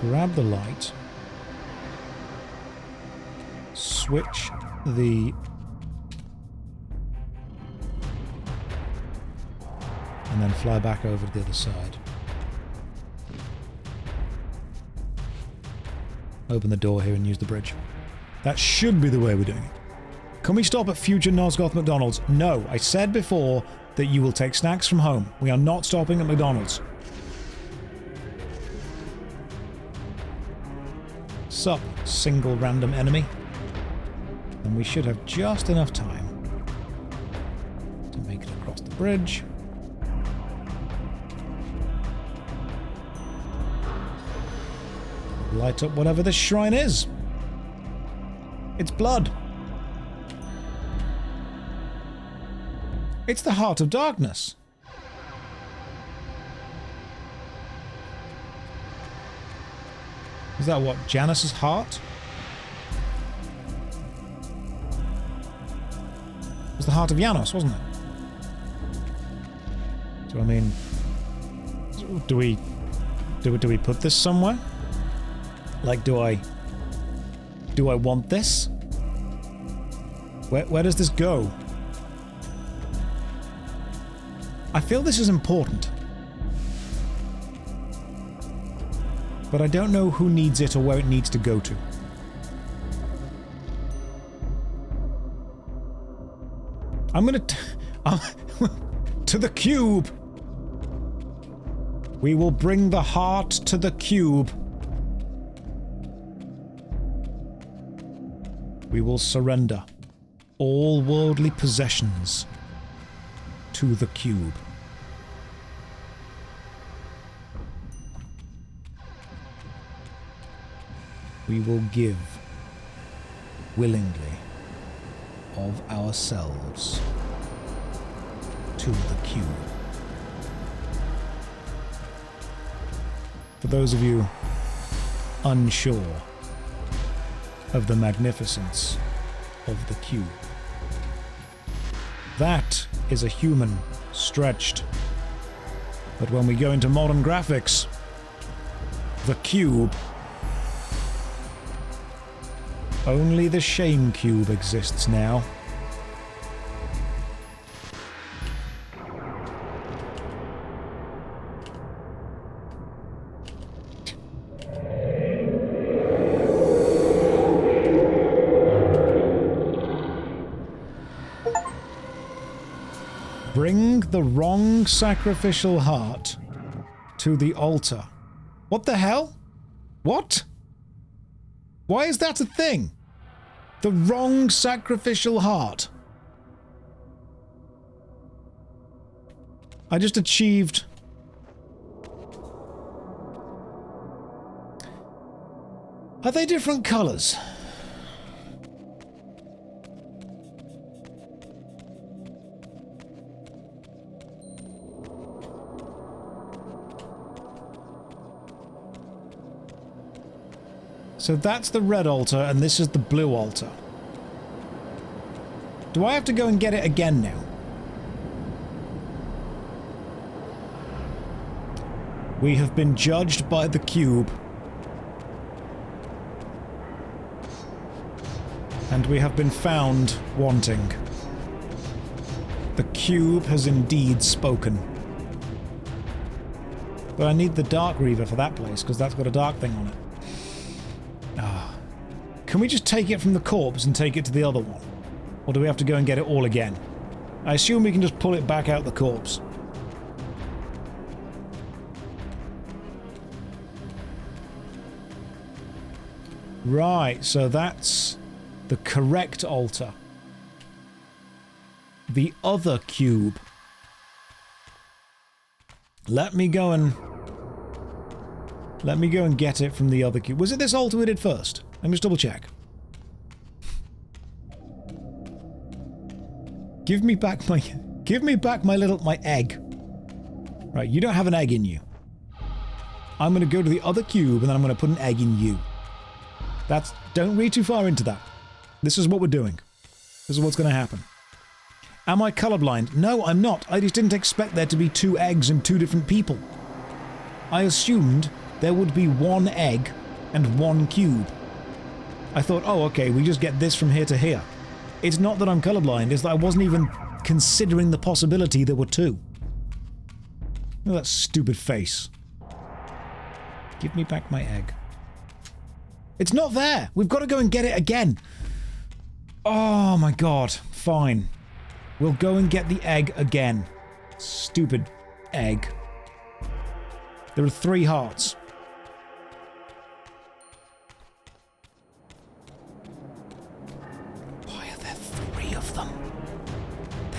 Grab the light. Switch the... and then fly back over to the other side. Open the door here and use the bridge. That should be the way we're doing it. Can we stop at future Nosgoth McDonald's? No, I said before that you will take snacks from home. We are not stopping at McDonald's. Sup, single random enemy. And we should have just enough time to make it across the bridge. Light up whatever this shrine is. It's blood. It's the Heart of Darkness. Is that what? Janus's heart? It was the heart of Janus, wasn't it? So I mean, do we put this somewhere? Like, do I want this? Where does this go? I feel this is important. But I don't know who needs it or where it needs to go to. I'm gonna to the cube. We will bring the heart to the cube. We will surrender all worldly possessions to the cube. We will give willingly of ourselves to the cube. For those of you unsure of the magnificence of the cube, that is a human stretched. But when we go into modern graphics, the cube, only the shame cube exists now. Bring the wrong sacrificial heart to the altar. What the hell? What? Why is that a thing? The wrong sacrificial heart. I just achieved... Are they different colours? So that's the red altar, and this is the blue altar. Do I have to go and get it again now? We have been judged by the cube. And we have been found wanting. The cube has indeed spoken. But I need the Dark Reaver for that place, because that's got a dark thing on it. Can we just take it from the corpse and take it to the other one? Or do we have to go and get it all again? I assume we can just pull it back out the corpse. Right, so that's the correct altar. The other cube. Let me go and get it from the other cube. Was it this altar we did first? Let me just double check. Give me back my egg. Right, you don't have an egg in you. I'm going to go to the other cube and then I'm going to put an egg in you. Don't read too far into that. This is what we're doing. This is what's going to happen. Am I colorblind? No, I'm not. I just didn't expect there to be 2 eggs and 2 different people. I assumed there would be 1 egg and 1 cube. I thought, oh, okay, we just get this from here to here. It's not that I'm colorblind, it's that I wasn't even considering the possibility there were 2. Look at that stupid face. Give me back my egg. It's not there! We've got to go and get it again! Oh my god. Fine. We'll go and get the egg again. Stupid egg. There are 3 hearts.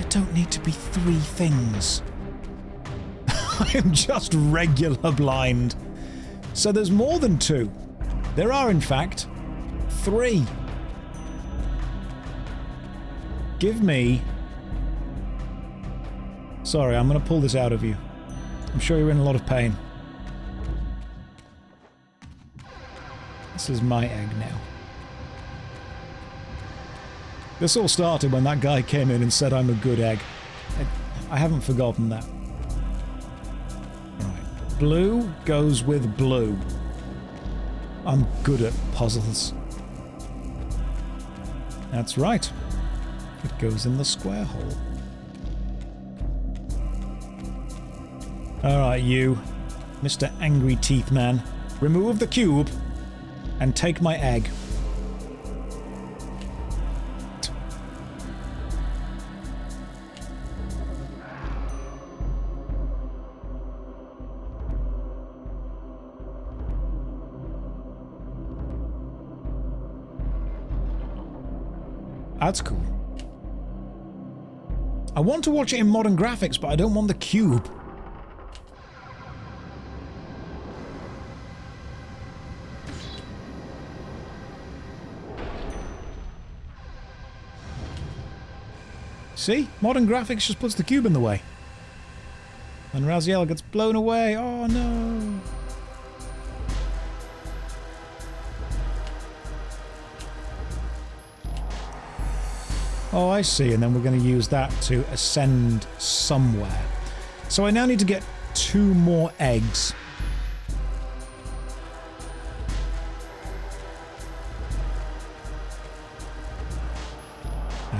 Don't need to be 3 things. I am just regular blind. So there's more than 2. There are, in fact, 3. Give me Sorry, I'm going to pull this out of you. I'm sure you're in a lot of pain. This is my egg now. This all started when that guy came in and said I'm a good egg. I haven't forgotten that. Right. Blue goes with blue. I'm good at puzzles. That's right. It goes in the square hole. Alright, you, Mr. Angry Teeth Man. Remove the cube and take my egg. That's cool. I want to watch it in modern graphics, but I don't want the cube. See? Modern graphics just puts the cube in the way. And Raziel gets blown away. Oh no. Oh, I see. And then we're going to use that to ascend somewhere. So I now need to get 2 more eggs.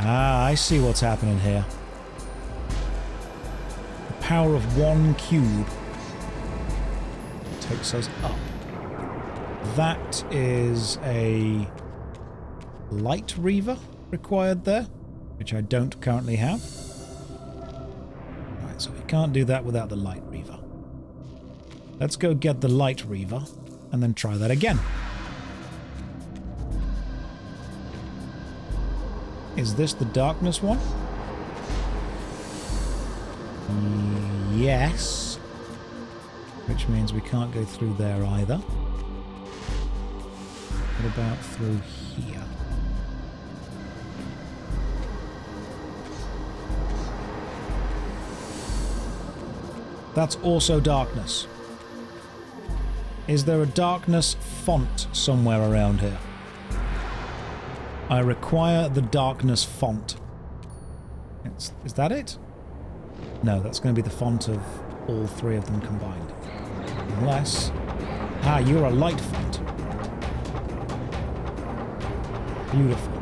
Ah, I see what's happening here. The power of 1 cube takes us up. That is a Light Reaver required there, which I don't currently have. Right, so we can't do that without the Light Reaver. Let's go get the Light Reaver and then try that again. Is this the darkness one? Yes. Which means we can't go through there either. What about through here? That's also darkness. Is there a darkness font somewhere around here? I require the darkness font. Is that it? No, that's going to be the font of all 3 of them combined. Unless... Ah, you're a light font. Beautiful.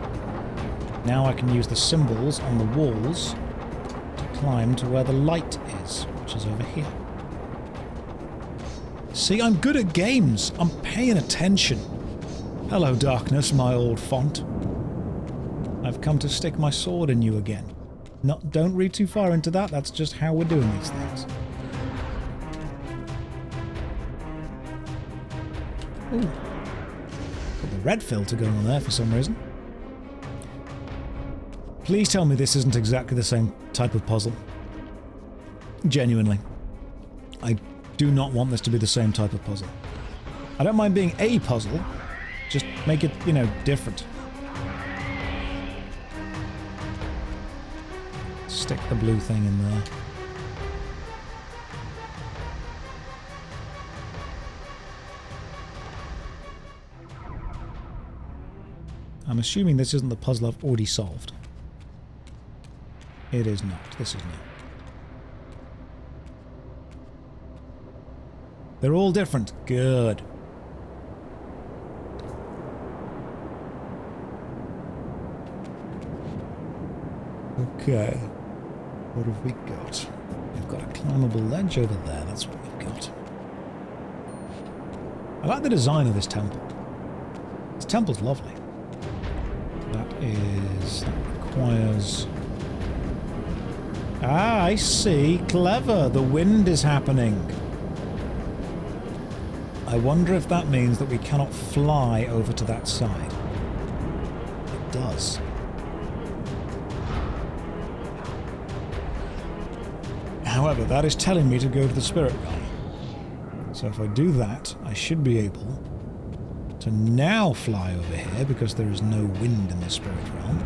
Now I can use the symbols on the walls to climb to where the light is, which is over here. See, I'm good at games. I'm paying attention. Hello, darkness, my old font. I've come to stick my sword in you again. Don't read too far into that, that's just how we're doing these things. Ooh. Got the red filter going on there for some reason. Please tell me this isn't exactly the same type of puzzle. Genuinely. I do not want this to be the same type of puzzle. I don't mind being a puzzle, just make it, you know, different. Stick the blue thing in there. I'm assuming this isn't the puzzle I've already solved. It is not. This is new. They're all different. Good. Okay. What have we got? We've got a climbable ledge over there. That's what we've got. I like the design of this temple. This temple's lovely. That requires... Ah, I see. Clever. The wind is happening. I wonder if that means that we cannot fly over to that side. It does. However, that is telling me to go to the Spirit Realm. So if I do that, I should be able to now fly over here because there is no wind in the Spirit Realm.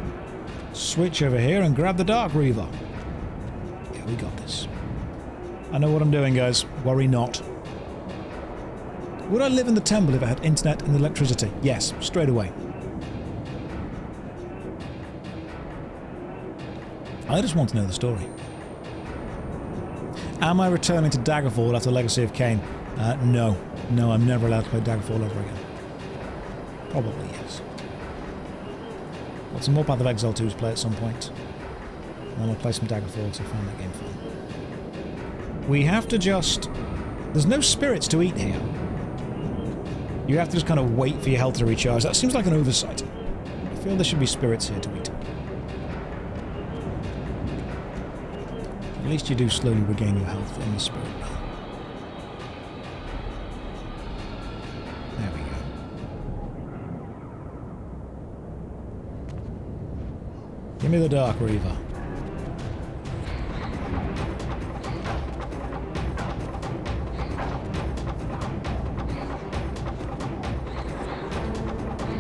Switch over here and grab the Dark Reaver. go. We got this. I know what I'm doing, guys. Worry not. Would I live in the temple if I had internet and electricity? Yes, straight away. I just want to know the story. Am I returning to Daggerfall after Legacy of Kain? No. No, I'm never allowed to play Daggerfall ever again. Probably, yes. Got some more Path of Exile 2 to play at some point. And then I'll play some Daggerfall to find that game fun. We have to just... There's no spirits to eat here. You have to just kind of wait for your health to recharge. That seems like an oversight. I feel there should be spirits here to eat. At least you do slowly regain your health in the spirit realm. There we go. Give me the Dark Reaver.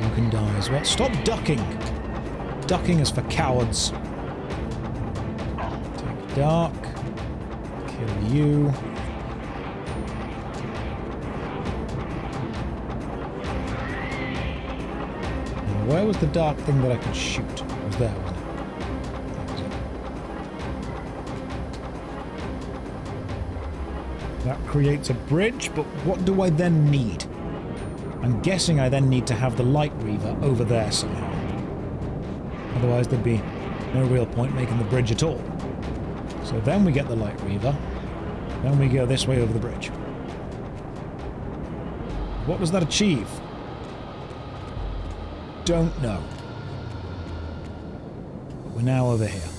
You can die as well. Stop ducking! Ducking is for cowards. Take Dark. Kill you. Now, where was the dark thing that I could shoot? It was there, wasn't it? That was it. That creates a bridge, but what do I then need? I'm guessing I then need to have the Light Reaver over there somehow. Otherwise there'd be no real point making the bridge at all. So then we get the Light Reaver. Then we go this way over the bridge. What does that achieve? Don't know. But we're now over here.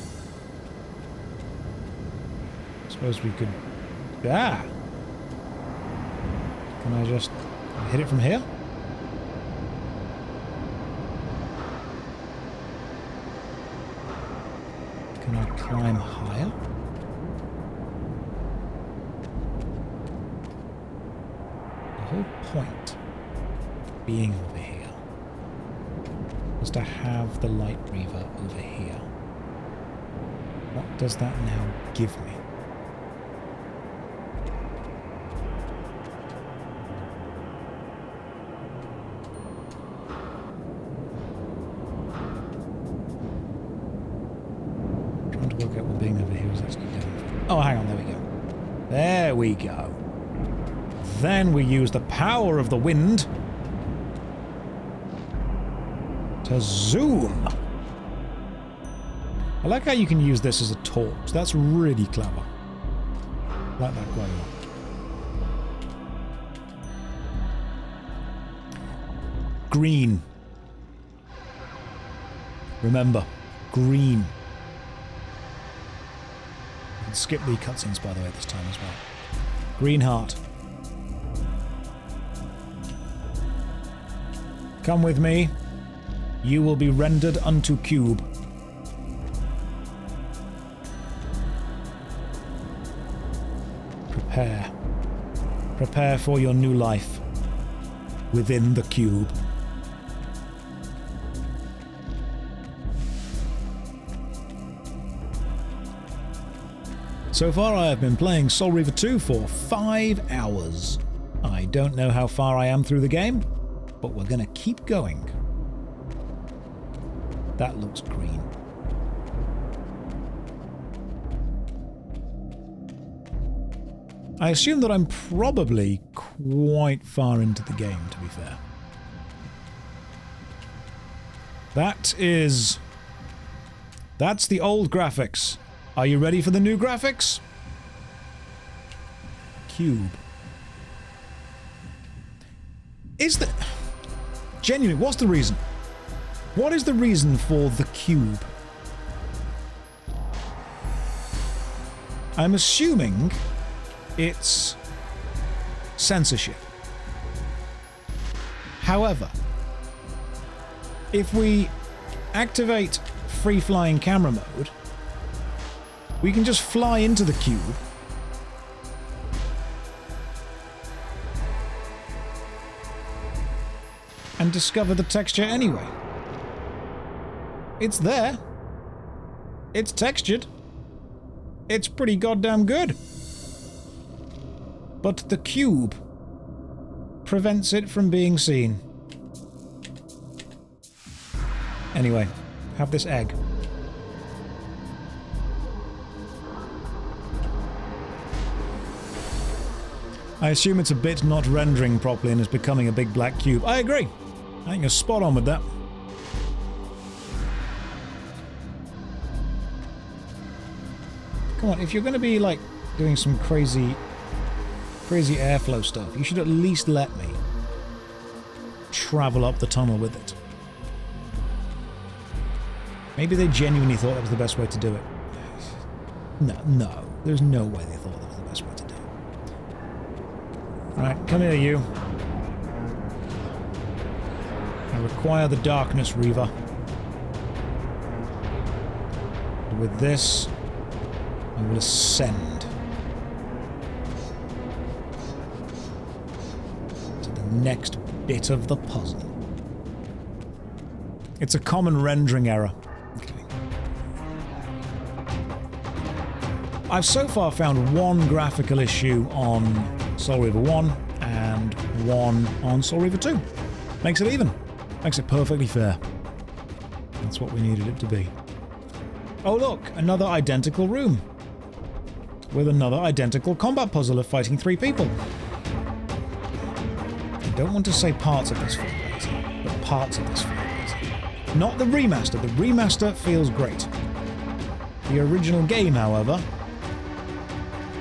I suppose we could... Ah! Can I just hit it from here? Can I climb higher? The whole point of being over here was to have the Light Reaver over here. What does that now give me? Being over here is actually doing. Oh, hang on, there we go. There we go. Then we use the power of the wind to zoom. I like how you can use this as a torch. That's really clever. I like that quite a lot. Green. Remember, green. Skip the cutscenes, by the way, this time as well. Green heart. Come with me. You will be rendered unto cube. Prepare. Prepare for your new life within the cube. So far I have been playing Soul Reaver 2 for 5 hours. I don't know how far I am through the game, but we're gonna keep going. That looks green. I assume that I'm probably quite far into the game, to be fair. That's the old graphics. Are you ready for the new graphics? Cube. Genuinely, what's the reason? What is the reason for the cube? I'm assuming it's censorship. However, if we activate free-flying camera mode, we can just fly into the cube and discover the texture anyway. It's there. It's textured. It's pretty goddamn good. But the cube prevents it from being seen. Anyway, have this egg. I assume it's a bit not rendering properly and is becoming a big black cube. I agree. I think you're spot on with that. Come on, if you're going to be, like, doing some crazy airflow stuff, you should at least let me travel up the tunnel with it. Maybe they genuinely thought that was the best way to do it. No, there's no way they thought that was the best way to do it. Alright, come here, you. I require the Darkness Reaver. With this, I will ascend to the next bit of the puzzle. It's a common rendering error. Okay. I've so far found one graphical issue on Soul Reaver 1 and one on Soul Reaver 2. Makes it even. Makes it perfectly fair. That's what we needed it to be. Oh look, another identical room. With another identical combat puzzle of fighting 3 people. I don't want to say parts of this feel lazy, but parts of this feel lazy. Not the remaster. The remaster feels great. The original game, however,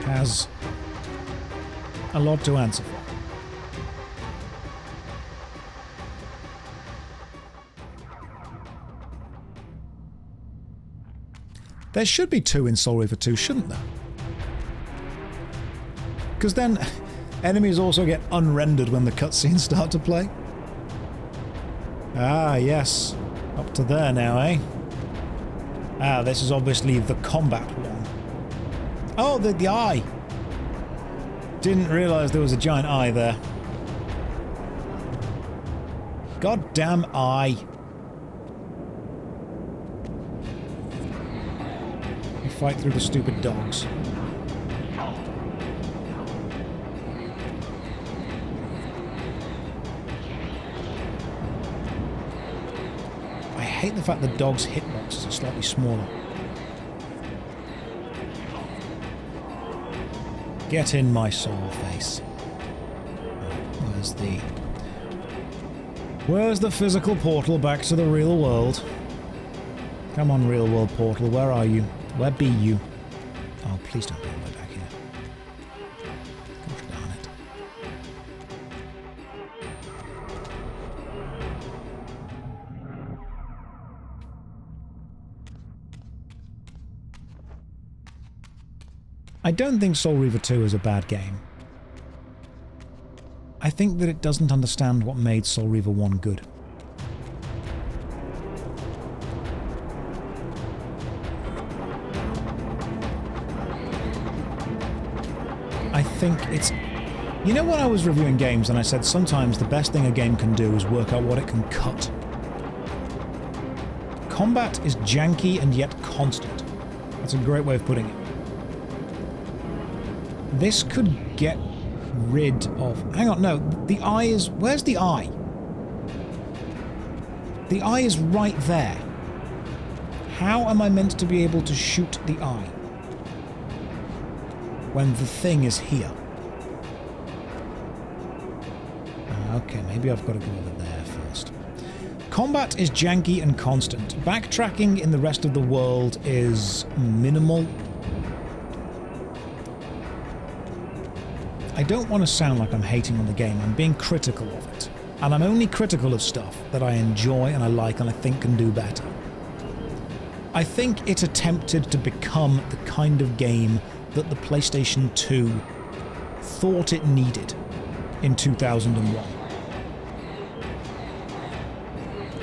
has a lot to answer for. There should be 2 in Soul Reaver 2, shouldn't there? Because then enemies also get unrendered when the cutscenes start to play. Ah, yes. Up to there now, eh? Ah, this is obviously the combat one. Oh, the eye! Didn't realise there was a giant eye there. Goddamn eye. You fight through the stupid dogs. I hate the fact the dog's hitboxes are slightly smaller. Get in my soul face. Where's the physical portal back to the real world? Come on, real world portal, where are you? Where be you? Oh, please don't be all the way back here. Gosh darn it. I don't think Soul Reaver 2 is a bad game. I think that it doesn't understand what made Soul Reaver 1 good. I think it's... You know when I was reviewing games and I said sometimes the best thing a game can do is work out what it can cut? Combat is janky and yet constant. That's a great way of putting it. This could get rid of... Hang on, no. The eye is... Where's the eye? The eye is right there. How am I meant to be able to shoot the eye when the thing is here? Okay, maybe I've got to go over there first. Combat is janky and constant. Backtracking in the rest of the world is minimal. I don't want to sound like I'm hating on the game, I'm being critical of it. And I'm only critical of stuff that I enjoy and I like and I think can do better. I think it attempted to become the kind of game that the PlayStation 2 thought it needed in 2001.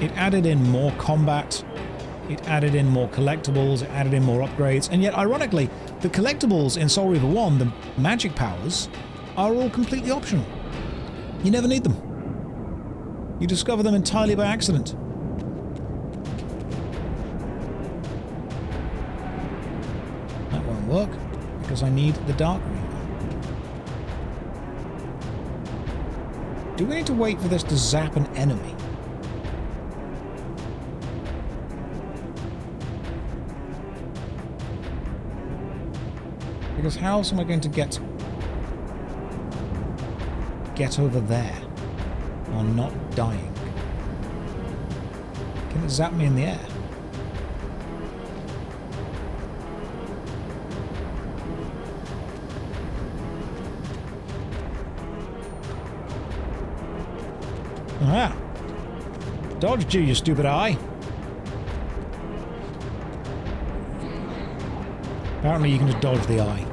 It added in more combat, it added in more collectibles, it added in more upgrades, and yet ironically, the collectibles in Soul Reaver 1, the magic powers, are all completely optional. You never need them. You discover them entirely by accident. That won't work because I need the Dark Reaver. Do we need to wait for this to zap an enemy? Because how else am I going to get over there while not dying? Can it zap me in the air? Ah! Dodged you, you stupid eye! Apparently you can just dodge the eye.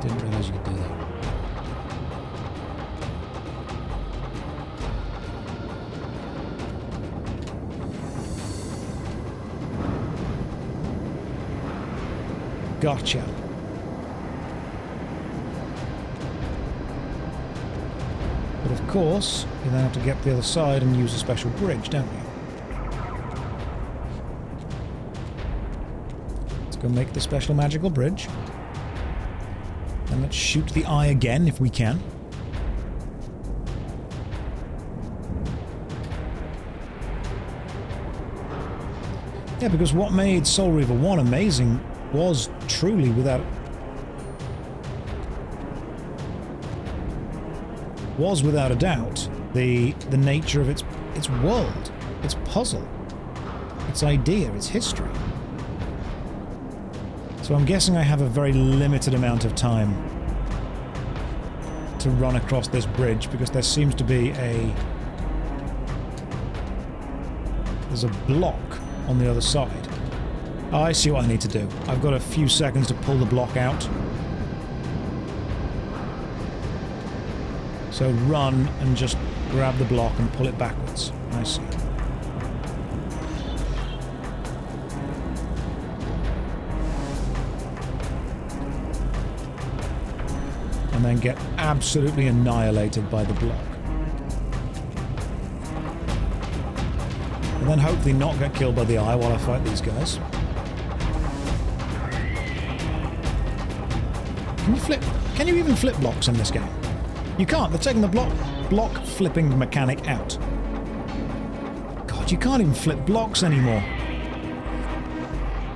Didn't realise you could do that. Gotcha. But of course, you then have to get to the other side and use a special bridge, don't you? Let's go make the special magical bridge. And let's shoot the eye again if we can. Yeah, because what made Soul Reaver 1 amazing was truly without a doubt the nature of its world, its puzzle, its idea, its history. So I'm guessing I have a very limited amount of time to run across this bridge because there seems to be there's a block on the other side. Oh, I see what I need to do. I've got a few seconds to pull the block out. So run and just grab the block and pull it backwards. I see. And then get absolutely annihilated by the block. And then hopefully not get killed by the eye while I fight these guys. Can you flip? Can you even flip blocks in this game? You can't. They're taking the block flipping mechanic out. God, you can't even flip blocks anymore.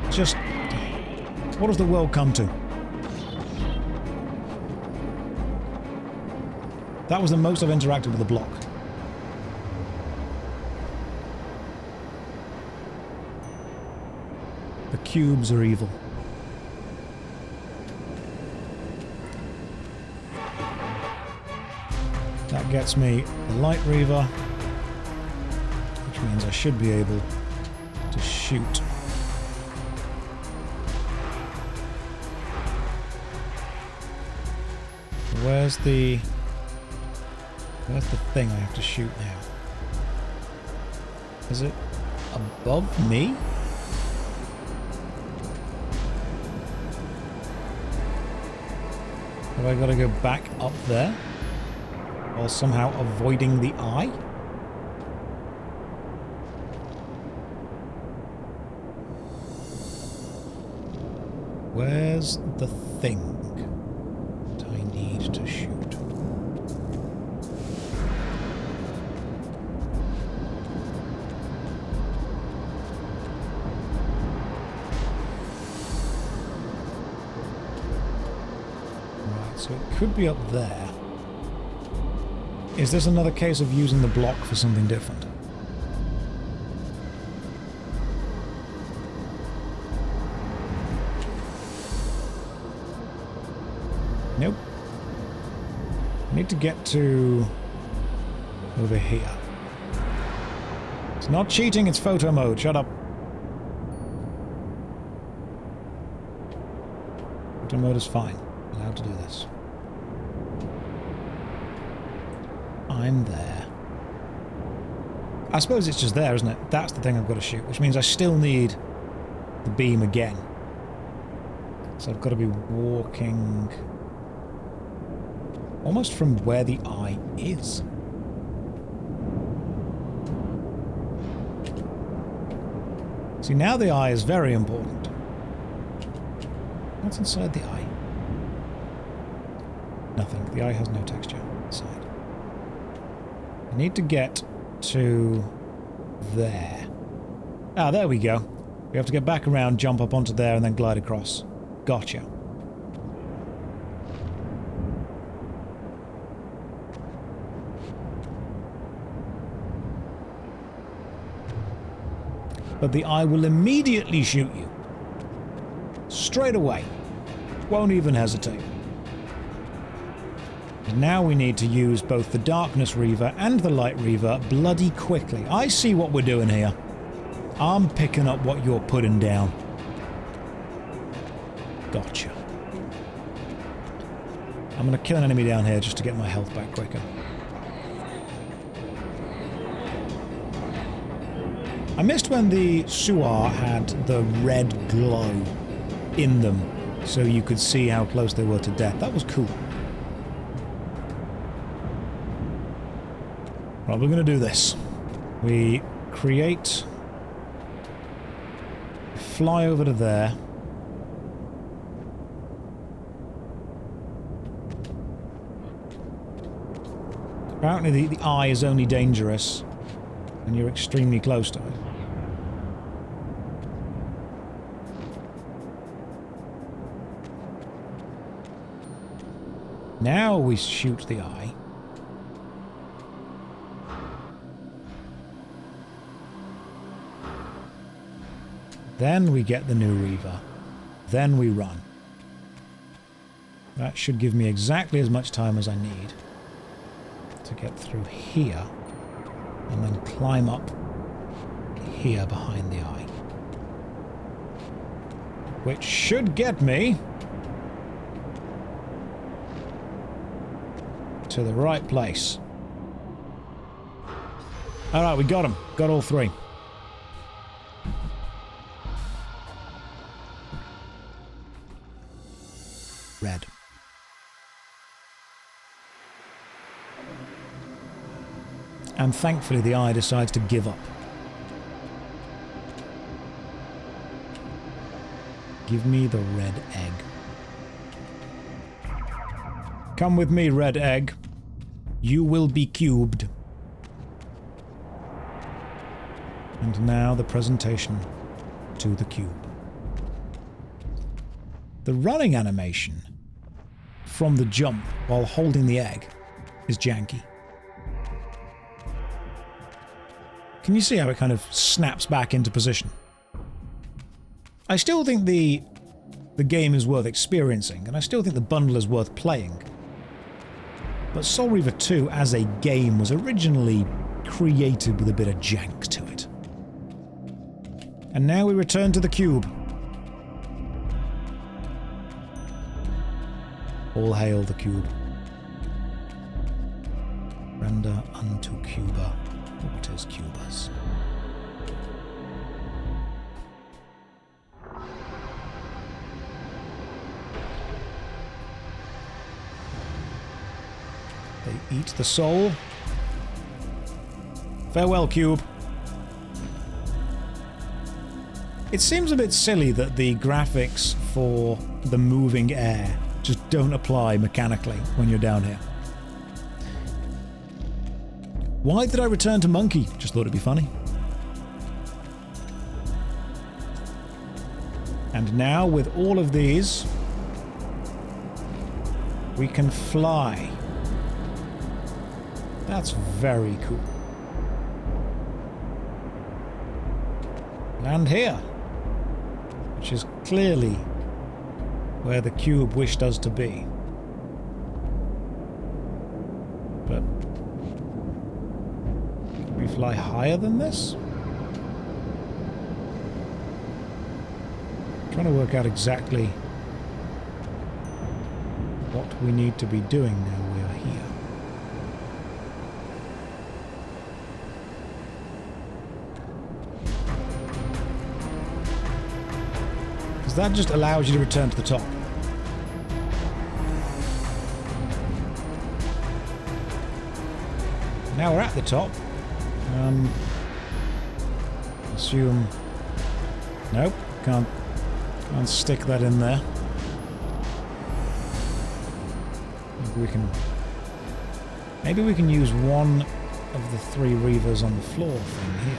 Just... what does the world come to? That was the most I've interacted with a block. The cubes are evil. That gets me the Light Reaver, which means I should be able to shoot. Where's the thing I have to shoot now? Is it above me? Have I got to go back up there? While somehow avoiding the eye? Where's the thing that I need to shoot? Right, so it could be up there. Is this another case of using the block for something different? Nope. I need to get to over here. It's not cheating, it's photo mode. Shut up. Photo mode is fine. I'm allowed to do this. I'm there. I suppose it's just there, isn't it? That's the thing I've got to shoot, which means I still need the beam again. So I've got to be walking almost from where the eye is. See, now the eye is very important. What's inside the eye? Nothing. The eye has no texture inside. I need to get to there. Ah, there we go. We have to get back around, jump up onto there, and then glide across. Gotcha. But the eye will immediately shoot you. Straight away. Won't even hesitate. And now we need to use both the Darkness Reaver and the Light Reaver bloody quickly. I see what we're doing here. I'm picking up what you're putting down. Gotcha. I'm going to kill an enemy down here just to get my health back quicker. I missed when the Suar had the red glow in them, so you could see how close they were to death. That was cool. Right, we're going to do this. We create... fly over to there. Apparently the eye is only dangerous when you're extremely close to it. Now we shoot the eye. Then we get the new Reaver. Then we run. That should give me exactly as much time as I need to get through here and then climb up here behind the eye. Which should get me to the right place. Alright, we got them. Got all three. Red. And thankfully the eye decides to give up. Give me the red egg. Come with me, red egg. You will be cubed. And now the presentation to the cube. The running animation from the jump while holding the egg is janky. Can you see how it kind of snaps back into position? I still think the game is worth experiencing, and I still think the bundle is worth playing. But Soul Reaver 2 as a game was originally created with a bit of jank to it. And now we return to the cube. All hail the cube. Render unto Cuba what is Cuba's. They eat the soul. Farewell, cube. It seems a bit silly that the graphics for the moving air just don't apply mechanically when you're down here. Why did I return to Monkey? Just thought it'd be funny. And now with all of these, we can fly. That's very cool. Land here, which is clearly where the cube wished us to be. But can we fly higher than this? I'm trying to work out exactly what we need to be doing now we are here. Because that just allows you to return to the top. Now we're at the top. Assume... Nope, can't stick that in there. Maybe we can use one of the 3 Reavers on the floor thing here.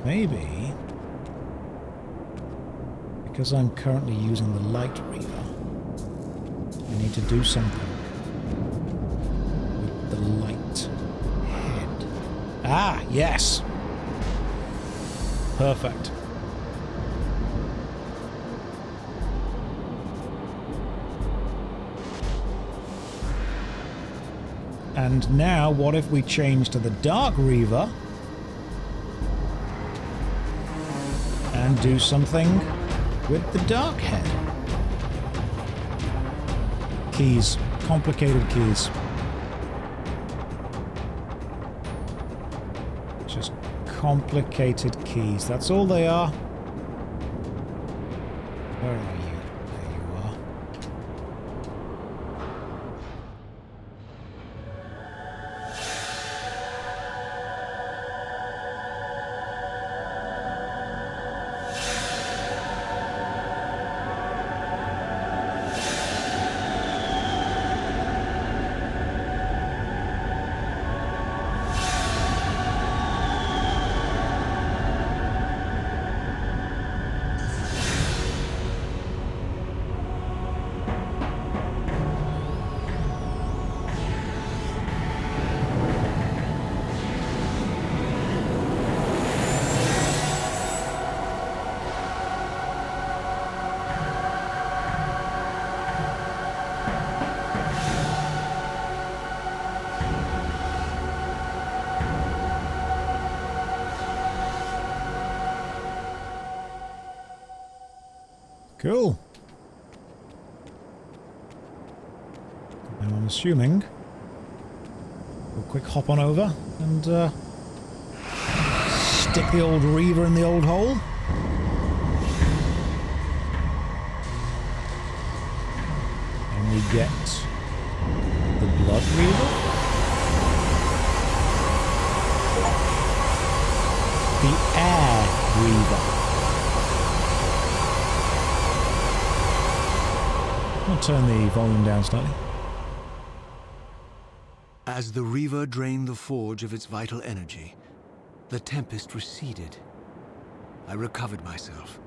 Maybe, because I'm currently using the Light Reaver, I need to do something with the light head. Ah, yes! Perfect. And now, what if we change to the Dark Reaver and do something with the Dark Head? Keys. Complicated keys. Just complicated keys. That's all they are. Where are you? There you are. Cool. Now I'm assuming we'll quick hop on over and stick the old Reaver in the old hole. And we get the Blood Reaver. The Air Reaver. I'll turn the volume down slightly. As the Reaver drained the forge of its vital energy, the tempest receded. I recovered myself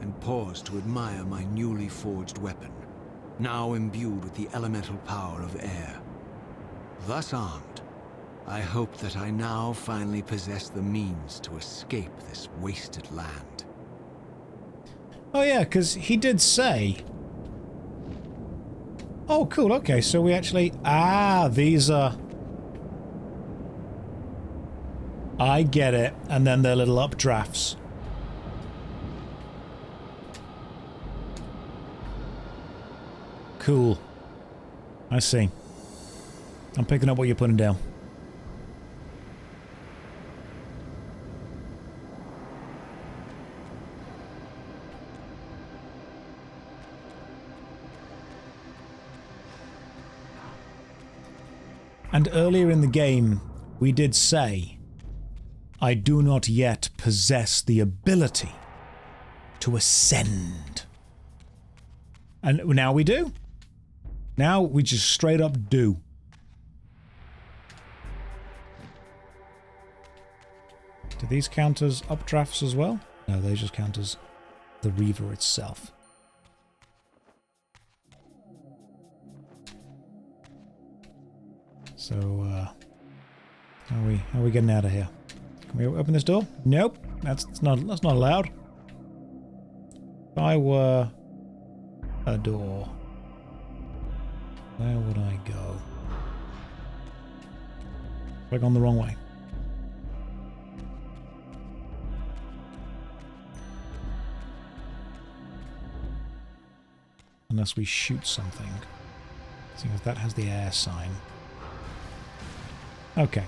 and paused to admire my newly forged weapon, now imbued with the elemental power of air. Thus armed, I hoped that I now finally possess the means to escape this wasted land. Oh yeah, because he did say... Oh, cool, okay, so we actually... Ah, these are... I get it, and then they're little updrafts. Cool. I see. I'm picking up what you're putting down. And earlier in the game, we did say, I do not yet possess the ability to ascend. And now we do. Now we just straight up do. Do these count as updrafts as well? No, they just count as the Reaver itself. So, how are we getting out of here? Can we open this door? Nope, that's not allowed. If I were a door, where would I go? Have I gone the wrong way? Unless we shoot something. Seeing as that has the air sign. Okay,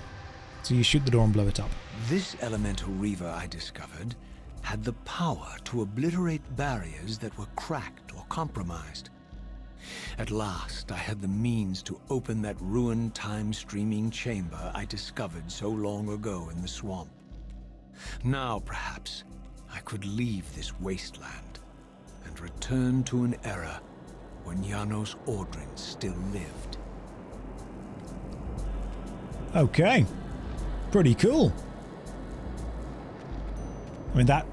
so you shoot the door and blow it up. This elemental Reaver I discovered had the power to obliterate barriers that were cracked or compromised. At last, I had the means to open that ruined time-streaming chamber I discovered so long ago in the swamp. Now, perhaps, I could leave this wasteland and return to an era when Janos Ordrin still lived. Okay. Pretty cool. I mean, that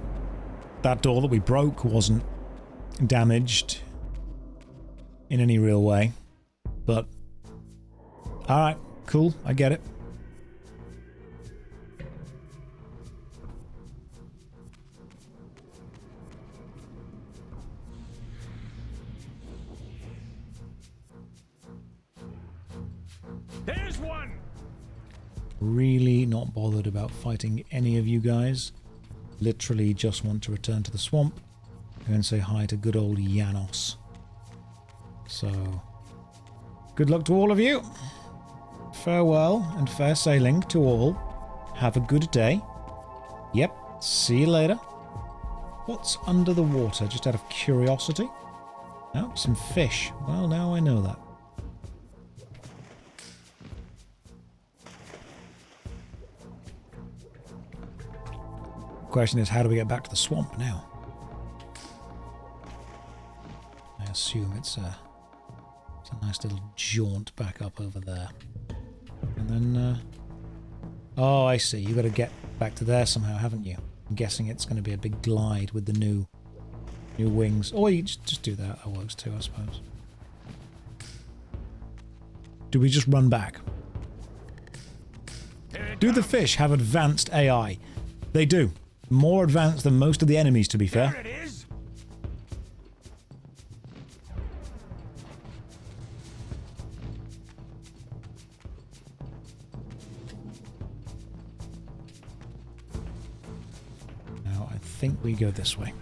door that we broke wasn't damaged in any real way. But, alright, cool, I get it. There's one! Really not bothered about fighting any of you guys. Literally just want to return to the swamp and say hi to good old Janos. So, good luck to all of you. Farewell and fair sailing to all. Have a good day. Yep, see you later. What's under the water, just out of curiosity? Oh, some fish. Well, now I know that. Question is, how do we get back to the swamp now? I assume it's a nice little jaunt back up over there. And then, oh, I see. You've got to get back to there somehow, haven't you? I'm guessing it's going to be a big glide with the new wings. Or you just do that. That works too, I suppose. Do we just run back? Do the fish have advanced AI? They do. More advanced than most of the enemies, to be fair. There it is! Now, I think we go this way.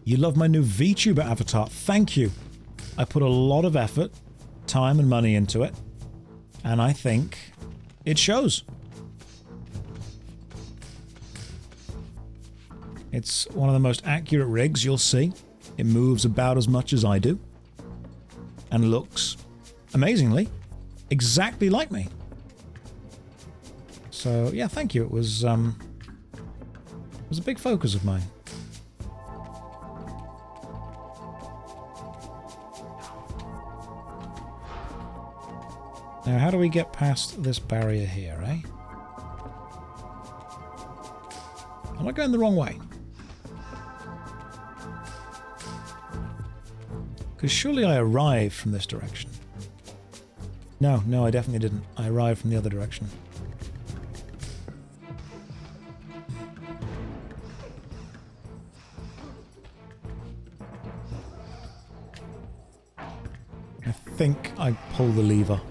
You love my new VTuber avatar. Thank you. I put a lot of effort, time and money into it, and I think it shows. It's one of the most accurate rigs you'll see. It moves about as much as I do. And looks, amazingly, exactly like me. So, yeah, thank you. It was a big focus of mine. Now, how do we get past this barrier here, eh? Am I going the wrong way? Because surely I arrived from this direction. No, I definitely didn't. I arrived from the other direction. I think I pull the lever.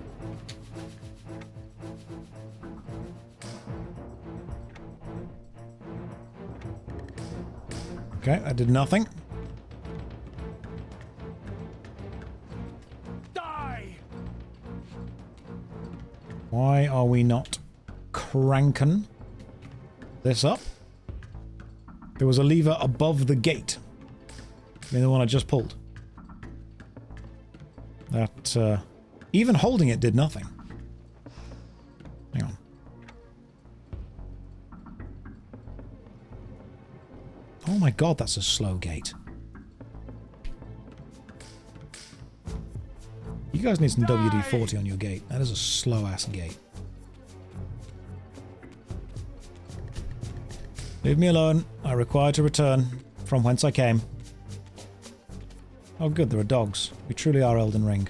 Okay, I did nothing. Why are we not cranking this up? There was a lever above the gate. I mean, the one I just pulled. That, even holding it did nothing. Hang on. Oh my god, that's a slow gate. You guys need some WD-40 on your gate. That is a slow-ass gate. Leave me alone. I require to return from whence I came. Oh good, there are dogs. We truly are Elden Ring.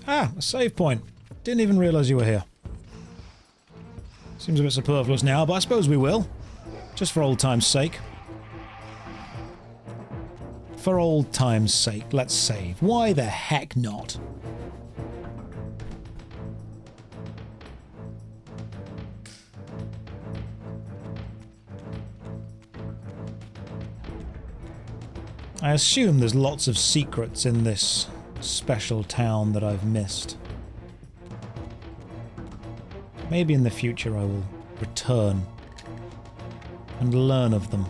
Ah, a save point. Didn't even realise you were here. Seems a bit superfluous now, but I suppose we will. Just for old time's sake. For old time's sake, let's save. Why the heck not? I assume there's lots of secrets in this special town that I've missed. Maybe in the future I will return and learn of them.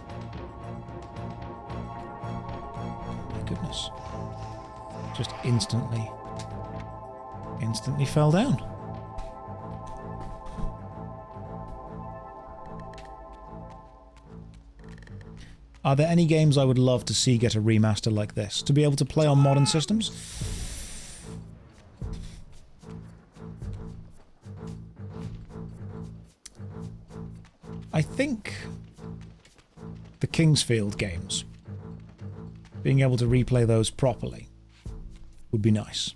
Goodness. Just instantly fell down. Are there any games I would love to see get a remaster like this? To be able to play on modern systems? I think the Kingsfield games, being able to replay those properly, would be nice.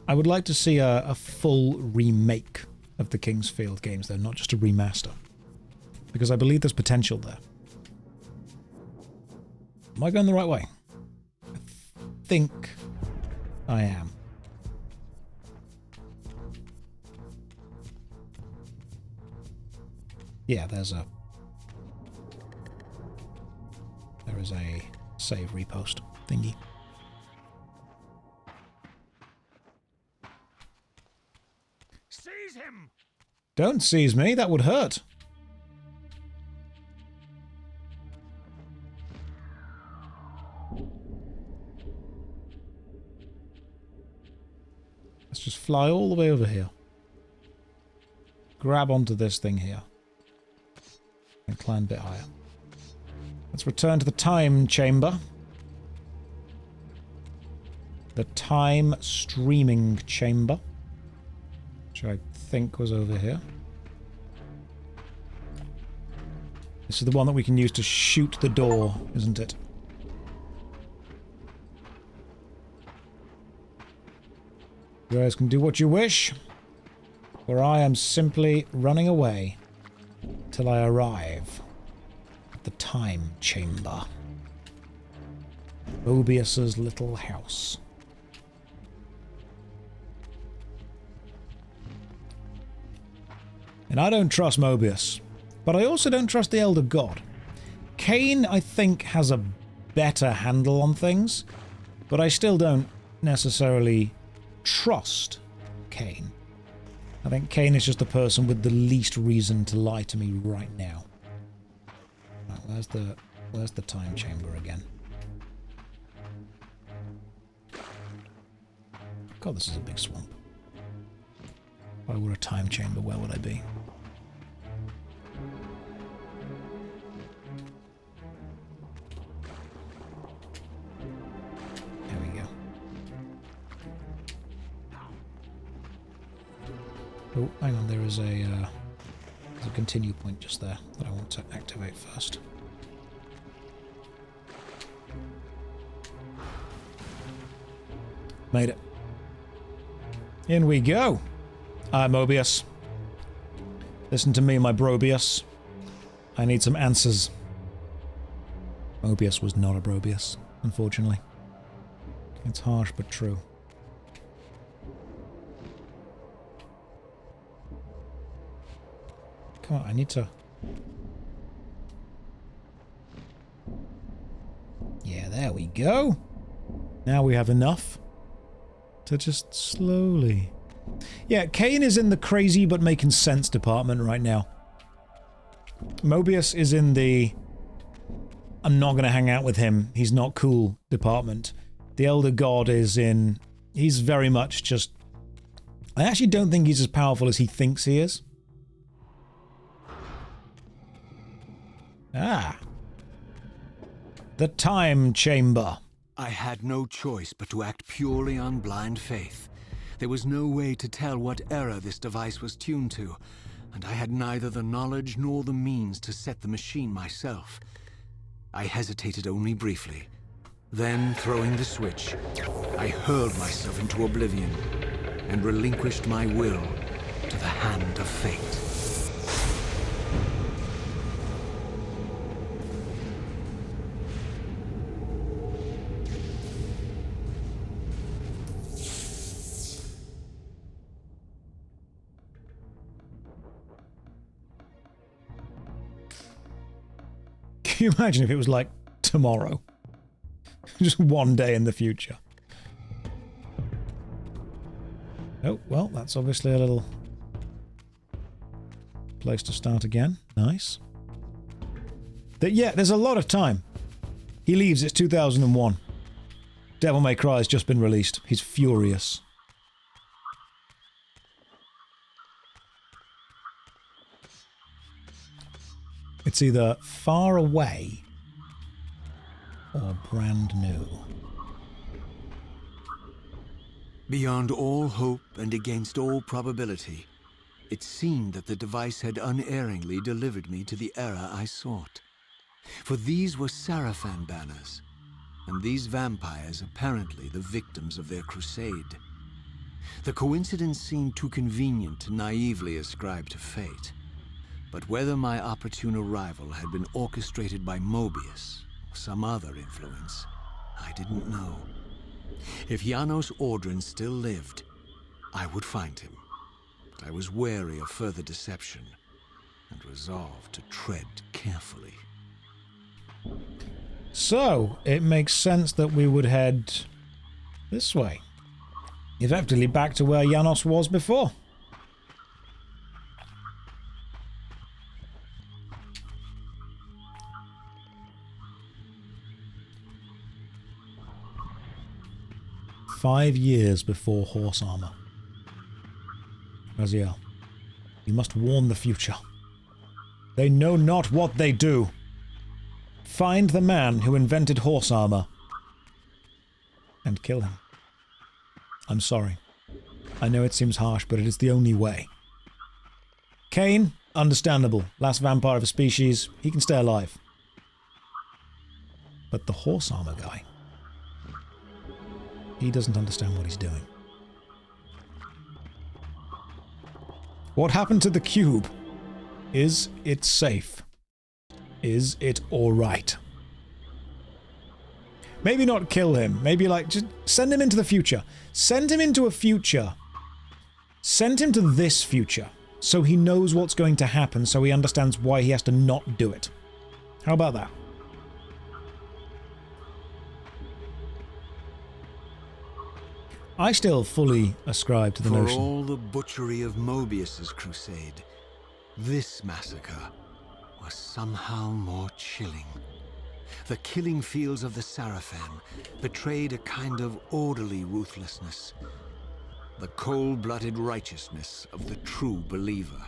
I would like to see a full remake of the Kingsfield games, though, not just a remaster. Because I believe there's potential there. Am I going the right way? I think I am. Yeah, there is a save repost thingy. Seize him! Don't seize me, that would hurt. Let's just fly all the way over here. Grab onto this thing here. And climb a bit higher. Let's return to the time chamber. The time streaming chamber. Which I think was over here. This is the one that we can use to shoot the door, isn't it? You guys can do what you wish, for I am simply running away till I arrive at the time chamber. Moebius's little house. And I don't trust Moebius, but I also don't trust the Elder God. Kain, I think, has a better handle on things, but I still don't necessarily trust Kain. I think Kain is just the person with the least reason to lie to me right now. Right, where's the time chamber again? God, this is a big swamp. If I were a time chamber, where would I be? There we go. Oh, hang on, there's a continue point just there that I want to activate first. Made it. In we go. Moebius. Listen to me, my brobius. I need some answers. Moebius was not a brobius, unfortunately. It's harsh but true. Come on, I need to... Yeah, there we go. Now we have enough to just slowly... Yeah, Kain is in the crazy but making sense department right now. Moebius is in the I'm not going to hang out with him, he's not cool department. The Elder God is in... He's very much just... I actually don't think he's as powerful as he thinks he is. Ah. The time chamber. I had no choice but to act purely on blind faith. There was no way to tell what error this device was tuned to, and I had neither the knowledge nor the means to set the machine myself. I hesitated only briefly. Then, throwing the switch, I hurled myself into oblivion and relinquished my will to the hand of fate. Can you imagine if it was like tomorrow? Just one day in the future. Oh, well, that's obviously a little place to start again. Nice. Yeah, there's a lot of time. He leaves, it's 2001. Devil May Cry has just been released. He's furious. It's either far away or brand new? Beyond all hope and against all probability, it seemed that the device had unerringly delivered me to the era I sought. For these were Sarafan banners, and these vampires apparently the victims of their crusade. The coincidence seemed too convenient to naively ascribe to fate. But whether my opportune arrival had been orchestrated by Moebius or some other influence, I didn't know. If Janos Ordran still lived, I would find him. But I was wary of further deception and resolved to tread carefully. So, it makes sense that we would head this way. Effectively back to where Janos was before. "5 years before horse armor. Raziel, you must warn the future. They know not what they do. Find the man who invented horse armor and kill him. I'm sorry. I know it seems harsh, but it is the only way. Kain, understandable. Last vampire of a species. He can stay alive. But the horse armor guy, he doesn't understand what he's doing. What happened to the cube? Is it safe? Is it alright? Maybe not kill him. Maybe, like, just send him into the future. Send him into a future. Send him to this future, so he knows what's going to happen, so he understands why he has to not do it. How about that? I still fully ascribe to the notion. For all the butchery of Moebius's crusade, this massacre was somehow more chilling. The killing fields of the Sarafan betrayed a kind of orderly ruthlessness, the cold-blooded righteousness of the true believer.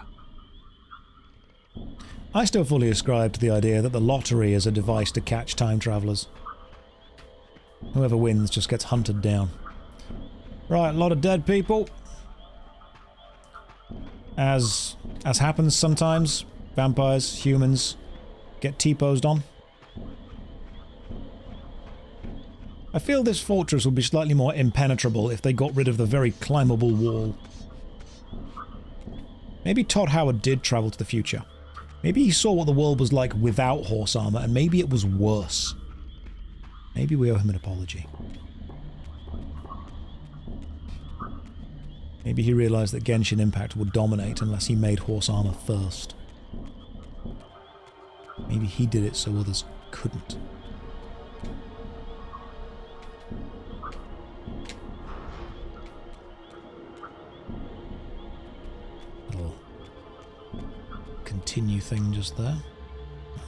I still fully ascribe to the idea that the lottery is a device to catch time travelers. Whoever wins just gets hunted down. Right, a lot of dead people. As happens sometimes, vampires, humans get T-posed on. I feel this fortress would be slightly more impenetrable if they got rid of the very climbable wall. Maybe Todd Howard did travel to the future. Maybe he saw what the world was like without horse armor, and maybe it was worse. Maybe we owe him an apology. Maybe he realized that Genshin Impact would dominate unless he made horse armor first. Maybe he did it so others couldn't. Little continue thing just there.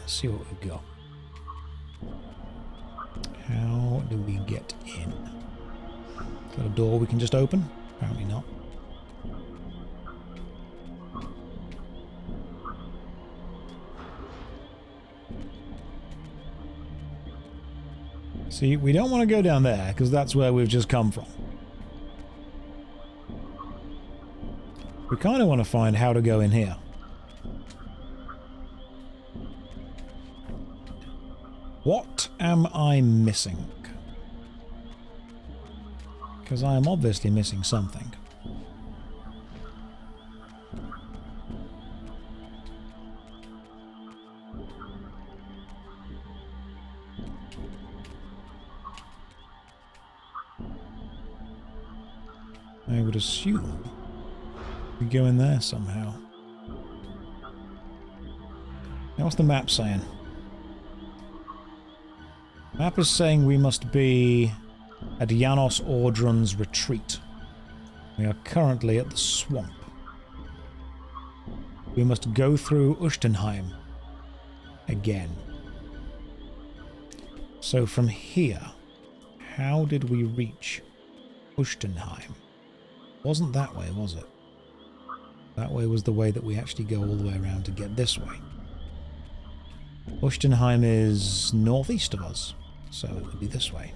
Let's see what we've got. How do we get in? Is that a door we can just open? Apparently not. See, we don't want to go down there, because that's where we've just come from. We kind of want to find how to go in here. What am I missing? Because I am obviously missing something. I would assume we go in there somehow. Now what's the map saying? Map is saying we must be at Janos Ordran's retreat. We are currently at the swamp. We must go through Ustenheim again. So from here, how did we reach Ustenheim? Wasn't that way, was it? That way was the way that we actually go all the way around to get this way. Ustenheim is northeast of us. So it would be this way.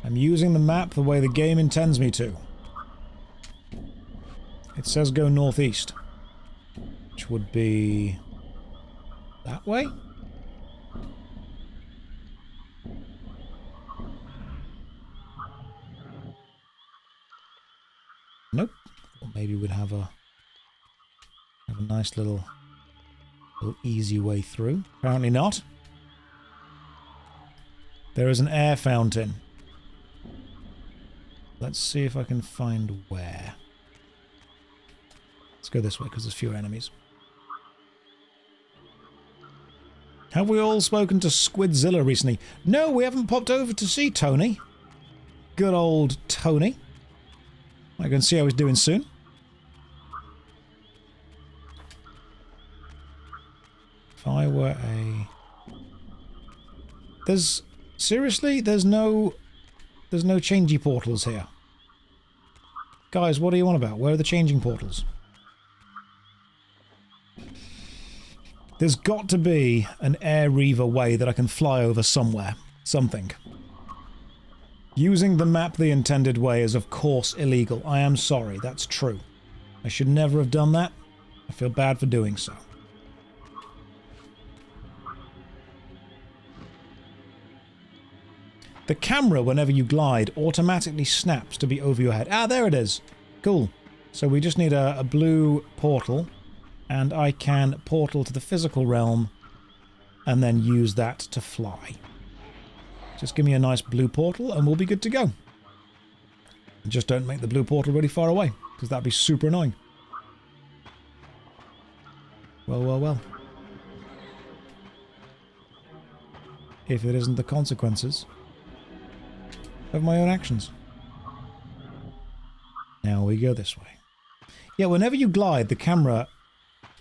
I'm using the map the way the game intends me to. It says go northeast, which would be that way? Nope. Or maybe we'd have a nice little easy way through. Apparently not. There is an air fountain. Let's see if I can find where. Let's go this way because there's fewer enemies. Have we all spoken to Squidzilla recently? No, we haven't popped over to see Tony. Good old Tony. I can see how he's doing soon. If I were a... Seriously? There's no changey portals here. Guys, what are you on about? Where are the changing portals? There's got to be an Air Reaver way that I can fly over somewhere. Something. Using the map the intended way is of course illegal. I am sorry, that's true. I should never have done that. I feel bad for doing so. The camera, whenever you glide, automatically snaps to be over your head. Ah, there it is. Cool. So we just need a blue portal, and I can portal to the physical realm, and then use that to fly. Just give me a nice blue portal, and we'll be good to go. Just don't make the blue portal really far away, because that'd be super annoying. Well, well, well. If it isn't the consequences of my own actions. Now we go this way. Yeah, whenever you glide, the camera,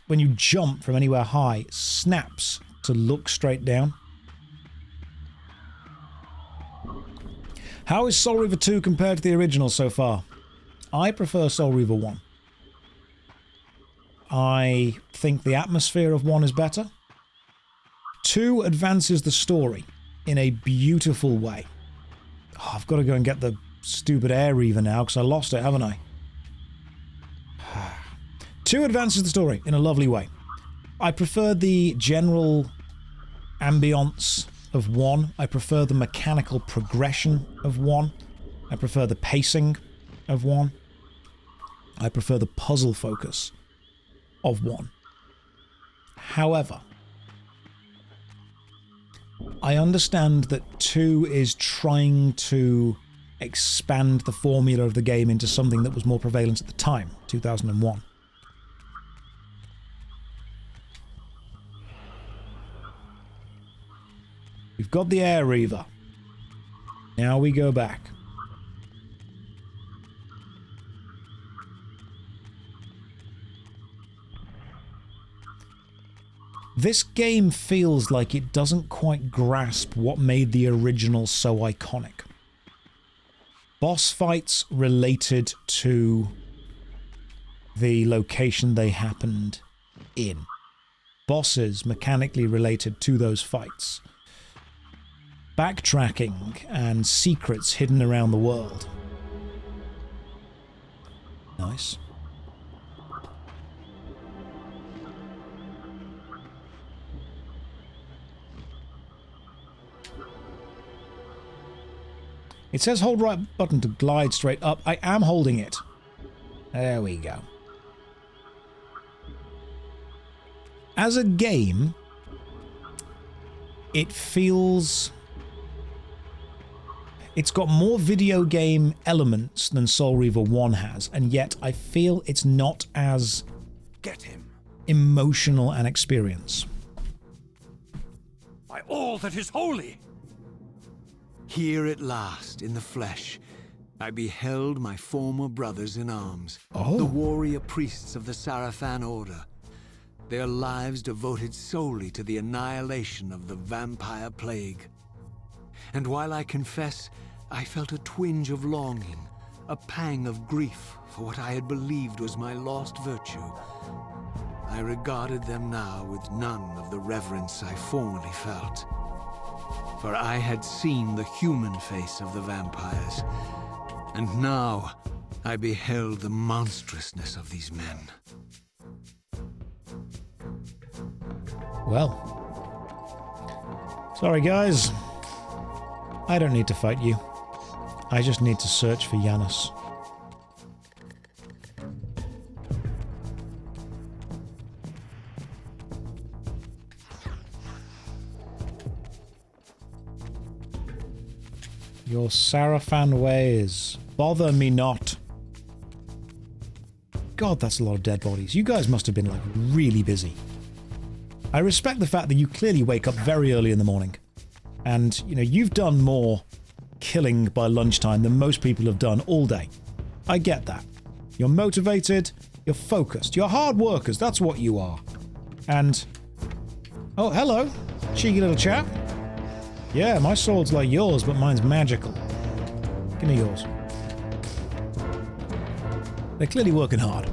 when you jump from anywhere high, snaps to look straight down. How is Soul Reaver 2 compared to the original so far? I prefer Soul Reaver 1. I think the atmosphere of 1 is better. 2 advances the story in a beautiful way. Oh, I've got to go and get the stupid Air Reaver now because I lost it, haven't I? 2 advances the story in a lovely way. I prefer the general ambience of 1. I prefer the mechanical progression of 1. I prefer the pacing of 1. I prefer the puzzle focus of 1. However, I understand that 2 is trying to expand the formula of the game into something that was more prevalent at the time, 2001. We've got the Air Reaver. Now we go back. This game feels like it doesn't quite grasp what made the original so iconic. Boss fights related to the location they happened in. Bosses mechanically related to those fights. Backtracking and secrets hidden around the world. Nice. It says hold right button to glide straight up. I am holding it. There we go. As a game, it feels... It's got more video game elements than Soul Reaver 1 has, and yet I feel it's not as Get him. Emotional an experience. By all that is holy! Here at last, in the flesh, I beheld my former brothers in arms, the warrior priests of the Sarafan order, their lives devoted solely to the annihilation of the vampire plague. And while I confess I felt a twinge of longing, a pang of grief for what I had believed was my lost virtue. I regarded them now with none of the reverence I formerly felt. For I had seen the human face of the vampires, and now I beheld the monstrousness of these men. Well. Sorry, guys. I don't need to fight you. I just need to search for Janus. Your Sarafan ways. Bother me not. God, that's a lot of dead bodies. You guys must have been, like, really busy. I respect the fact that you clearly wake up very early in the morning. And, you know, you've done more killing by lunchtime than most people have done all day. I get that. You're motivated, you're focused, you're hard workers, that's what you are. And... oh, hello. Cheeky little chap. Yeah, my sword's like yours, but mine's magical. Give me yours. They're clearly working hard.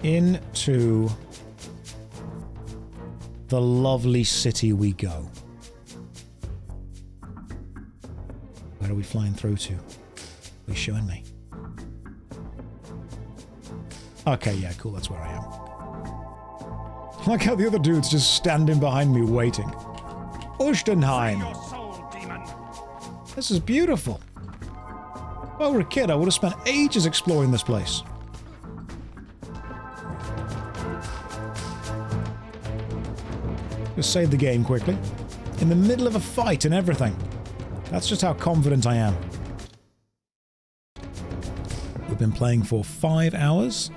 Into the lovely city we go. Where are we flying through to? What are you showing me? Okay, yeah, cool, that's where I am. I like how the other dude's just standing behind me waiting. Ustenheim! This is beautiful. If I were a kid, I would have spent ages exploring this place. Just save the game quickly. In the middle of a fight and everything. That's just how confident I am. We've been playing for 5 hours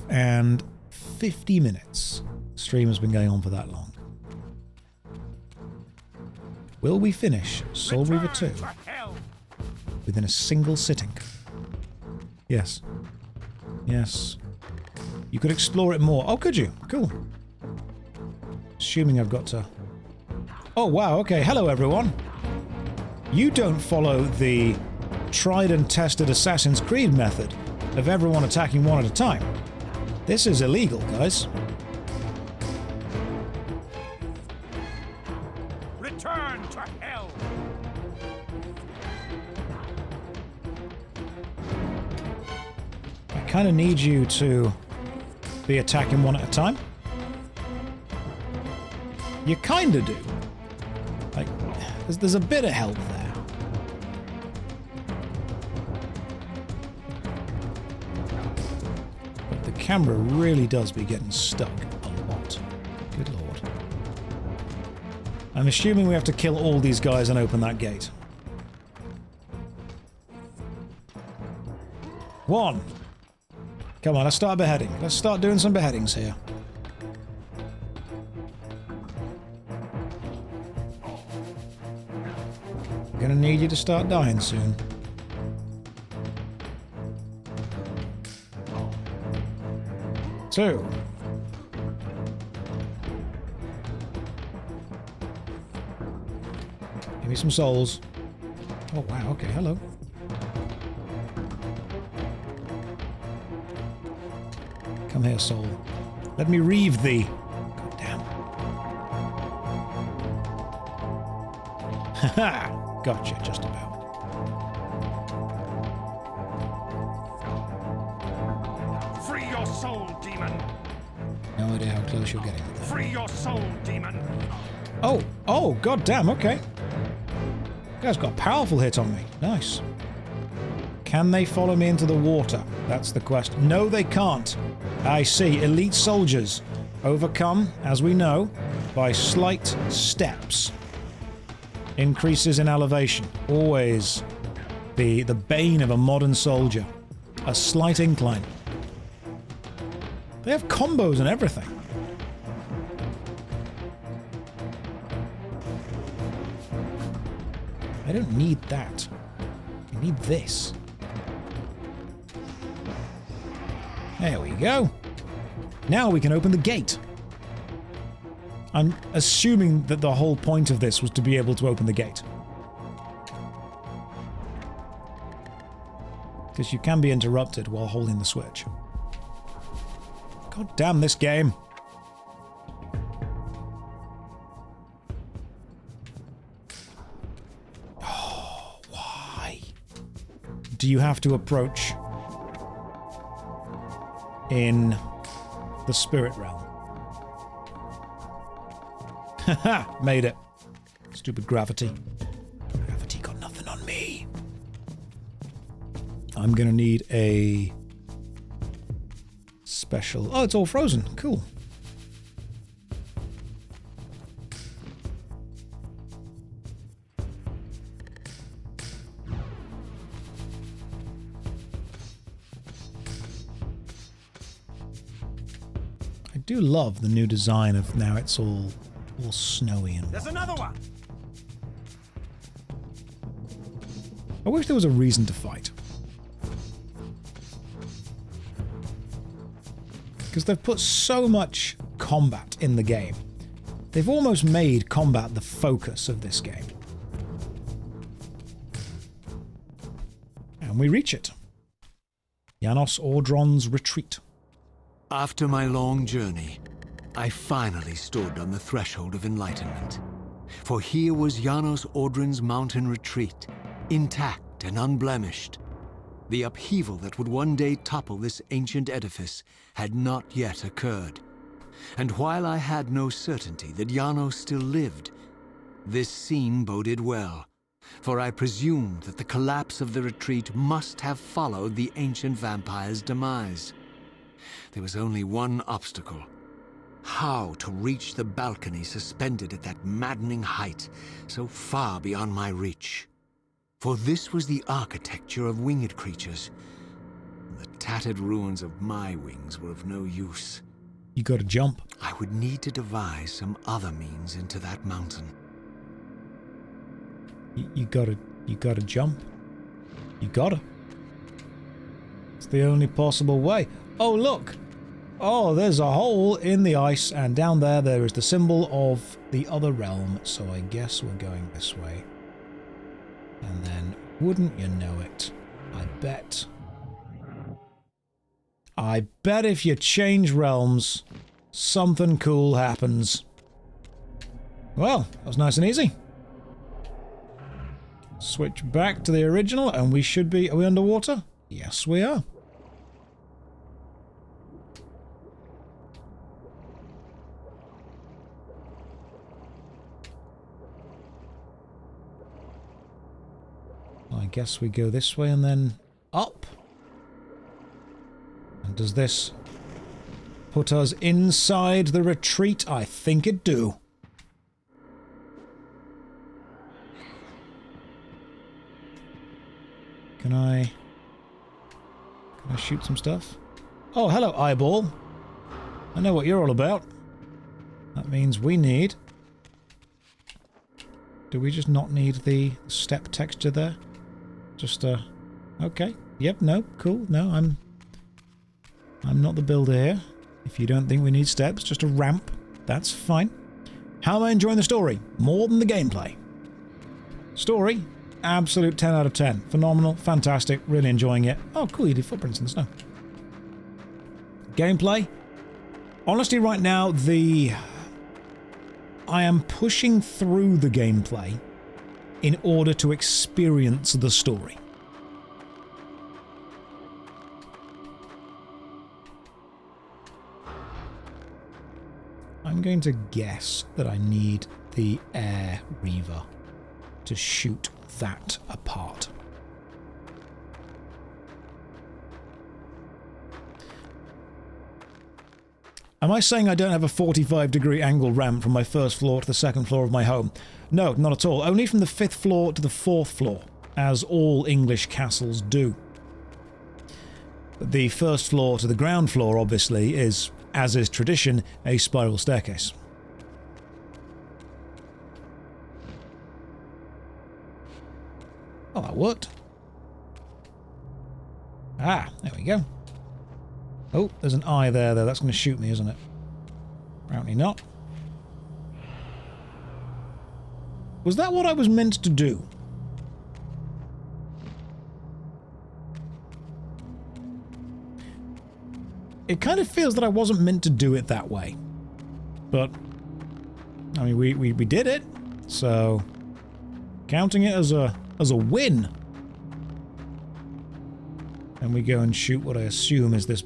and 50 minutes. The stream has been going on for that long. Will we finish Soul Reaver 2 within a single sitting? Yes. Yes. You could explore it more. Oh, could you? Cool. Assuming I've got to... oh, wow, okay. Hello, everyone. You don't follow the tried and tested Assassin's Creed method of everyone attacking one at a time. This is illegal, guys. Return to hell! I kind of need you to be attacking one at a time. You kind of do. Like, there's a bit of help there. But the camera really does be getting stuck a lot. Good lord. I'm assuming we have to kill all these guys and open that gate. 1. Come on, let's start beheading. Let's start doing some beheadings here. Gonna need you to start dying soon. Two. Give me some souls. Oh wow, okay, hello. Come here, soul. Let me reave thee. God damn. Haha! Gotcha, just about. Free your soul, demon! No idea how close you're getting with that. Free your soul, demon! Oh, god damn, okay. Guy's got a powerful hit on me. Nice. Can they follow me into the water? That's the question. No, they can't. I see. Elite soldiers overcome, as we know, by slight steps. Increases in elevation. Always the bane of a modern soldier. A slight incline. They have combos and everything. I don't need that. I need this. There we go. Now we can open the gate. I'm assuming that the whole point of this was to be able to open the gate. Because you can be interrupted while holding the switch. God damn this game. Oh, why? Do you have to approach in the spirit realm? Haha, made it. Stupid gravity. Gravity got nothing on me. I'm gonna need a special... Oh, it's all frozen. Cool. I do love the new design of now it's all snowy and... There's another one! I wish there was a reason to fight. Because they've put so much combat in the game. They've almost made combat the focus of this game. And we reach it. Janos Audron's retreat. After my long journey, I finally stood on the threshold of enlightenment. For here was Janos Audron's mountain retreat, intact and unblemished. The upheaval that would one day topple this ancient edifice had not yet occurred. And while I had no certainty that Janos still lived, this scene boded well, for I presumed that the collapse of the retreat must have followed the ancient vampire's demise. There was only one obstacle: how to reach the balcony suspended at that maddening height, so far beyond my reach. For this was the architecture of winged creatures. The tattered ruins of my wings were of no use. You gotta jump. I would need to devise some other means into that mountain. You gotta jump. You gotta. It's the only possible way. Oh, look! Oh, there's a hole in the ice, and down there is the symbol of the other realm, so I guess we're going this way. And then, wouldn't you know it, I bet if you change realms, something cool happens. Well, that was nice and easy. Switch back to the original, and we should be... Are we underwater? Yes, we are. I guess we go this way and then up. And does this put us inside the retreat? I think it do. Can I shoot some stuff? Oh, hello, eyeball. I know what you're all about. That means we need... Do we just not need the step texture there? Just, okay. Yep, no, cool. No, I'm not the builder here. If you don't think we need steps, just a ramp, that's fine. How am I enjoying the story? More than the gameplay. Story, absolute 10 out of 10. Phenomenal, fantastic, really enjoying it. Oh, cool, you did footprints in the snow. Gameplay. Honestly, right now, I am pushing through the gameplay in order to experience the story. I'm going to guess that I need the Air Reaver to shoot that apart. Am I saying I don't have a 45-degree angle ramp from my first floor to the second floor of my home? No, not at all. Only from the 5th floor to the 4th floor, as all English castles do. The first floor to the ground floor, obviously, is, as is tradition, a spiral staircase. Oh, that worked. Ah, there we go. Oh, there's an eye there, though. That's going to shoot me, isn't it? Apparently not. Was that what I was meant to do? It kind of feels that I wasn't meant to do it that way. But, I mean, we did it. So, counting it as a win. And we go and shoot what I assume is this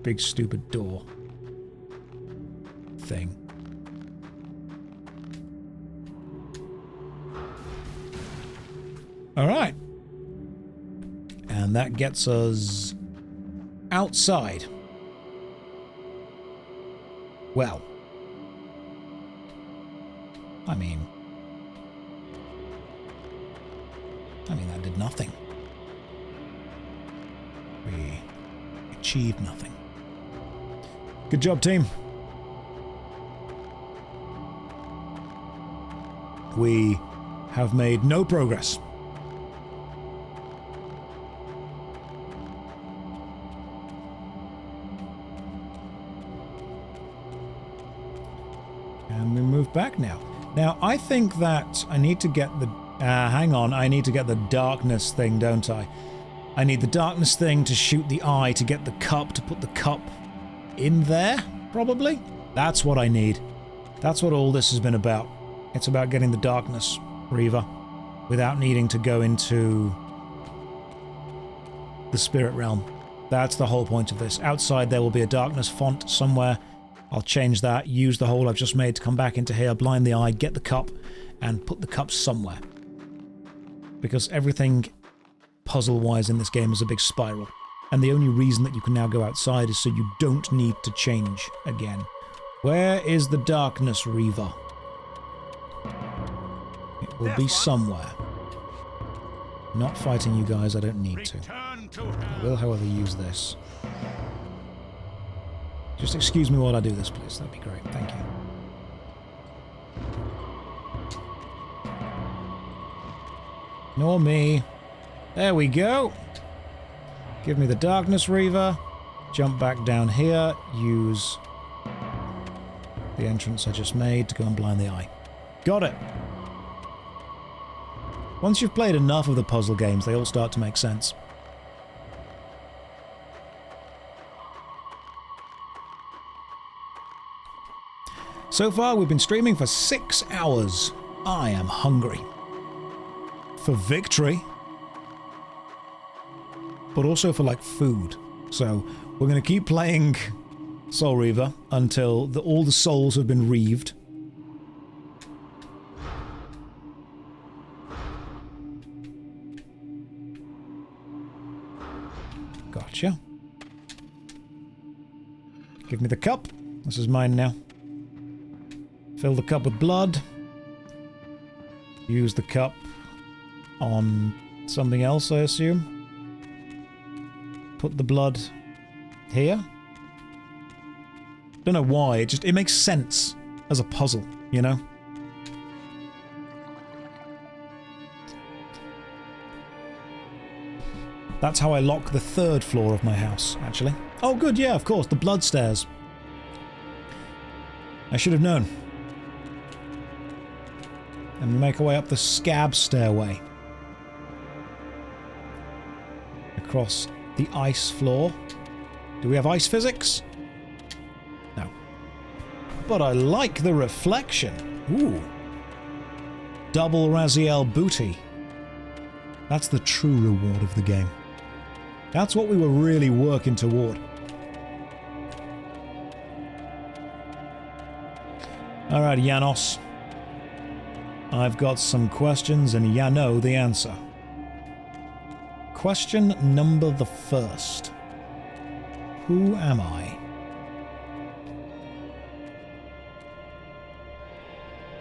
big stupid door thing. Alright. And that gets us outside. Well. I mean, that did nothing. We achieved nothing. Good job, team. We have made no progress. And we move back now. Now, I think that I need to get the... hang on, I need to get the darkness thing, don't I? I need the darkness thing to shoot the eye, to get the cup, to put the cup in there, probably? That's what I need. That's what all this has been about. It's about getting the Darkness Reaver without needing to go into the Spirit Realm. That's the whole point of this. Outside there will be a darkness font somewhere. I'll change that, use the hole I've just made to come back into here, blind the eye, get the cup, and put the cup somewhere. Because everything puzzle-wise in this game is a big spiral. And the only reason that you can now go outside is so you don't need to change again. Where is the Darkness Reaver? It will be somewhere. Not fighting you guys, I don't need to. I will, however, use this. Just excuse me while I do this, please. That'd be great. Thank you. Nor me. There we go. Give me the Darkness Reaver. Jump back down here. Use the entrance I just made to go and blind the eye. Got it. Once you've played enough of the puzzle games, they all start to make sense. So far, we've been streaming for 6 hours. I am hungry. For victory. But also for, like, food. So, we're going to keep playing Soul Reaver until all the souls have been reaved. Gotcha. Give me the cup. This is mine now. Fill the cup with blood. Use the cup on something else, I assume. Put the blood here. Don't know why, it makes sense as a puzzle, you know? That's how I lock the 3rd floor of my house, actually. Oh good, yeah, of course, the blood stairs. I should have known. And we make our way up the scab stairway. Across the ice floor. Do we have ice physics? No. But I like the reflection. Ooh. Double Raziel booty. That's the true reward of the game. That's what we were really working toward. Alright, Janos. I've got some questions and ya know the answer. Question number the 1st. Who am I?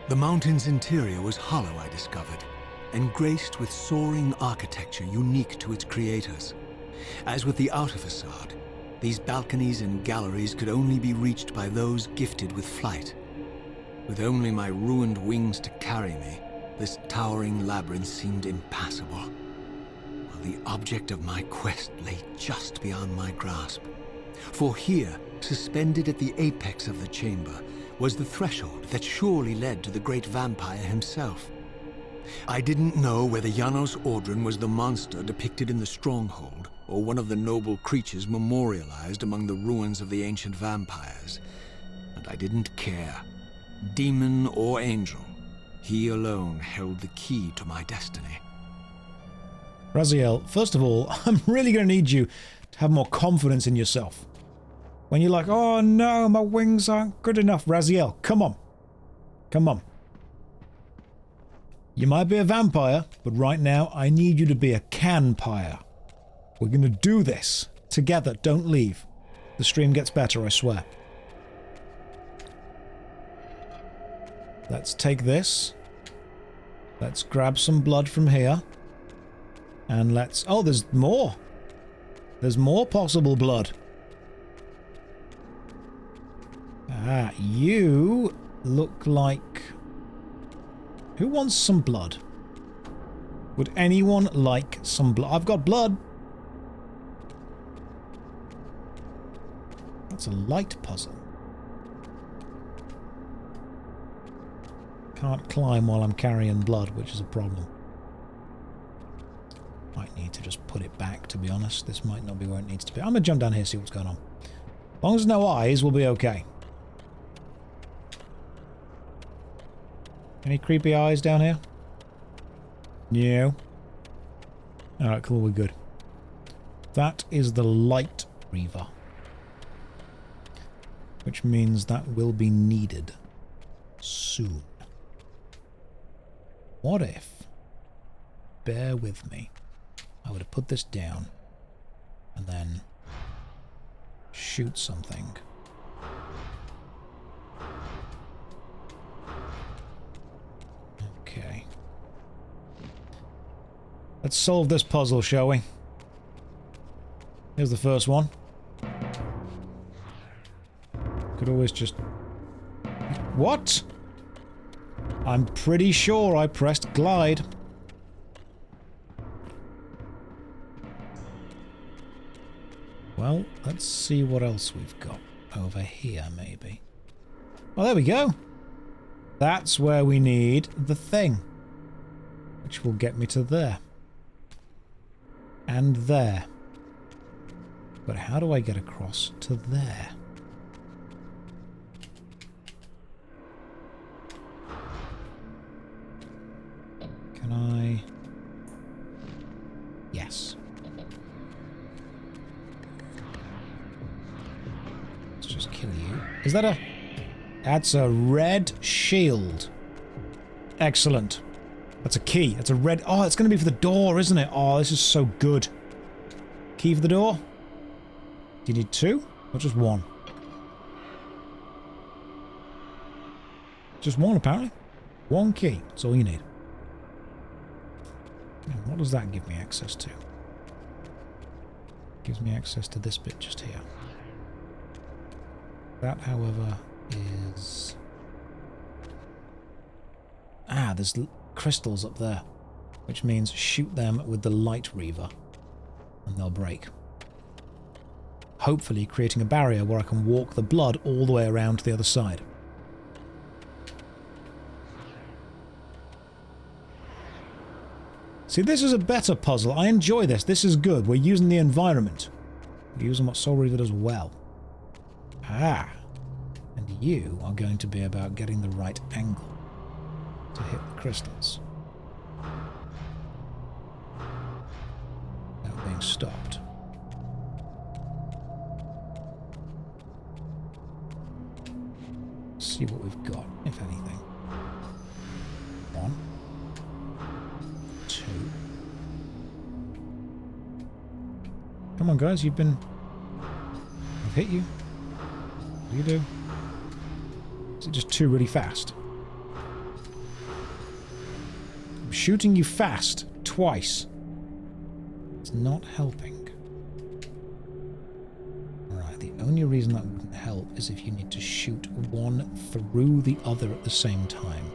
The mountain's interior was hollow, I discovered, and graced with soaring architecture unique to its creators. As with the outer facade, these balconies and galleries could only be reached by those gifted with flight. With only my ruined wings to carry me, this towering labyrinth seemed impassable, while the object of my quest lay just beyond my grasp. For here, suspended at the apex of the chamber, was the threshold that surely led to the great vampire himself. I didn't know whether Janos Ordran was the monster depicted in the stronghold, or one of the noble creatures memorialized among the ruins of the ancient vampires. But I didn't care. Demon or angel, he alone held the key to my destiny. Raziel, first of all, I'm really going to need you to have more confidence in yourself. When you're like, oh no, my wings aren't good enough. Raziel, come on. Come on. You might be a vampire, but right now I need you to be a canpire. We're going to do this together. Don't leave. The stream gets better, I swear. Let's take this. Let's grab some blood from here. And let's... Oh, there's more. There's more possible blood. Ah, you look like... Who wants some blood? Would anyone like some blood? I've got blood. That's a light puzzle. Can't climb while I'm carrying blood, which is a problem. Might need to just put it back, to be honest. This might not be where it needs to be. I'm gonna jump down here, see what's going on. As long as there's no eyes, we'll be okay. Any creepy eyes down here? No. Alright, cool, we're good. That is the Light Reaver. Which means that will be needed soon. What if, bear with me, I would have put this down and then shoot something. Okay. Let's solve this puzzle, shall we? Here's the first one. Could always just... What? I'm pretty sure I pressed glide. Well, let's see what else we've got over here, maybe. Oh, there we go. That's where we need the thing. Which will get me to there. And there. But how do I get across to there? Can I... Yes. Let's just kill you. Is that a... That's a red shield. Excellent. That's a key. That's a red... Oh, it's going to be for the door, isn't it? Oh, this is so good. Key for the door? Do you need two? Or just one? Just one, apparently. One key. That's all you need. And what does that give me access to? Gives me access to this bit just here. That, however, is... Ah, there's crystals up there. Which means shoot them with the Light Reaver. And they'll break. Hopefully creating a barrier where I can walk the blood all the way around to the other side. See, this is a better puzzle. I enjoy this. This is good. We're using the environment. We're using what Soul Reaver does well. Ah. And you are going to be about getting the right angle to hit the crystals. Without being stopped. See what we've got, if anything. 1, 2. Come on, guys, you've been... I've hit you. What do you do? Is it just 2 really fast? I'm shooting you fast, twice. It's not helping. Right, the only reason that wouldn't help is if you need to shoot one through the other at the same time.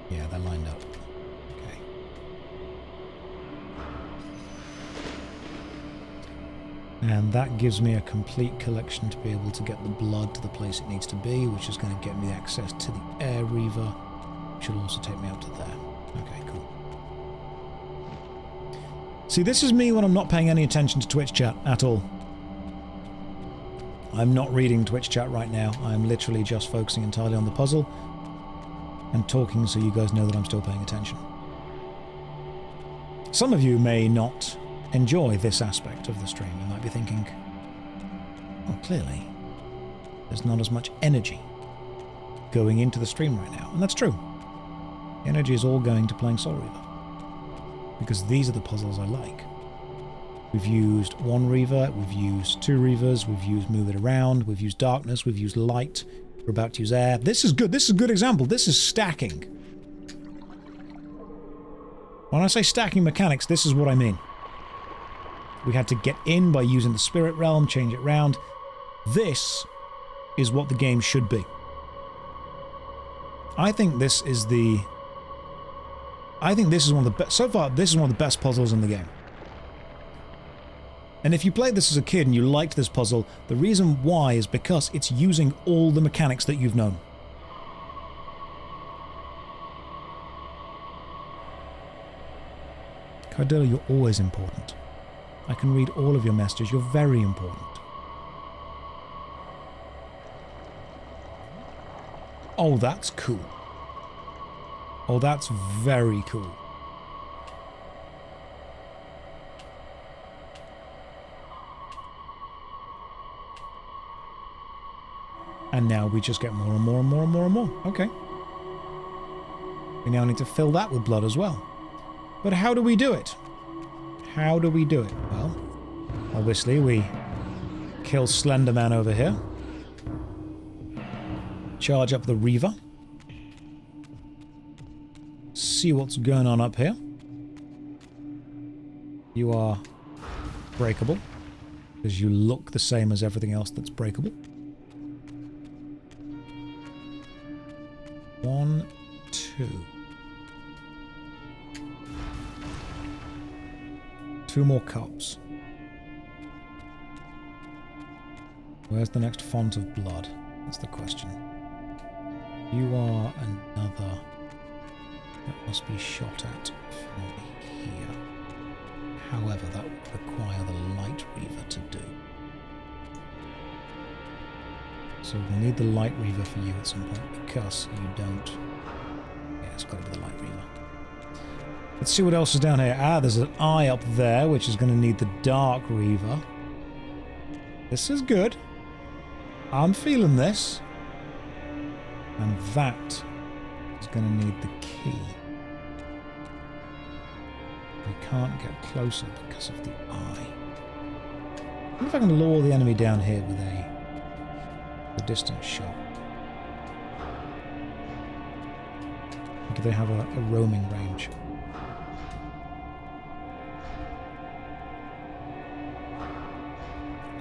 Yeah, they're lined up. Okay. And that gives me a complete collection to be able to get the blood to the place it needs to be, which is going to get me access to the Air Reaver, which will also take me up to there. Okay, cool. See, this is me when I'm not paying any attention to Twitch chat at all. I'm not reading Twitch chat right now. I'm literally just focusing entirely on the puzzle and talking so you guys know that I'm still paying attention. Some of you may not enjoy this aspect of the stream. You might be thinking, well, clearly, there's not as much energy going into the stream right now. And that's true. The energy is all going to playing Soul Reaver. Because these are the puzzles I like. We've used one Reaver, we've used two Reavers, we've used Move It Around, we've used Darkness, we've used Light, we're about to use Air. This is good, this is a good example. This is stacking. When I say stacking mechanics, this is what I mean. We had to get in by using the Spirit Realm, change it round. This is what the game should be. I think this is the... I think this is one of the best... So far, this is one of the best puzzles in the game. And if you played this as a kid and you liked this puzzle, the reason why is because it's using all the mechanics that you've known. Cardilla, you're always important. I can read all of your messages. You're very important. Oh, that's cool. Oh, that's very cool. And now we just get more and more and more and more and more. Okay. We now need to fill that with blood as well. But how do we do it? How do we do it? Well, obviously we kill Slenderman over here. Charge up the Reaver. See what's going on up here. You are breakable, because you look the same as everything else that's breakable. 1, 2. 2 more cups. Where's the next font of blood? That's the question. You are another that must be shot at from here. However, that would require the Light Reaver to do. So we'll need the Light Reaver for you at some point, because you don't... Yeah, it's got to be the Light Reaver. Let's see what else is down here. Ah, there's an eye up there, which is going to need the Dark Reaver. This is good. I'm feeling this. And that is going to need the key. We can't get closer because of the eye. I wonder if I can lure the enemy down here with a distance shot. Do they have a roaming range?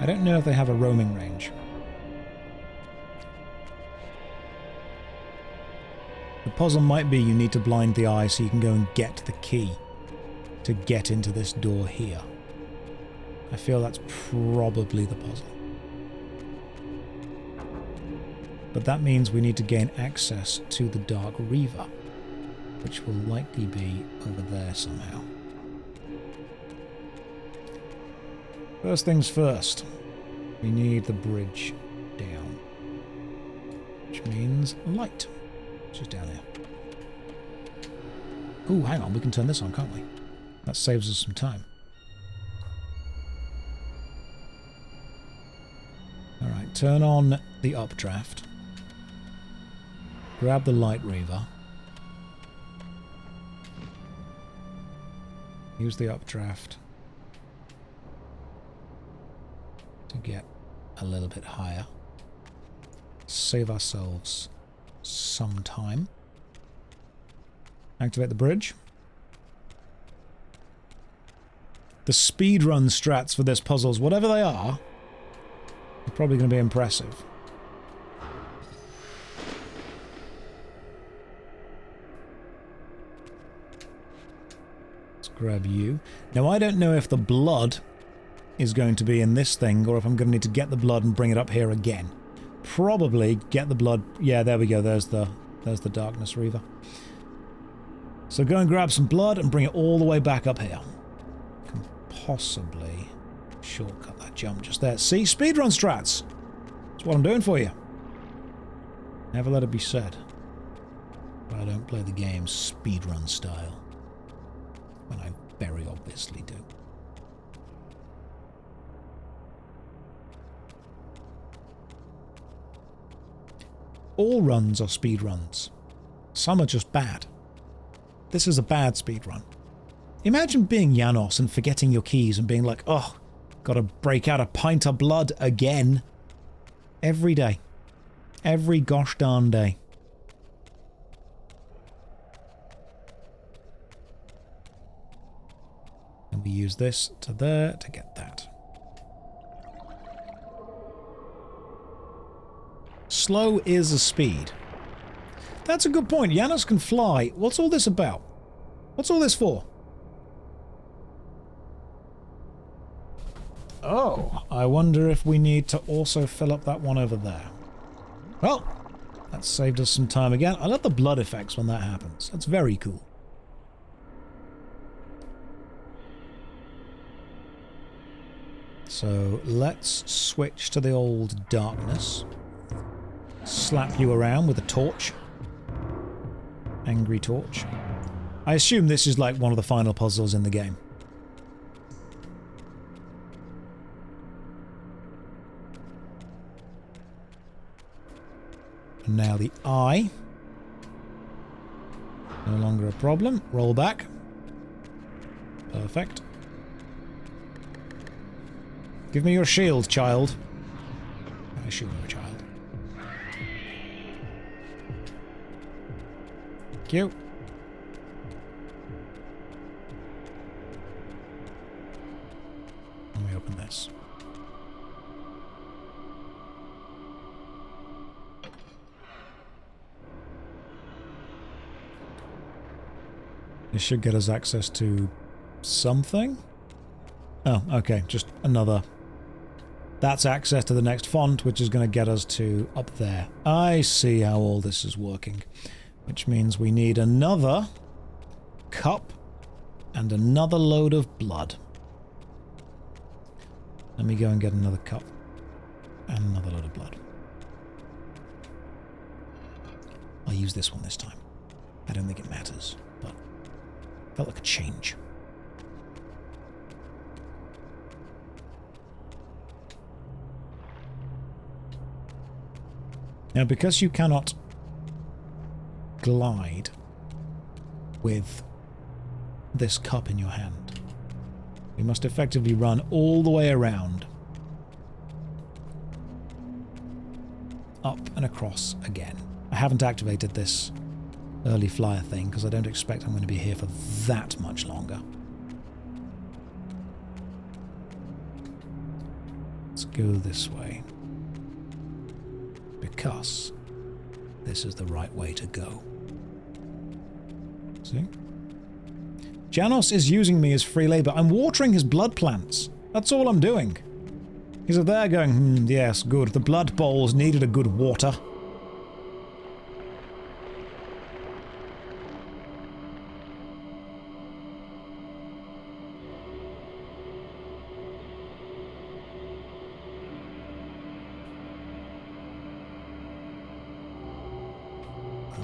I don't know if they have a roaming range. The puzzle might be you need to blind the eye so you can go and get the key to get into this door here. I feel that's probably the puzzle. But that means we need to gain access to the Dark Reaver, which will likely be over there somehow. First things first, we need the bridge down, which means light, which is down here. Ooh, hang on, we can turn this on, can't we? That saves us some time. Alright, turn on the updraft. Grab the Light Reaver. Use the updraft to get a little bit higher. Save ourselves some time. Activate the bridge. The speedrun strats for this puzzles, whatever they are probably going to be impressive. Let's grab you. Now I don't know if the blood is going to be in this thing, or if I'm going to need to get the blood and bring it up here again. Probably get the blood... Yeah, there we go. There's the Darkness Reaver. So go and grab some blood and bring it all the way back up here. Can possibly shortcut that jump just there. See? Speedrun strats! That's what I'm doing for you. Never let it be said. But I don't play the game speedrun style. When I very obviously do. All runs are speedruns. Some are just bad. This is a bad speedrun. Imagine being Janos and forgetting your keys and being like, oh, gotta break out a pint of blood again. Every day. Every gosh darn day. And we use this to there to get that. Slow is a speed. That's a good point. Janos can fly. What's all this about? What's all this for? Oh, I wonder if we need to also fill up that one over there. Well, that saved us some time again. I love the blood effects when that happens. That's very cool. So let's switch to the old darkness. Slap you around with a torch. Angry torch. I assume this is like one of the final puzzles in the game. And now the eye. No longer a problem. Roll back. Perfect. Give me your shield, child. I assume you're a child. Thank you. Let me open this. This should get us access to something. Oh, okay, just another. That's access to the next font, which is going to get us to up there. I see how all this is working. Which means we need another cup and another load of blood. Let me go and get another cup and another load of blood. I'll use this one this time. I don't think it matters, but felt like a change. Now, because you cannot glide with this cup in your hand, you must effectively run all the way around, up and across again. I haven't activated this early flyer thing because I don't expect I'm going to be here for that much longer. Let's go this way. Because this is the right way to go. See? Janos is using me as free labor. I'm watering his blood plants. That's all I'm doing. He's up there going, yes, good. The blood bowls needed a good water.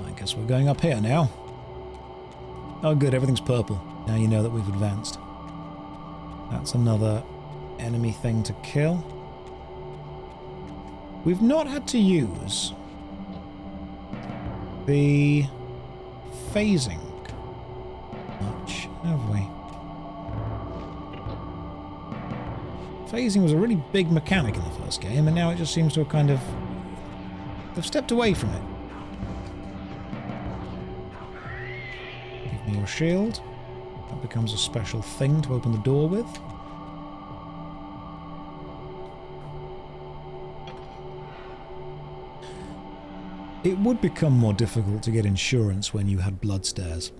I guess we're going up here now. Oh good, everything's purple. Now you know that we've advanced. That's another enemy thing to kill. We've not had to use the phasing much, have we? Phasing was a really big mechanic in the first game, and now it just seems to have kind of... they've stepped away from it. Give me your shield. That becomes a special thing to open the door with. It would become more difficult to get insurance when you had blood stairs.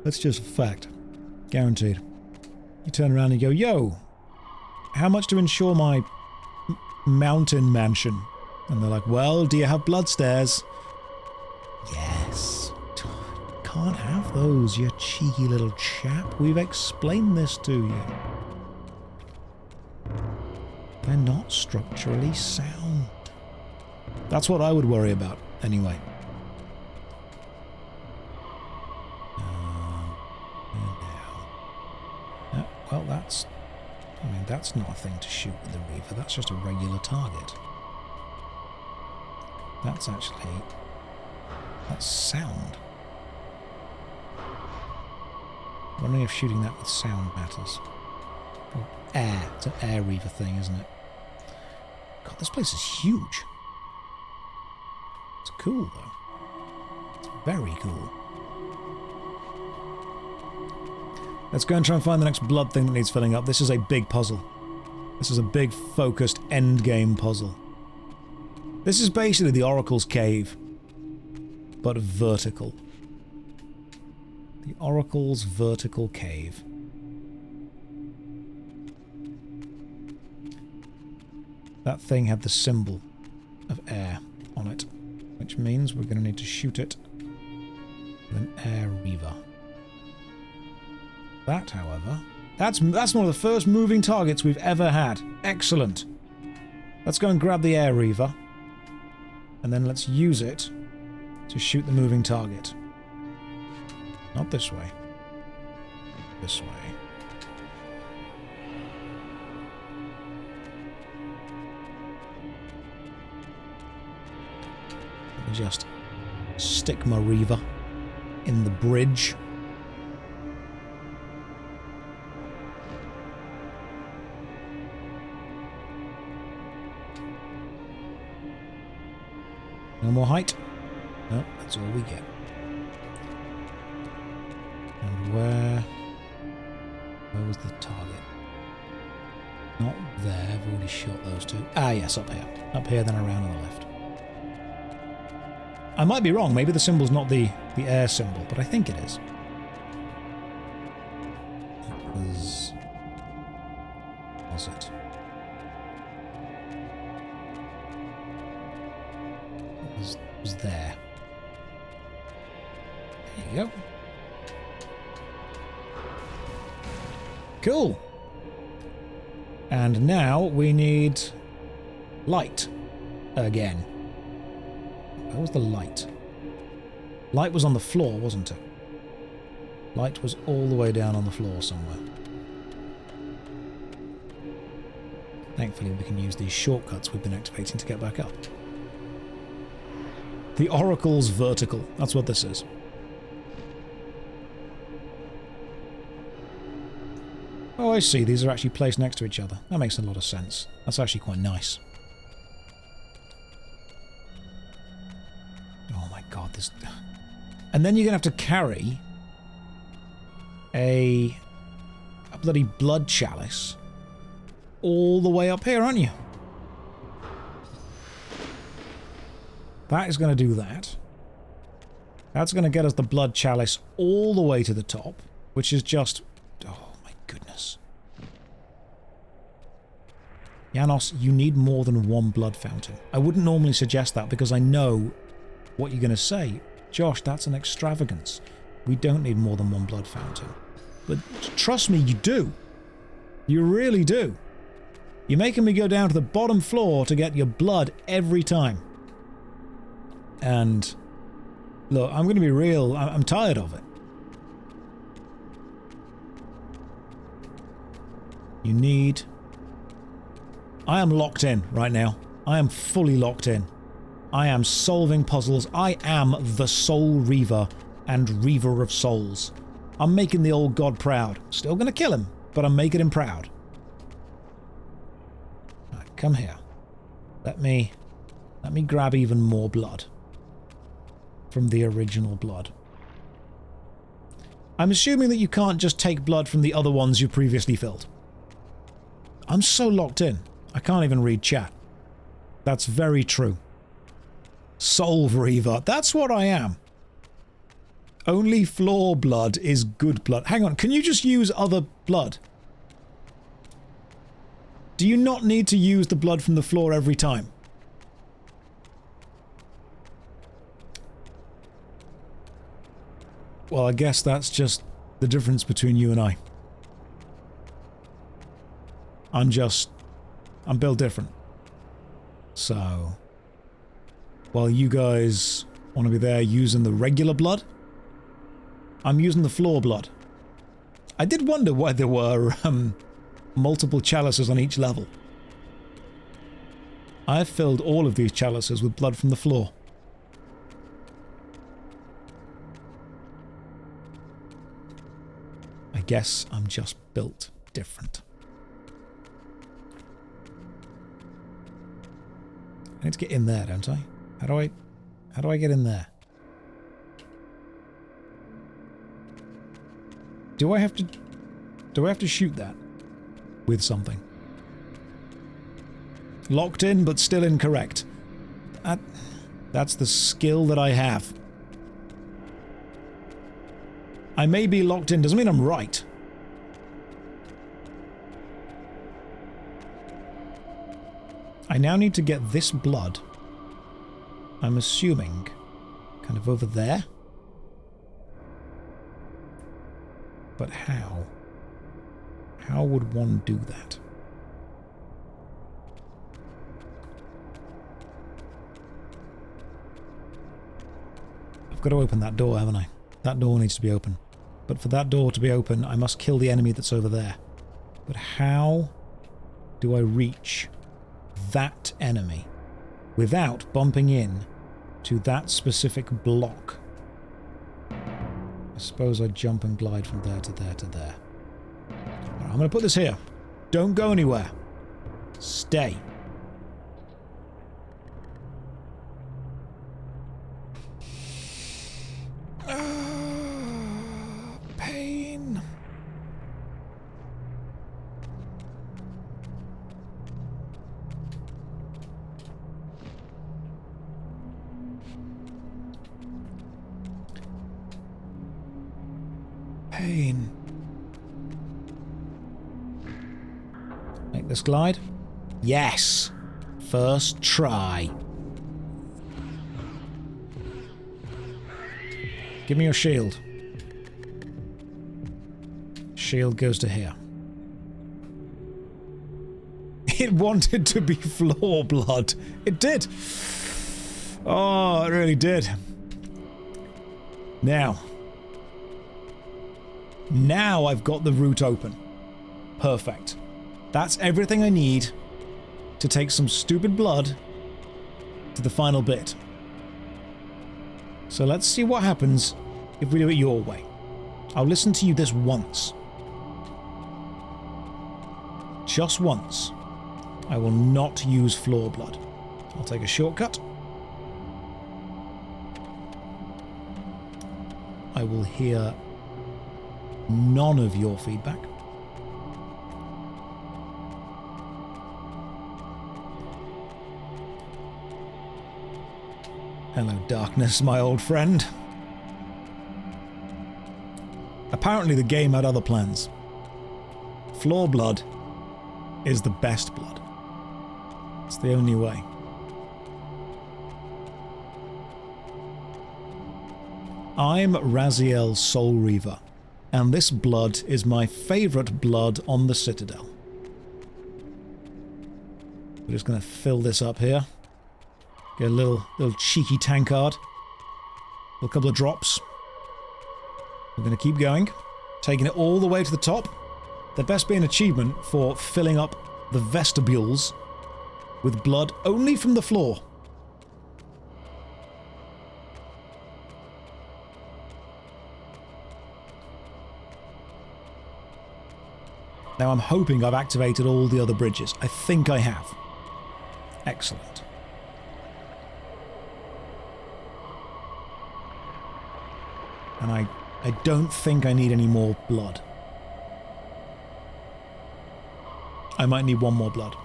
That's just a fact. Guaranteed. You turn around and you go, yo, how much to insure my mountain mansion? And they're like, well, do you have blood stairs? Yes. Can't have those, you cheeky little chap. We've explained this to you. They're not structurally sound. That's what I would worry about, anyway. Well, that's... I mean, that's not a thing to shoot with the Reaver. That's just a regular target. That's actually... That's sound. I'm wondering if shooting that with sound matters. Oh, air. It's an air Reaver thing, isn't it? God, this place is huge. It's cool, though. It's very cool. Let's go and try and find the next blood thing that needs filling up. This is a big puzzle. This is a big, focused, endgame puzzle. This is basically the Oracle's cave, but vertical. The Oracle's vertical cave. That thing had the symbol of air on it, which means we're going to need to shoot it with an air Reaver. That, however, that's one of the first moving targets we've ever had. Excellent. Let's go and grab the air Reaver, and then let's use it to shoot the moving target. Not this way. This way. Let me just stick my Reaver in the bridge. No more height? No, that's all we get. And where was the target? Not there, I've already shot those two. Ah yes, up here. Up here, then around on the left. I might be wrong, maybe the symbol's not the air symbol, but I think it is. Was it? It was there. There you go. Cool. And now we need light again. Where was the light? Light was on the floor, wasn't it? Light was all the way down on the floor somewhere. Thankfully we can use these shortcuts we've been activating to get back up. The Oracle's vertical. That's what this is. Oh, I see. These are actually placed next to each other. That makes a lot of sense. That's actually quite nice. Oh my god, this... And then you're going to have to carry a bloody blood chalice all the way up here, aren't you? That is going to do that. That's going to get us the blood chalice all the way to the top, which is just... Oh my goodness. Janos, you need more than one blood fountain. I wouldn't normally suggest that because I know what you're going to say. Josh, that's an extravagance. We don't need more than one blood fountain. But trust me, you do. You really do. You're making me go down to the bottom floor to get your blood every time. And look, I'm going to be real. I'm tired of it. You need... I am locked in right now. I am fully locked in. I am solving puzzles. I am the Soul Reaver and Reaver of Souls. I'm making the old god proud. Still going to kill him, but I'm making him proud. Right, come here. Let me grab even more blood from the original blood. I'm assuming that you can't just take blood from the other ones you previously filled. I'm so locked in. I can't even read chat. That's very true. Soul Reaver. That's what I am. Only floor blood is good blood. Hang on, can you just use other blood? Do you not need to use the blood from the floor every time? Well, I guess that's just the difference between you and I. I'm built different. So, while you guys want to be there using the regular blood, I'm using the floor blood. I did wonder why there were multiple chalices on each level. I've filled all of these chalices with blood from the floor. I guess I'm just built different. I need to get in there, don't I? How do I get in there? Do I have to shoot that with something? Locked in, but still incorrect. That's the skill that I have. I may be locked in, doesn't mean I'm right. I now need to get this blood, I'm assuming, kind of over there. But how? How would one do that? I've got to open that door, haven't I? That door needs to be open. But for that door to be open, I must kill the enemy that's over there. But how do I reach that enemy without bumping in to that specific block? I suppose I jump and glide from there to there to there. Right, I'm going to put this here. Don't go anywhere. Stay. Pain. Pain. Make this glide. Yes! First try. Give me your shield. Shield goes to here. It wanted to be floor blood. It did. Oh, it really did. Now I've got the route open. Perfect. That's everything I need to take some stupid blood to the final bit. So let's see what happens if we do it your way. I'll listen to you this once. Just once. I will not use floor blood. I'll take a shortcut. I will hear none of your feedback. Hello, darkness, my old friend. Apparently the game had other plans. Floor blood is the best blood. It's the only way. I'm Raziel Soul Reaver, and this blood is my favourite blood on the Citadel. We're just going to fill this up here. Get a little cheeky tankard. A couple of drops. We're going to keep going. Taking it all the way to the top. There'd best be an achievement for filling up the vestibules with blood only from the floor. Now I'm hoping I've activated all the other bridges. I think I have. Excellent. And I don't think I need any more blood. I might need one more blood.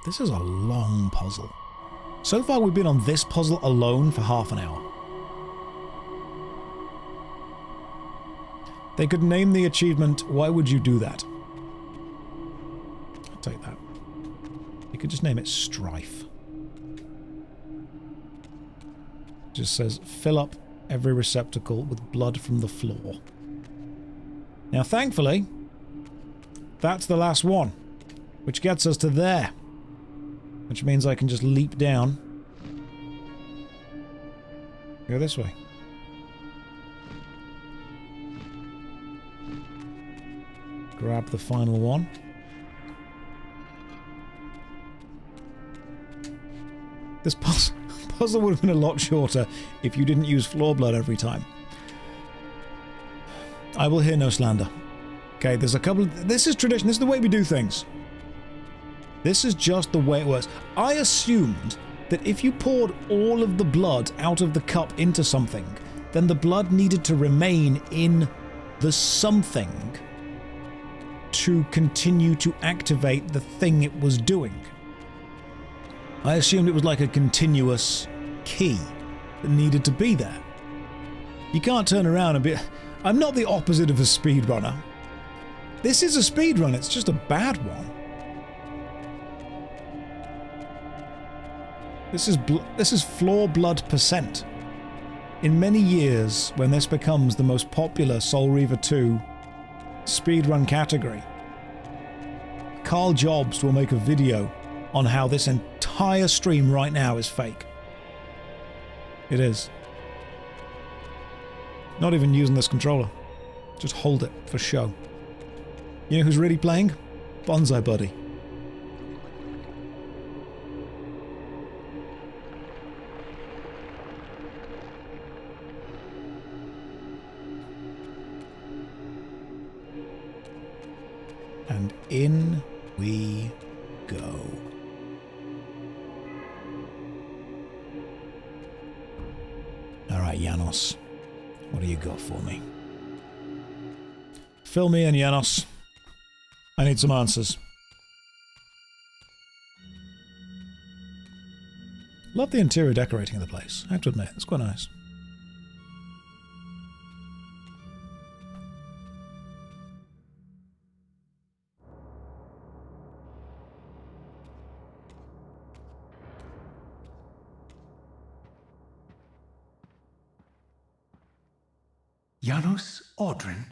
This is a long puzzle. So far we've been on this puzzle alone for half an hour. They could name the achievement, why would you do that? I'll take that. You could just name it Strife. Just says, fill up every receptacle with blood from the floor. Now, thankfully, that's the last one, which gets us to there. Which means I can just leap down. Go this way. Grab the final one. This puzzle would have been a lot shorter if you didn't use floor blood every time. I will hear no slander. Okay, there's a couple of... This is tradition. This is the way we do things. This is just the way it works. I assumed that if you poured all of the blood out of the cup into something, then the blood needed to remain in the something to continue to activate the thing it was doing. I assumed it was like a continuous key that needed to be there. You can't turn around and be... I'm not the opposite of a speedrunner. This is a speedrun, it's just a bad one. This is floor blood percent. In many years, when this becomes the most popular Soul Reaver 2 speedrun category, Carl Jobs will make a video on how this entire stream right now is fake. It is. Not even using this controller. Just hold it for show. You know who's really playing? Bonsai Buddy. And in we go. Alright, Janos. What do you got for me? Fill me in, Janos. I need some answers. Love the interior decorating of the place. I have to admit, it's quite nice. Janos Audrin?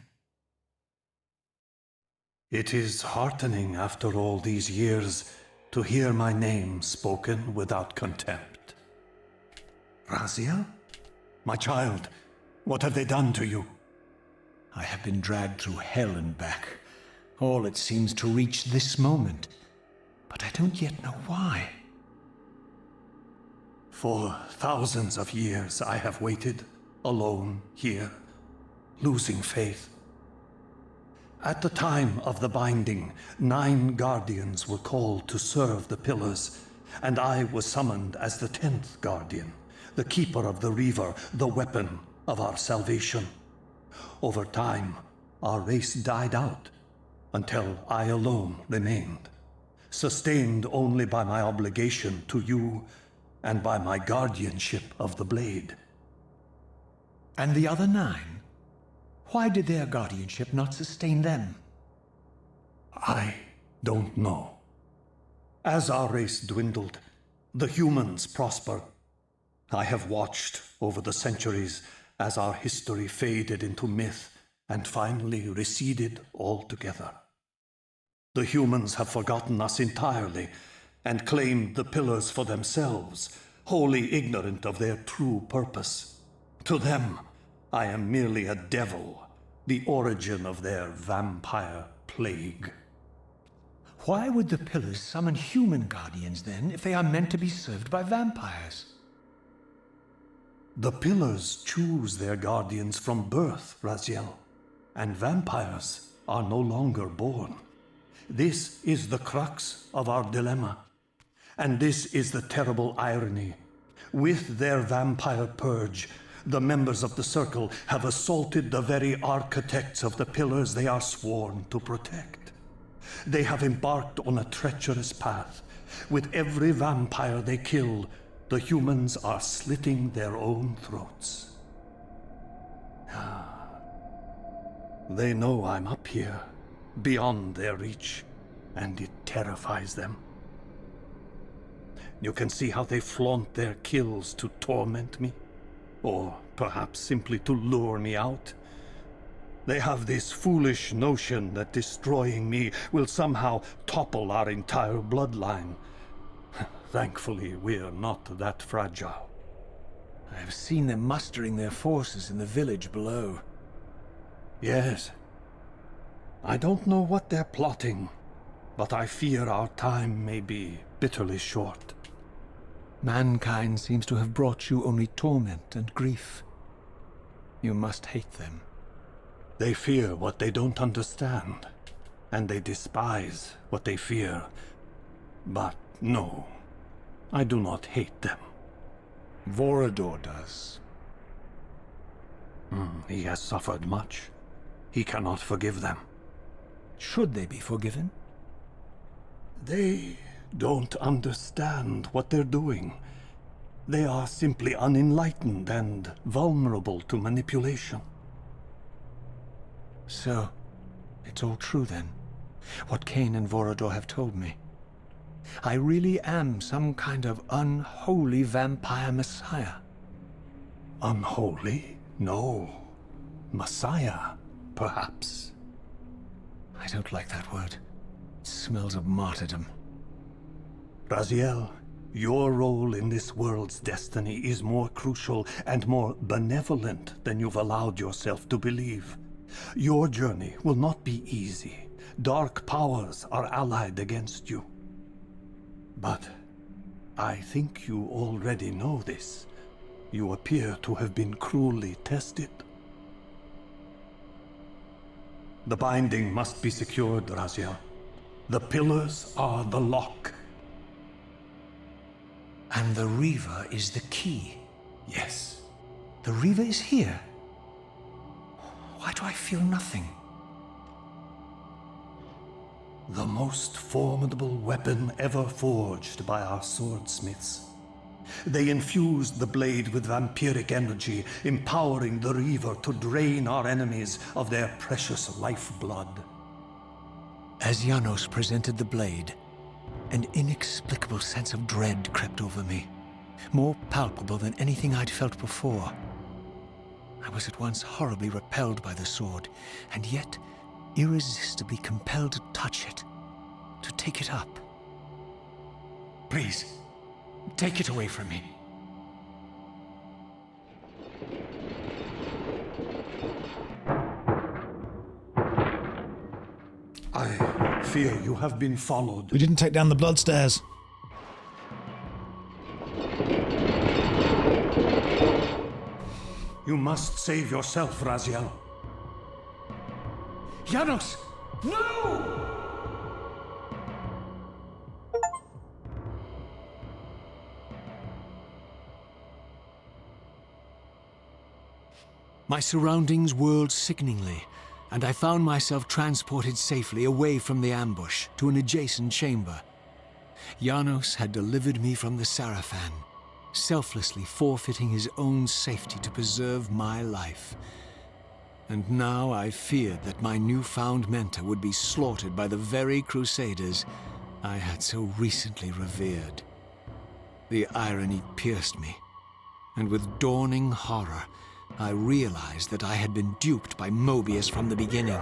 It is heartening after all these years to hear my name spoken without contempt. Raziel? My child, what have they done to you? I have been dragged through hell and back. All it seems to reach this moment. But I don't yet know why. For thousands of years I have waited, alone here, losing faith. At the time of the binding, 9 guardians were called to serve the Pillars, and I was summoned as the 10th guardian, the keeper of the Reaver, the weapon of our salvation. Over time, our race died out, until I alone remained, sustained only by my obligation to you and by my guardianship of the blade. And the other 9? Why did their guardianship not sustain them? I don't know. As our race dwindled, the humans prospered. I have watched over the centuries as our history faded into myth and finally receded altogether. The humans have forgotten us entirely and claimed the Pillars for themselves, wholly ignorant of their true purpose. To them, I am merely a devil, the origin of their vampire plague. Why would the Pillars summon human guardians then, if they are meant to be served by vampires? The Pillars choose their guardians from birth, Raziel, and vampires are no longer born. This is the crux of our dilemma, and this is the terrible irony. With their vampire purge, the members of the Circle have assaulted the very architects of the Pillars they are sworn to protect. They have embarked on a treacherous path. With every vampire they kill, the humans are slitting their own throats. They know I'm up here, beyond their reach, and it terrifies them. You can see how they flaunt their kills to torment me, or perhaps simply to lure me out. They have this foolish notion that destroying me will somehow topple our entire bloodline. Thankfully, we're not that fragile. I have seen them mustering their forces in the village below. Yes. I don't know what they're plotting, but I fear our time may be bitterly short. Mankind seems to have brought you only torment and grief. You must hate them. They fear what they don't understand, and they despise what they fear. But no, I do not hate them. Vorador does. He has suffered much. He cannot forgive them. Should they be forgiven? They don't understand what they're doing. They are simply unenlightened and vulnerable to manipulation. So, it's all true then, what Kain and Vorador have told me. I really am some kind of unholy vampire messiah. Unholy? No. Messiah, perhaps. I don't like that word. It smells of martyrdom. Raziel, your role in this world's destiny is more crucial and more benevolent than you've allowed yourself to believe. Your journey will not be easy. Dark powers are allied against you. But I think you already know this. You appear to have been cruelly tested. The binding must be secured, Raziel. The pillars are the lock. And the Reaver is the key. Yes. The Reaver is here. Why do I feel nothing? The most formidable weapon ever forged by our swordsmiths. They infused the blade with vampiric energy, empowering the Reaver to drain our enemies of their precious lifeblood. As Janos presented the blade, an inexplicable sense of dread crept over me, more palpable than anything I'd felt before. I was at once horribly repelled by the sword, and yet irresistibly compelled to touch it, to take it up. Please, take it away from me. I fear you have been followed. We didn't take down the blood stairs. You must save yourself, Raziel. Janos! No! My surroundings whirled sickeningly, and I found myself transported safely away from the ambush to an adjacent chamber. Janos had delivered me from the Sarafan, selflessly forfeiting his own safety to preserve my life. And now I feared that my newfound mentor would be slaughtered by the very crusaders I had so recently revered. The irony pierced me, and with dawning horror, I realized that I had been duped by Moebius from the beginning.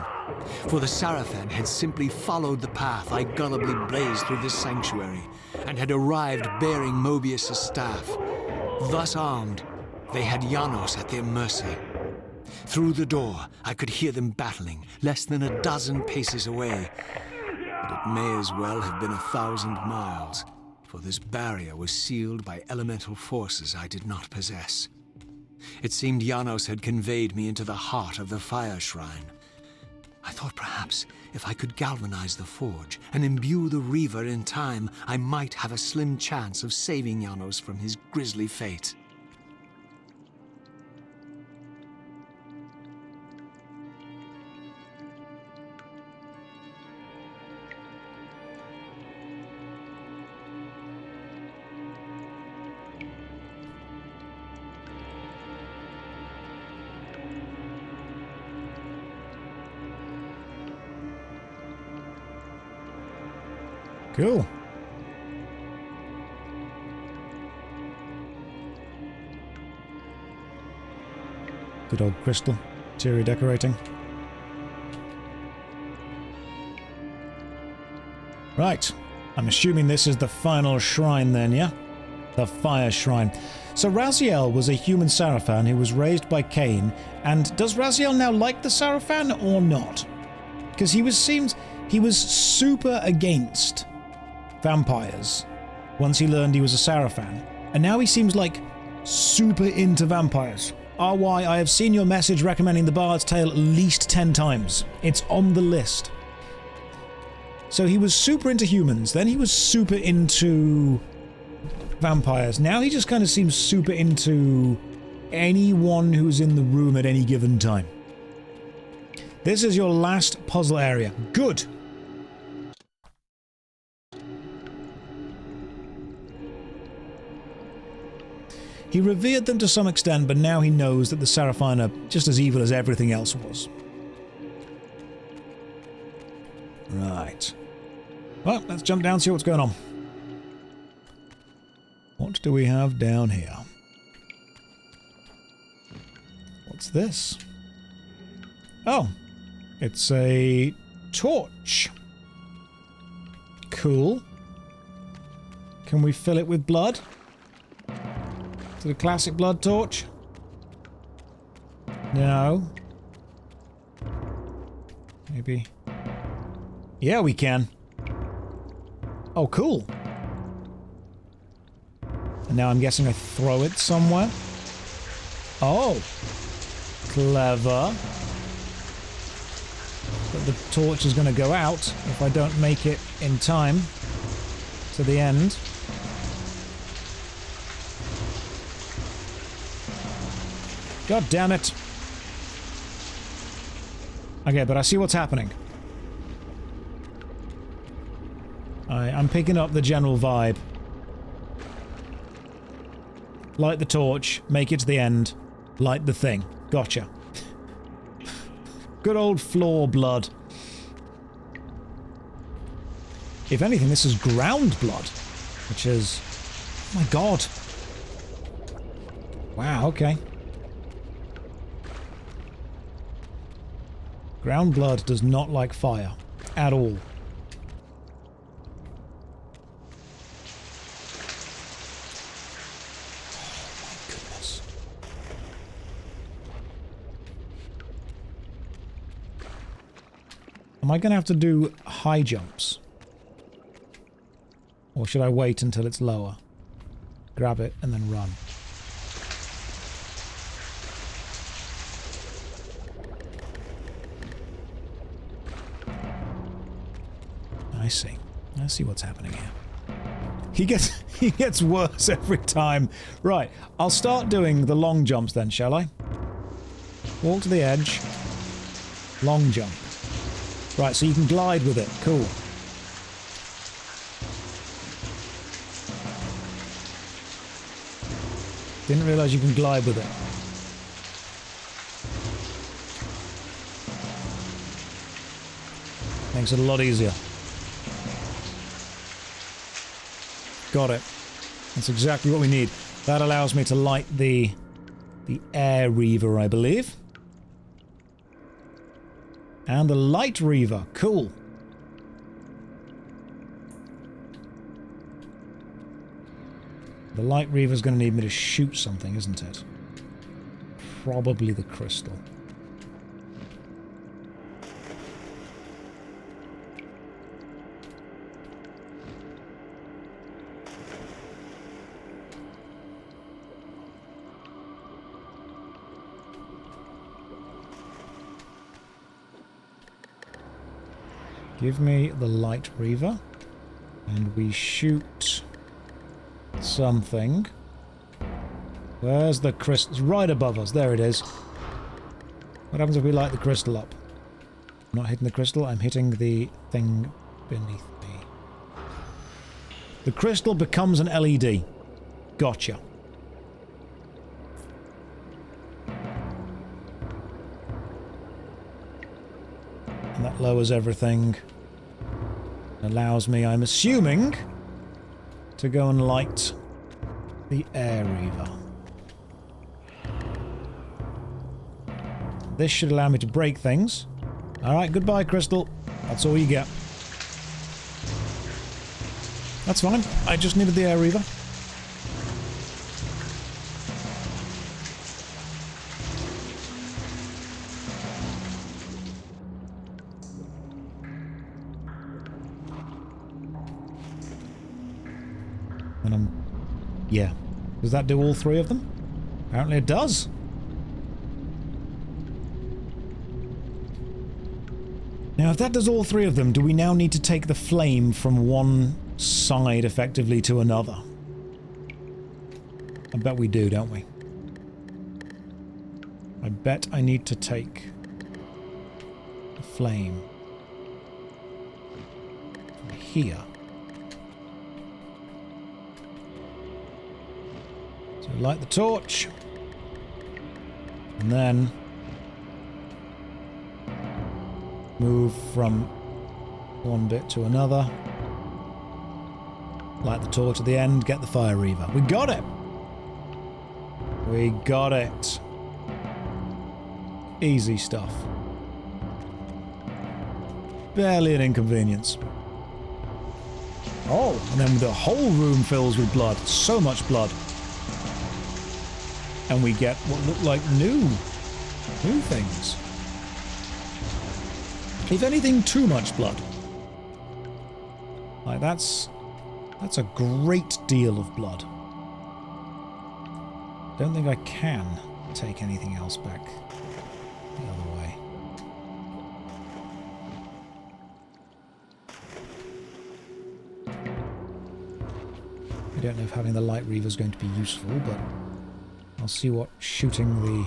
For the Sarafan had simply followed the path I gullibly blazed through this sanctuary, and had arrived bearing Moebius' staff. Thus armed, they had Janos at their mercy. Through the door, I could hear them battling, less than a dozen paces away. But it may as well have been 1,000 miles, for this barrier was sealed by elemental forces I did not possess. It seemed Janos had conveyed me into the heart of the fire shrine. I thought perhaps if I could galvanize the forge and imbue the Reaver in time, I might have a slim chance of saving Janos from his grisly fate. Cool. Good old crystal. Interior decorating. Right. I'm assuming this is the final shrine then, yeah? The Fire Shrine. So Raziel was a human Sarafan who was raised by Kain, and does Raziel now like the Sarafan or not? Because he was super against vampires once he learned he was a Sarafan, and now he seems like super into vampires. RY, I have seen your message recommending the Bard's Tale at least 10 times. It's on the list. So he was super into humans, then he was super into vampires. Now he just kind of seems super into anyone who's in the room at any given time. This is your last puzzle area. Good. He revered them to some extent, but now he knows that the Sarafan are just as evil as everything else was. Right. Well, let's jump down and see what's going on. What do we have down here? What's this? Oh, it's a torch. Cool. Can we fill it with blood? Is it a classic blood torch? No. Maybe. Yeah, we can. Oh, cool. And now I'm guessing I throw it somewhere. Oh. Clever. But the torch is going to go out if I don't make it in time to the end. God damn it. Okay, but I see what's happening. I'm picking up the general vibe. Light the torch, make it to the end, light the thing. Gotcha. Good old floor blood. If anything, this is ground blood, which is... Oh my god. Wow, okay. Ground blood does not like fire. At all. Am I going to have to do high jumps? Or should I wait until it's lower? Grab it and then run. I see. I see what's happening here. He gets worse every time. Right, I'll start doing the long jumps then, shall I? Walk to the edge. Long jump. Right, so you can glide with it. Cool. Didn't realise you can glide with it. Makes it a lot easier. Got it. That's exactly what we need. That allows me to light the Air Reaver, I believe. And the Light Reaver. Cool. The Light Reaver's going to need me to shoot something, isn't it? Probably the crystal. Give me the Light Reaver, and we shoot something. Where's the crystal? It's right above us. There it is. What happens if we light the crystal up? I'm not hitting the crystal, I'm hitting the thing beneath me. The crystal becomes an LED. Gotcha. And that lowers everything. Allows me, I'm assuming, to go and light the Air Reaver. This should allow me to break things. Alright, goodbye, Crystal. That's all you get. That's fine. I just needed the Air Reaver. And yeah. Does that do all three of them? Apparently it does. Now, if that does all three of them, do we now need to take the flame from one side effectively to another? I bet we do, don't we? I bet I need to take the flame from here. So light the torch. And then move from one bit to another. Light the torch at the end, get the Fire Reaver. We got it! We got it. Easy stuff. Barely an inconvenience. Oh, and then the whole room fills with blood. So much blood. And we get what look like new things. If anything, too much blood. Like, that's a great deal of blood. Don't think I can take anything else back the other way. I don't know if having the Light Reaver is going to be useful, but I'll see what shooting the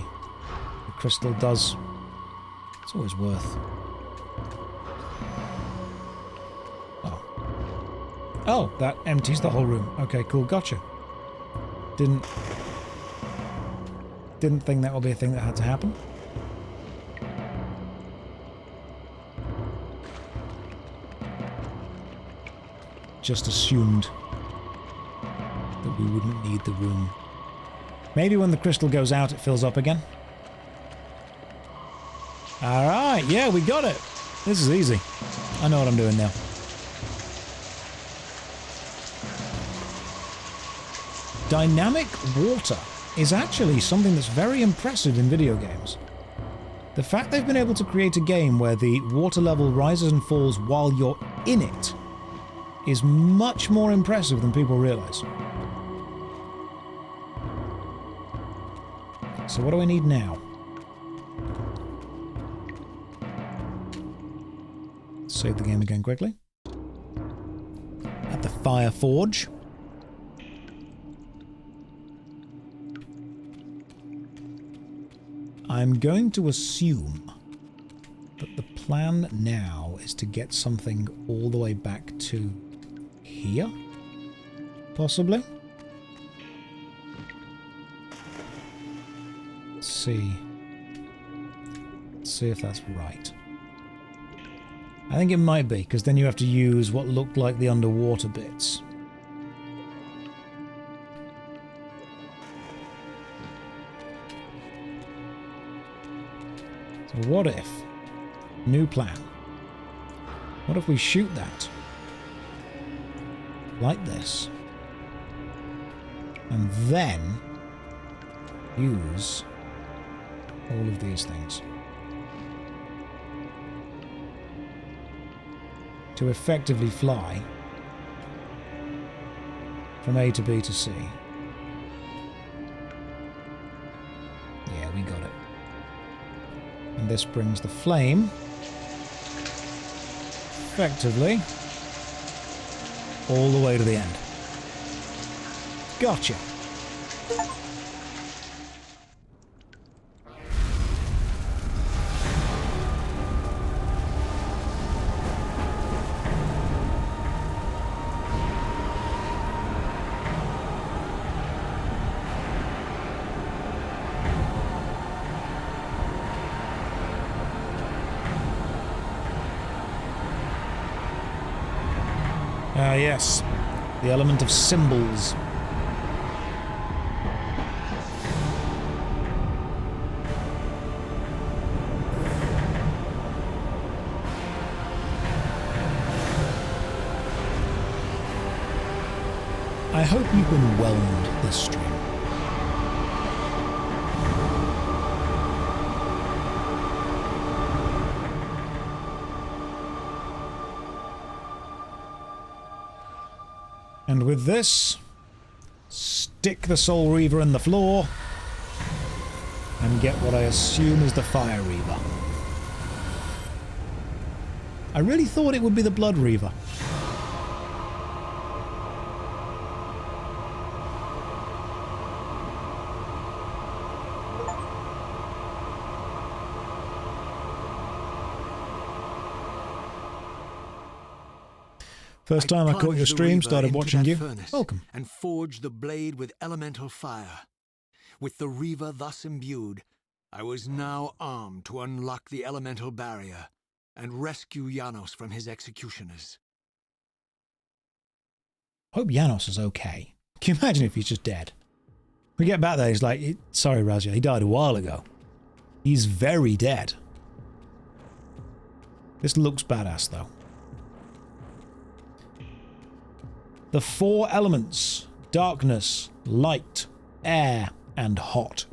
crystal does. It's always worth. Oh, that empties the whole room. Okay, cool, gotcha. Didn't think that would be a thing that had to happen. Just assumed that we wouldn't need the room. Maybe when the crystal goes out, it fills up again. Alright, yeah, we got it. This is easy. I know what I'm doing now. Dynamic water is actually something that's very impressive in video games. The fact they've been able to create a game where the water level rises and falls while you're in it is much more impressive than people realize. So what do I need now? Save the game again quickly. At the Fire Forge. I'm going to assume that the plan now is to get something all the way back to here, possibly. Let's see if that's right. I think it might be, because then you have to use what looked like the underwater bits. So what if, new plan, what if we shoot that like this and then use all of these things to effectively fly from A to B to C. Yeah, we got it. And this brings the flame effectively all the way to the end. Gotcha. Ah, yes. The element of symbols. I hope you've been whelmed this stream. And with this, stick the Soul Reaver in the floor and get what I assume is the Fire Reaver. I really thought it would be the Blood Reaver. First time I caught your stream, started watching you. Welcome. And forged the blade with elemental fire. With the Reaver thus imbued, I was now armed to unlock the elemental barrier and rescue Janos from his executioners. Hope Janos is okay. Can you imagine if he's just dead? We get back there, he's like, sorry Raziel, he died a while ago. He's very dead. This looks badass though. The 4 elements: darkness, light, air, and hot.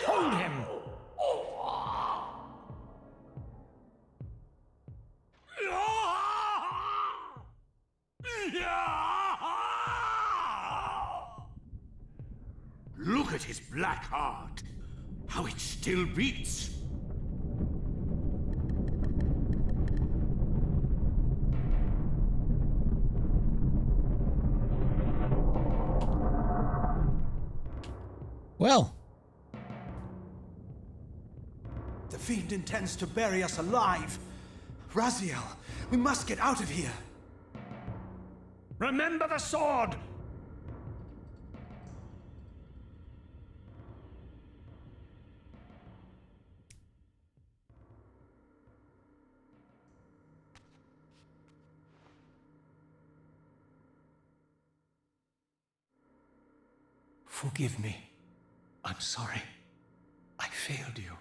Hold him! Look at his black heart. How it still beats. Well. The fiend intends to bury us alive. Raziel, we must get out of here. Remember the sword! Forgive me. I'm sorry. I failed you.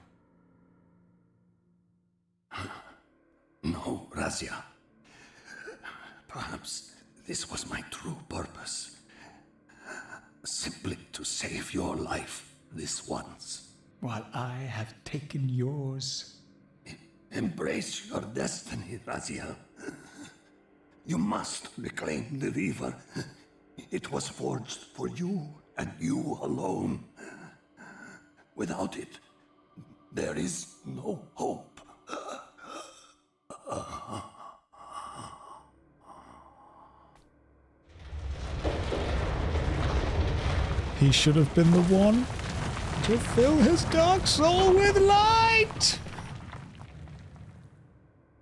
No, Razia. Perhaps this was my true purpose. Simply to save your life this once. While I have taken yours. Embrace your destiny, Raziel. You must reclaim the Reaver. It was forged for you and you alone. Without it, there is no hope. He should have been the one to fill his dark soul with light!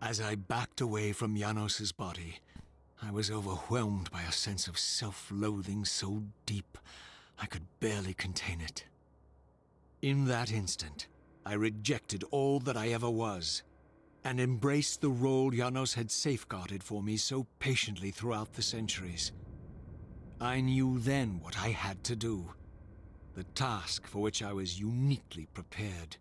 As I backed away from Janos's body, I was overwhelmed by a sense of self-loathing so deep I could barely contain it. In that instant, I rejected all that I ever was, and embraced the role Janos had safeguarded for me so patiently throughout the centuries. I knew then what I had to do, the task for which I was uniquely prepared.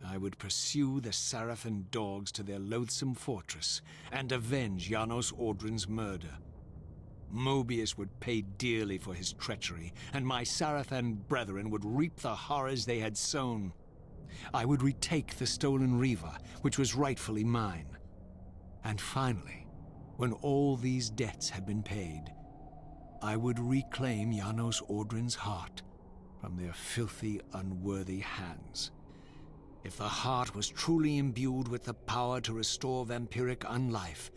I would pursue the Sarafan dogs to their loathsome fortress and avenge Janos Audrin's murder. Moebius would pay dearly for his treachery, and my Sarafan brethren would reap the horrors they had sown. I would retake the stolen Reaver, which was rightfully mine. And finally, when all these debts had been paid, I would reclaim Janos Audrin's heart from their filthy, unworthy hands. If the heart was truly imbued with the power to restore vampiric unlife,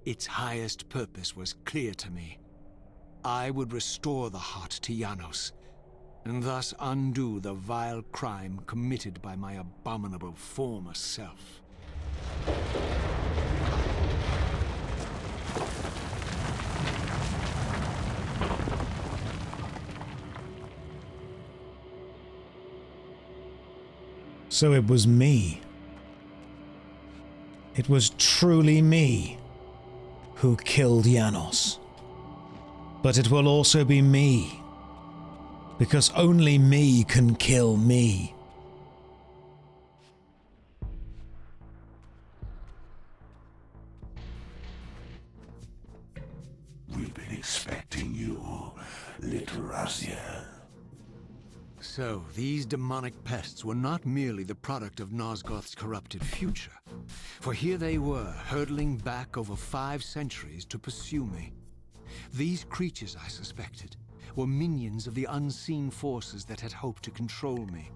its highest purpose was clear to me. I would restore the heart to Janos, and thus undo the vile crime committed by my abominable former self. So it was me. It was truly me who killed Janos. But it will also be me, because only me can kill me. We've been expecting you, little Raziel. So, these demonic pests were not merely the product of Nosgoth's corrupted future. For here they were, hurtling back over 5 centuries to pursue me. These creatures, I suspected, were minions of the unseen forces that had hoped to control me.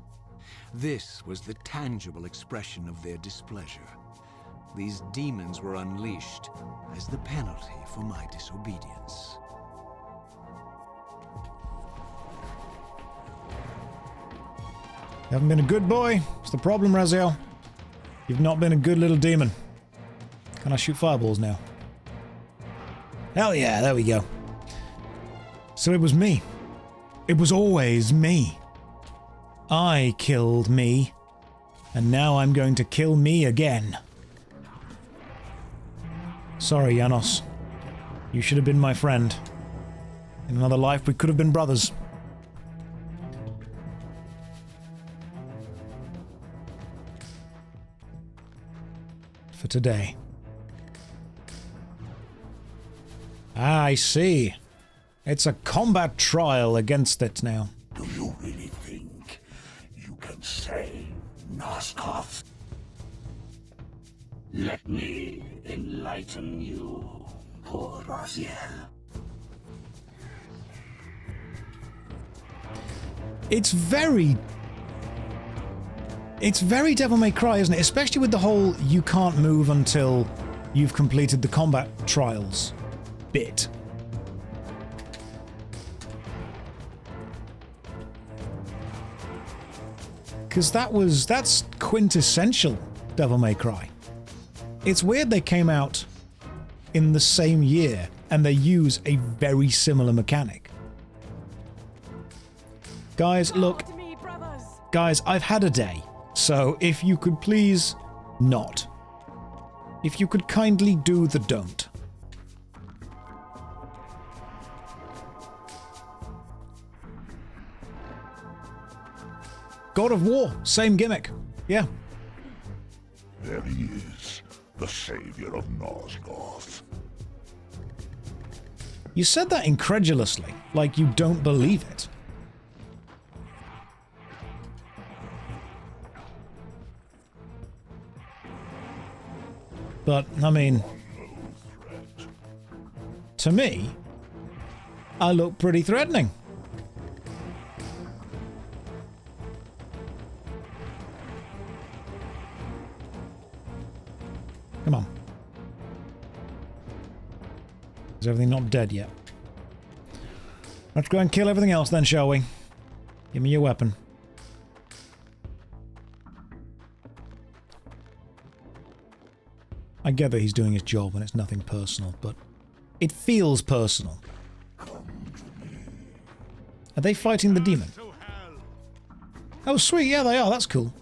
This was the tangible expression of their displeasure. These demons were unleashed as the penalty for my disobedience. You haven't been a good boy. It's the problem, Raziel. You've not been a good little demon. Can I shoot fireballs now? Hell yeah, there we go. So it was me. It was always me. I killed me. And now I'm going to kill me again. Sorry, Janos. You should have been my friend. In another life, we could have been brothers. For today. Ah, I see. It's a combat trial against it now. Do you really think you can save Nosgoth? Let me enlighten you, poor Raziel. It's very Devil May Cry, isn't it? Especially with the whole you can't move until you've completed the combat trials bit. Because that's quintessential Devil May Cry. It's weird they came out in the same year and they use a very similar mechanic. Guys, look. Guys, I've had a day. So if you could please not. If you could kindly do the don't. God of War, same gimmick. Yeah. There he is, the savior of Nosgoth. You said that incredulously, like you don't believe it. But, I mean, to me, I look pretty threatening. Come on. Is everything not dead yet? Let's go and kill everything else then, shall we? Give me your weapon. I get that he's doing his job and it's nothing personal, but it feels personal. Are they fighting the demon? Oh, sweet. Yeah, they are. That's cool.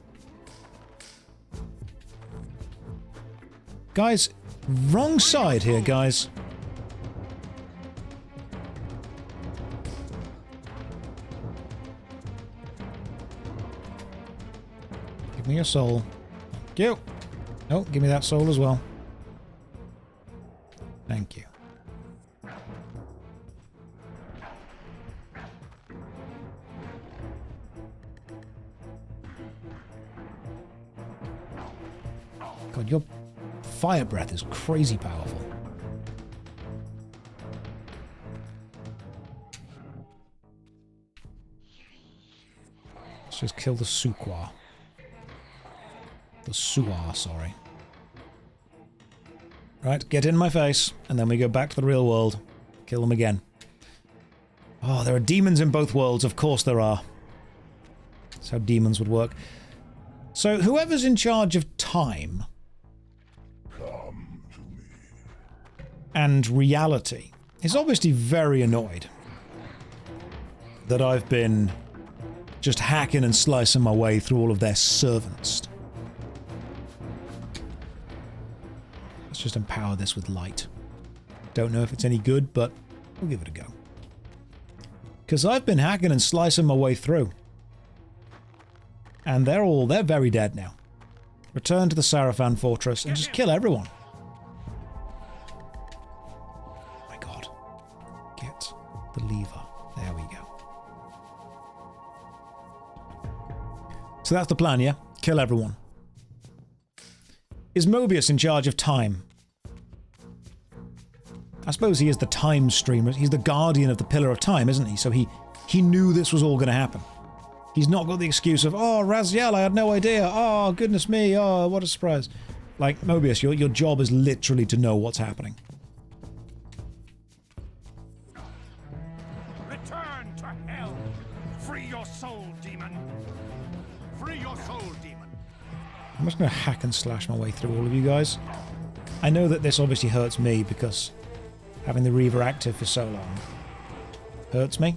Guys, wrong side here, guys. Give me your soul. Thank you. Oh, give me that soul as well. Thank you. God, your fire breath is crazy powerful. Let's just kill the Suqua. The Suar, sorry. Right, get in my face, and then we go back to the real world. Kill them again. Oh, there are demons in both worlds. Of course there are. That's how demons would work. So, whoever's in charge of time and reality is obviously very annoyed that I've been just hacking and slicing my way through all of their servants. Let's just empower this with light. Don't know if it's any good, but we'll give it a go. Because I've been hacking and slicing my way through. And they're very dead now. Return to the Sarafan fortress and just kill everyone. Oh my god. Get the lever. There we go. So that's the plan, yeah? Kill everyone. Is Moebius in charge of time? I suppose he is the time streamer. He's the guardian of the Pillar of Time, isn't he? So he knew this was all going to happen. He's not got the excuse of, oh, Raziel, I had no idea. Oh, goodness me. Oh, what a surprise. Like, Moebius, your job is literally to know what's happening. Return to hell. Free your soul, demon. Free your soul, demon. I'm just going to hack and slash my way through all of you guys. I know that this obviously hurts me because having the Reaver active for so long hurts me.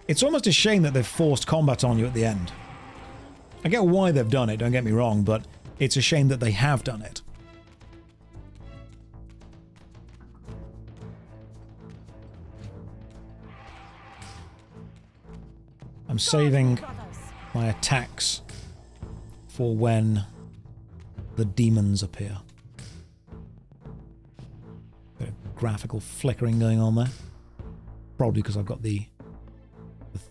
It's almost a shame that they've forced combat on you at the end. I get why they've done it, don't get me wrong, but it's a shame that they have done it. I'm saving my attacks for when the demons appear. Bit of graphical flickering going on there. Probably because I've got the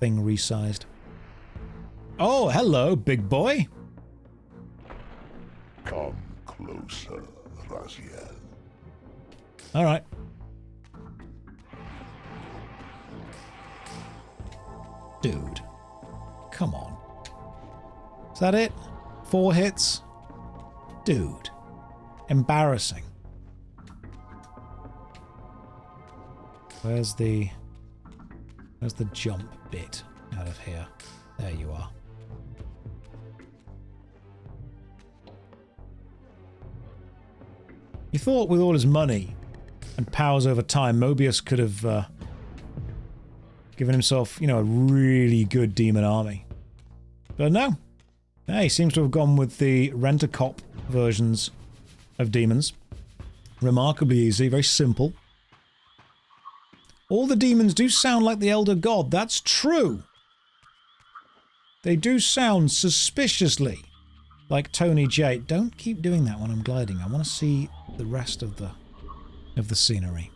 thing resized. Oh, hello, big boy. Come closer, Raziel. All right. Dude, come on. Is that it? 4 hits? Dude, embarrassing. Where's the jump bit out of here? There you are. You thought with all his money and powers over time, Moebius could have given himself, you know, a really good demon army. But no. Yeah, he seems to have gone with the rent-a-cop versions of demons. Remarkably easy, very simple. All the demons do sound like the Elder God, that's true. They do sound suspiciously like Tony J. Don't keep doing that when I'm gliding. I want to see the rest of the scenery.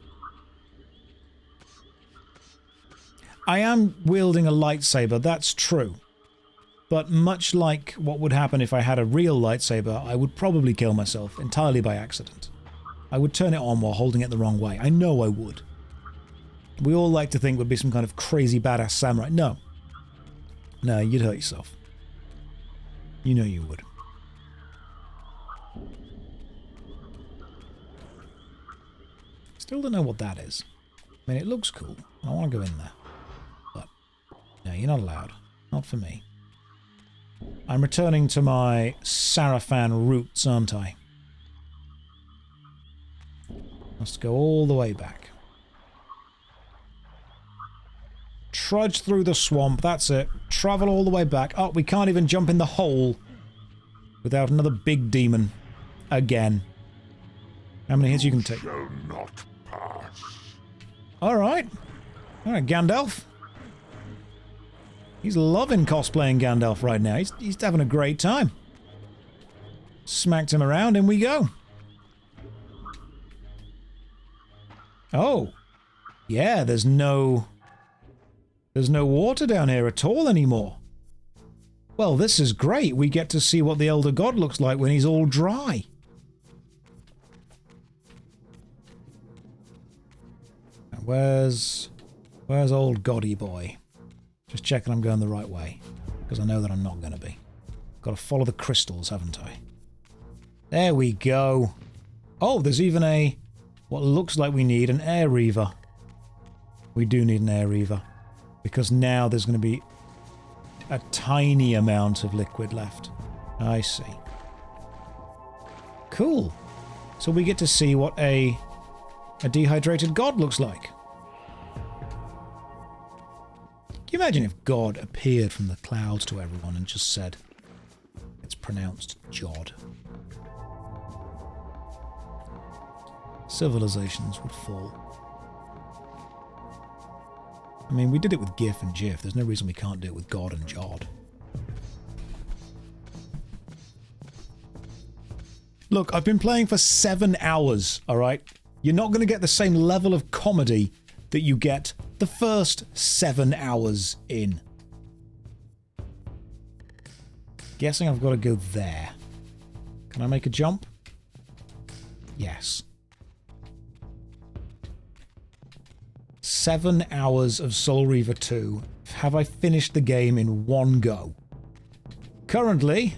I am wielding a lightsaber, that's true. But much like what would happen if I had a real lightsaber, I would probably kill myself entirely by accident. I would turn it on while holding it the wrong way. I know I would. We all like to think we'd be some kind of crazy badass samurai. No. No, you'd hurt yourself. You know you would. Still don't know what that is. I mean, it looks cool. I want to go in there. But, no, you're not allowed. Not for me. I'm returning to my Sarafan roots, aren't I? Must go all the way back. Trudge through the swamp, that's it. Travel all the way back. Oh, we can't even jump in the hole without another big demon. Again. How many hits you can take? Shall not pass. Alright. Alright, Gandalf. He's loving cosplaying Gandalf right now. He's having a great time. Smacked him around, in we go. Oh. Yeah, there's no water down here at all anymore. Well, this is great. We get to see what the Elder God looks like when he's all dry. Where's old Goddy boy? Just checking I'm going the right way, because I know that I'm not going to be. Got to follow the crystals, haven't I? There we go. Oh, there's even what looks like we need an Air Reaver. We do need an Air Reaver, because now there's going to be a tiny amount of liquid left. I see. Cool. So we get to see what a dehydrated god looks like. you imagine if God appeared from the clouds to everyone and just said, it's pronounced Jod? Civilizations would fall. I mean, we did it with GIF and GIF. There's no reason we can't do it with God and Jod. Look, I've been playing for 7 hours, alright? You're not going to get the same level of comedy that you get the first 7 hours in. Guessing I've got to go there. Can I make a jump? Yes. 7 hours of Soul Reaver 2. Have I finished the game in one go? Currently,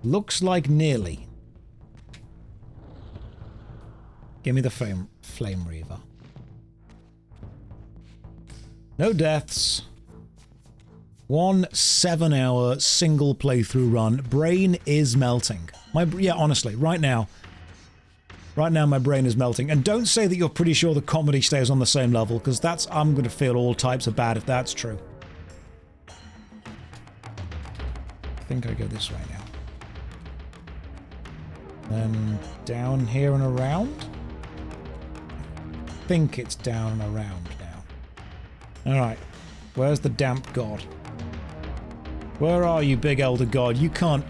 looks like nearly. Give me the Flame Reaver. No deaths. 1 7-hour single playthrough run. Brain is melting. Yeah, honestly, right now my brain is melting. And don't say that you're pretty sure the comedy stays on the same level, because I'm going to feel all types of bad if that's true. I think I go this way now. Then down here and around? I think it's down and around now. Alright. Where's the damp god? Where are you, big elder god? You can't...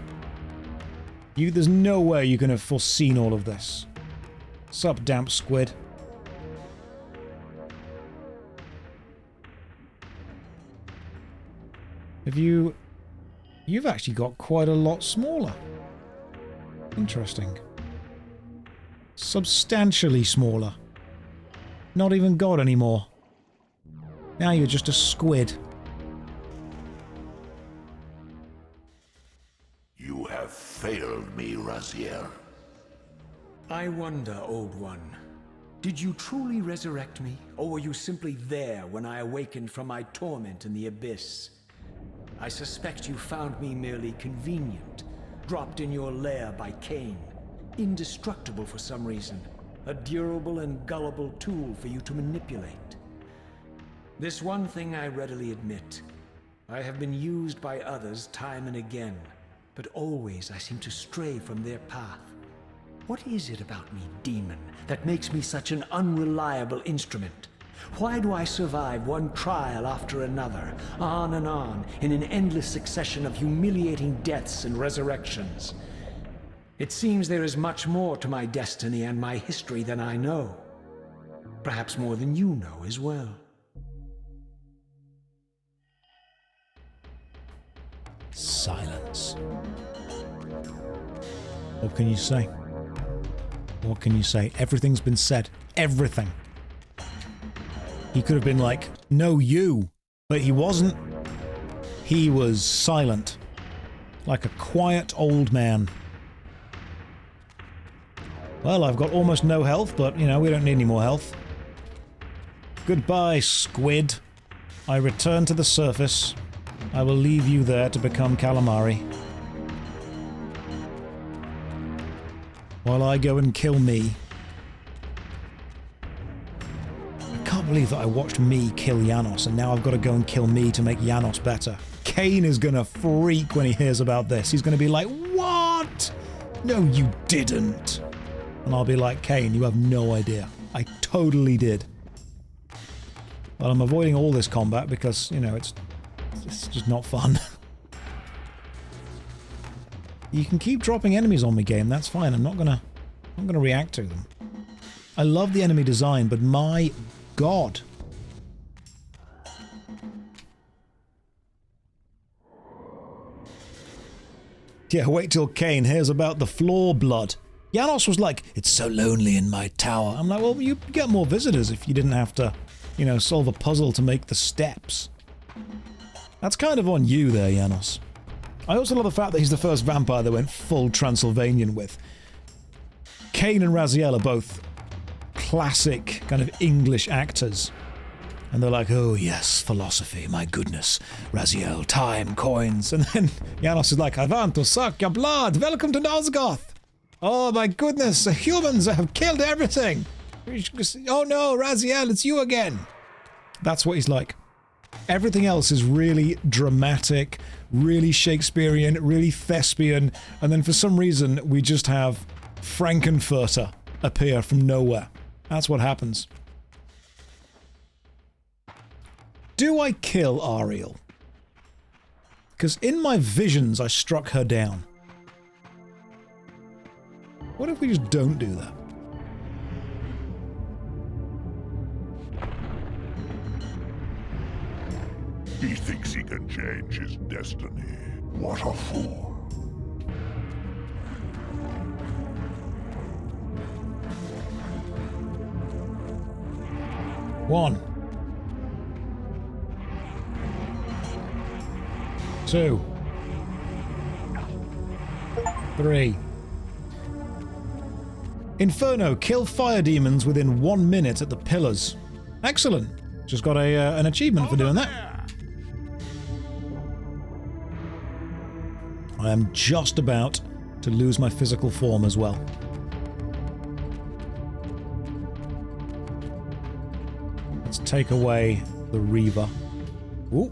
There's no way you can have foreseen all of this. Sup, damp squid? You've actually got quite a lot smaller. Interesting. Substantially smaller. Not even God anymore. Now you're just a squid. You have failed me, Raziel. I wonder, Old One, did you truly resurrect me, or were you simply there when I awakened from my torment in the abyss? I suspect you found me merely convenient, dropped in your lair by Kain, indestructible for some reason, a durable and gullible tool for you to manipulate. This one thing I readily admit. I have been used by others time and again, but always I seem to stray from their path. What is it about me, demon, that makes me such an unreliable instrument? Why do I survive one trial after another, on and on, in an endless succession of humiliating deaths and resurrections? It seems there is much more to my destiny and my history than I know. Perhaps more than you know as well. Silence. What can you say? What can you say? Everything's been said. Everything. He could have been like, no, you. But he wasn't. He was silent. Like a quiet old man. Well, I've got almost no health, but, we don't need any more health. Goodbye, squid. I return to the surface. I will leave you there to become calamari. While I go and kill me. I can't believe that I watched me kill Janos, and now I've got to go and kill me to make Janos better. Kain is gonna freak when he hears about this. He's gonna be like, what? No, you didn't. And I'll be like, Kain, you have no idea. I totally did. Well, I'm avoiding all this combat because, it's just not fun. You can keep dropping enemies on me, game. That's fine. I'm not gonna react to them. I love the enemy design, but my God. Yeah, wait till Kain hears about the floor blood. Janos was like, it's so lonely in my tower. I'm like, well, you'd get more visitors if you didn't have to, solve a puzzle to make the steps. That's kind of on you there, Janos. I also love the fact that he's the first vampire they went full Transylvanian with. Kain and Raziel are both classic kind of English actors. And they're like, oh yes, philosophy, my goodness. Raziel, time, coins. And then Janos is like, I want to suck your blood. Welcome to Nosgoth. Oh my goodness, the humans have killed everything. Oh no, Raziel, it's you again. That's what he's like. Everything else is really dramatic, really Shakespearean, really thespian, and then for some reason we just have Frankenfurter appear from nowhere. That's what happens. Do I kill Ariel? Because in my visions I struck her down. What if we just don't do that? He thinks he can change his destiny. What a fool. One. 2. 3. Inferno, kill fire demons within 1 minute at the Pillars. Excellent. Just got an achievement for doing that. I am just about to lose my physical form as well. Let's take away the Reaver. Ooh.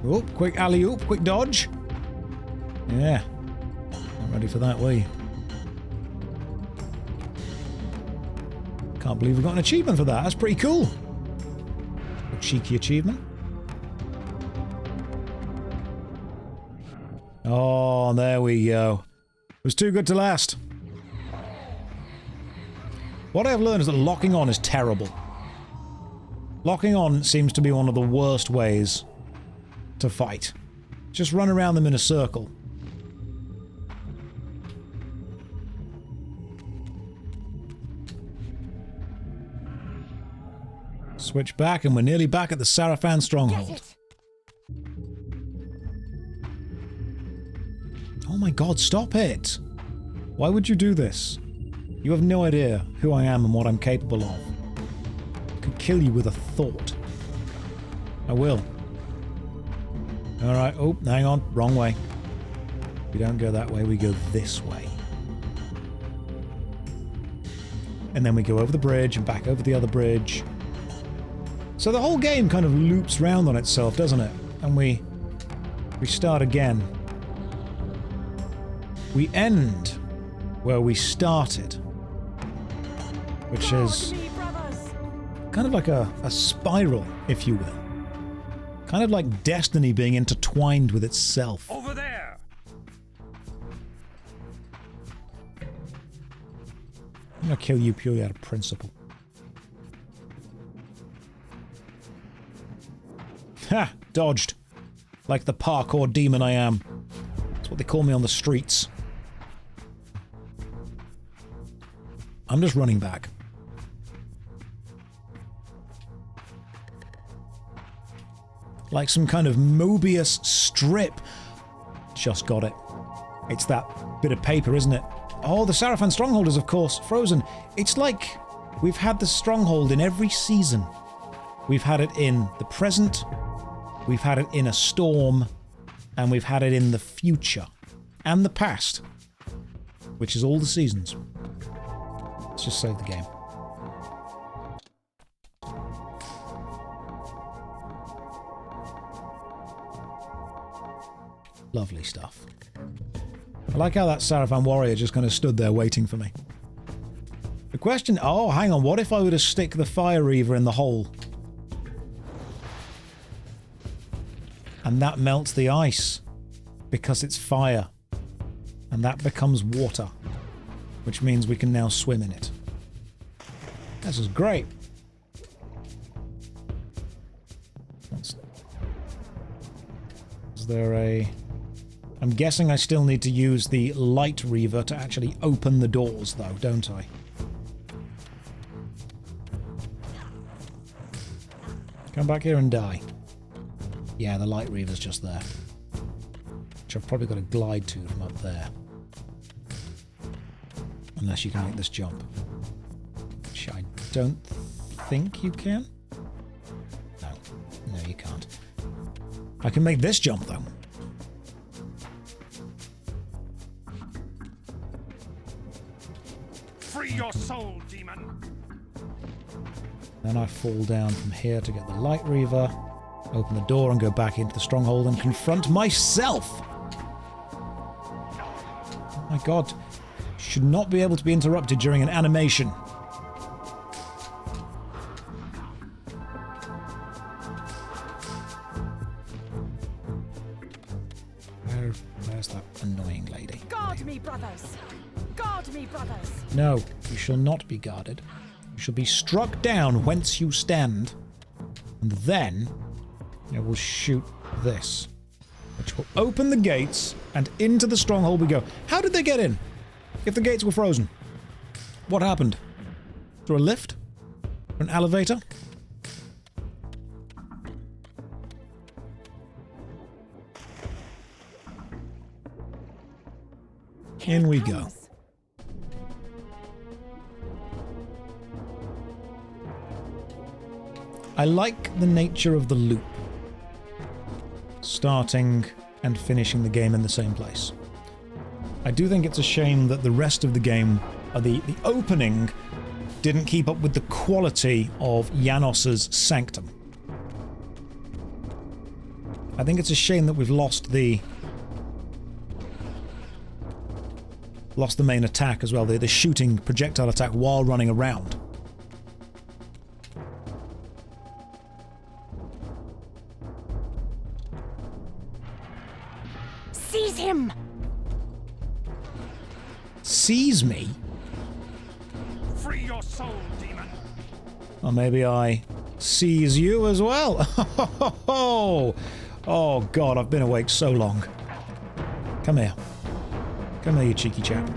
Ooh, quick alley-oop, quick dodge. Yeah. Not ready for that, were you? Can't believe we got an achievement for that. That's pretty cool. A cheeky achievement. Oh, there we go. It was too good to last. What I have learned is that locking on is terrible. Locking on seems to be one of the worst ways to fight. Just run around them in a circle. Switch back and we're nearly back at the Sarafan stronghold. Oh my god, stop it! Why would you do this? You have no idea who I am and what I'm capable of. I could kill you with a thought. I will. Alright, oh, hang on, wrong way. We don't go that way, we go this way. And then we go over the bridge and back over the other bridge. So the whole game kind of loops round on itself, doesn't it? And we start again. We end where we started, which is kind of like a spiral, if you will. Kind of like destiny being intertwined with itself. Over there! I'm gonna kill you purely out of principle. Ha! Dodged. Like the parkour demon I am. That's what they call me on the streets. I'm just running back. Like some kind of Moebius strip. Just got it. It's that bit of paper, isn't it? Oh, the Sarafan stronghold is, of course, frozen. It's like we've had the stronghold in every season. We've had it in the present, we've had it in a storm, and we've had it in the future. And the past. Which is all the seasons. Let's just save the game. Lovely stuff. I like how that Sarafan warrior just kind of stood there waiting for me. The question... Oh, hang on. What if I were to stick the Fire Reaver in the hole? And that melts the ice. Because it's fire. And that becomes water. Which means we can now swim in it. This is great. Is there a... I'm guessing I still need to use the Light Reaver to actually open the doors, though, don't I? Come back here and die. Yeah, the Light Reaver's just there. Which I've probably got to glide to from up there. Unless you can make this jump. Which I don't think you can. No. No, you can't. I can make this jump, though. Free your soul, demon! Then I fall down from here to get the Light Reaver. Open the door and go back into the stronghold and confront myself. Oh my god. Should not be able to be interrupted during an animation. Where's that annoying lady? Guard me, brothers! Guard me, brothers! No, you shall not be guarded. You shall be struck down whence you stand. And then I will shoot this, which will open the gates, and into the stronghold we go. How did they get in? If the gates were frozen? What happened? Through a lift? An elevator? In we go. I like the nature of the loop. Starting and finishing the game in the same place. I do think it's a shame that the rest of the game, the opening, didn't keep up with the quality of Janos's Sanctum. I think it's a shame that we've lost the main attack as well, the shooting projectile attack while running around. Seize him! Seize me? Free your soul, demon! Or maybe I seize you as well? Oh god, I've been awake so long. Come here. Come here, you cheeky chap.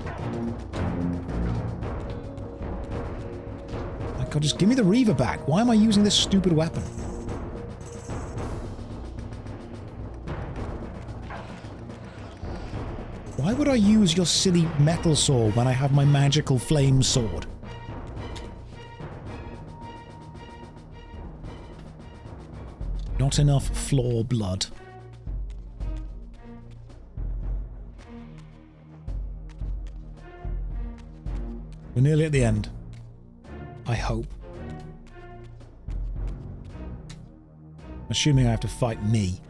My god, just give me the Reaver back. Why am I using this stupid weapon? Why would I use your silly metal sword when I have my magical flame sword? Not enough floor blood. We're nearly at the end. I hope. Assuming I have to fight me.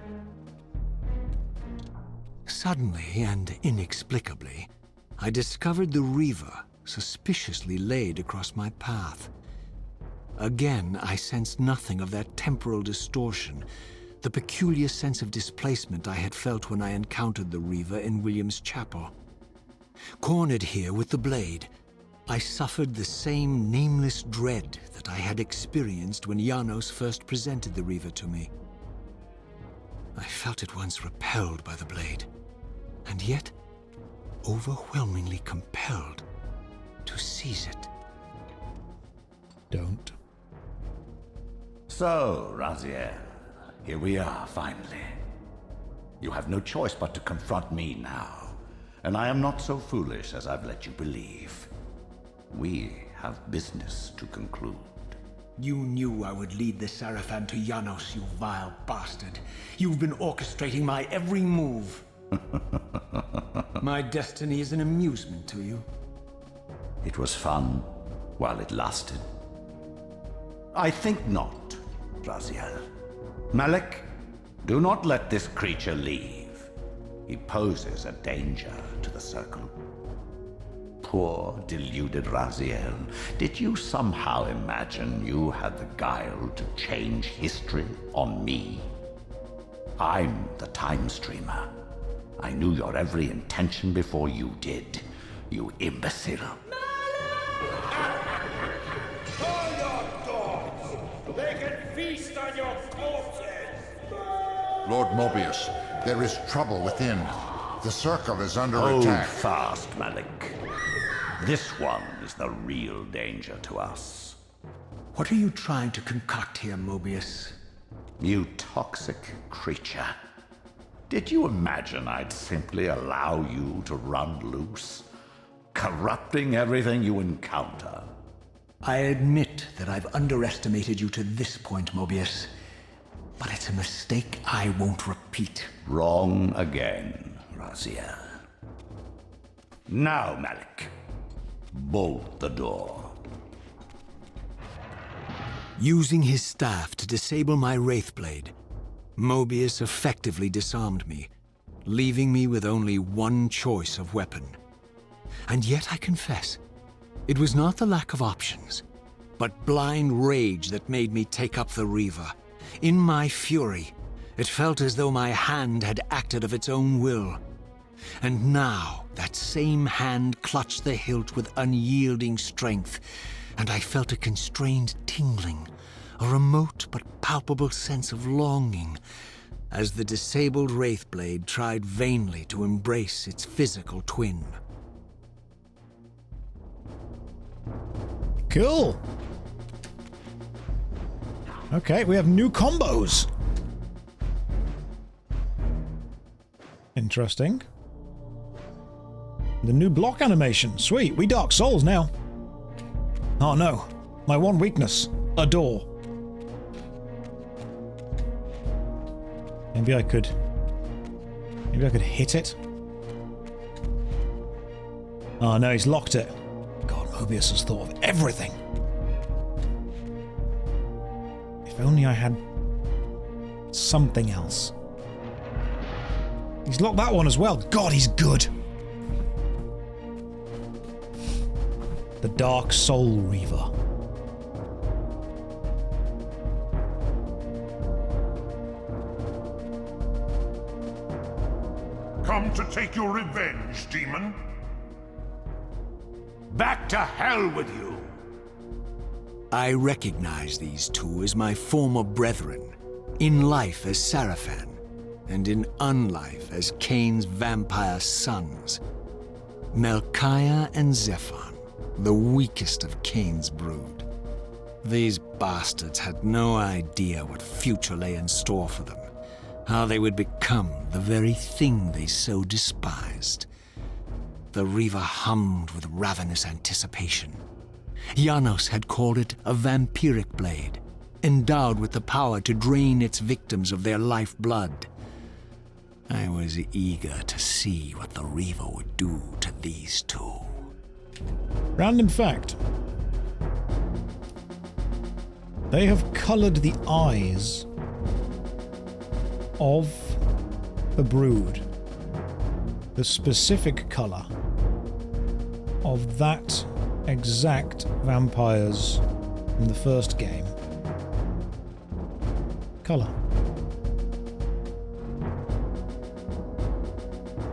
Suddenly and inexplicably, I discovered the Reaver suspiciously laid across my path. Again, I sensed nothing of that temporal distortion, the peculiar sense of displacement I had felt when I encountered the Reaver in William's chapel. Cornered here with the blade, I suffered the same nameless dread that I had experienced when Janos first presented the Reaver to me. I felt at once repelled by the blade, and yet overwhelmingly compelled to seize it. Don't. So, Raziel, here we are, finally. You have no choice but to confront me now, and I am not so foolish as I've let you believe. We have business to conclude. You knew I would lead the Sarafan to Janos, you vile bastard. You've been orchestrating my every move. My destiny is an amusement to you. It was fun while it lasted. I think not, Raziel. Malik, do not let this creature leave. He poses a danger to the Circle. Poor, deluded Raziel. Did you somehow imagine you had the guile to change history on me? I'm the Time Streamer. I knew your every intention before you did, you imbecile. Call your dogs! They can feast on your corpses! Lord Moebius, there is trouble within. The Circle is under Hold attack. fast, Malik. This one is the real danger to us. What are you trying to concoct here, Moebius? You toxic creature. Did you imagine I'd simply allow you to run loose, corrupting everything you encounter? I admit that I've underestimated you to this point, Moebius. But it's a mistake I won't repeat. Wrong again, Raziel. Now, Malik, bolt the door. Using his staff to disable my Wraith blade, Moebius effectively disarmed me, leaving me with only one choice of weapon. And yet I confess, it was not the lack of options, but blind rage that made me take up the Reaver. In my fury, it felt as though my hand had acted of its own will. And now, that same hand clutched the hilt with unyielding strength, and I felt a constrained tingling, a remote but palpable sense of longing, as the disabled Wraith blade tried vainly to embrace its physical twin. Cool. Okay, we have new combos. Interesting. The new block animation. Sweet, we Dark Souls now. Oh no, my one weakness. A door. Maybe I could hit it. Oh no, he's locked it. God, Moebius has thought of everything. If only I had something else. He's locked that one as well. God, he's good. The Dark Soul Reaver. Come to take your revenge, demon? Back to hell with you! I recognize these two as my former brethren, in life as Sarafan, and in unlife as Kain's vampire sons. Melchiah and Zephon, the weakest of Kain's brood. These bastards had no idea what future lay in store for them, how they would become the very thing they so despised. The Reaver hummed with ravenous anticipation. Janos had called it a vampiric blade, endowed with the power to drain its victims of their lifeblood. I was eager to see what the Reaver would do to these two. Random fact. They have colored the eyes of the brood, the specific color of that exact vampires from the first game. Color.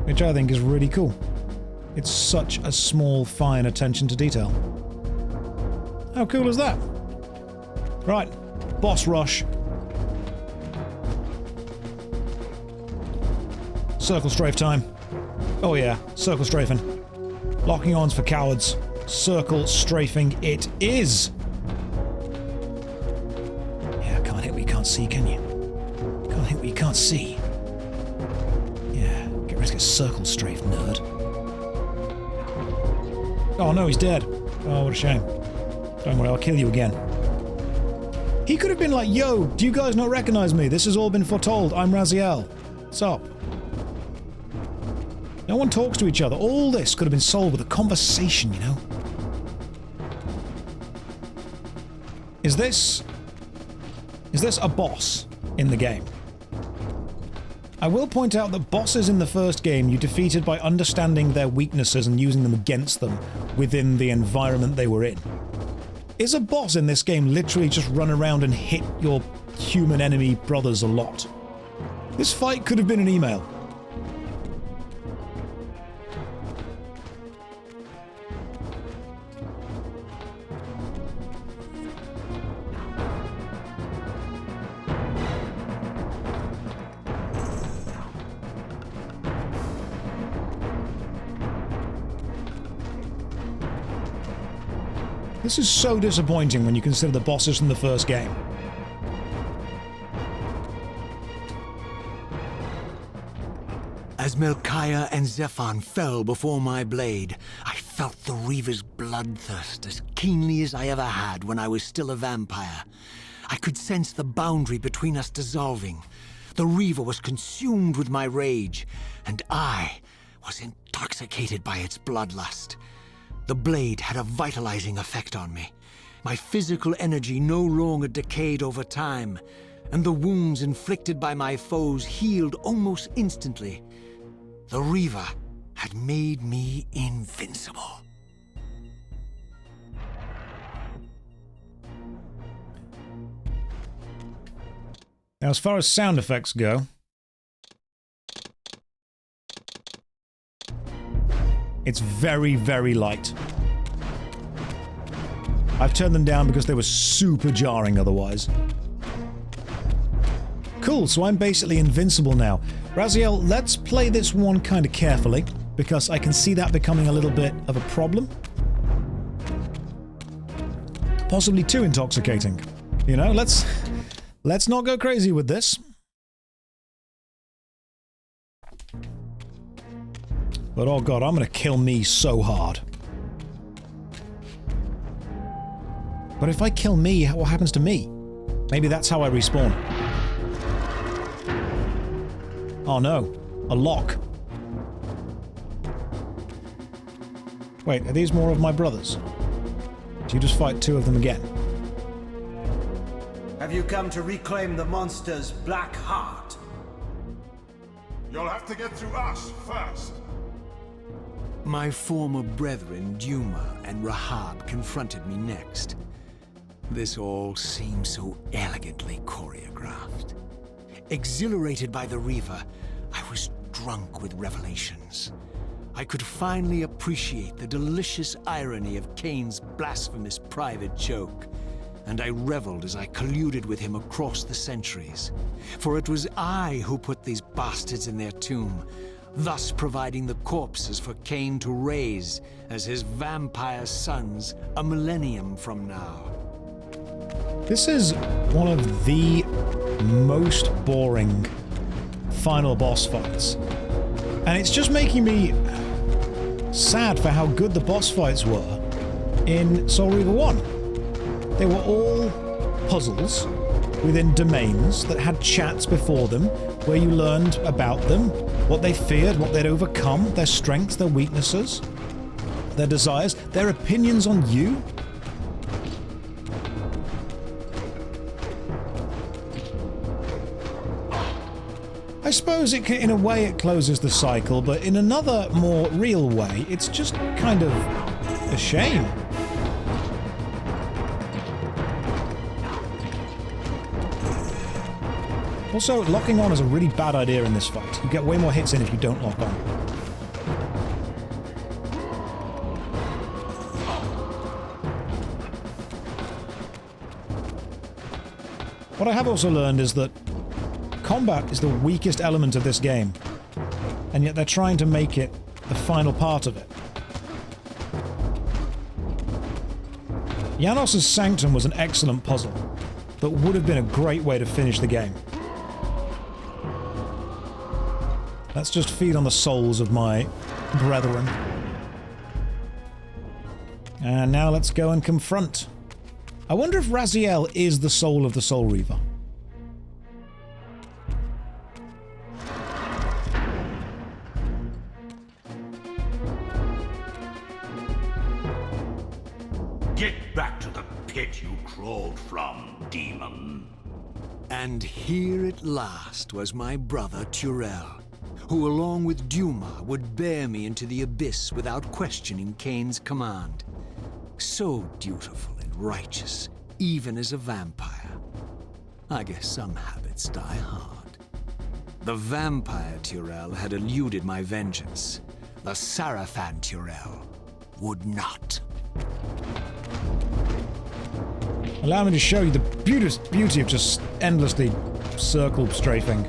Which I think is really cool. It's such a small, fine attention to detail. How cool is that? Right, boss rush. Circle strafe time. Oh yeah, circle strafing. Locking ons for cowards. Circle strafing it is. Yeah, can't hit what you can't see, can you? Can't hit what you can't see. Yeah, get ready to get circle strafe, nerd. Oh no, he's dead. Oh, what a shame. Don't worry, I'll kill you again. He could have been like, yo, do you guys not recognize me? This has all been foretold. I'm Raziel. What's up? No one talks to each other. All this could have been solved with a conversation, you know? Is this a boss in the game? I will point out that bosses in the first game you defeated by understanding their weaknesses and using them against them within the environment they were in. Is a boss in this game literally just run around and hit your human enemy brothers a lot? This fight could have been an email. This is so disappointing when you consider the bosses from the first game. As Melchiah and Zephon fell before my blade, I felt the Reaver's bloodthirst as keenly as I ever had when I was still a vampire. I could sense the boundary between us dissolving. The Reaver was consumed with my rage, and I was intoxicated by its bloodlust. The blade had a vitalizing effect on me. My physical energy no longer decayed over time, and the wounds inflicted by my foes healed almost instantly. The Reaver had made me invincible. Now, as far as sound effects go, it's very, very light. I've turned them down because they were super jarring otherwise. Cool, so I'm basically invincible now. Raziel, let's play this one kind of carefully, because I can see that becoming a little bit of a problem. Possibly too intoxicating. You know, let's not go crazy with this. But oh god, I'm gonna kill me so hard. But if I kill me, what happens to me? Maybe that's how I respawn. Oh no, a lock. Wait, are these more of my brothers? Do you just fight two of them again? Have you come to reclaim the monster's black heart? You'll have to get through us first. My former brethren, Duma and Rahab, confronted me next. This all seemed so elegantly choreographed. Exhilarated by the Reaver, I was drunk with revelations. I could finally appreciate the delicious irony of Kain's blasphemous private joke, and I reveled as I colluded with him across the centuries. For it was I who put these bastards in their tomb, thus providing the corpses for Kain to raise as his vampire sons a millennium from now. This is one of the most boring final boss fights. And it's just making me sad for how good the boss fights were in Soul Reaver 1. They were all puzzles within domains that had chats before them, where you learned about them, what they feared, what they'd overcome, their strengths, their weaknesses, their desires, their opinions on you. I suppose in a way it closes the cycle, but in another, more real way, it's just kind of a shame. Also, locking on is a really bad idea in this fight. You get way more hits in if you don't lock on. What I have also learned is that combat is the weakest element of this game, and yet they're trying to make it the final part of it. Janos' Sanctum was an excellent puzzle, but would have been a great way to finish the game. Let's just feed on the souls of my brethren. And now let's go and confront. I wonder if Raziel is the soul of the Soul Reaver. Get back to the pit you crawled from, demon. And here at last was my brother Turel, who along with Duma would bear me into the abyss without questioning Kain's command. So dutiful and righteous, even as a vampire. I guess some habits die hard. The vampire Turel had eluded my vengeance. The Sarafan Turel would not. Allow me to show you the beauty of just endlessly circle strafing.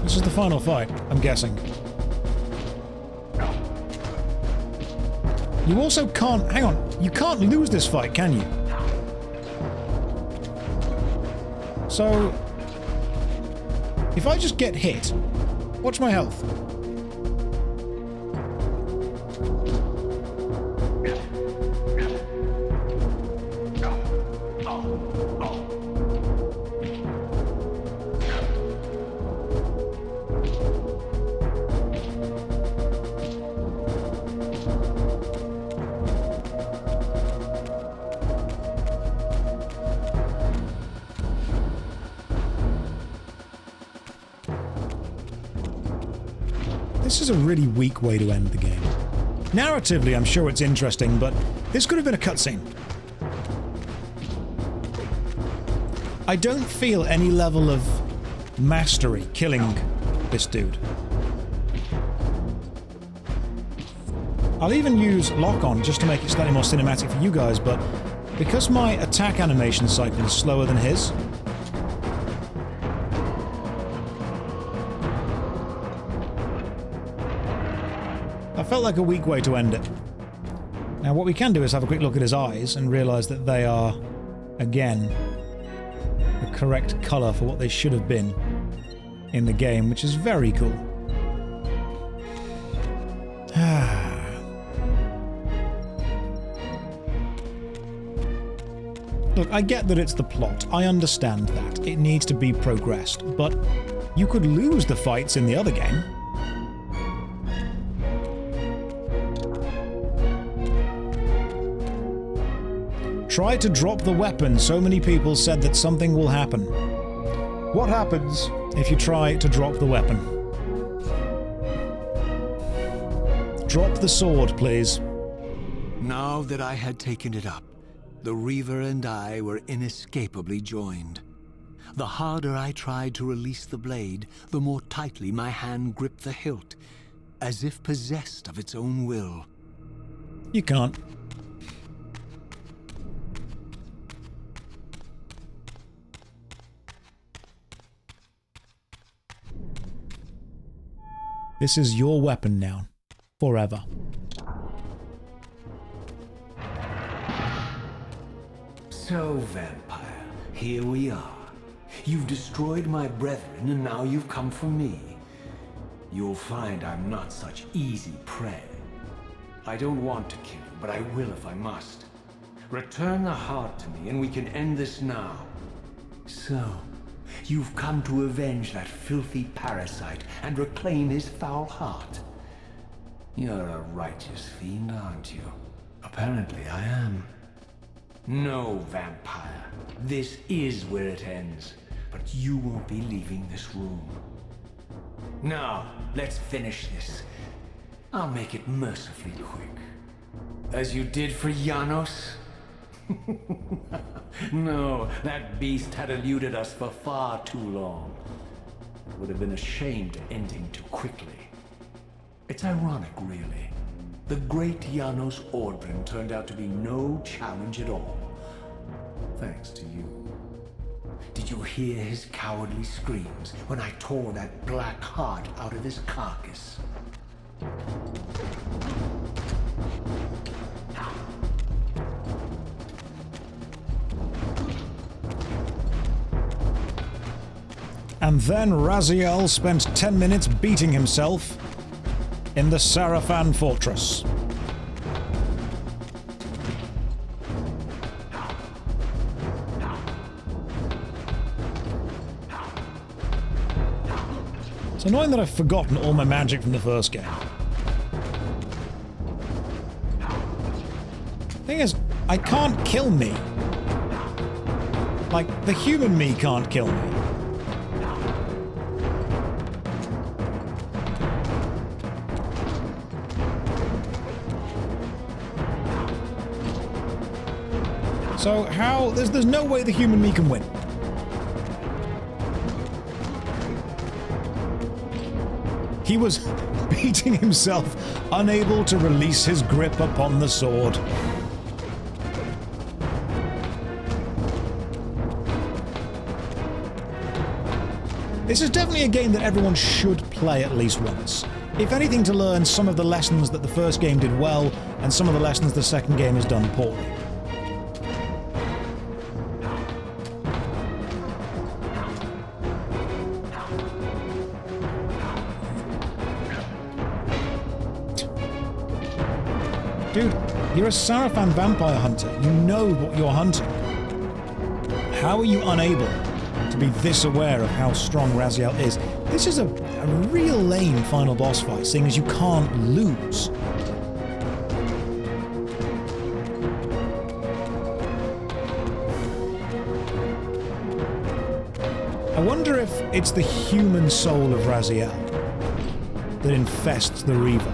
This is the final fight, I'm guessing. You also can't... Hang on. You can't lose this fight, can you? So... if I just get hit... Watch my health. This is a really weak way to end the game. Narratively, I'm sure it's interesting, but this could have been a cutscene. I don't feel any level of mastery killing this dude. I'll even use lock-on just to make it slightly more cinematic for you guys, but because my attack animation cycle is slower than his, that felt like a weak way to end it. Now what we can do is have a quick look at his eyes and realise that they are, again, the correct colour for what they should have been in the game, which is very cool. Look, I get that it's the plot. I understand that. It needs to be progressed. But you could lose the fights in the other game. Try to drop the weapon. So many people said that something will happen. What happens if you try to drop the weapon? Drop the sword, please. Now that I had taken it up, the Reaver and I were inescapably joined. The harder I tried to release the blade, the more tightly my hand gripped the hilt, as if possessed of its own will. You can't. This is your weapon now. Forever. So, vampire, here we are. You've destroyed my brethren, and now you've come for me. You'll find I'm not such easy prey. I don't want to kill you, but I will if I must. Return the heart to me, and we can end this now. So, you've come to avenge that filthy parasite and reclaim his foul heart. You're a righteous fiend, aren't you? Apparently I am. No, vampire. This is where it ends. But you won't be leaving this room. Now, let's finish this. I'll make it mercifully quick. As you did for Janos? No, that beast had eluded us for far too long. It would have been a shame to end him too quickly. It's ironic, really. The great Janos Ordrin turned out to be no challenge at all. Thanks to you. Did you hear his cowardly screams when I tore that black heart out of his carcass? And then Raziel spent 10 minutes beating himself in the Sarafan fortress. It's annoying that I've forgotten all my magic from the first game. Thing is, I can't kill me. Like, the human me can't kill me. So how... There's no way the human me can win. He was beating himself, unable to release his grip upon the sword. This is definitely a game that everyone should play at least once. If anything, to learn some of the lessons that the first game did well, and some of the lessons the second game has done poorly. Dude, you're a Sarafan vampire hunter. You know what you're hunting. How are you unable to be this aware of how strong Raziel is? This is a real lame final boss fight, seeing as you can't lose. I wonder if it's the human soul of Raziel. that infests the Reaver.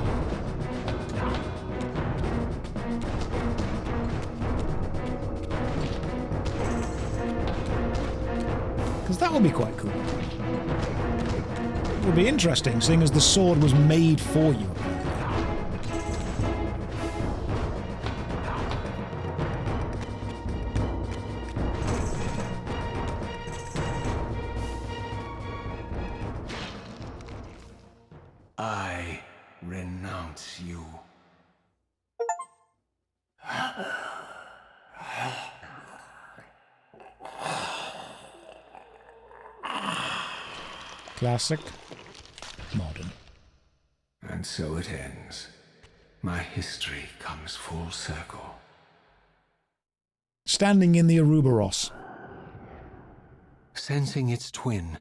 Because that would be quite cool. It would be interesting, seeing as the sword was made for you. I renounce you. Classic. Modern. And so it ends. My history comes full circle. Standing in the Ouroboros. Sensing its twin,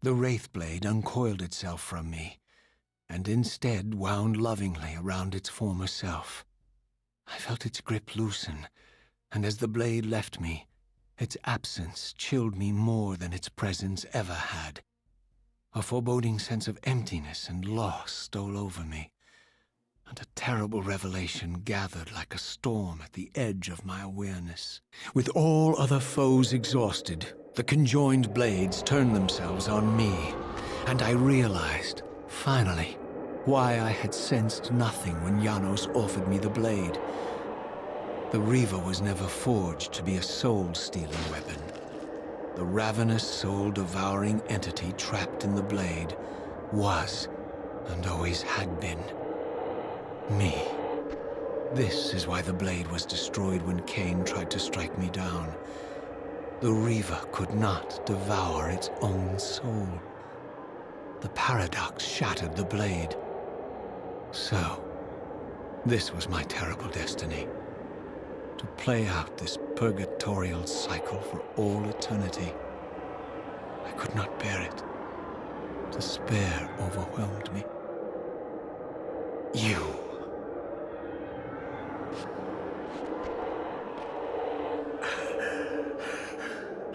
the Wraith blade uncoiled itself from me, and instead wound lovingly around its former self. I felt its grip loosen, and as the blade left me, its absence chilled me more than its presence ever had. A foreboding sense of emptiness and loss stole over me, and a terrible revelation gathered like a storm at the edge of my awareness. With all other foes exhausted, the conjoined blades turned themselves on me, and I realized, finally, why I had sensed nothing when Janos offered me the blade. The Reaver was never forged to be a soul-stealing weapon. The ravenous, soul-devouring entity trapped in the blade was, and always had been, me. This is why the blade was destroyed when Kain tried to strike me down. The Reaver could not devour its own soul. The paradox shattered the blade. So, this was my terrible destiny. To play out this purgatorial cycle for all eternity. I could not bear it. Despair overwhelmed me. You.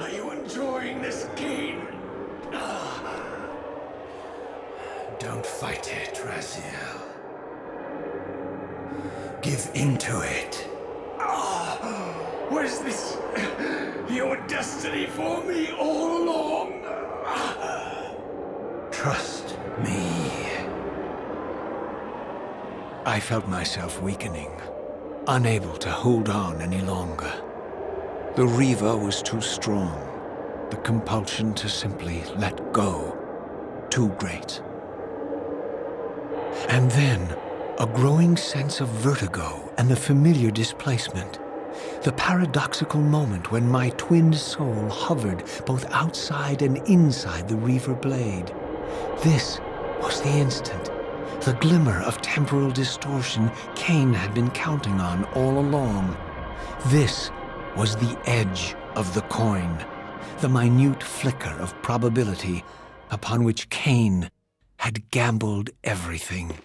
Are you enjoying this, Kain? Don't fight it, Raziel. Give into it. Was this your destiny for me all along? Trust me. I felt myself weakening, unable to hold on any longer. The Reaver was too strong. The compulsion to simply let go, too great. And then, a growing sense of vertigo and the familiar displacement. The paradoxical moment when my twin soul hovered both outside and inside the Reaver blade. This was the instant, the glimmer of temporal distortion Kain had been counting on all along. This was the edge of the coin, the minute flicker of probability upon which Kain had gambled everything.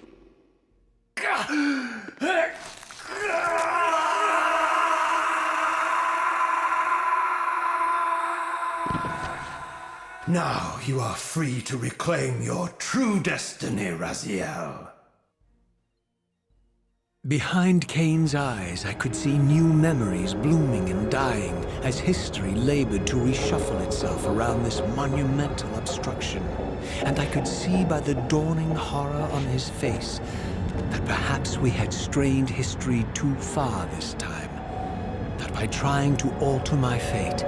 Now you are free to reclaim your true destiny, Raziel. Behind Kain's eyes, I could see new memories blooming and dying as history labored to reshuffle itself around this monumental obstruction. And I could see by the dawning horror on his face that perhaps we had strained history too far this time. That by trying to alter my fate,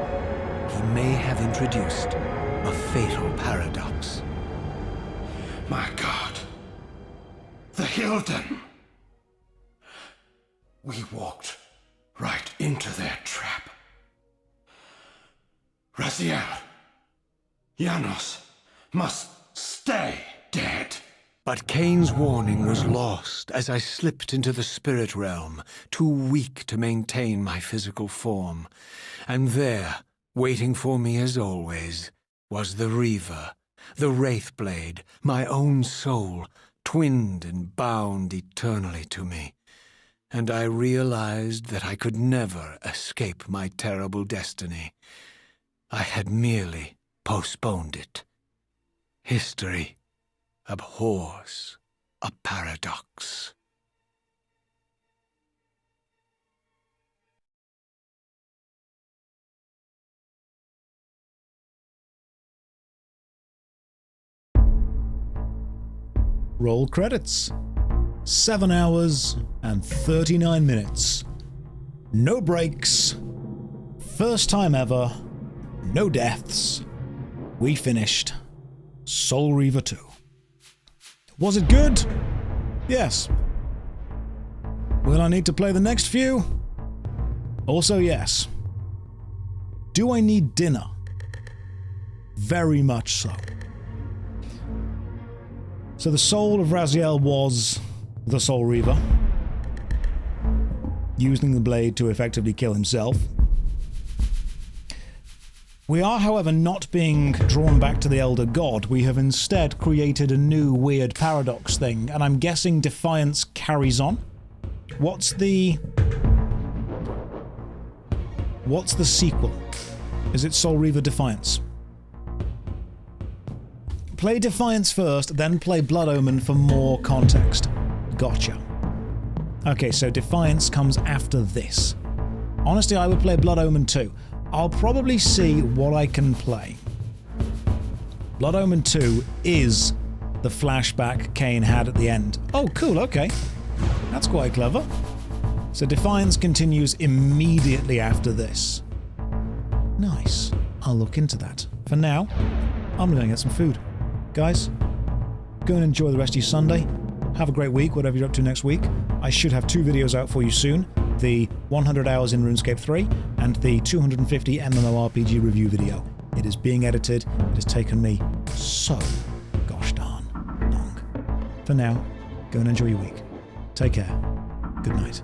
he may have introduced a fatal paradox. My God. The Hilden. We walked right into their trap. Raziel, Janos must stay dead. But Kain's warning was lost as I slipped into the spirit realm, too weak to maintain my physical form. And there, waiting for me as always, was the Reaver, the Wraith blade, my own soul, twinned and bound eternally to me. And I realized that I could never escape my terrible destiny. I had merely postponed it. History abhors a paradox. Roll credits. 7 hours and 39 minutes. No breaks. First time ever. No deaths. We finished Soul Reaver 2. Was it good? Yes. Will I need to play the next few? Also yes. Do I need dinner? Very much so. So the soul of Raziel was the Soul Reaver, using the blade to effectively kill himself. We are, however, not being drawn back to the Elder God. We have instead created a new weird paradox thing, and I'm guessing Defiance carries on. What's the sequel? Is it Soul Reaver Defiance? Play Defiance first, then play Blood Omen for more context. Gotcha. Okay, so Defiance comes after this. Honestly, I would play Blood Omen 2. I'll probably see what I can play. Blood Omen 2 is the flashback Kain had at the end. Oh, cool, okay. That's quite clever. So Defiance continues immediately after this. Nice. I'll look into that. For now, I'm going to get some food. Guys, go and enjoy the rest of your Sunday. Have a great week, whatever you're up to next week. I should have 2 videos out for you soon. The 100 hours in RuneScape 3 and the 250 MMORPG review video. It is being edited. It has taken me so gosh darn long. For now, go and enjoy your week. Take care. Good night.